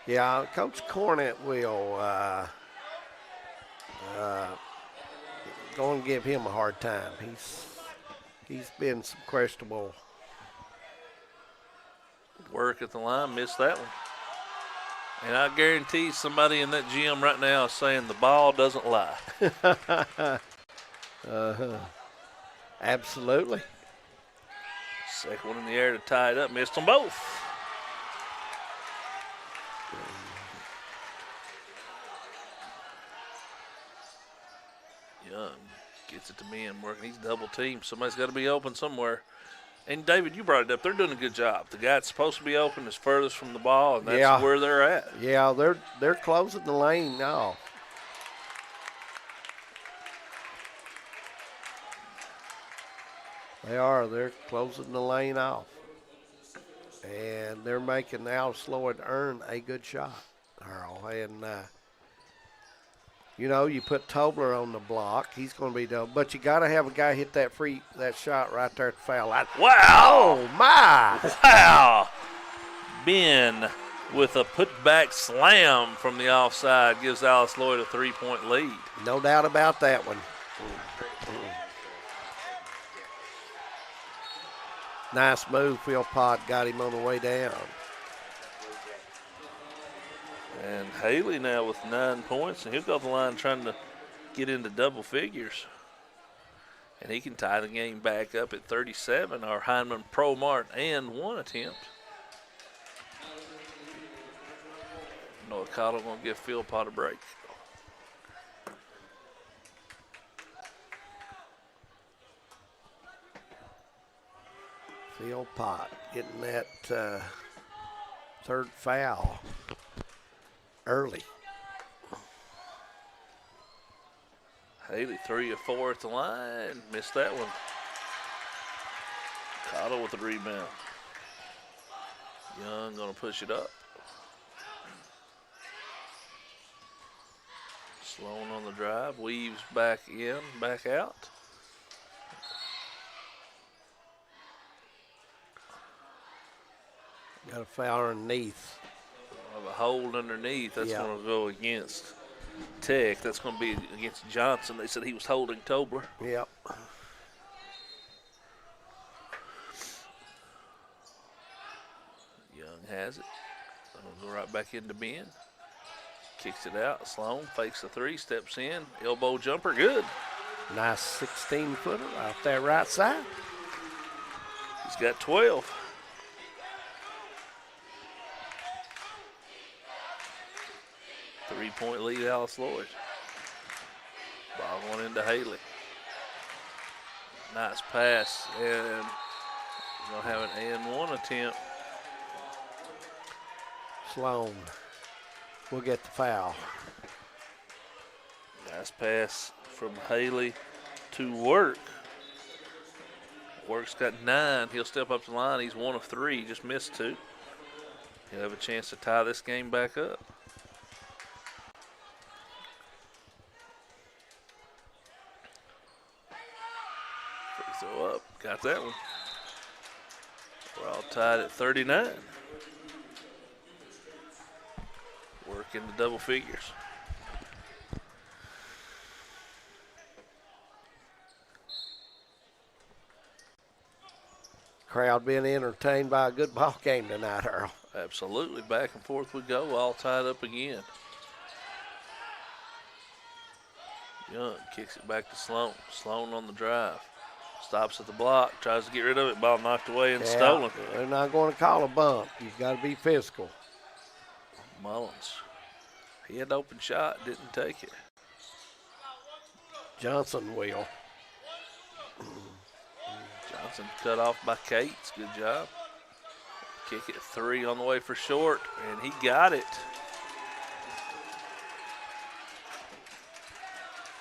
Yeah, Coach Cornett will go and give him a hard time. He's been some questionable work at the line. Missed that one. And I guarantee somebody in that gym right now is saying the ball doesn't lie. Absolutely. Second one in the air to tie it up. Missed them both. Young gets it to Ben working. He's double teamed. Somebody's got to be open somewhere. And, David, you brought it up. They're doing a good job. The guy that's supposed to be open is furthest from the ball, and that's where they're at. Yeah, they're closing the lane now. They are. They're closing the lane off. And they're making Alice Lloyd earn a good shot, Earl. And, you know, you put Tobler on the block. He's going to be done. But you got to have a guy hit that shot right there at the foul line. Wow. Oh, my. Wow. Ben with a putback slam from the offside gives Alice Lloyd a 3-point lead. No doubt about that one. Nice move. Philpott got him on the way down. And Haley now with 9 points, and he'll go to the line trying to get into double figures. And he can tie the game back up at 37. Our Heinemann Pro Mart and 1 attempt. Noah Cottle going to give Philpott a break. Philpott getting that third foul early. Haley 3 of 4 at the line. Missed that one. Cottle with the rebound. Young going to push it up. Sloan on the drive, weaves back in, back out. Got a foul underneath. Of a hold underneath. That's Yeah. going to go against Tech. That's going to be against Johnson. They said he was holding Tobler. Yep. Young has it. It'll go right back into Ben. Kicks it out. Sloan fakes the three, steps in. Elbow jumper, good. Nice 16-footer off that right side. He's got 12. Three-point lead, Alice Lloyd. Ball going into Haley. Nice pass, and we're going to have an and-one attempt. Sloan will get the foul. Nice pass from Haley to Work. Work's got 9. He'll step up the line. He's 1 of 3. Just missed 2. He'll have a chance to tie this game back up. Free throw up. Got that one. We're all tied at 39. Work into double figures. Crowd being entertained by a good ball game tonight, Earl. Absolutely. Back and forth we go, all tied up again. Young kicks it back to Sloan. Sloan on the drive. Stops at the block, tries to get rid of it. Ball knocked away and stolen. They're not going to call a bump. You've got to be physical. Mullins. He had an open shot, didn't take it. Johnson will. Johnson cut off by Cates. Good job. Kick it 3 on the way for short, and he got it.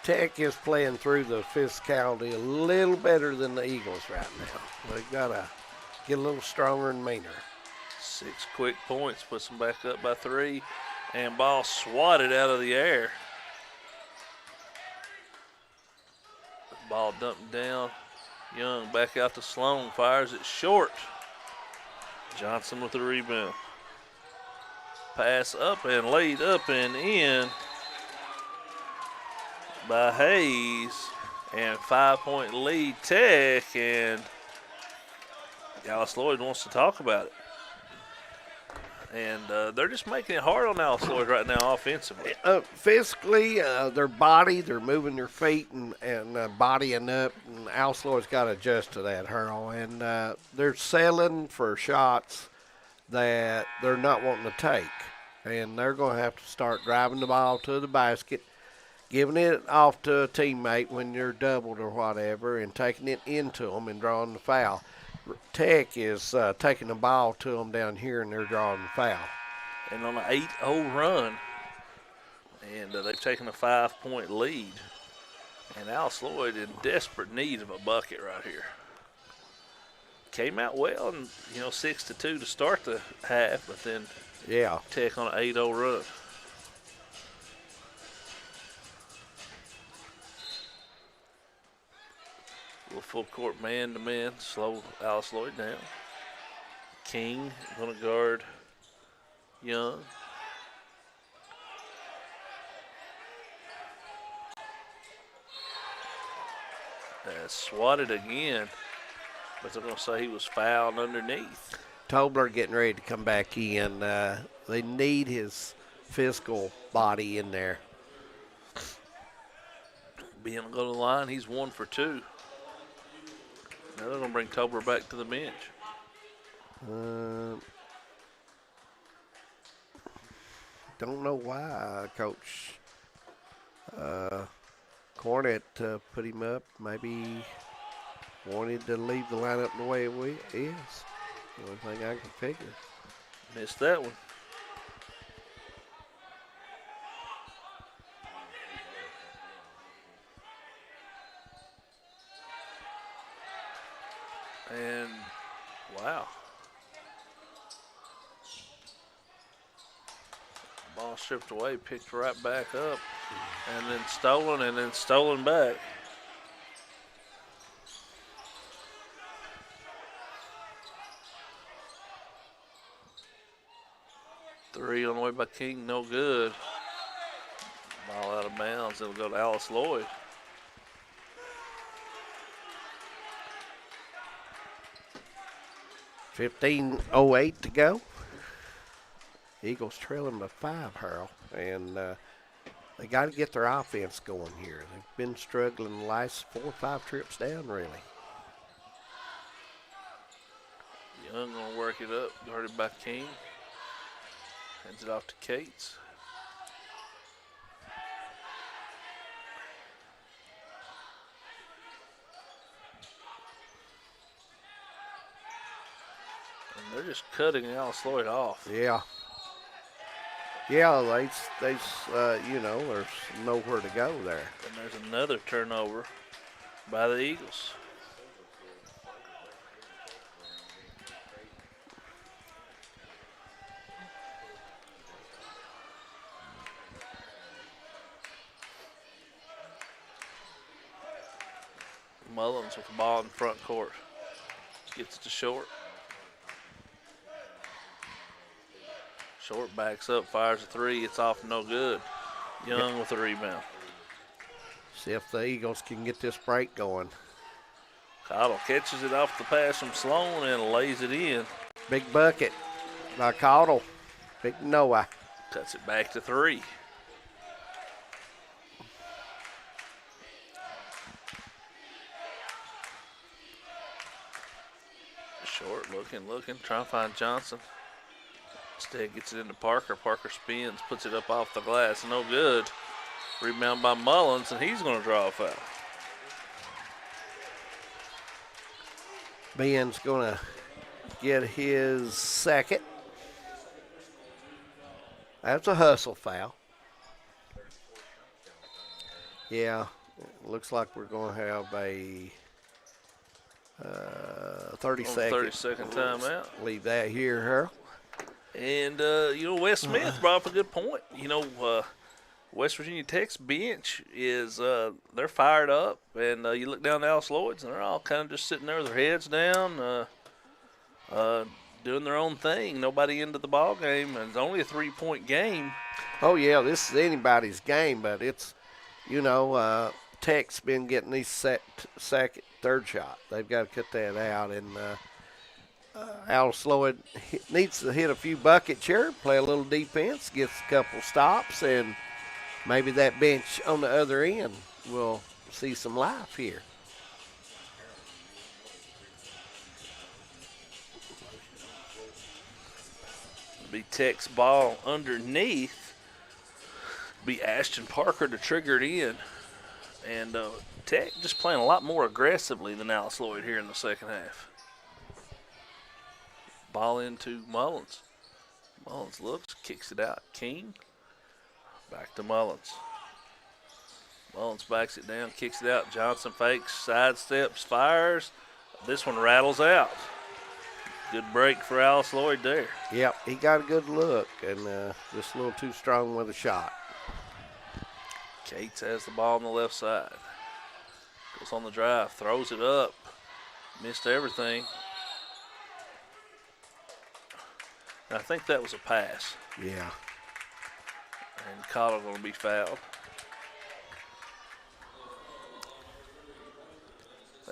Tech is playing through the physicality a little better than the Eagles right now. They've got to get a little stronger and meaner. 6 quick points, puts them back up by 3, and ball swatted out of the air. Ball dumped down. Young back out to Sloan, fires it short. Johnson with the rebound. Pass up and laid up and in by Hayes. And 5-point lead Tech, and Alice Lloyd wants to talk about it. And they're just making it hard on Alice Lloyd right now offensively. Physically, their body, they're moving their feet and bodying up, and Alice Lloyd's got to adjust to that, Harold. And they're settling for shots that they're not wanting to take. And they're going to have to start driving the ball to the basket, giving it off to a teammate when you're doubled or whatever, and taking it into them and drawing the foul. Tech is taking the ball to them down here, and they're drawing the foul. And on an 8-0 run, and they've taken a 5-point lead. And Alice Lloyd in desperate need of a bucket right here. Came out well, and 6-2 to start the half, but then Tech on an 8-0 run. Little full court man-to-man, slow Alice Lloyd down. King going to guard Young. Swatted again, but they're going to say he was fouled underneath. Tobler getting ready to come back in. They need his physical body in there. Being to go to the line, he's 1 for 2. Now they're going to bring Tobler back to the bench. Don't know why Coach Cornett put him up. Maybe wanted to leave the lineup the way it is. The only thing I can figure. Missed that one. And wow. Ball stripped away, picked right back up, and then stolen back. Three on the way by King, no good. Ball out of bounds. It'll go to Alice Lloyd. $15:08 to go. Eagles trailing by 5, Harold, and they got to get their offense going here. They've been struggling the last 4 or 5 trips down, really. Young gonna work it up, guarded by King. Hands it off to Cates. And they're just cutting Alice Lloyd off. Yeah. Yeah, there's nowhere to go there. And there's another turnover by the Eagles. Mullins with the ball in front court. Gets it to Short. Short backs up, fires a three. It's off, no good. Young with the rebound. See if the Eagles can get this break going. Cottle catches it off the pass from Sloan and lays it in. Big bucket by Cottle. Big Noah. Cuts it back to 3. Short looking, trying to find Johnson. Instead gets it into Parker. Parker spins, puts it up off the glass. No good. Rebound by Mullins, and he's going to draw a foul. Ben's going to get his second. That's a hustle foul. Yeah, it looks like we're going to have a 30-second timeout. Leave that here, Harold. And, Wes Smith brought up a good point. West Virginia Tech's bench is, they're fired up. And you look down to Alice Lloyd's, and they're all kind of just sitting there with their heads down, doing their own thing. Nobody into the ball game, and it's only a 3-point game. Oh, yeah, this is anybody's game, but it's, Tech's been getting these second, third shot. They've got to cut that out, and Alice Lloyd needs to hit a few buckets here, play a little defense, gets a couple stops, and maybe that bench on the other end will see some life here. Be Tech's ball underneath. Be Ashton Parker to trigger it in. And Tech just playing a lot more aggressively than Alice Lloyd here in the second half. Ball into Mullins. Mullins looks, kicks it out. King. Back to Mullins. Mullins backs it down, kicks it out. Johnson fakes, sidesteps, fires. This one rattles out. Good break for Alice Lloyd there. Yep, he got a good look and just a little too strong with a shot. Cates has the ball on the left side. Goes on the drive, throws it up. Missed everything. And I think that was a pass. Yeah. And Cottle going to be fouled.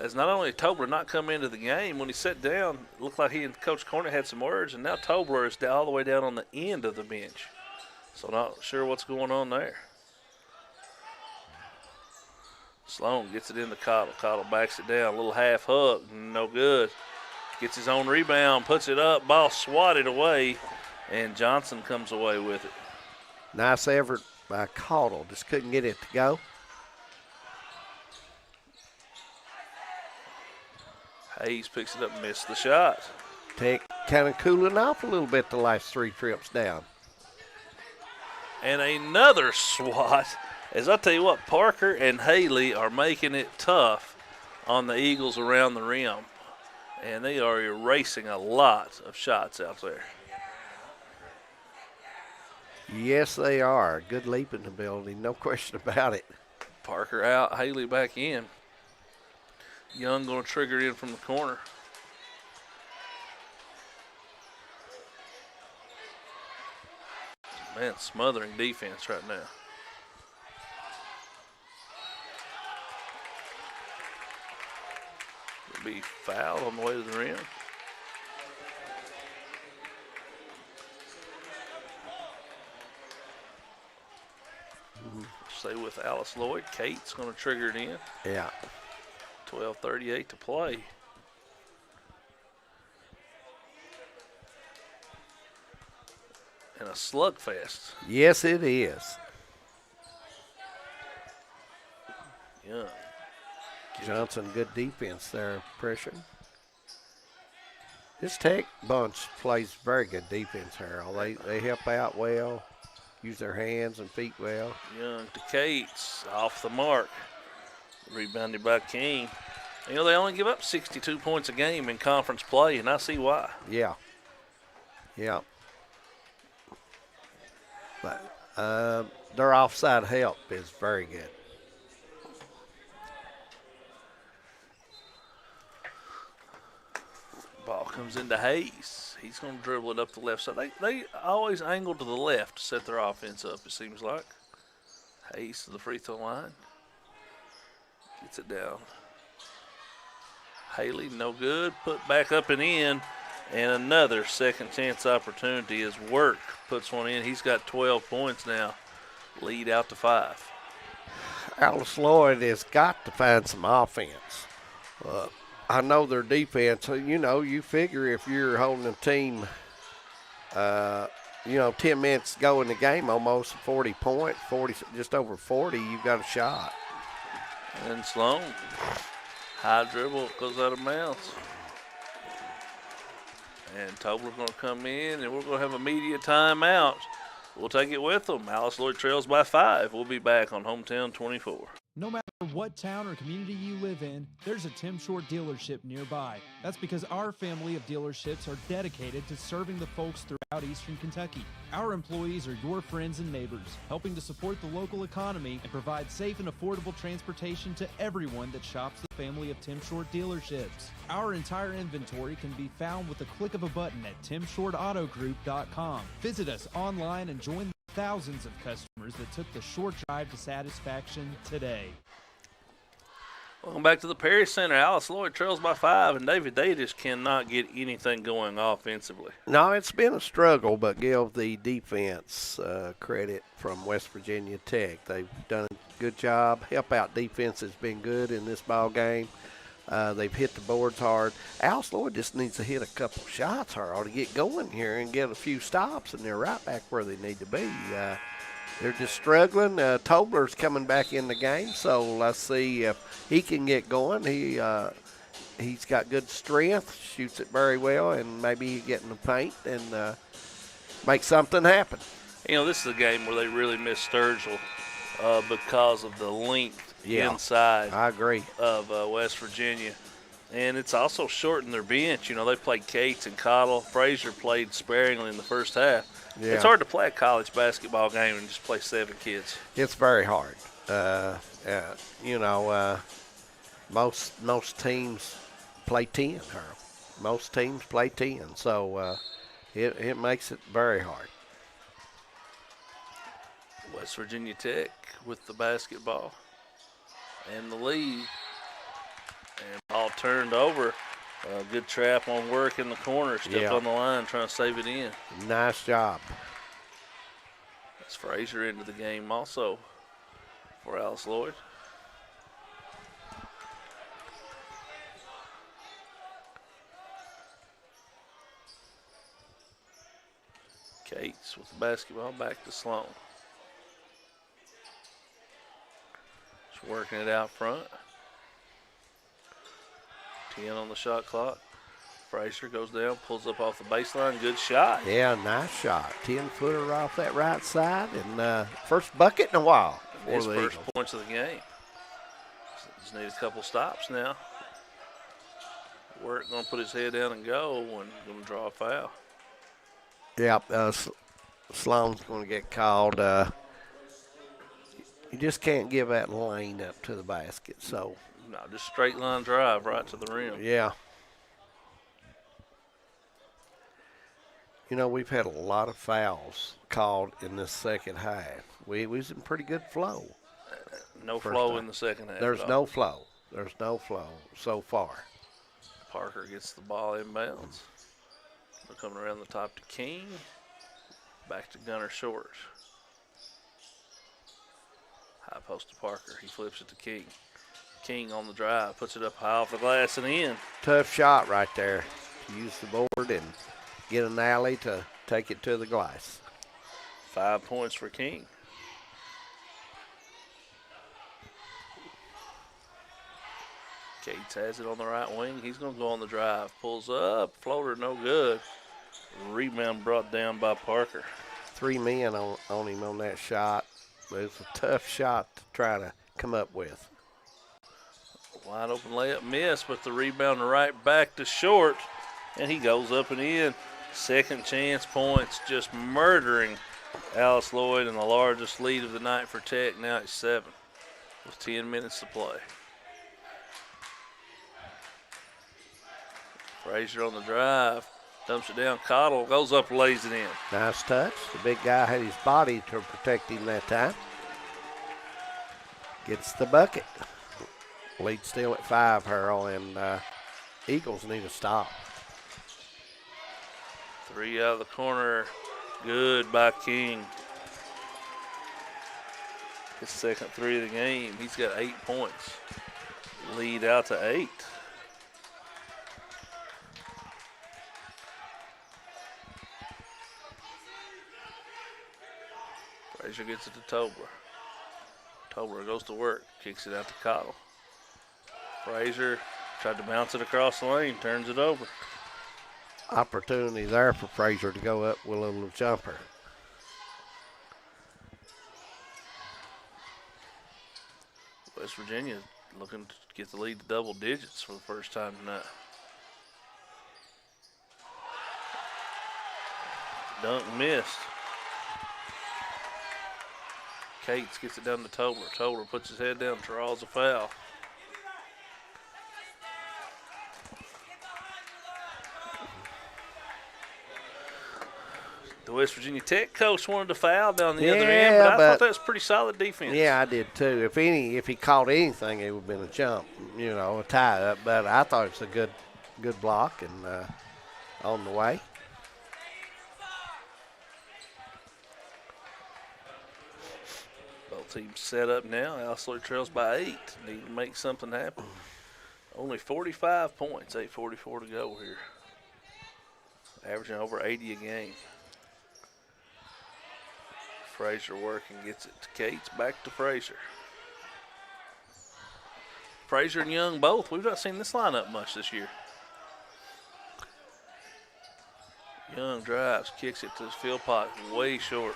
As not only Tobler not come into the game, when he sat down, it looked like he and Coach Cornett had some words, and now Tobler is all the way down on the end of the bench. So not sure what's going on there. Sloan gets it into Cottle. Cottle backs it down, a little half hook, no good. Gets his own rebound, puts it up, ball swatted away, and Johnson comes away with it. Nice effort by Cottle, just couldn't get it to go. Hayes picks it up and missed the shot. Tech kind of cooling off a little bit the last 3 trips down. And another swat. As I tell you what, Parker and Haley are making it tough on the Eagles around the rim. And they are erasing a lot of shots out there. Yes, they are. Good leaping ability, no question about it. Parker out, Haley back in. Young going to trigger in from the corner. Man, smothering defense right now. Will be fouled on the way to the rim. Stay with Alice Lloyd. Kate's going to trigger it in. Yeah. 12:38 to play. And a slugfest. Yes, it is. Yeah. Johnson, good defense there, pressure. This Tech bunch plays very good defense, Harold. They help out well, use their hands and feet well. Young to Cates, off the mark. Rebounded by King. You know, they only give up 62 points a game in conference play, and I see why. Yeah. Yeah. But their offside help is very good. Ball comes into Hayes. He's going to dribble it up the left side. They always angle to the left to set their offense up, it seems like. Hayes to the free throw line. Gets it down. Haley, no good. Put back up and in. And another second chance opportunity as Work puts one in. He's got 12 points now. Lead out to 5. Alice Lloyd has got to find some offense. I know their defense, you figure if you're holding a team, 10 minutes to go in the game, almost 40 points, just over 40, you've got a shot. And Sloan, high dribble, goes out of bounds. And Tobler's going to come in, and we're going to have a media timeout. We'll take it with them. Alice Lloyd trails by 5. We'll be back on Hometown 24. No matter what town or community you live in, there's a Tim Short dealership nearby. That's because our family of dealerships are dedicated to serving the folks throughout Eastern Kentucky. Our employees are your friends and neighbors, helping to support the local economy and provide safe and affordable transportation to everyone that shops the family of Tim Short dealerships. Our entire inventory can be found with the click of a button at timshortautogroup.com. Visit us online and join the thousands of customers that took the short drive to satisfaction today. Welcome back to the Perry Center. Alice Lloyd trails by 5, and David, they just cannot get anything going offensively. No, it's been a struggle, but give the defense credit from West Virginia Tech. They've done a good job. Help out defense has been good in this ball game. They've hit the boards hard. Alice Lloyd just needs to hit a couple shots hard to get going here and get a few stops, and they're right back where they need to be. They're just struggling. Tobler's coming back in the game, so let's see if he can get going. He's got good strength, shoots it very well, and maybe he get in the paint and make something happen. This is a game where they really miss Sturgill because of the length inside. I agree. Of West Virginia. And it's also shortened their bench. They played Cates and Cottle. Frazier played sparingly in the first half. Yeah. It's hard to play a college basketball game and just play 7 kids. It's very hard. Most teams play 10, Harold. Most teams play 10, so it makes it very hard. West Virginia Tech with the basketball and the lead. And ball turned over. Good trap on Work in the corner. Stepped on the line trying to save it in. Nice job. That's Frazier into the game also for Alice Lloyd. Cates with the basketball back to Sloan. Just working it out front. 10 on the shot clock. Frazier goes down, pulls up off the baseline. Good shot. Yeah, nice shot. 10-footer off that right side, and first bucket in a while. His first points of the game. Just need a couple stops now. Work going to put his head down and go, and going to draw a foul. Yeah, Sloan's going to get called. You just can't give that lane up to the basket. So No, just straight line drive right to the rim. yeah. You know, we've had a lot of fouls called in this second half. We was in pretty good flow. No flow in the second half. There's no flow. There's no flow so far. Parker gets the ball inbounds. They're coming around the top to King. Back to Gunner Short. High post to Parker. He flips it to King. King on the drive. Puts it up high off the glass and in. Tough shot right there. Use the board and get an alley to take it to the glass. 5 points for King. Cates has it on the right wing. He's going to go on the drive. Pulls up. Floater no good. Rebound brought down by Parker. 3 men on him on that shot. But it's a tough shot to try to come up with. Wide open layup miss, but the rebound right back to Short. And he goes up and in. Second chance points, just murdering Alice Lloyd, and the largest lead of the night for Tech. Now it's 7 with 10 minutes to play. Frazier on the drive, dumps it down. Cottle goes up, lays it in. Nice touch. The big guy had his body to protect him that time. Gets the bucket. Lead still at 5, Harold, and Eagles need to stop. 3 out of the corner. Good by King. His second 3 of the game. He's got 8 points. Lead out to 8. Frazier gets it to Tobler. Tobler goes to work. Kicks it out to Cottle. Frazier tried to bounce it across the lane. Turns it over. Opportunity there for Frazier to go up with a little jumper. West Virginia looking to get the lead to double digits for the first time tonight. Dunk missed. Cates gets it down to Tobler. Tobler puts his head down, draws a foul. The West Virginia Tech coach wanted to foul down the other end, but I thought that was pretty solid defense. Yeah, I did too. If he caught anything, it would have been a jump, a tie up. But I thought it was a good block and on the way. Both teams set up now. Alice Lloyd trails by 8. Need to make something happen. Only 45 points, 8:44 to go here. Averaging over 80 a game. Frazier working, gets it to Cates, back to Frazier. Frazier and Young both. We've not seen this lineup much this year. Young drives, kicks it to his field pot, way short.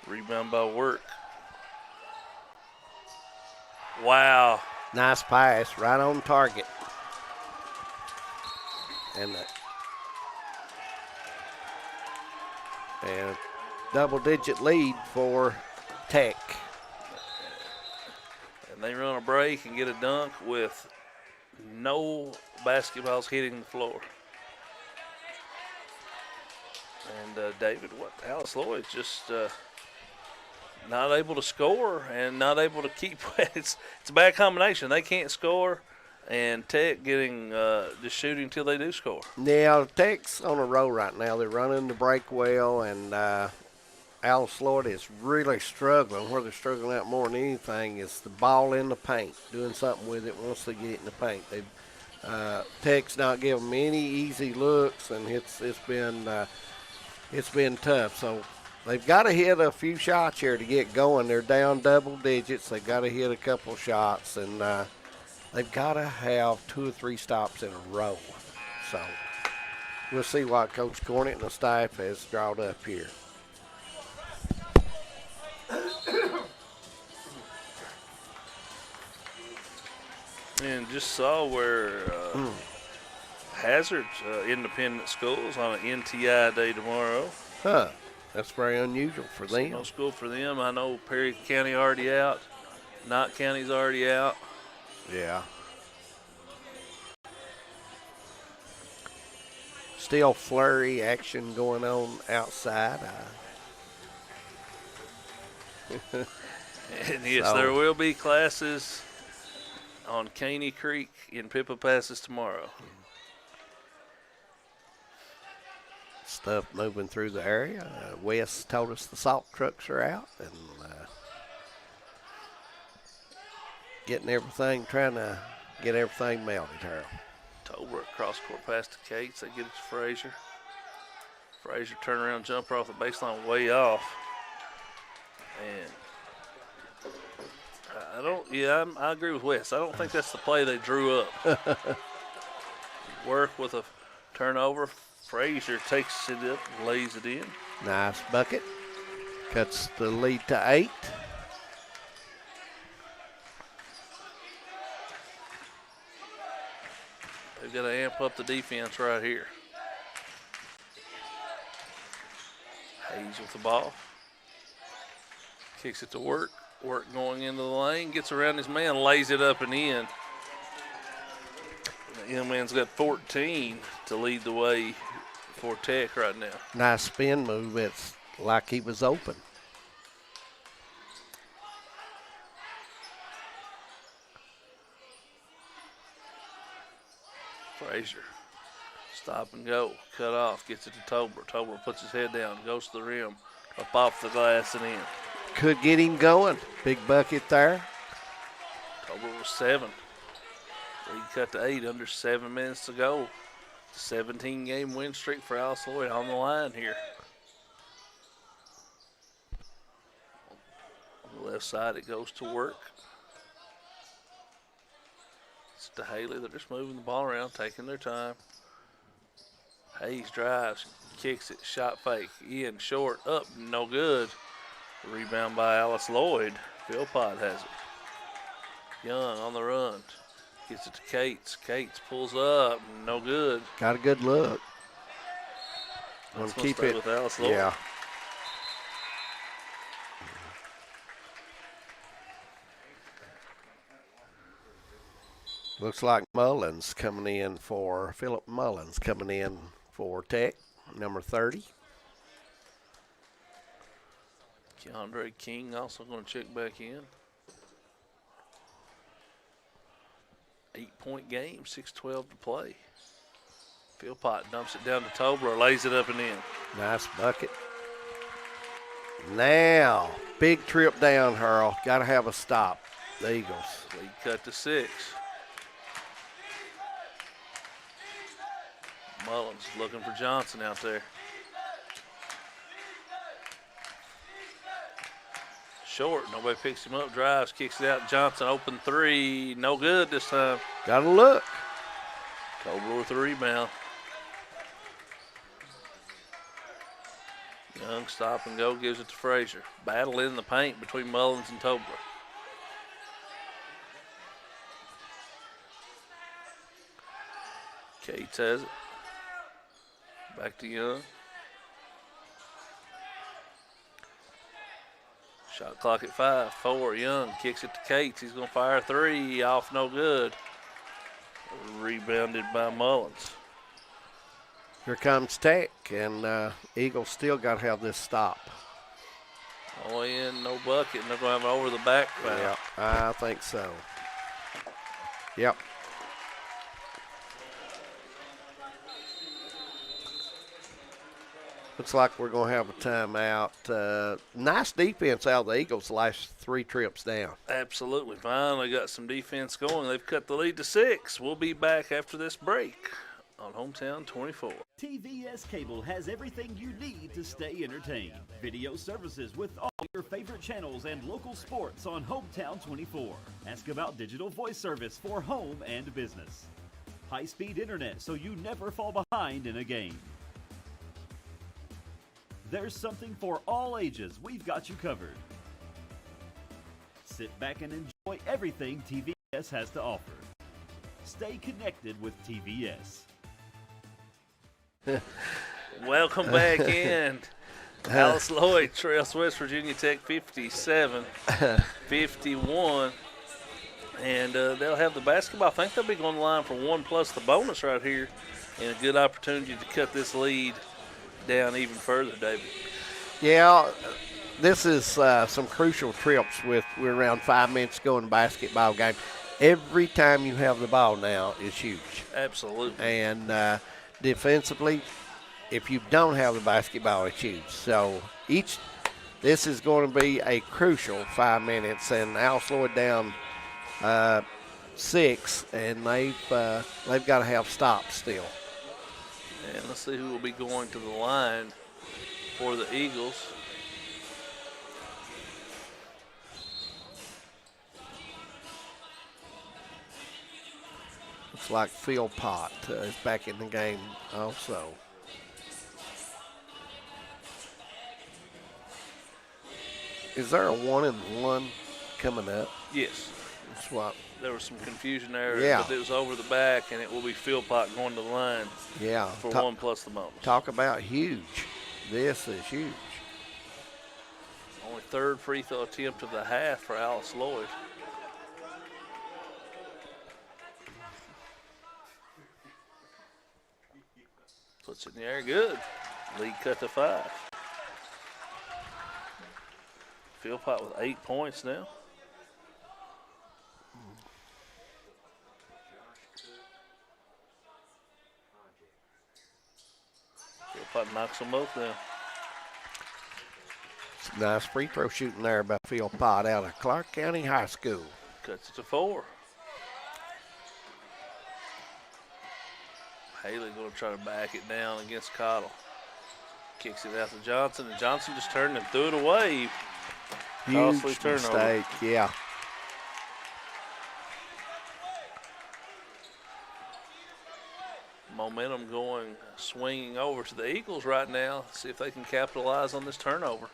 Rebound by Work. Wow. Nice pass, right on target. And double-digit lead for Tech. And they run a break and get a dunk with no basketballs hitting the floor. And David, Alice Lloyd just not able to score and not able to keep. It's a bad combination. They can't score, and Tech getting just shooting until they do score. Yeah, Tech's on a roll right now. They're running the break well, and Alice Lloyd is really struggling. Where they're struggling out more than anything is the ball in the paint, doing something with it once they get it in the paint. Tech's not giving them any easy looks, and it's been tough. So they've got to hit a few shots here to get going. They're down double digits. They've got to hit a couple shots, and they've got to have 2 or 3 stops in a row. So we'll see what Coach Cornett and the staff has drawn up here. And just saw where Hazard's independent schools on an NTI day tomorrow. Huh. That's very unusual for them. No school for them. I know Perry County already out. Knott County's already out. Yeah. Still flurry action going on outside. And yes, there will be classes on Caney Creek in Pippa Passes tomorrow. Stuff moving through the area. Wes told us the salt trucks are out and trying to get everything melted, Harold. Tolbert cross court past the Cates. They get it to Frazier. Frazier turn around jumper off the baseline way off. And I agree with Wes. I don't think that's the play they drew up. Work with a turnover. Frazier takes it up and lays it in. Nice bucket. Cuts the lead to 8. They've got to amp up the defense right here. Hayes with the ball. Kicks it to Work. Work going into the lane. Gets around his man. Lays it up and in. The young man's got 14 to lead the way for Tech right now. Nice spin move. It's like he was open. Frazier. Stop and go. Cut off. Gets it to Tolbert. Tolbert puts his head down. Goes to the rim. Up off the glass and in. Could get him going. Big bucket there. Tolbert was 7. Lead cut to 8. Under 7 minutes to go. 17-game win streak for Alice Lloyd on the line here. On the left side, it goes to Work. It's to Haley. They're just moving the ball around, taking their time. Hayes drives, kicks it, shot fake, in, short, up, no good. Rebound by Alice Lloyd. Philpott has it. Young on the run. Gets it to Cates. Cates pulls up, no good. Got a good look. Want to keep it with Alice Lloyd. Yeah. Looks like Philip Mullins coming in for Tech, number 30. Keandre King also going to check back in. 8-point game, 6:12 to play. Philpott dumps it down to Tolbert, lays it up and in. Nice bucket. Now, big trip down, Harold. Got to have a stop. The Eagles. Lead cut to 6. Mullins looking for Johnson out there. Short, nobody picks him up, drives, kicks it out. Johnson open 3, no good this time. Got to look. Tolbert with the rebound. Young stop and go, gives it to Frazier. Battle in the paint between Mullins and Tolbert. Cates has it. Back to Young. Shot clock at 5, 4, Young kicks it to Cates. He's going to fire 3, off no good. Rebounded by Mullins. Here comes Tech, and Eagles still got to have this stop. All the way in, no bucket, and they're going to have an over the back foul. Yeah, I think so. Yep. Looks like we're going to have a timeout. Nice defense out of the Eagles the last 3 trips down. Absolutely. Finally got some defense going. They've cut the lead to 6. We'll be back after this break on Hometown 24. TVS Cable has everything you need to stay entertained. Video services with all your favorite channels and local sports on Hometown 24. Ask about digital voice service for home and business. High-speed internet so you never fall behind in a game. There's something for all ages. We've got you covered. Sit back and enjoy everything TVS has to offer. Stay connected with TVS. Welcome back in. Alice Lloyd trails West Virginia Tech 57-51. And they'll have the basketball. I think they'll be going to the line for 1 plus the bonus right here. And a good opportunity to cut this lead down even further, David. Yeah, this is some crucial trips we're around 5 minutes to go in the basketball game. Every time you have the ball now is huge. Absolutely. And defensively, if you don't have the basketball, it's huge. So this is going to be a crucial 5 minutes, and Alice Lloyd down 6, and they've got to have stops still. And let's see who will be going to the line for the Eagles. Looks like Phil Pott is back in the game also. Is there a 1-and-1 coming up? Yes. That's what. There was some confusion there, Yeah. but it was over the back, and it will be Philpott going to the line for 1 plus the bonus. Talk about huge. This is huge. Only 3rd free throw attempt of the half for Alice Lloyd. Puts it in the air, good. Lead cut to 5. Philpott with 8 points now. Philpott knocks them both down. Some nice free throw shooting there by Phil Pott out of Clark County High School. Cuts it to 4. Haley going to try to back it down against Cottle. Kicks it out to Johnson, and Johnson just turned and threw it away. Huge Costly turnover. mistake, yeah. Momentum swinging over to the Eagles right now. See if they can capitalize on this turnover.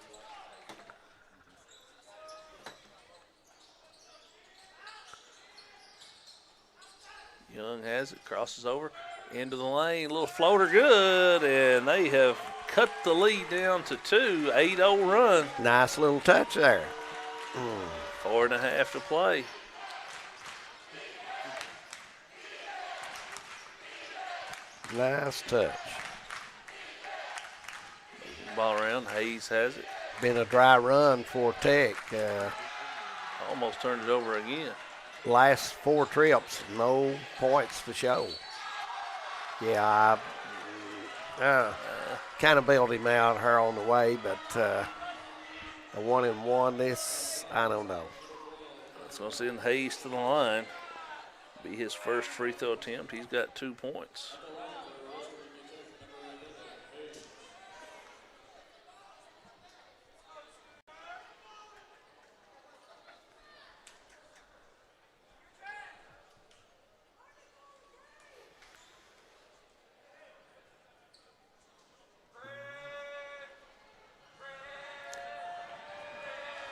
Young has it, crosses over into the lane, little floater good, and they have cut the lead down to 2, 8-0 run. Nice little touch there. 4.5 to play. Nice touch. Ball around, Hayes has it. Been a dry run for Tech. Almost turned it over again. Last 4 trips, no points to show. Yeah, I kind of bailed him out here on the way, but a 1-and-1, this, I don't know. That's going to send Hayes to the line. Be his first free throw attempt. He's got 2 points.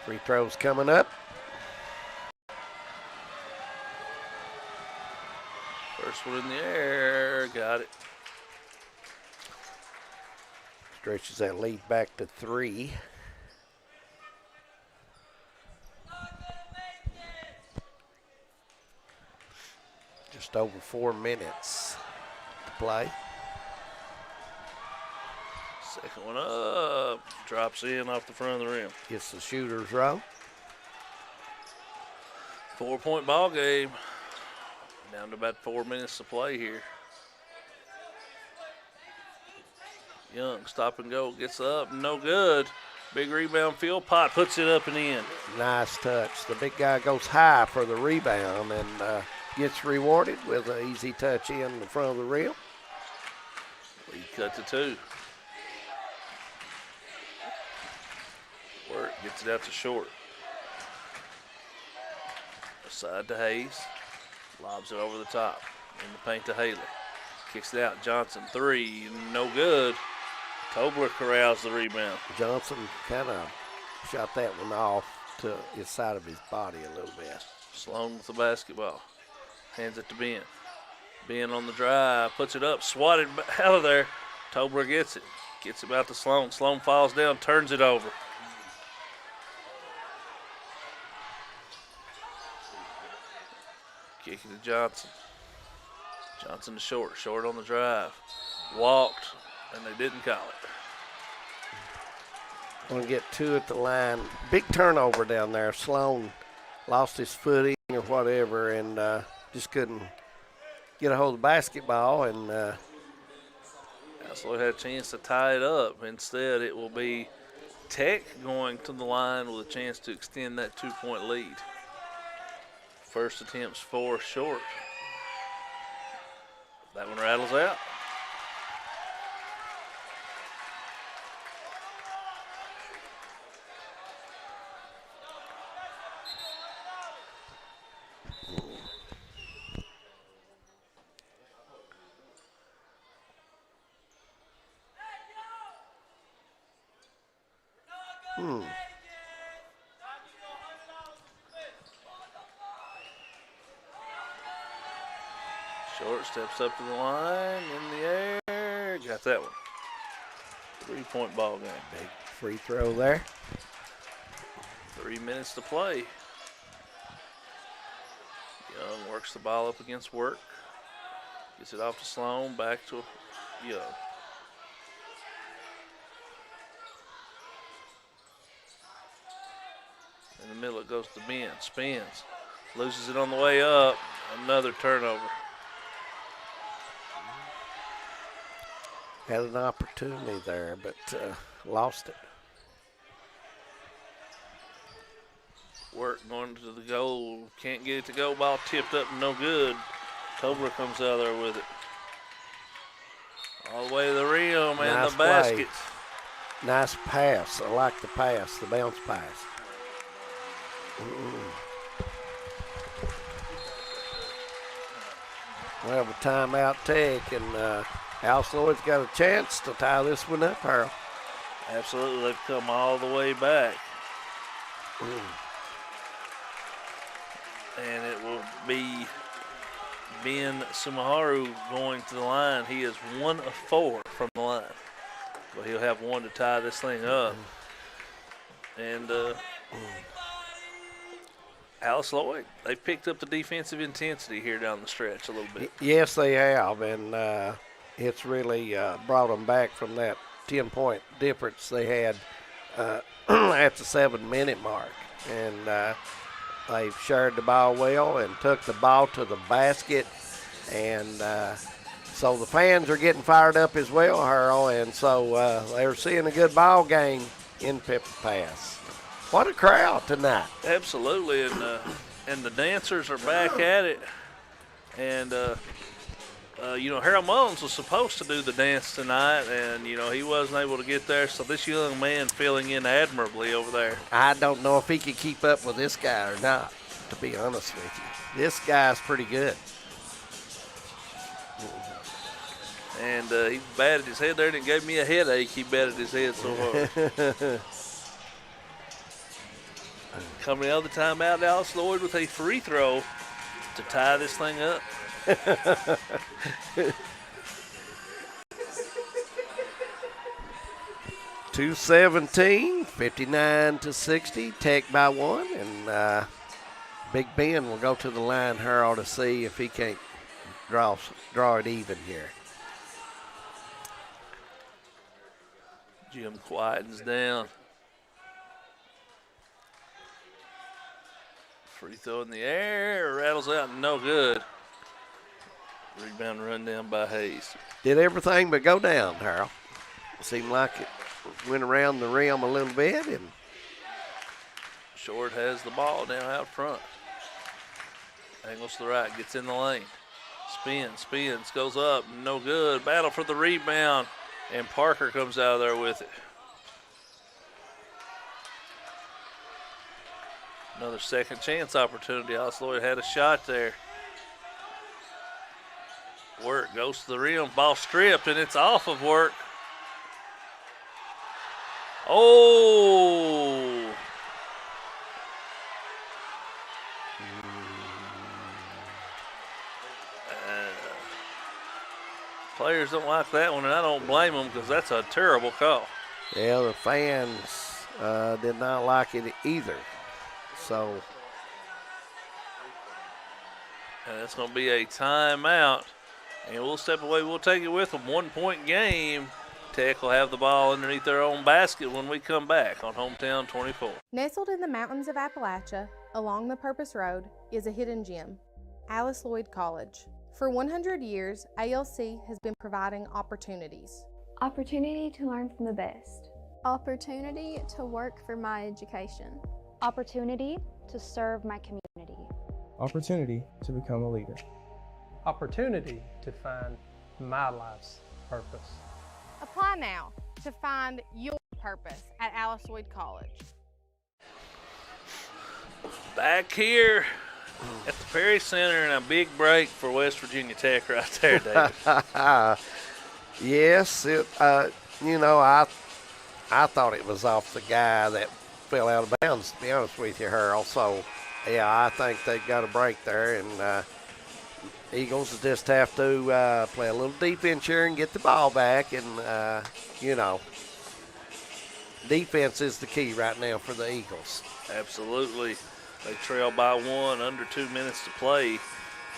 Free throws coming up. First one in the air, got it. Stretches that lead back to 3. Just over 4 minutes to play. Second one up, drops in off the front of the rim. Gets the shooter's row. 4-point ball game. Down to about 4 minutes to play here. Young, stop and go, gets up, no good. Big rebound, Philpott puts it up and in. Nice touch. The big guy goes high for the rebound and gets rewarded with an easy touch in the front of the rim. Lead cut to 2. Work, gets it out to Short. Aside to Hayes. Lobs it over the top. In the paint to Haley. Kicks it out. Johnson, 3. No good. Tobler corrals the rebound. Johnson kind of shot that one off to his side of his body a little bit. Sloan with the basketball. Hands it to Ben. Ben on the drive. Puts it up. Swatted out of there. Tobler gets it. Gets it out to Sloan. Sloan falls down, turns it over. Kick it to Johnson. Johnson to short. Short on the drive. Walked, and they didn't call it. Going to get two at the line. Big turnover down there. Sloan lost his footing or whatever and just couldn't get a hold of the basketball. And Sloan had a chance to tie it up. Instead, it will be Tech going to the line with a chance to extend that 2-point lead. First attempt's 4 short. That one rattles out. Short steps up to the line, in the air, got that one. 3-point ball game. Big free throw there. 3 minutes to play. Young works the ball up against Work. Gets it off to Sloan, back to Young. In the middle it goes to Ben, spins, loses it on the way up, another turnover. Had an opportunity there, but lost it. Work going to the goal, can't get it to go, ball tipped up, no good. Cobra comes out there with it. All the way to the rim and Nice the basket. Play. Nice pass. I like the pass, the bounce pass. We have a timeout take, and ALC Lloyd's got a chance to tie this one up, Harold. Absolutely, they've come all the way back. And it will be Ben Sumaharu going to the line. He is 1 of 4 from the line. But he'll have one to tie this thing up. And ALC Lloyd, they've picked up the defensive intensity here down the stretch a little bit. Yes, they have, and it's really brought them back from that 10-point difference they had at the 7-minute mark. And they've shared the ball well and took the ball to the basket. And so the fans are getting fired up as well, Harold. And so they're seeing a good ball game in Pepper Pass. What a crowd tonight. Absolutely, and the dancers are back at it. And, Harold Mullins was supposed to do the dance tonight, and, he wasn't able to get there. So this young man filling in admirably over there. I don't know if he could keep up with this guy or not, to be honest with you. This guy's pretty good. And he batted his head there, and it gave me a headache. He batted his head so hard. Coming out of the timeout, ALC Lloyd with a free throw to tie this thing up. 2:17, 59-60, Tech by 1, and Big Ben will go to the line, Harold, to see if he can't draw it even here. Jim quietens down. Free throw in the air, rattles out, no good. Rebound run down by Hayes. Did everything but go down, Harold. Seemed like it went around the rim a little bit. And Short has the ball down out front. Angles to the right, gets in the lane. Spins, goes up, no good. Battle for the rebound, and Parker comes out of there with it. Another second chance opportunity. ALC Lloyd had a shot there. Work goes to the rim, ball stripped, and it's off of Work. Oh! Players don't like that one, and I don't blame them because that's a terrible call. Yeah, the fans did not like it either. So. And it's going to be a timeout. And we'll step away. We'll take it with them. 1 point game. Tech will have the ball underneath their own basket when we come back on Hometown 24. Nestled in the mountains of Appalachia, along the Purpose Road, is a hidden gem, Alice Lloyd College. For 100 years, ALC has been providing opportunities. Opportunity to learn from the best. Opportunity to work for my education. Opportunity to serve my community. Opportunity to become a leader. Opportunity to find my life's purpose. Apply now to find your purpose at Alice Lloyd College. Back here at the Perry Center, and a big break for West Virginia Tech right there, David. Yes, I thought it was off the guy that fell out of bounds, to be honest with you, Harold. So, yeah, I think they've got a break there, and Eagles just have to play a little defense here and get the ball back. And, defense is the key right now for the Eagles. Absolutely. They trail by 1, under 2 minutes to play.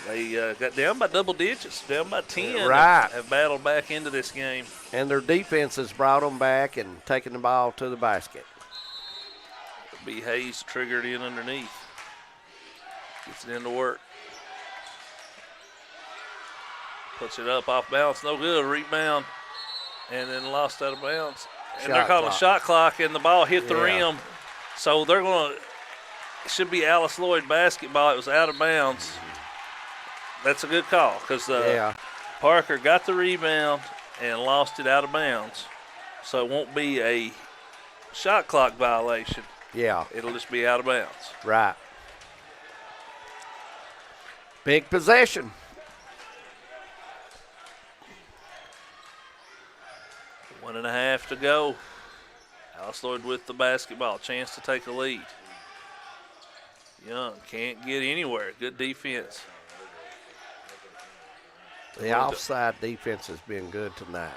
They got down by double digits, down by 10. Right. Have battled back into this game. And their defense has brought them back and taken the ball to the basket. B. Hayes triggered in underneath. Gets it into work. Puts it up off balance, no good. Rebound, and then lost out of bounds. And they're calling a shot clock, and the ball hit the rim. So they're going to, it should be Alice Lloyd basketball. It was out of bounds. That's a good call because Parker got the rebound and lost it out of bounds. So it won't be a shot clock violation. Yeah. It'll just be out of bounds. Right. Big possession. One and a half to go. Alice Lloyd with the basketball. Chance to take a lead. Young can't get anywhere. Good defense. The offside defense has been good tonight.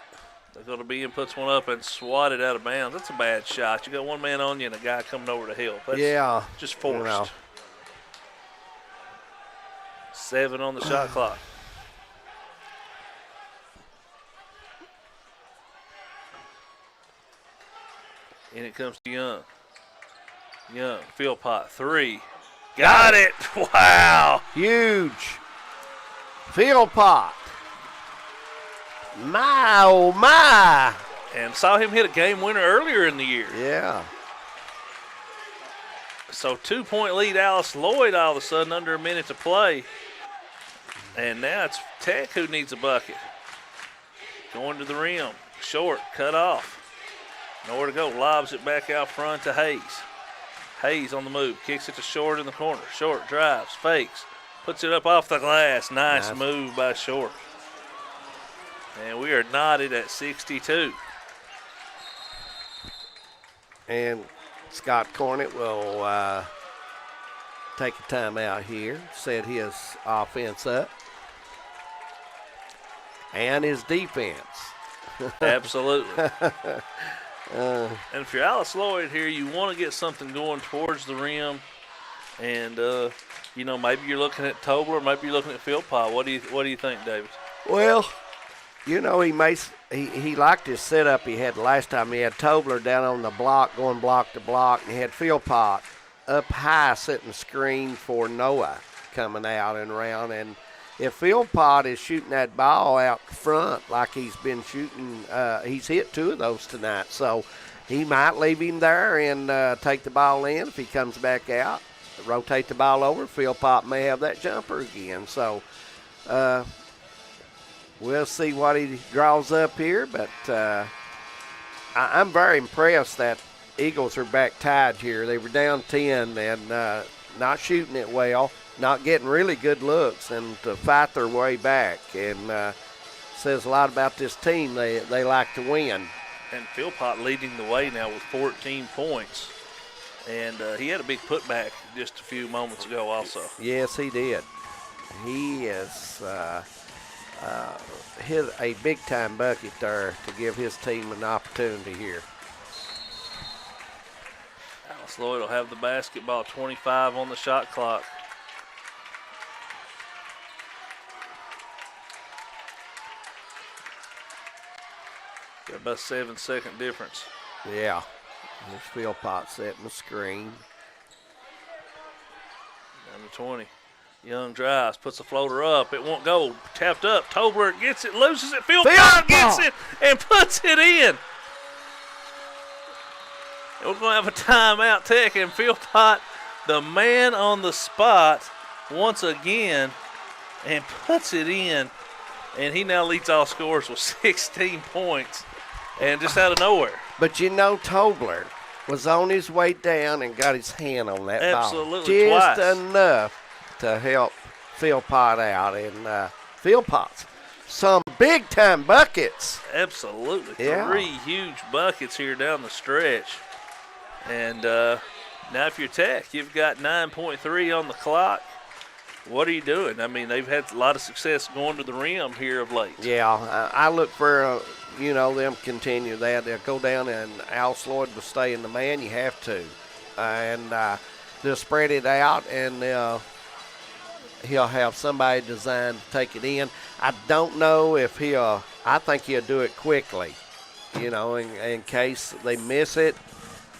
They're going to be in, puts one up and swatted out of bounds. That's a bad shot. You got one man on you and a guy coming over to help. That's just forced. 7 on the shot clock. And it comes to Young. Young, field pot, 3. Got it! Wow! Huge. Field pot. My, oh my. And saw him hit a game winner earlier in the year. Yeah. So 2-point lead Alice Lloyd all of a sudden under a minute to play. And now it's Tech who needs a bucket. Going to the rim. Short, cut off. Nowhere to go. Lobs it back out front to Hayes. Hayes on the move. Kicks it to Short in the corner. Short drives, fakes, puts it up off the glass. Nice move by Short. And we are knotted at 62. And Scott Cornett will take a timeout here, set his offense up. And his defense. Absolutely. And if you're Alice Lloyd here, you want to get something going towards the rim. And, maybe you're looking at Tobler, maybe you're looking at Philpott. What do you think, David? Well, he liked his setup he had last time. He had Tobler down on the block, going block to block, and he had Philpott up high setting screen for Noah coming out and around. And if Philpott is shooting that ball out front like he's been shooting, he's hit 2 of those tonight. So he might leave him there and take the ball in. If he comes back out, rotate the ball over, Philpott may have that jumper again. So we'll see what he draws up here. But I'm very impressed that Eagles are back tied here. They were down 10 and not shooting it well, not getting really good looks, and to fight their way back. And says a lot about this team. They like to win. And Philpott leading the way now with 14 points. And he had a big putback just a few moments ago also. Yes, he did. He is hit a big-time bucket there to give his team an opportunity here. Alice Lloyd will have the basketball, 25 on the shot clock. Got about a 7-second difference. Yeah. Here's Philpott setting the screen. Down to 20. Young drives, puts the floater up. It won't go. Tapped up. Tolbert gets it, loses it. Philpott gets it and puts it in. And we're going to have a timeout, Tech, and Philpott, the man on the spot once again, and puts it in. And he now leads all scorers with 16 points, and just out of nowhere. But you know, Tobler was on his way down and got his hand on that ball. Absolutely, just twice. enough to help Philpott out. And Philpott's some big-time buckets. Absolutely. Yeah. 3 huge buckets here down the stretch. And now if you're Tech, you've got 9.3 on the clock. What are you doing? I mean, they've had a lot of success going to the rim here of late. Yeah, I look for, them continue that. They'll go down and Alice Lloyd will stay in the man. You have to. And they'll spread it out, and he'll have somebody designed to take it in. I don't know if I think he'll do it quickly, in case they miss it.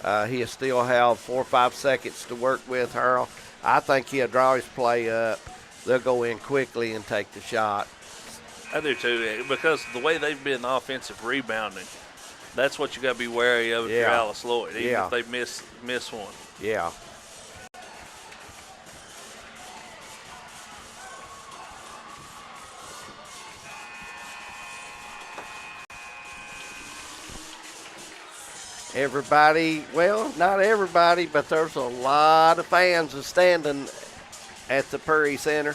He'll still have 4 or 5 seconds to work with, Harold. I think he'll draw his play up. They'll go in quickly and take the shot. I do too, because the way they've been offensive rebounding, that's what you got to be wary of for Alice Lloyd, even if they miss one. Yeah. Everybody, well, not everybody, but there's a lot of fans are standing at the Prairie Center.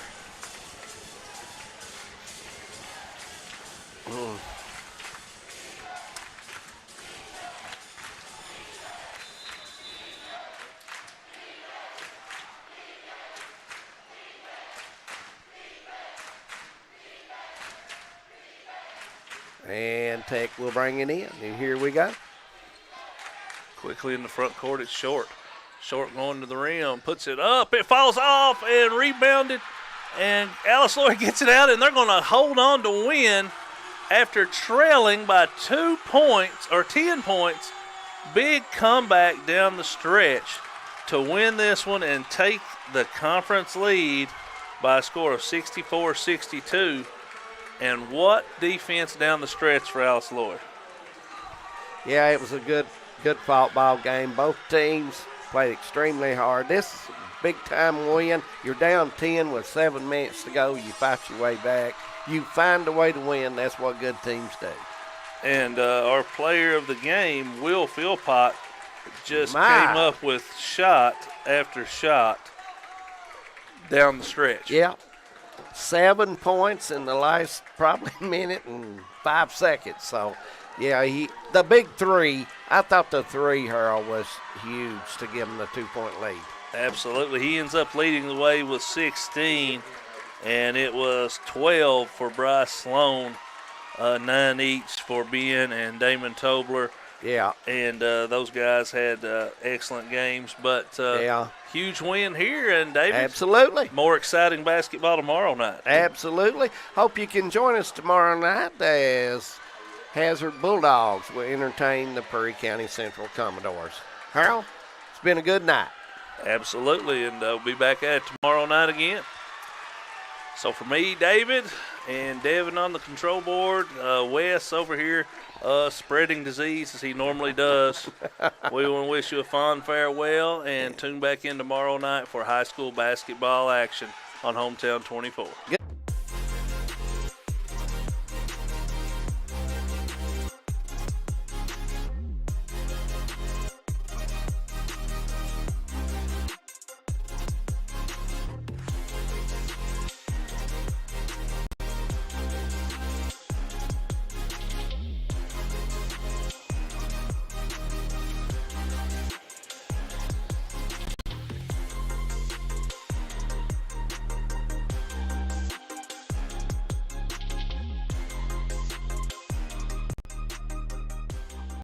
And Tech will bring it in, and here we go. Quickly in the front court, it's Short. Short going to the rim, puts it up, it falls off and rebounded, and Alice Lloyd gets it out, and they're going to hold on to win after trailing by 2 points or 10 points. Big comeback down the stretch to win this one and take the conference lead by a score of 64-62. And what defense down the stretch for Alice Lloyd. Yeah, it was a good fought ball game. Both teams played extremely hard. This is a big-time win. You're down 10 with 7 minutes to go. You fight your way back. You find a way to win. That's what good teams do. And our player of the game, Will Philpott, just came up with shot after shot down the stretch. Yeah. 7 points in the last probably minute and 5 seconds. So, yeah, the big three, I thought the three, Harold, was huge to give him the 2-point lead. Absolutely. He ends up leading the way with 16, and it was 12 for Bryce Sloan, 9 each for Ben and Damon Tobler. Yeah. And those guys had excellent games, but huge win here, and David. Absolutely. More exciting basketball tomorrow night. Absolutely. Hope you can join us tomorrow night as Hazard Bulldogs will entertain the Prairie County Central Commodores. Harold, it's been a good night. Absolutely, and we'll be back at it tomorrow night again. So for me, David, and Devin on the control board, Wes over here spreading disease as he normally does, we want to wish you a fond farewell and tune back in tomorrow night for high school basketball action on Hometown 24.